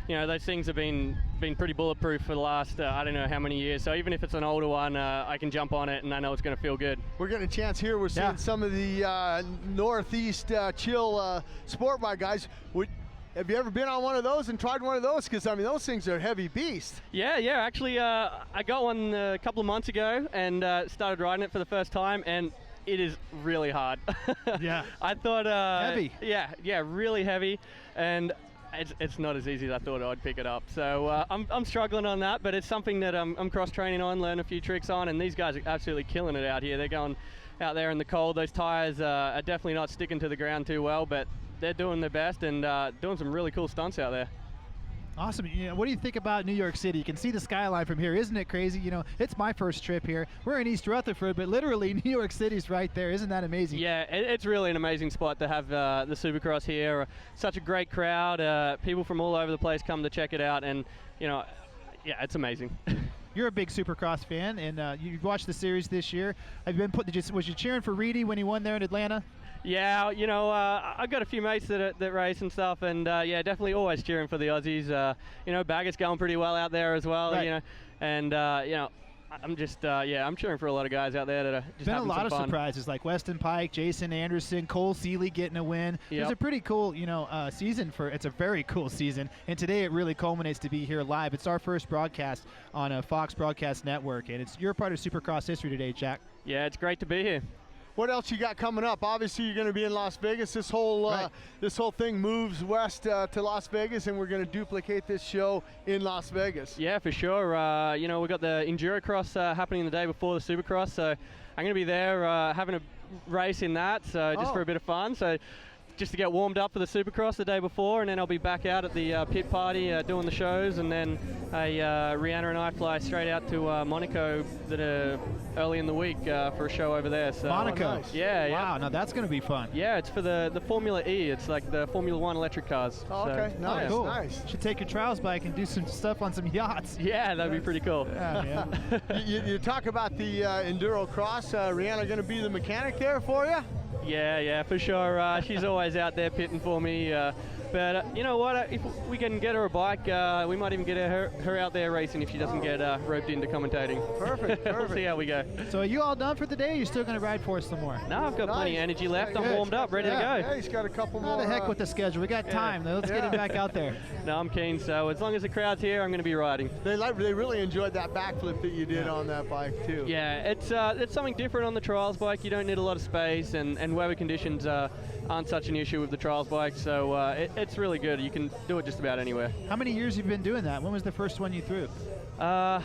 You know, those things have been pretty bulletproof for the last, I don't know how many years. So even if it's an older one, I can jump on it and I know it's going to feel good. We're getting a chance here. We're seeing some of the Northeast Chill sport bike guys. Have you ever been on one of those and tried one of those? Because, I mean, those things are heavy beast. Yeah. Actually, I got one a couple of months ago and started riding it for the first time. And it is really hard. Yeah. I thought heavy. Yeah, really heavy, and it's not as easy as I thought I'd pick it up. So I'm struggling on that, but it's something that I'm cross training on, learn a few tricks on, and these guys are absolutely killing it out here. They're going out there in the cold. Those tires are definitely not sticking to the ground too well, but they're doing their best and doing some really cool stunts out there. Awesome. What do you think about New York City? You can see the skyline from here. Isn't it crazy? It's my first trip here. We're in East Rutherford, but literally New York City's right there. Isn't that amazing? Yeah, it's really an amazing spot to have the Supercross here. Such a great crowd. People from all over the place come to check it out, and yeah, it's amazing. You're a big Supercross fan, and you've watched the series this year. Have you been was you cheering for Reedy when he won there in Atlanta? Yeah, I've got a few mates that race and stuff, and yeah, definitely always cheering for the Aussies. Baggett's going pretty well out there as well, right. And I'm just I'm cheering for a lot of guys out there that are just having some fun. Been a lot of surprises like Weston Pike, Jason Anderson, Cole Seeley getting a win. Yep. It's a pretty cool, season it's a very cool season, and today it really culminates to be here live. It's our first broadcast on a Fox Broadcast Network, and you're part of Supercross history today, Jack. Yeah, it's great to be here. What else you got coming up? Obviously, you're going to be in Las Vegas. This whole thing moves west to Las Vegas, and we're going to duplicate this show in Las Vegas. Yeah, for sure. We've got the Endurocross happening the day before the Supercross, so I'm going to be there having a race in that, so just for a bit of fun. So just to get warmed up for the Supercross the day before, and then I'll be back out at the pit party doing the shows, and then Rihanna and I fly straight out to Monaco early in the week for a show over there. So Monaco. Nice. Yeah. Wow, now that's going to be fun. Yeah, it's for the Formula E. It's like the Formula One electric cars. Oh, okay, nice, cool. nice. Should take your trials bike and do some stuff on some yachts. Yeah, that'd be pretty cool. Yeah. you talk about the Endurocross. Rihanna going to be the mechanic there for you? Yeah, for sure. She's always out there pitting for me. But you know what? If we can get her a bike, we might even get her out there racing if she doesn't get roped into commentating. Perfect. We'll see how we go. So are you all done for the day, or are you still going to ride for us some more? No, I've got plenty of energy left. I'm warmed up, ready to go. Yeah, he's got a couple more. The heck with the schedule. We got time. Let's get him back out there. No, I'm keen. So as long as the crowd's here, I'm going to be riding. They really enjoyed that backflip that you did on that bike too. Yeah, it's something different on the trials bike. You don't need a lot of space, and weather conditions aren't such an issue with the trials bike. So it's really good. You can do it just about anywhere. How many years have you been doing that? When was the first one you threw? Wow.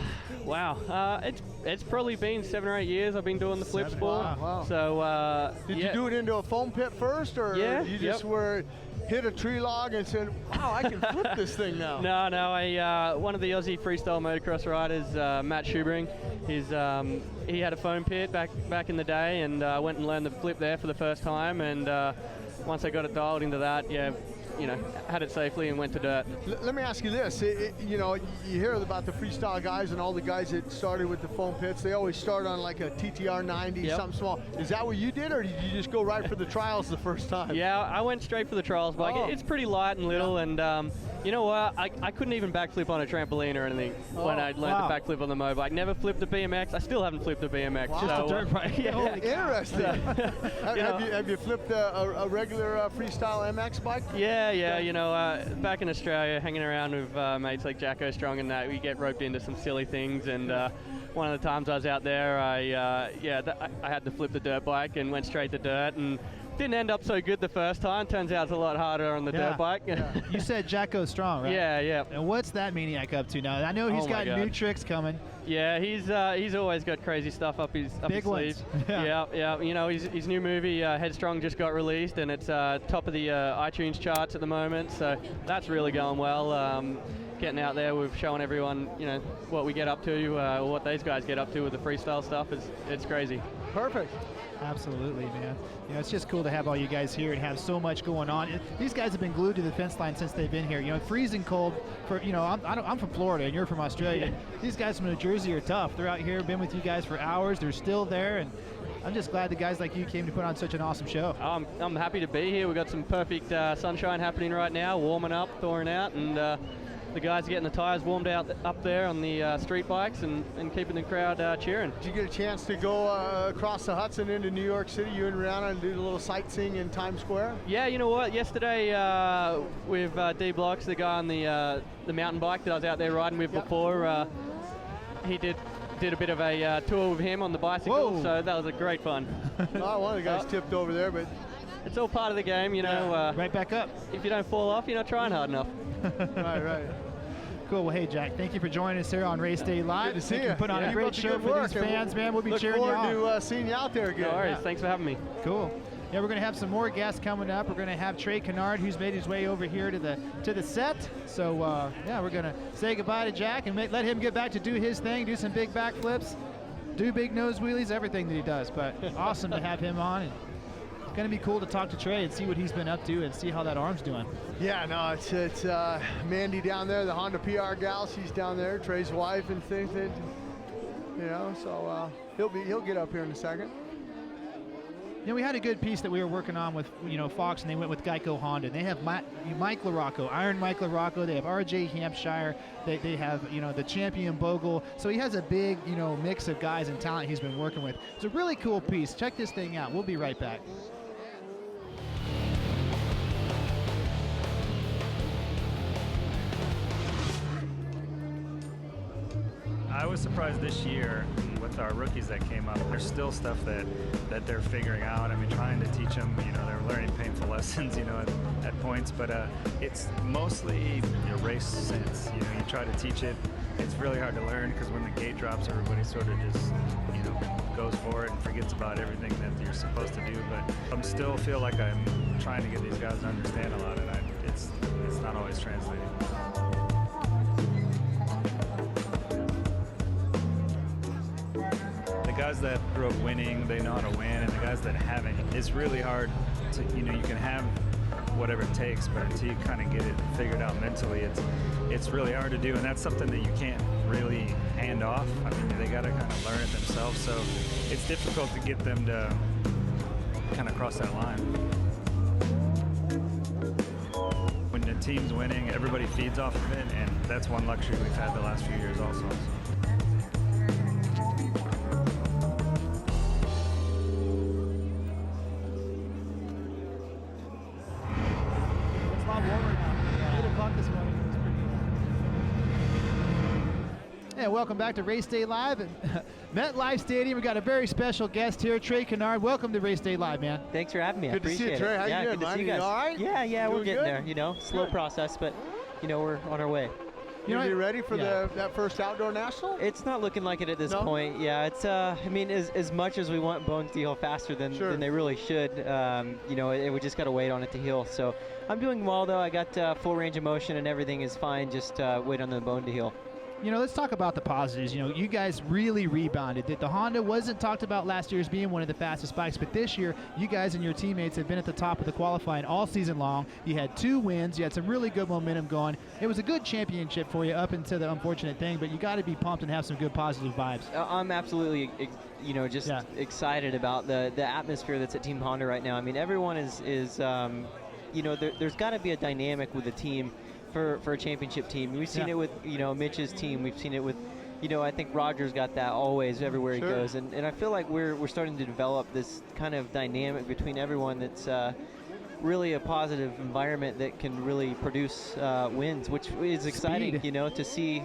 It's probably been 7 or 8 years I've been doing the flip sport. Wow. So did you do it into a foam pit first, or you just hit a tree log and said, wow, I can flip this thing now? No. One of the Aussie freestyle motocross riders, Matt Schubring, he had a foam pit back in the day, and I went and learned the flip there for the first time. And once I got it dialed into that, had it safely and went to dirt. Let me ask you this. You hear about the freestyle guys and all the guys that started with the foam pits. They always start on like a TTR 90, something small. Is that what you did, or did you just go right for the trials the first time? Yeah, I went straight for the trials bike. It's pretty light and little, and you know what? I couldn't even backflip on a trampoline or anything when I learned to backflip on the motorbike. Never flipped a BMX. I still haven't flipped a BMX. Wow. Just a dirt bike. Interesting. Have you flipped a regular freestyle MX bike? Yeah. Back in Australia, hanging around with mates like Jacko Strong and that, we get roped into some silly things. And one of the times I was out there, I had to flip the dirt bike and went straight to dirt, and didn't end up so good the first time. Turns out it's a lot harder on the dirt bike. You said Jacko Strong, right? Yeah. And what's that maniac up to now? I know he's got new tricks coming. Yeah, he's always got crazy stuff up his sleeve. Yeah. His new movie Headstrong just got released, and it's top of the iTunes charts at the moment. So that's really going well. Getting out there with showing everyone, what we get up to, or what these guys get up to with the freestyle stuff. It's crazy. Perfect. Absolutely, man. It's just cool to have all you guys here and have so much going on. These guys have been glued to the fence line since they've been here. Freezing cold. I'm from Florida and you're from Australia. Yeah. These guys from New Jersey are tough. They're out here, been with you guys for hours. They're still there, and I'm just glad the guys like you came to put on such an awesome show. I'm happy to be here. We've got some perfect sunshine happening right now, warming up, thawing out, and the guys are getting the tires warmed out up there on the street bikes and keeping the crowd cheering. Did you get a chance to go across the Hudson into New York City, you and Rihanna, and do a little sightseeing in Times Square? Yeah, you know what? Yesterday with D Blocks, the guy on the mountain bike that I was out there riding with before, he did did a bit of a tour with him on the bicycle. Whoa. So that was a great fun. Well, one of the guys tipped over there, but it's all part of the game, you know. Right back up. If you don't fall off, you're not trying hard enough. Right. Cool. Well, hey, Jack, thank you for joining us here on Race Day Live. Good to see Thank you. You put on a Keep great up the show good for work, these and fans, man. We'll be look cheering you forward on. to seeing you out there again. No worries. Thanks for having me. Cool. Yeah, we're going to have some more guests coming up. We're going to have Trey Canard, who's made his way over here to the set. So, yeah, we're going to say goodbye to Jack and let him get back to do his thing, do some big backflips, do big nose wheelies, everything that he does. But awesome to have him on. And it's going to be cool to talk to Trey and see what he's been up to and see how that arm's doing. Yeah, no, it's Mandy down there, the Honda PR gal. She's down there, Trey's wife and things. That, you know, so he'll get up here in a second. You know, we had a good piece that we were working on with, Fox, and they went with Geico Honda. They have Mike LaRocco, Iron Mike LaRocco. They have RJ Hampshire. They have, the champion Bogle. So he has a big, mix of guys and talent he's been working with. It's a really cool piece. Check this thing out. We'll be right back. I was surprised this year with our rookies that came up. There's still stuff that they're figuring out. I mean, trying to teach them, they're learning painful lessons, at points, but it's mostly your race sense. You try to teach it. It's really hard to learn because when the gate drops, everybody sort of just, goes for it and forgets about everything that you're supposed to do. But I still feel like I'm trying to get these guys to understand a lot, and it's not always translating. The guys that grew up winning, they know how to win, and the guys that haven't, it's really hard to, you can have whatever it takes, but until you kind of get it figured out mentally, it's really hard to do, and that's something that you can't really hand off. I mean, they got to kind of learn it themselves, so it's difficult to get them to kind of cross that line. When the team's winning, everybody feeds off of it, and that's one luxury we've had the last few years also. And welcome back to Race Day Live at MetLife Stadium. We got a very special guest here, Trey Canard. Welcome to Race Day Live, man. Thanks for having me. Good to see you, Trey. How you doing, good to man? see you guys. All right? Yeah, we're getting good? there. Slow process, but we're on our way. You ready for that first outdoor national? It's not looking like it at this point. Yeah, it's as much as we want bones to heal faster than they really should, we just got to wait on it to heal. So I'm doing well though. I got full range of motion and everything is fine. Just wait on the bone to heal. Let's talk about the positives. You guys really rebounded. The Honda wasn't talked about last year as being one of the fastest bikes, but this year, you guys and your teammates have been at the top of the qualifying all season long. You had 2 wins. You had some really good momentum going. It was a good championship for you up until the unfortunate thing, but you got to be pumped and have some good positive vibes. I'm absolutely, excited about the atmosphere that's at Team Honda right now. I mean, everyone is there's got to be a dynamic with the team for a championship team. We've seen it with, Mitch's team. We've seen it with, I think Roger's got that always everywhere he goes. And I feel like we're starting to develop this kind of dynamic between everyone that's really a positive environment that can really produce wins, which is exciting, to see,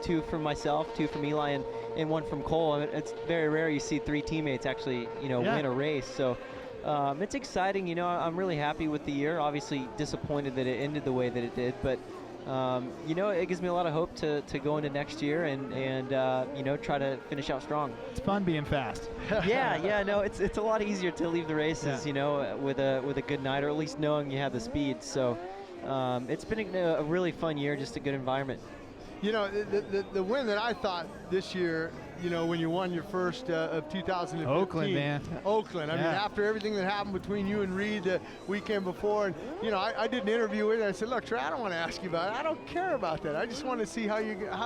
2 from myself, 2 from Eli, and 1 from Cole. I mean, it's very rare you see 3 teammates actually, win a race. So it's exciting. I'm really happy with the year. Obviously disappointed that it ended the way that it did, but it gives me a lot of hope to go into next year and try to finish out strong. It's fun being fast. It's a lot easier to leave the races, with a good night, or at least knowing you have the speed. So it's been a really fun year, just a good environment. The win that I thought this year, when you won your first of 2015. Oakland, man. Oakland. I mean, after everything that happened between you and Reed the weekend before, and, I did an interview with her. I said, look, Trey, I don't want to ask you about it. I don't care about that. I just want to see how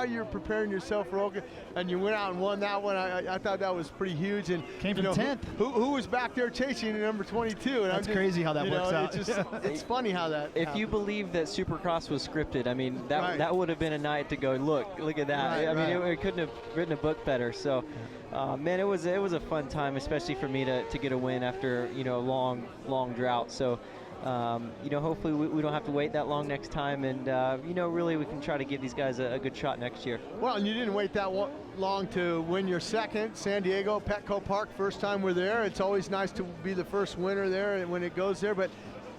you're preparing yourself for Oakland. And you went out and won that one. I thought that was pretty huge. And came from 10th. Who was back there chasing you number 22? And that's crazy how that works out. It's funny how that If you believe that Supercross was scripted, I mean, that would have been a night to go, look at that. It couldn't have written a book better. So, man, it was a fun time, especially for me to get a win after a long drought. So, hopefully we don't have to wait that long next time, and really we can try to give these guys a good shot next year. Well, and you didn't wait that long to win your second. San Diego, Petco Park, first time we're there. It's always nice to be the first winner there when it goes there, but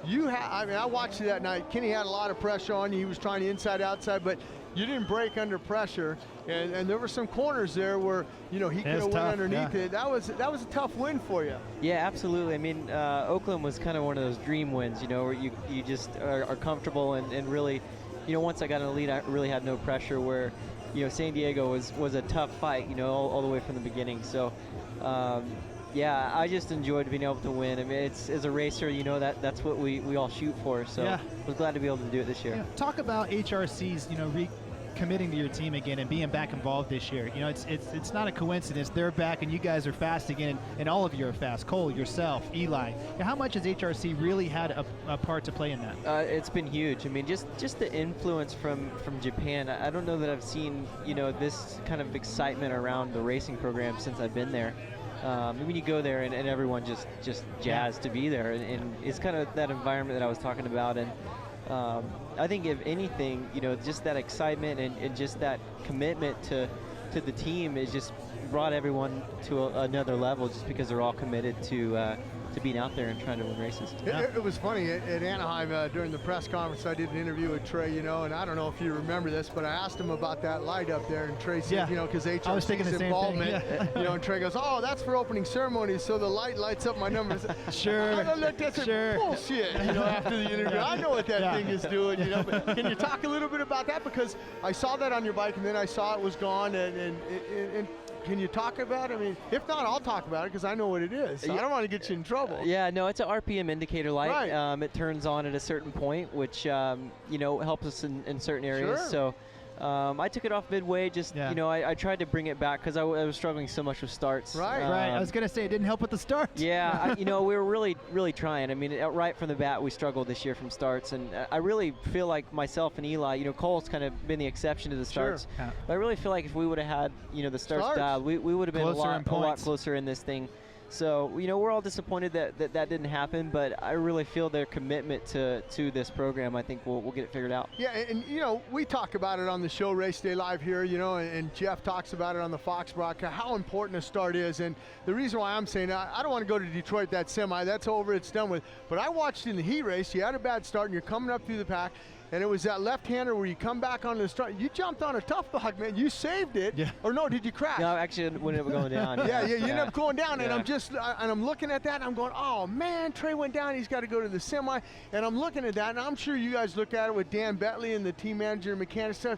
I watched you that night. Kenny had a lot of pressure on you. He was trying inside, outside, but you didn't break under pressure, and there were some corners there where he could have went underneath it. That was a tough win for you. Yeah, absolutely. I mean, Oakland was kind of one of those dream wins, where you just are comfortable and really, once I got in the lead, I really had no pressure. Where, San Diego was a tough fight, all the way from the beginning. So. Yeah, I just enjoyed being able to win. I mean, as a racer, that's what we all shoot for. So I was glad to be able to do it this year. Talk about HRC's, recommitting to your team again and being back involved this year. It's not a coincidence. They're back and you guys are fast again, and all of you are fast. Cole, yourself, Eli. How much has HRC really had a part to play in that? It's been huge. I mean, just the influence from Japan. I don't know that I've seen, this kind of excitement around the racing program since I've been there. When you go there and everyone just jazzed to be there, and it's kind of that environment that I was talking about. And I think if anything, just that excitement and just that commitment to the team is just brought everyone to another level, just because they're all committed to being out there and trying to win races. It was funny at Anaheim during the press conference. I did an interview with Trey, and I don't know if you remember this, but I asked him about that light up there, and Trey said, because HRC's involvement, and Trey goes, "Oh, that's for opening ceremonies, so the light lights up my numbers." Sure. I don't look, that's bullshit. After the interview, I know what that thing is doing. But can you talk a little bit about that, because I saw that on your bike, and then I saw it was gone, and can you talk about it? I mean, if not, I'll talk about it because I know what it is. So I don't want to get you in trouble. Yeah, no, it's an RPM indicator light. Right. It turns on at a certain point, which helps us in certain areas. Sure. So I took it off midway. I tried to bring it back because I was struggling so much with starts. Right. I was gonna say it didn't help with the starts. Yeah, we were really trying. I mean, right from the bat, we struggled this year from starts, and I really feel like myself and Eli, Cole's kind of been the exception to the starts. Sure. But I really feel like if we would have had the starts dialed, we would have been a lot closer in this thing. So, we're all disappointed that didn't happen, but I really feel their commitment to this program. I think we'll get it figured out. Yeah, and we talk about it on the show Race Day Live here, and Jeff talks about it on the Fox broadcast, how important a start is. And the reason why I'm saying I don't want to go to Detroit, that semi, that's over, it's done with. But I watched in the heat race, you had a bad start and you're coming up through the pack, and it was that left-hander where you come back on the start. You jumped on a tough block, man. You saved it. Yeah. Or no, did you crash? No, actually, when it was going down. You ended up going down, and I'm looking at that, and I'm going, oh, man, Trey went down. He's got to go to the semi. And I'm looking at that, and I'm sure you guys look at it with Dan Bentley and the team manager and mechanic stuff.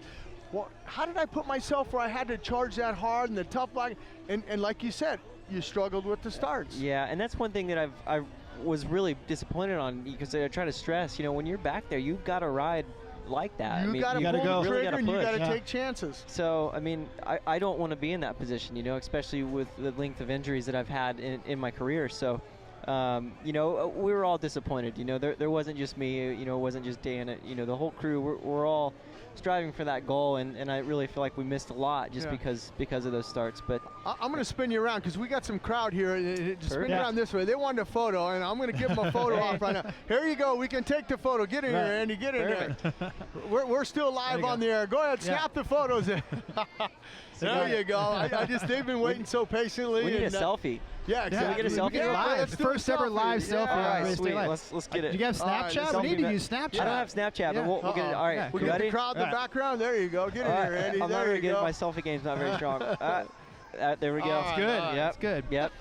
Well, how did I put myself where I had to charge that hard and the tough block? And like you said, you struggled with the starts. Yeah, and that's one thing that I was really disappointed on, because I try to stress, when you're back there, you've got to ride like that. You got to pull the trigger, and you got to take chances. So, I mean, I don't want to be in that position, especially with the length of injuries that I've had in my career. So, we were all disappointed. There wasn't just me, it wasn't just Dan, the whole crew, we're all striving for that goal, and I really feel like we missed a lot just because of those starts. But I'm going to spin you around because we got some crowd here. Just spin you around this way. They wanted a photo, and I'm going to give them a photo off right now. Here you go. We can take the photo. Get in here, Andy. Get in there. We're still live on the air. Go ahead, snap the photos. There you go. They've been waiting so patiently. We need a selfie. Yeah, exactly. Can we get a selfie? Live. The first ever live selfie. All right, sweet. Let's get it. Do you have Snapchat? We need to use Snapchat. I don't have Snapchat, but we'll get it. All right, we got the crowd in the background. There you go. Get in here, Andy. I'm not very good. My selfie game's not very strong. There we go. It's good. It's good. Yep.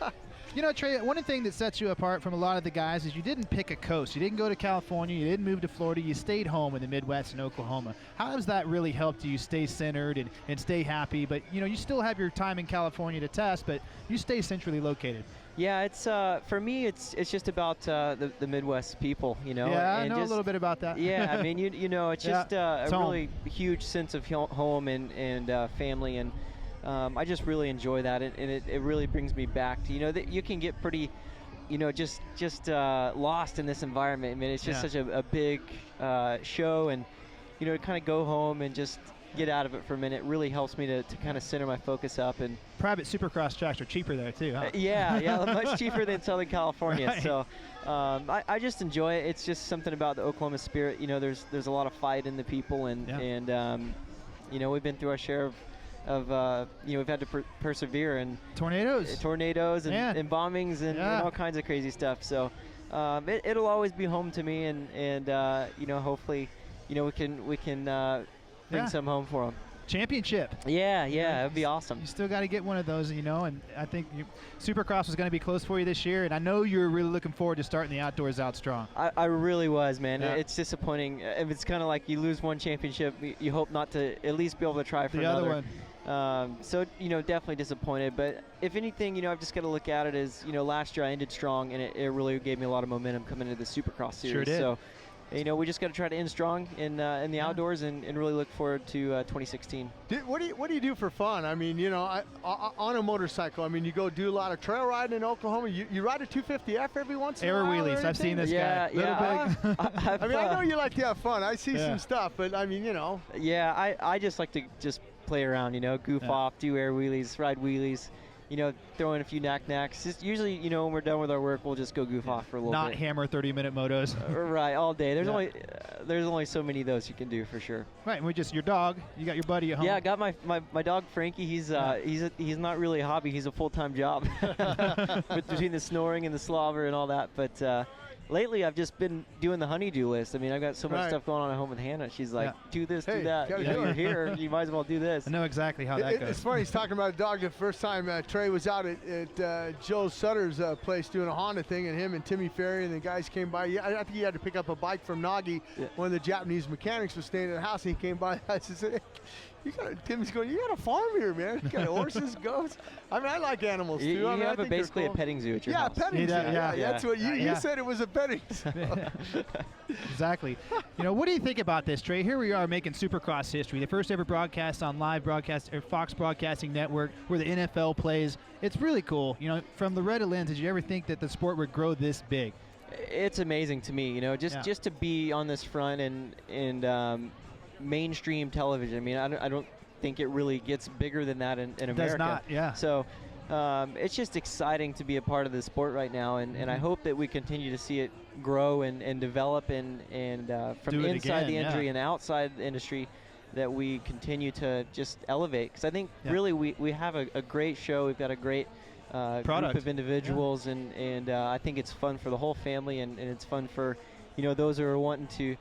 Trey, one thing that sets you apart from a lot of the guys is you didn't pick a coast. You didn't go to California. You didn't move to Florida. You stayed home in the Midwest and Oklahoma. How has that really helped you stay centered and stay happy? But, you still have your time in California to test, but you stay centrally located. Yeah, it's for me. It's just about the Midwest people, Yeah, I know a little bit about that. Yeah, I mean, it's just a really huge sense of home and family, and I just really enjoy that, and it really brings me back to that you can get pretty, just lost in this environment. I mean, it's just such a big show, and to kind of go home and just get out of it for a minute really helps me to kind of center my focus up. And private Supercross tracks are cheaper there too, huh? yeah, much cheaper than Southern California. Right. So I just enjoy it. It's just something about the Oklahoma spirit. You know, there's a lot of fight in the people, and you know, we've been through our share of you know, we've had to persevere, and tornadoes and bombings and all kinds of crazy stuff. So it'll always be home to me, and you know, hopefully, you know, we can bring some home for them. Championship. Yeah, it'd be awesome. You still got to get one of those, you know, and I think Supercross was going to be close for you this year, and I know you're really looking forward to starting the outdoors out strong. I really was, man. Yeah. It's disappointing. It's kind of like you lose one championship, you hope not to at least be able to try for the another. other one. So, you know, definitely disappointed. But if anything, you know, I've just got to look at it as, you know, last year I ended strong, and it really gave me a lot of momentum coming into the Supercross series. Sure did. So, you know, we just got to try to end strong in the outdoors and really look forward to 2016. What do you do for fun? I mean, you know, on a motorcycle. I mean, you go do a lot of trail riding in Oklahoma. You ride a 250F every once in a while? Air wheelies. I've seen this guy. I mean, I know you like to have fun. I see some stuff, but I mean, you know. Yeah, I just like to just play around, you know, goof off, do air wheelies, ride wheelies, you know, throw in a few knack-knacks. Just usually, you know, when we're done with our work, we'll just go goof off for a little bit. Not hammer 30-minute motos. Right, all day. There's only so many of those you can do for sure. Right, and your dog. You got your buddy at home. Yeah, I got my dog Frankie. He's not really a hobby. He's a full-time job. Between the snoring and the slobber and all that, but. Lately, I've just been doing the honeydew list. I mean, I've got so much stuff going on at home with Hannah. She's like, do this, do that. You know, you're here. You might as well do this. I know exactly how that goes. It's funny. He's talking about a dog. The first time Trey was out at Joe Sutter's place doing a Honda thing, and him and Timmy Ferry and the guys came by. I think he had to pick up a bike from Nagi. One of the Japanese mechanics was staying at the house, and he came by. I said, Tim's going, you got a farm here, man. You got horses, goats. I mean, I like animals, too. You I mean, have basically a petting zoo at your house. Yeah, petting zoo. Yeah, that's what you said. It was a petting zoo. Exactly. You know, what do you think about this, Trey? Here we are making Supercross history. The first ever broadcast on live broadcast or Fox Broadcasting Network where the NFL plays. It's really cool. You know, from Loretta Lynn, did you ever think that the sport would grow this big? It's amazing to me, you know, just to be on this front and mainstream television. I mean, I don't think it really gets bigger than that in America. It does not, yeah. So it's just exciting to be a part of the sport right now, and I hope that we continue to see it grow and develop and from inside the industry and outside the industry, that we continue to just elevate. Because I think really we have a great show. We've got a great group of individuals, and I think it's fun for the whole family, and it's fun for, you know, those who are wanting to,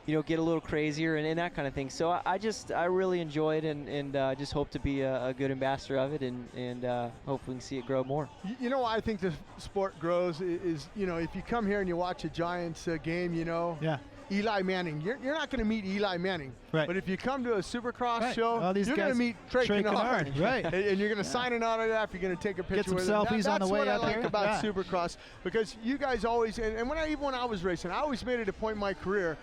you know, get a little crazier and that kind of thing. So I really enjoy it, and just hope to be a good ambassador of it, and hope we can see it grow more. You know why I think the sport grows is, you know, if you come here and you watch a Giants game, you know, Eli Manning, you're not going to meet Eli Manning. Right. But if you come to a Supercross show, you're going to meet Trey Trey Canard. Right. And you're going to sign an autograph. You're going to take a picture with him. Get some selfies on the way up That's what I like here. about Supercross, because you guys always, and when I was racing, I always made it a point in my career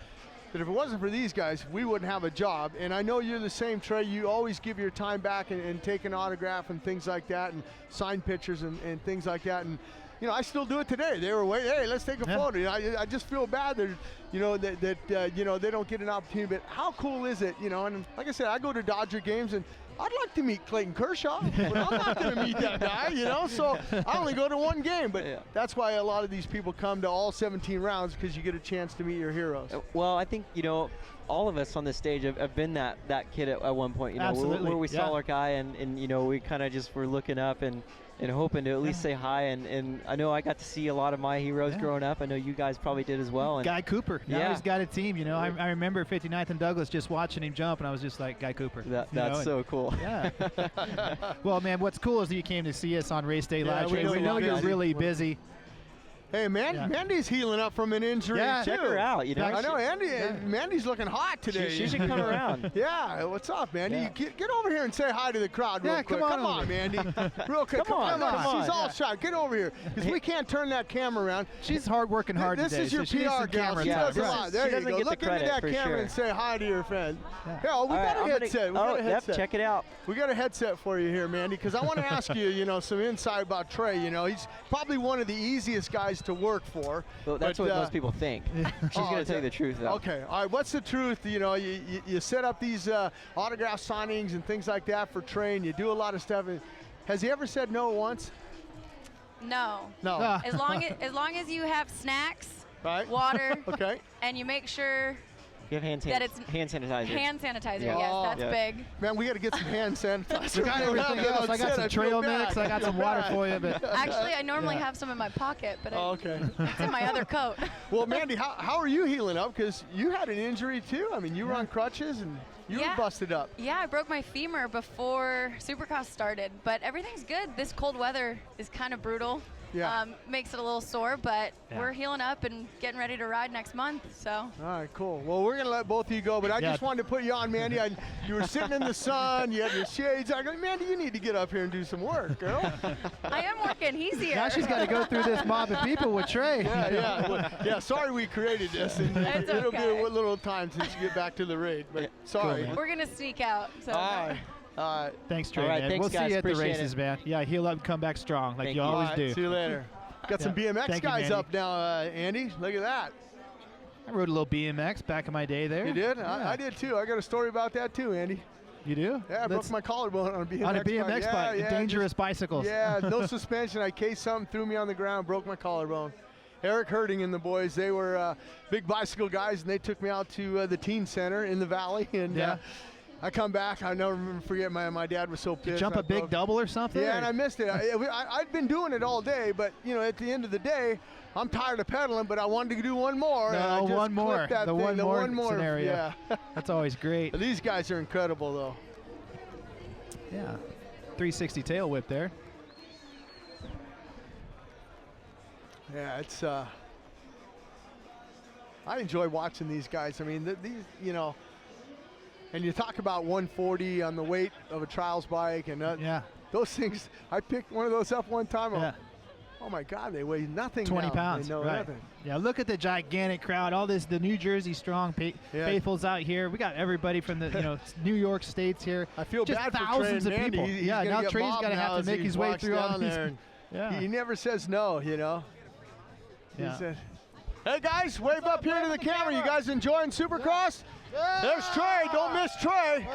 that if it wasn't for these guys, we wouldn't have a job. And I know you're the same, Trey. You always give your time back and take an autograph and things like that, and sign pictures and things like that. And you know, I still do it today. They were waiting, hey, let's take a photo. You know, I just feel bad that, you know, that you know, they don't get an opportunity. But how cool is it, you know? And like I said, I go to Dodger games, and I'd like to meet Clayton Kershaw, but I'm not going to meet that guy, you know? So I only go to one game, but that's why a lot of these people come to all 17 rounds, because you get a chance to meet your heroes. Well, I think, you know, all of us on this stage have been that kid at one point, you know, where we saw our guy, and you know, we kind of just were looking up and hoping to at least say hi. And I know I got to see a lot of my heroes growing up. I know you guys probably did as well. And Guy Cooper. Now he's got a team, you know. I remember 59th and Douglas just watching him jump, and I was just like, Guy Cooper. That's so cool. Yeah. Well, man, what's cool is that you came to see us on Race Day Live. We know you're really busy. Hey, Mandy's healing up from an injury, too. Check her out. You know, I know, Mandy's looking hot today. She should come around. Yeah, what's up, Mandy? Get over here and say hi to the crowd real quick. Come on, Mandy. Real quick. Come on. She's all shy. Get over here, because we can't turn that camera around. She's working hard today. This is your PR gal. She does a lot. There you go. Look into that camera and say hi to your friend. Yeah, we got a headset. Check it out. We got a headset for you here, Mandy, because I want to ask you, you know, some insight about Trey. You know, he's probably one of the easiest guys guys to work for. Well, that's what most people think. She's going to tell you the truth, though. Okay, all right, what's the truth? You know, you set up these autograph signings and things like that for Trey, and you do a lot of stuff. Has he ever said no once? No. No. As long as you have snacks, right? Water, okay, and you make sure you have hand sanitizer. Hand sanitizer, Yeah. yes, that's big. Man, we got to get some hand sanitizer. Got everything else. I got some trail mix. I got some water for you. But Actually, I normally have some in my pocket, but okay. it's in my other coat. Well, Mandy, how are you healing up? Because you had an injury too. I mean, you were on crutches and you were busted up. Yeah, I broke my femur before Supercross started, but everything's good. This cold weather is kind of brutal. Yeah. Makes it a little sore, but we're healing up and getting ready to ride next month. So. All right, cool. Well, we're gonna let both of you go, but I just wanted to put you on, Mandy. You were sitting in the sun, you had your shades. I go, Mandy, you need to get up here and do some work, girl. I am working. He's here. now she's got to go through this mob of people with Trey. Yeah. Sorry we created this, and it'll be a little time since you get back to the raid. But sorry. We're gonna sneak out. So. All right. Thanks, Trey. All right, man. thanks, We'll guys. see you at the Appreciate races, it. man. Yeah, heal up and come back strong like you All always right, do. See you later. Got some BMX Thank you, guys Mandy. up now, Andy. Look at that. I rode a little BMX back in my day there. You did? Yeah. I did too. I got a story about that too, Andy. You do? Yeah, I broke my collarbone on a BMX bike. On a BMX bike, Yeah, dangerous bicycles. Yeah, no suspension. I cased something, threw me on the ground, broke my collarbone. Eric Herding and the boys, they were big bicycle guys, and they took me out to the teen center in the valley. And I come back. I never forget my dad was so pissed. You jump a big double or something? Yeah, and I missed it. I'd been doing it all day, but you know, at the end of the day, I'm tired of pedaling, but I wanted to do one more. and I just one more. clipped that thing, one more scenario. Yeah. That's always great. But these guys are incredible, though. Yeah. 360 tail whip there. Yeah, it's. I enjoy watching these guys. I mean, these, you know. And you talk about 140 on the weight of a trials bike, and those things. I picked one of those up one time. Oh my God, they weigh nothing. 20 now. pounds. They know right. nothing. Yeah, look at the gigantic crowd. All this, the New Jersey strong faithfuls out here. We got everybody from the New York states here. I feel just bad for thousands Trey of and people. Andy. He's yeah, gonna now get Trey's mobbed got to now have as to make he his way walks through all down these. there. Yeah. He never says no, you know. Yeah. He said, "Hey guys, wave up here to the camera. You guys enjoying Supercross? There's Trey. Don't miss Trey."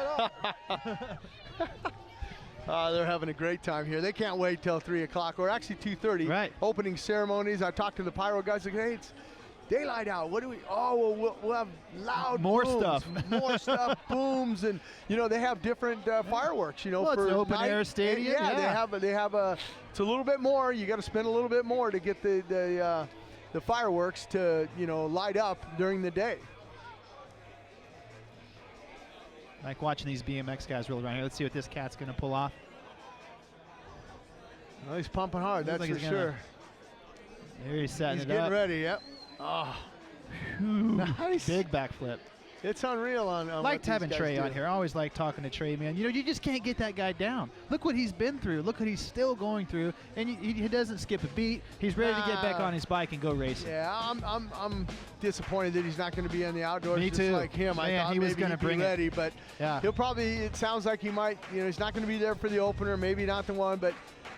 They're having a great time here. They can't wait till 3 o'clock, or actually 2:30. Right. Opening ceremonies. I talked to the pyro guys. Like, hey, it's daylight out. What do we? Oh, well, we'll have loud More booms, stuff. more stuff, booms, and you know they have different fireworks. You know, Well, for it's an open night. air stadium. Yeah, Yeah. they have a. It's a little bit more. You got to spend a little bit more to get the fireworks to light up during the day. Like watching these BMX guys roll around here. Let's see what this cat's going to pull off. Well, he's pumping hard, Looks that's like for he's gonna- sure. There he's setting He's it getting up. ready, yep. Oh, nice. Big backflip. It's unreal on what Liked these having guys Trey do. on here. I always like talking to Trey, man. You know, you just can't get that guy down. Look what he's been through. Look what he's still going through, and he doesn't skip a beat. He's ready to get back on his bike and go racing. Yeah, I'm disappointed that he's not going to be in the outdoors. Me just too. like him. I Man, thought he was maybe gonna he'd be bring it. ready, but Yeah. he'll probably. It sounds like he might. He's not going to be there for the opener. Maybe not the one, but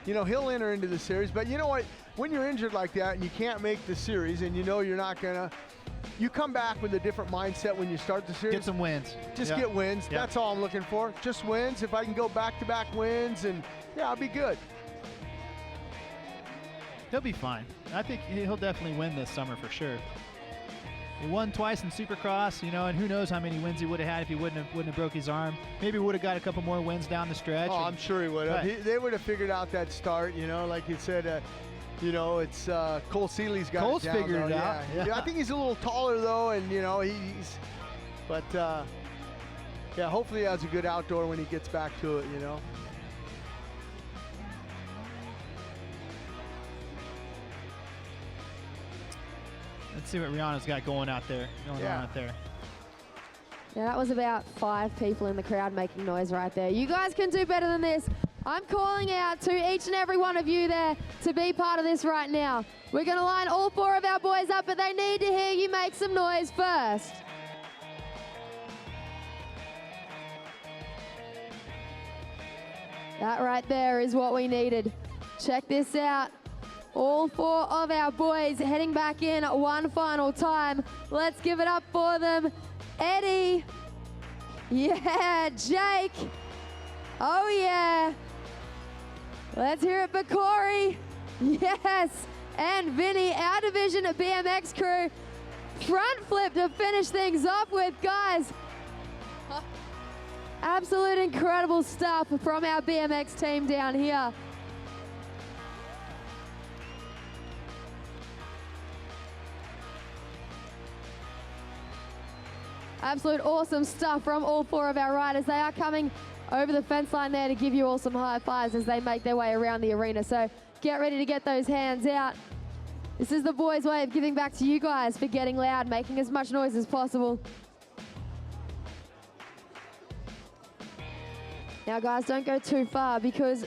he'll enter into the series. But you know what? When you're injured like that and you can't make the series, and you're not gonna. You come back with a different mindset when you start the series. Get some wins. Just Yeah. get wins. Yeah. That's all I'm looking for. Just wins. If I can go back-to-back wins, and I'll be good. He'll be fine. I think he'll definitely win this summer for sure. He won twice in Supercross, and who knows how many wins he would have had if he wouldn't have broke his arm. Maybe would have got a couple more wins down the stretch. Oh, I'm sure he would have. Right. They would have figured out that start, like you said. It's Cole Seeley's got Cole's it down, figured though. it out. Yeah. I think he's a little taller though, and but hopefully he has a good outdoor when he gets back to it. Let's see what Rihanna's got going out there. Yeah, that was about 5 people in the crowd making noise right there. You guys can do better than this. I'm calling out to each and every one of you there to be part of this right now. We're going to line all 4 of our boys up, but they need to hear you make some noise first. That right there is what we needed. Check this out. All 4 of our boys heading back in one final time. Let's give it up for them. Eddie. Yeah, Jake. Oh, yeah. Let's hear it for Corey. Yes. And Vinny, our division of BMX crew. Front flip to finish things up with, guys. Absolute incredible stuff from our BMX team down here. Absolute awesome stuff from all 4 of our riders. They are coming over the fence line there to give you all some high fives as they make their way around the arena. So get ready to get those hands out. This is the boys' way of giving back to you guys for getting loud, making as much noise as possible. Now guys, don't go too far because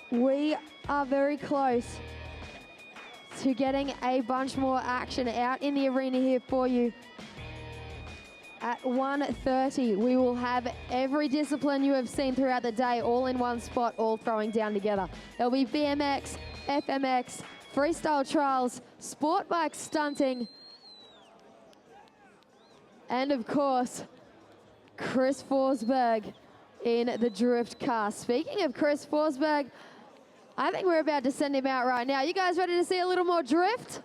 we are very close to getting a bunch more action out in the arena here for you. At 1:30, we will have every discipline you have seen throughout the day all in one spot, all throwing down together. There'll be BMX, FMX, freestyle trials, sport bike stunting, and of course, Chris Forsberg in the drift car. Speaking of Chris Forsberg, I think we're about to send him out right now. You guys ready to see a little more drift?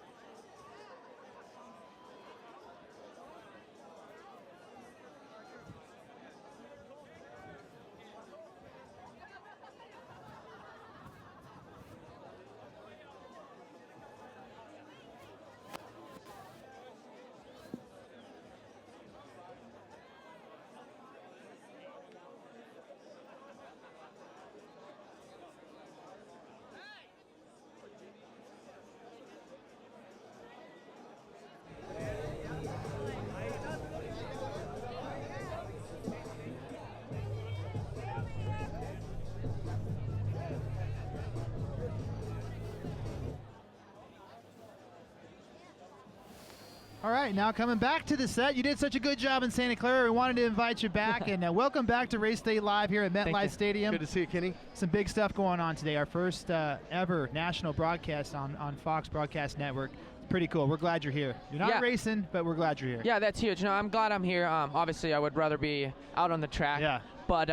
All right, now coming back to the set. You did such a good job in Santa Clara. We wanted to invite you back, and welcome back to Race Day Live here at MetLife Stadium. Good to see you, Kenny. Some big stuff going on today. Our first ever national broadcast on Fox Broadcast Network. Pretty cool. We're glad you're here. You're not racing, but we're glad you're here. Yeah, that's huge. No, I'm glad I'm here. Obviously, I would rather be out on the track. Yeah. But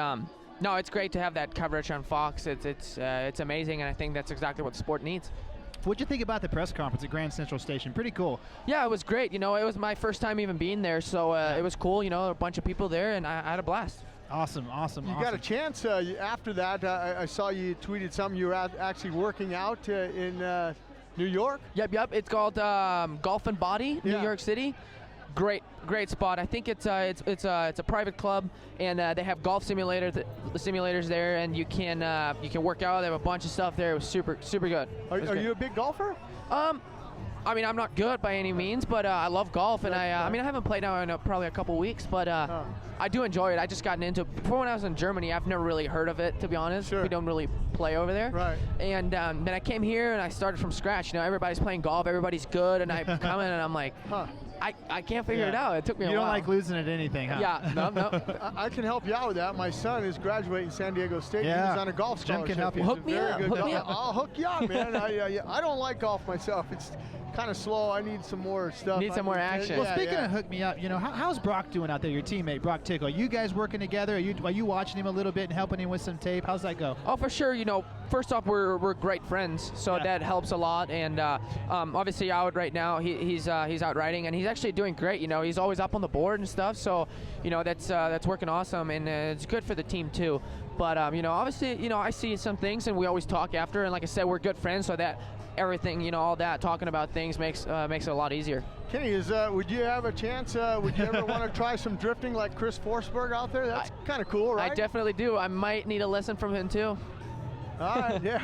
no, it's great to have that coverage on Fox. It's amazing, and I think that's exactly what the sport needs. What'd you think about the press conference at Grand Central Station? Pretty cool. Yeah, it was great. You know, it was my first time even being there, so it was cool. You know, a bunch of people there, and I had a blast. Awesome. You got a chance after that. I saw you tweeted something. You were actually working out in New York. Yep. It's called Golf and Body, New York City. Great spot. I think it's a private club, and they have golf simulators there, and you can work out. They have a bunch of stuff there. It was super good. Are you a big golfer? I mean, I'm not good by any means, but I love golf, and I mean, I haven't played now in probably a couple weeks, but I do enjoy it. I just gotten into it. Before when I was in Germany, I've never really heard of it, to be honest. Sure. We don't really play over there. Right. And then I came here, and I started from scratch. You know, everybody's playing golf, everybody's good, and I come in, and I'm like, I can't figure it out. It took me a while. You don't like losing at anything, huh? Yeah, no. I can help you out with that. My son is graduating San Diego State. Yeah. He's on a golf scholarship. Jim can help you. Hook me up. I'll hook you up, man. I don't like golf myself. It's kind of slow. I need some more stuff. Need some more action. Well, speaking of hook me up, you know, how's Brock doing out there, your teammate, Brock Tickle? Are you guys working together? Are you watching him a little bit and helping him with some tape? How's that go? Oh, for sure. You know, first off, we're great friends, so that helps a lot. And obviously out right now, he's out riding, and he's actually doing great. You know, he's always up on the board and stuff. So, you know, that's working awesome, and it's good for the team too. But you know, obviously, you know, I see some things, and we always talk after. And like I said, we're good friends, so that everything, you know, all that talking about things makes it a lot easier. Kenny, would you have a chance? Would you ever want to try some drifting like Chris Forsberg out there? That's kind of cool, right? I definitely do. I might need a lesson from him too. All right, yeah,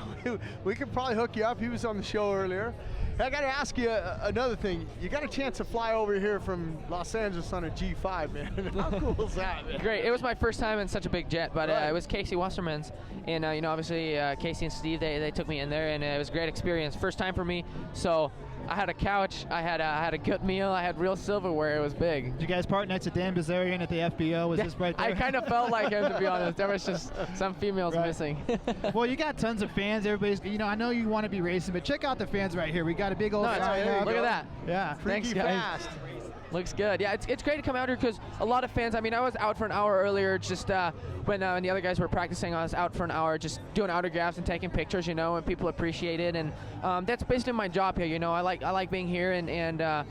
we could probably hook you up. He was on the show earlier. I got to ask you another thing. You got a chance to fly over here from Los Angeles on a G5, man. How cool is that, man? Great. It was my first time in such a big jet, but it was Casey Wasserman's, and you know, obviously Casey and Steve they took me in there, and it was a great experience. First time for me, so I had a couch. I had a good meal. I had real silverware. It was big. Did you guys part next to Dan Bazarian at the FBO? Was this right there? I kind of felt like him, to be honest. There was just some females missing. Well, you got tons of fans. Everybody's, I know you want to be racing, but check out the fans right here. We got a big old guy. Look at that. Yeah. Thanks, guys. Fast. Looks good. Yeah, it's great to come out here because a lot of fans, I mean, I was out for an hour earlier just when the other guys were practicing. I was out for an hour just doing autographs and taking pictures, and people appreciate it. And that's basically my job here, I like being here and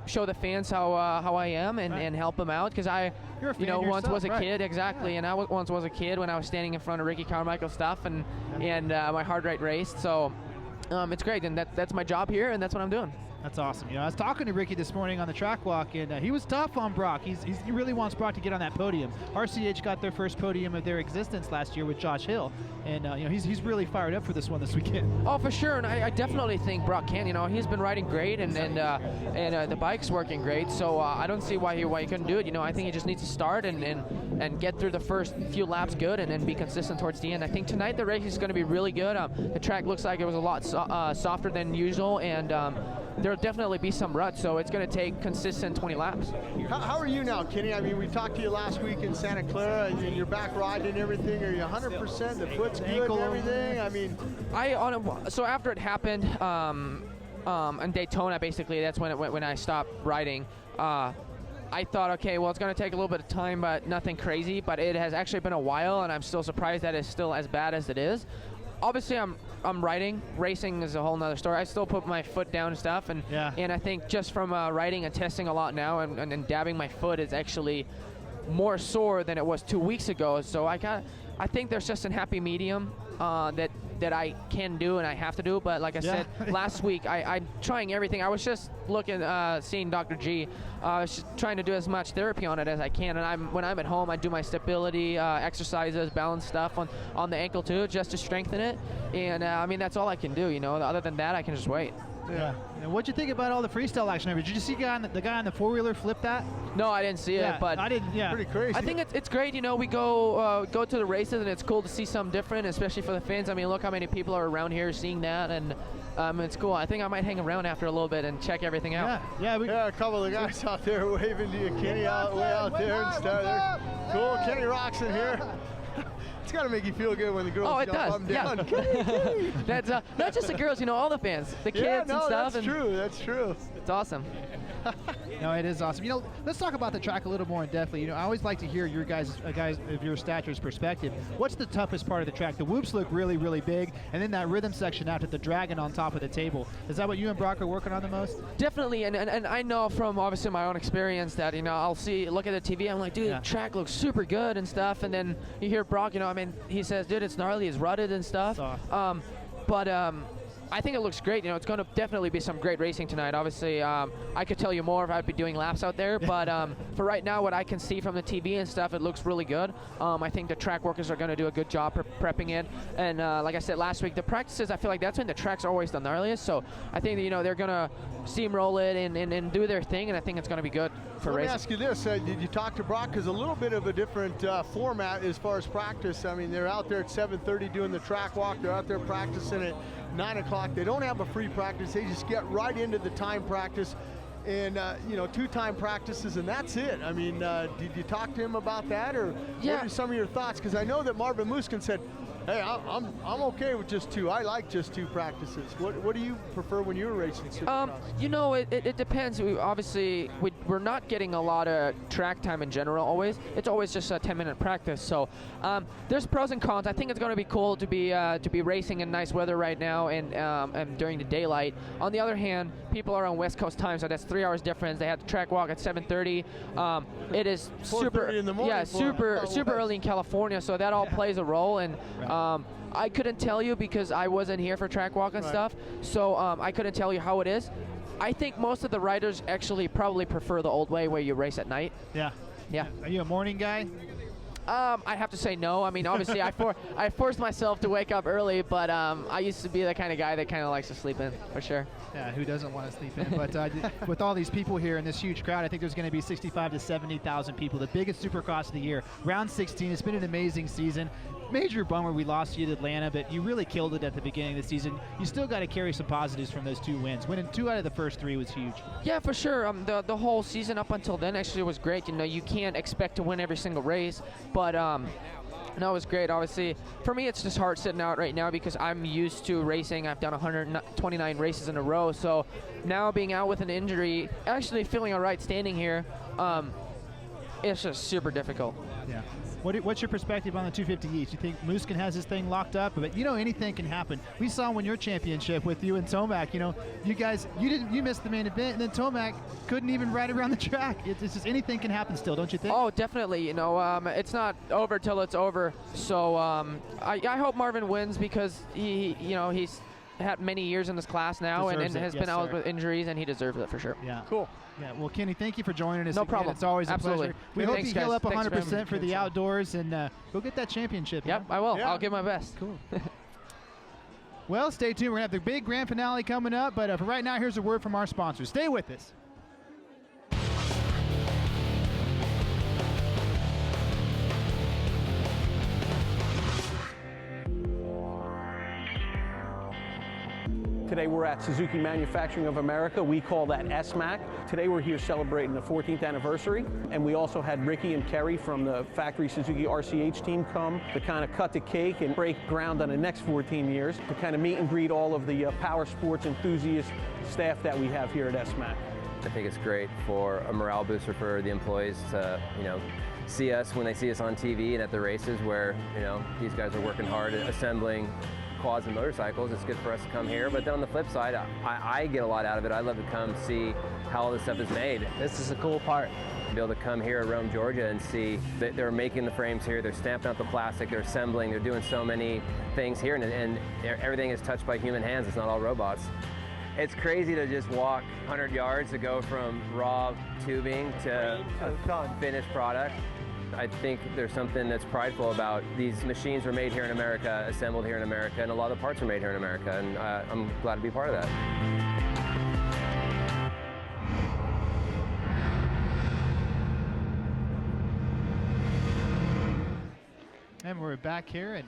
show the fans how I am and help them out because I once was a kid, exactly, and I once was a kid when I was standing in front of Ricky Carmichael stuff and my heart rate raced. So it's great, and that's my job here, and that's what I'm doing. That's awesome. I was talking to Ricky this morning on the track walk, and he was tough on Brock. He really wants Brock to get on that podium. RCH got their first podium of their existence last year with Josh Hill, and he's really fired up for this one this weekend. Oh, for sure, and I definitely think Brock can. He's been riding great, and the bike's working great. So I don't see why he couldn't do it. I think he just needs to start and get through the first few laps good, and then be consistent towards the end. I think tonight the race is going to be really good. The track looks like it was a lot softer than usual, and there'll definitely be some ruts, so it's going to take consistent 20 laps. How are you now, Kenny? I mean, we talked to you last week in Santa Clara, and you're back riding and everything. Are you 100%? The foot's good and everything? I mean... So after it happened in Daytona, basically, that's when I stopped riding. I thought, okay, well, it's going to take a little bit of time, but nothing crazy. But it has actually been a while, and I'm still surprised that it's still as bad as it is. Obviously, I'm riding. Racing is a whole nother story. I still put my foot down and stuff, and I think just from riding and testing a lot now and dabbing my foot is actually more sore than it was 2 weeks ago. So I think there's just a happy medium that I can do and I have to do. But like I said, last week I'm trying everything. I was just seeing Dr. G. I was just trying to do as much therapy on it as I can. And when I'm at home, I do my stability exercises, balance stuff on the ankle too, just to strengthen it. And I mean, that's all I can do. Other than that, I can just wait. Yeah. And what'd you think about all the freestyle action? Did you see the guy on the four-wheeler flip that? No, I didn't see it, but I didn't. Yeah, pretty crazy. I think it's great. We go to the races, and it's cool to see something different, especially for the fans. I mean, look how many people are around here seeing that, and it's cool. I think I might hang around after a little bit and check everything out. Yeah, a couple of guys out there waving to you, Kenny, way out there and stuff. Cool, Kenny Roczen here. It's got to make you feel good when the girls jump up and down. Yeah. That's not just the girls, all the fans, the kids and stuff. That's true. That's true. It's awesome. No, it is awesome. Let's talk about the track a little more in depthly. I always like to hear your guys of your stature's perspective. What's the toughest part of the track? The whoops look really, really big, and then that rhythm section out at the dragon on top of the table. Is that what you and Brock are working on the most? Definitely, and I know from obviously my own experience that I'll look at the TV, I'm like, dude, the track looks super good and stuff, and then you hear Brock, he says, dude, it's gnarly, it's rutted and stuff. I think it looks great. It's going to definitely be some great racing tonight. Obviously, I could tell you more if I'd be doing laps out there, but for right now, what I can see from the TV and stuff, it looks really good. I think the track workers are going to do a good job prepping it. And like I said last week, the practices, I feel like that's when the track's always the gnarliest. So I think that, they're going to steamroll it and do their thing, and I think it's going to be good for racing. Let me ask you this. Did you talk to Brock? Because a little bit of a different format as far as practice. I mean, they're out there at 7:30 doing the track walk. They're out there practicing at 9 o'clock. They don't have a free practice. They just get right into the time practice and 2-time practices, and that's it. I mean, did you talk to him about that, or what are some of your thoughts? Because I know that Marvin Muskin said, hey, I'm okay with just 2. I like just 2 practices. What do you prefer when you're racing Supercross? It depends. We're not getting a lot of track time in general always. It's always just a 10-minute practice. So there's pros and cons. I think it's going to be cool to be racing in nice weather right now and during the daylight. On the other hand, people are on West Coast time, so that's 3 hours difference. They had the track walk at 7:30. It is super in the morning. Yeah, super early in California, so that all plays a role. And I couldn't tell you because I wasn't here for track walk and stuff, so I couldn't tell you how it is. I think most of the riders actually probably prefer the old way where you race at night. Yeah. Are you a morning guy? I have to say no. I mean, obviously, I forced myself to wake up early, but I used to be the kind of guy that kind of likes to sleep in, for sure. Yeah, who doesn't want to sleep in? But with all these people here and this huge crowd, I think there's going to be 65 to 70,000 people. The biggest Supercross of the year. Round 16. It's been an amazing season. Major bummer we lost you to Atlanta, but you really killed it at the beginning of the season. You still got to carry some positives from those 2 wins. Winning 2 out of the first 3 was huge. Yeah, for sure. The whole season up until then actually was great. You know, you can't expect to win every single race, but no, it was great. Obviously, for me, it's just hard sitting out right now because I'm used to racing. I've done 129 races in a row, so now being out with an injury, actually feeling all right standing here, it's just super difficult. Yeah. What's your perspective on the 250 East? You think Muskin has his thing locked up? But you know, anything can happen. We saw when your championship with you and Tomac, you know, you missed the main event, and then Tomac couldn't even ride around the track. It's just anything can happen still, don't you think? Oh, definitely. You know, it's not over till it's over. So I hope Marvin wins because he's had many years in this class now and has been out with injuries, and he deserves it for sure. Yeah. Cool. Yeah, well, Kenny, thank you for joining us. No again. problem. It's always a pleasure. We hope you heal up 100% for the outdoors and go get that championship. Yep, I will. Yeah. I'll give my best. Cool. Well, stay tuned. We're going to have the big grand finale coming up, but for right now, here's a word from our sponsors. Stay with us. Today we're at Suzuki Manufacturing of America. We call that SMAC. Today we're here celebrating the 14th anniversary, and we also had Ricky and Kerry from the factory Suzuki RCH team come to kind of cut the cake and break ground on the next 14 years to kind of meet and greet all of the power sports enthusiast staff that we have here at SMAC. I think it's great for a morale booster for the employees to, see us when they see us on TV and at the races where, these guys are working hard at assembling quads and motorcycles. It's good for us to come here, but then on the flip side, I get a lot out of it. I love to come see how all this stuff is made. This is the cool part. To be able to come here at Rome, Georgia and see that they're making the frames here, they're stamping out the plastic, they're assembling, they're doing so many things here, and everything is touched by human hands. It's not all robots. It's crazy to just walk 100 yards to go from raw tubing to a finished product. I think there's something that's prideful about these machines are made here in America, assembled here in America, and a lot of the parts are made here in America, and I'm glad to be part of that. And we're back here at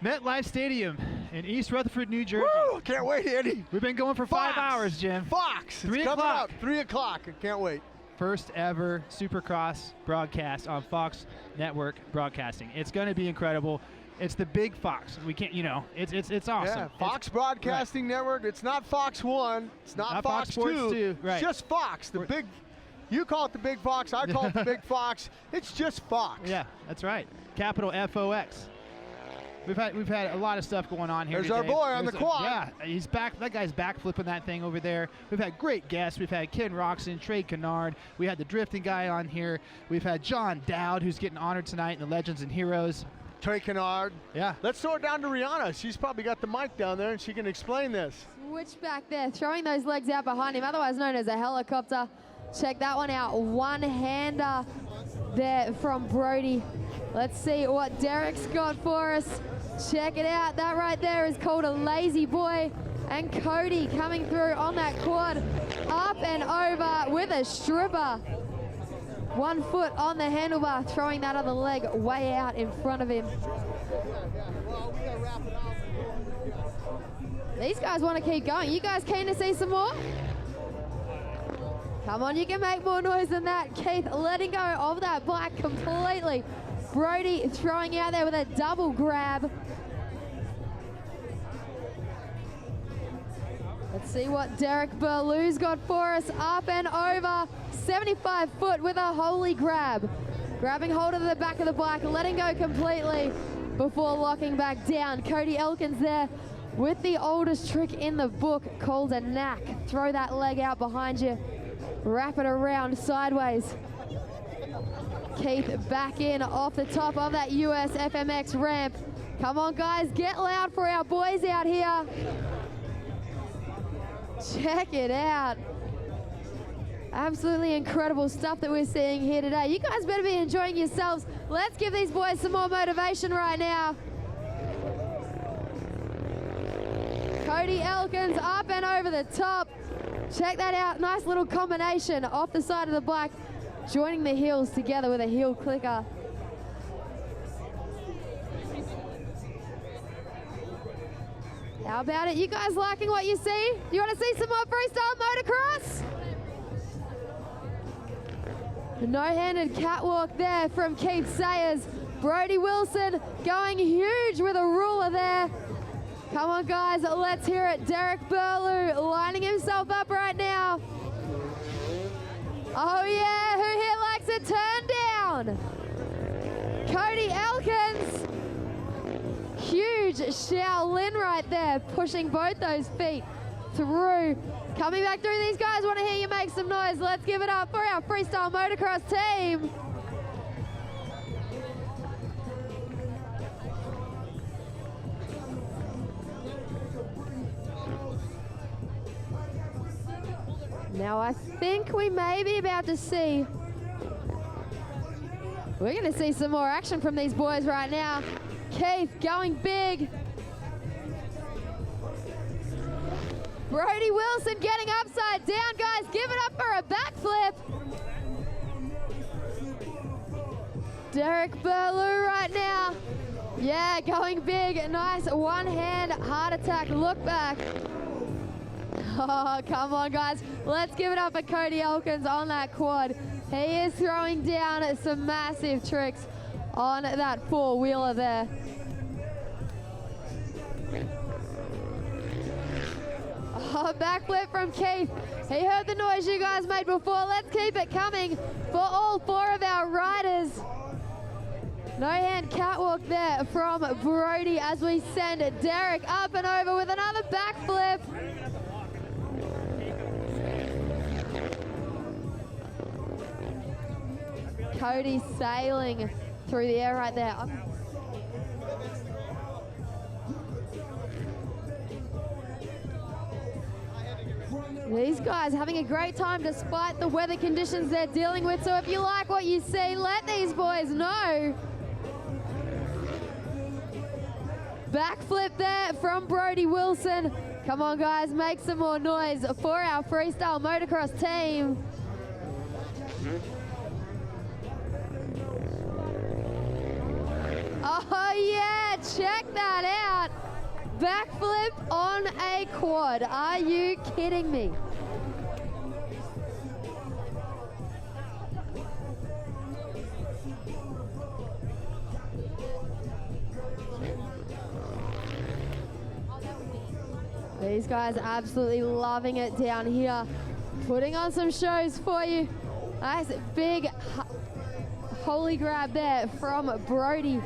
MetLife Stadium in East Rutherford, New Jersey. Woo! Can't wait, Andy. We've been going for 5 hours, Jim. Fox. 3 it's coming o'clock. up. 3 o'clock. I can't wait. First ever Supercross broadcast on Fox Network Broadcasting. It's going to be incredible. It's the big Fox. We can't, it's awesome. Yeah, Fox Broadcasting Network. It's not Fox 1. It's not Fox Sports 2. Right. It's just Fox. The big. You call it the big Fox. I call it the big Fox. It's just Fox. Yeah, that's right. Capital FOX. We've had a lot of stuff going on here. There's today. our boy on the quad. Yeah, he's back. That guy's back flipping that thing over there. We've had great guests. We've had Ken Roczen, Trey Canard. We had the drifting guy on here. We've had John Dowd, who's getting honored tonight in the Legends and Heroes. Trey Canard. Yeah. Let's throw it down to Rihanna. She's probably got the mic down there, and she can explain this. Switch back there, throwing those legs out behind him, otherwise known as a helicopter. Check that one out. One-hander there from Brody. Let's see what Derek's got for us. Check it out. That right there is called a lazy boy. And Cody coming through on that quad. Up and over with a stripper. 1 foot on the handlebar, throwing that other leg way out in front of him. These guys want to keep going. You guys keen to see some more? Come on, you can make more noise than that. Keith letting go of that bike completely. Brody throwing out there with a double grab. Let's see what Derek Berlou's got for us. Up and over, 75 foot with a holy grab. Grabbing hold of the back of the bike, letting go completely before locking back down. Cody Elkins there with the oldest trick in the book called a knack. Throw that leg out behind you. Wrap it around sideways. Keith back in off the top of that US FMX ramp. Come on, guys, get loud for our boys out here. Check it out. Absolutely incredible stuff that we're seeing here today. You guys better be enjoying yourselves. Let's give these boys some more motivation right now. Cody Elkins up and over the top. Check that out. Nice little combination off the side of the bike, joining the heels together with a heel clicker. How about it? You guys liking what you see? You want to see some more freestyle motocross? No-handed catwalk there from Keith Sayers. Brody Wilson going huge with a ruler there. Come on, guys, let's hear it. Derek Burlew lining himself up right now. Oh, yeah, who here likes a turn down? Cody Elkins. Huge Shaolin right there, pushing both those feet through. Coming back through, these guys want to hear you make some noise. Let's give it up for our freestyle motocross team. Now I think we may be about to see, we're going to see some more action from these boys right now. Keith going big. Brody Wilson getting upside down, guys. Give it up for a backflip. Derek Burlew right now. Yeah, going big. Nice one-hand heart attack look back. Oh, come on, guys. Let's give it up for Cody Elkins on that quad. He is throwing down some massive tricks on that four-wheeler there. Oh, backflip from Keith. He heard the noise you guys made before. Let's keep it coming for all four of our riders. No-hand catwalk there from Brody as we send Derek up and over with another backflip. Cody sailing through the air right there. These guys having a great time despite the weather conditions they're dealing with. So if you like what you see, let these boys know. Backflip there from Brody Wilson. Come on, guys, make some more noise for our freestyle motocross team. Oh yeah, check that out. Backflip on a quad. Are you kidding me? These guys absolutely loving it down here. Putting on some shows for you. Nice big holy grab there from Brody.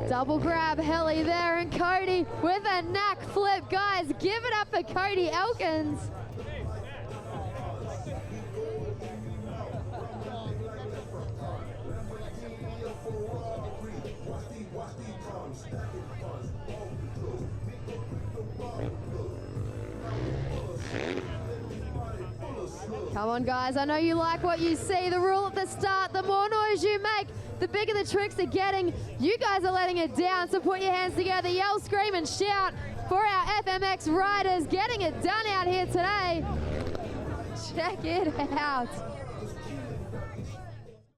Double grab heli there, and Cody with a knack flip. Guys, give it up for Cody Elkins. Come on, guys, I know you like what you see. The rule at the start, the more noise you make, the bigger the tricks are getting. You guys are letting it down, so put your hands together, yell, scream, and shout for our FMX riders getting it done out here today. Check it out.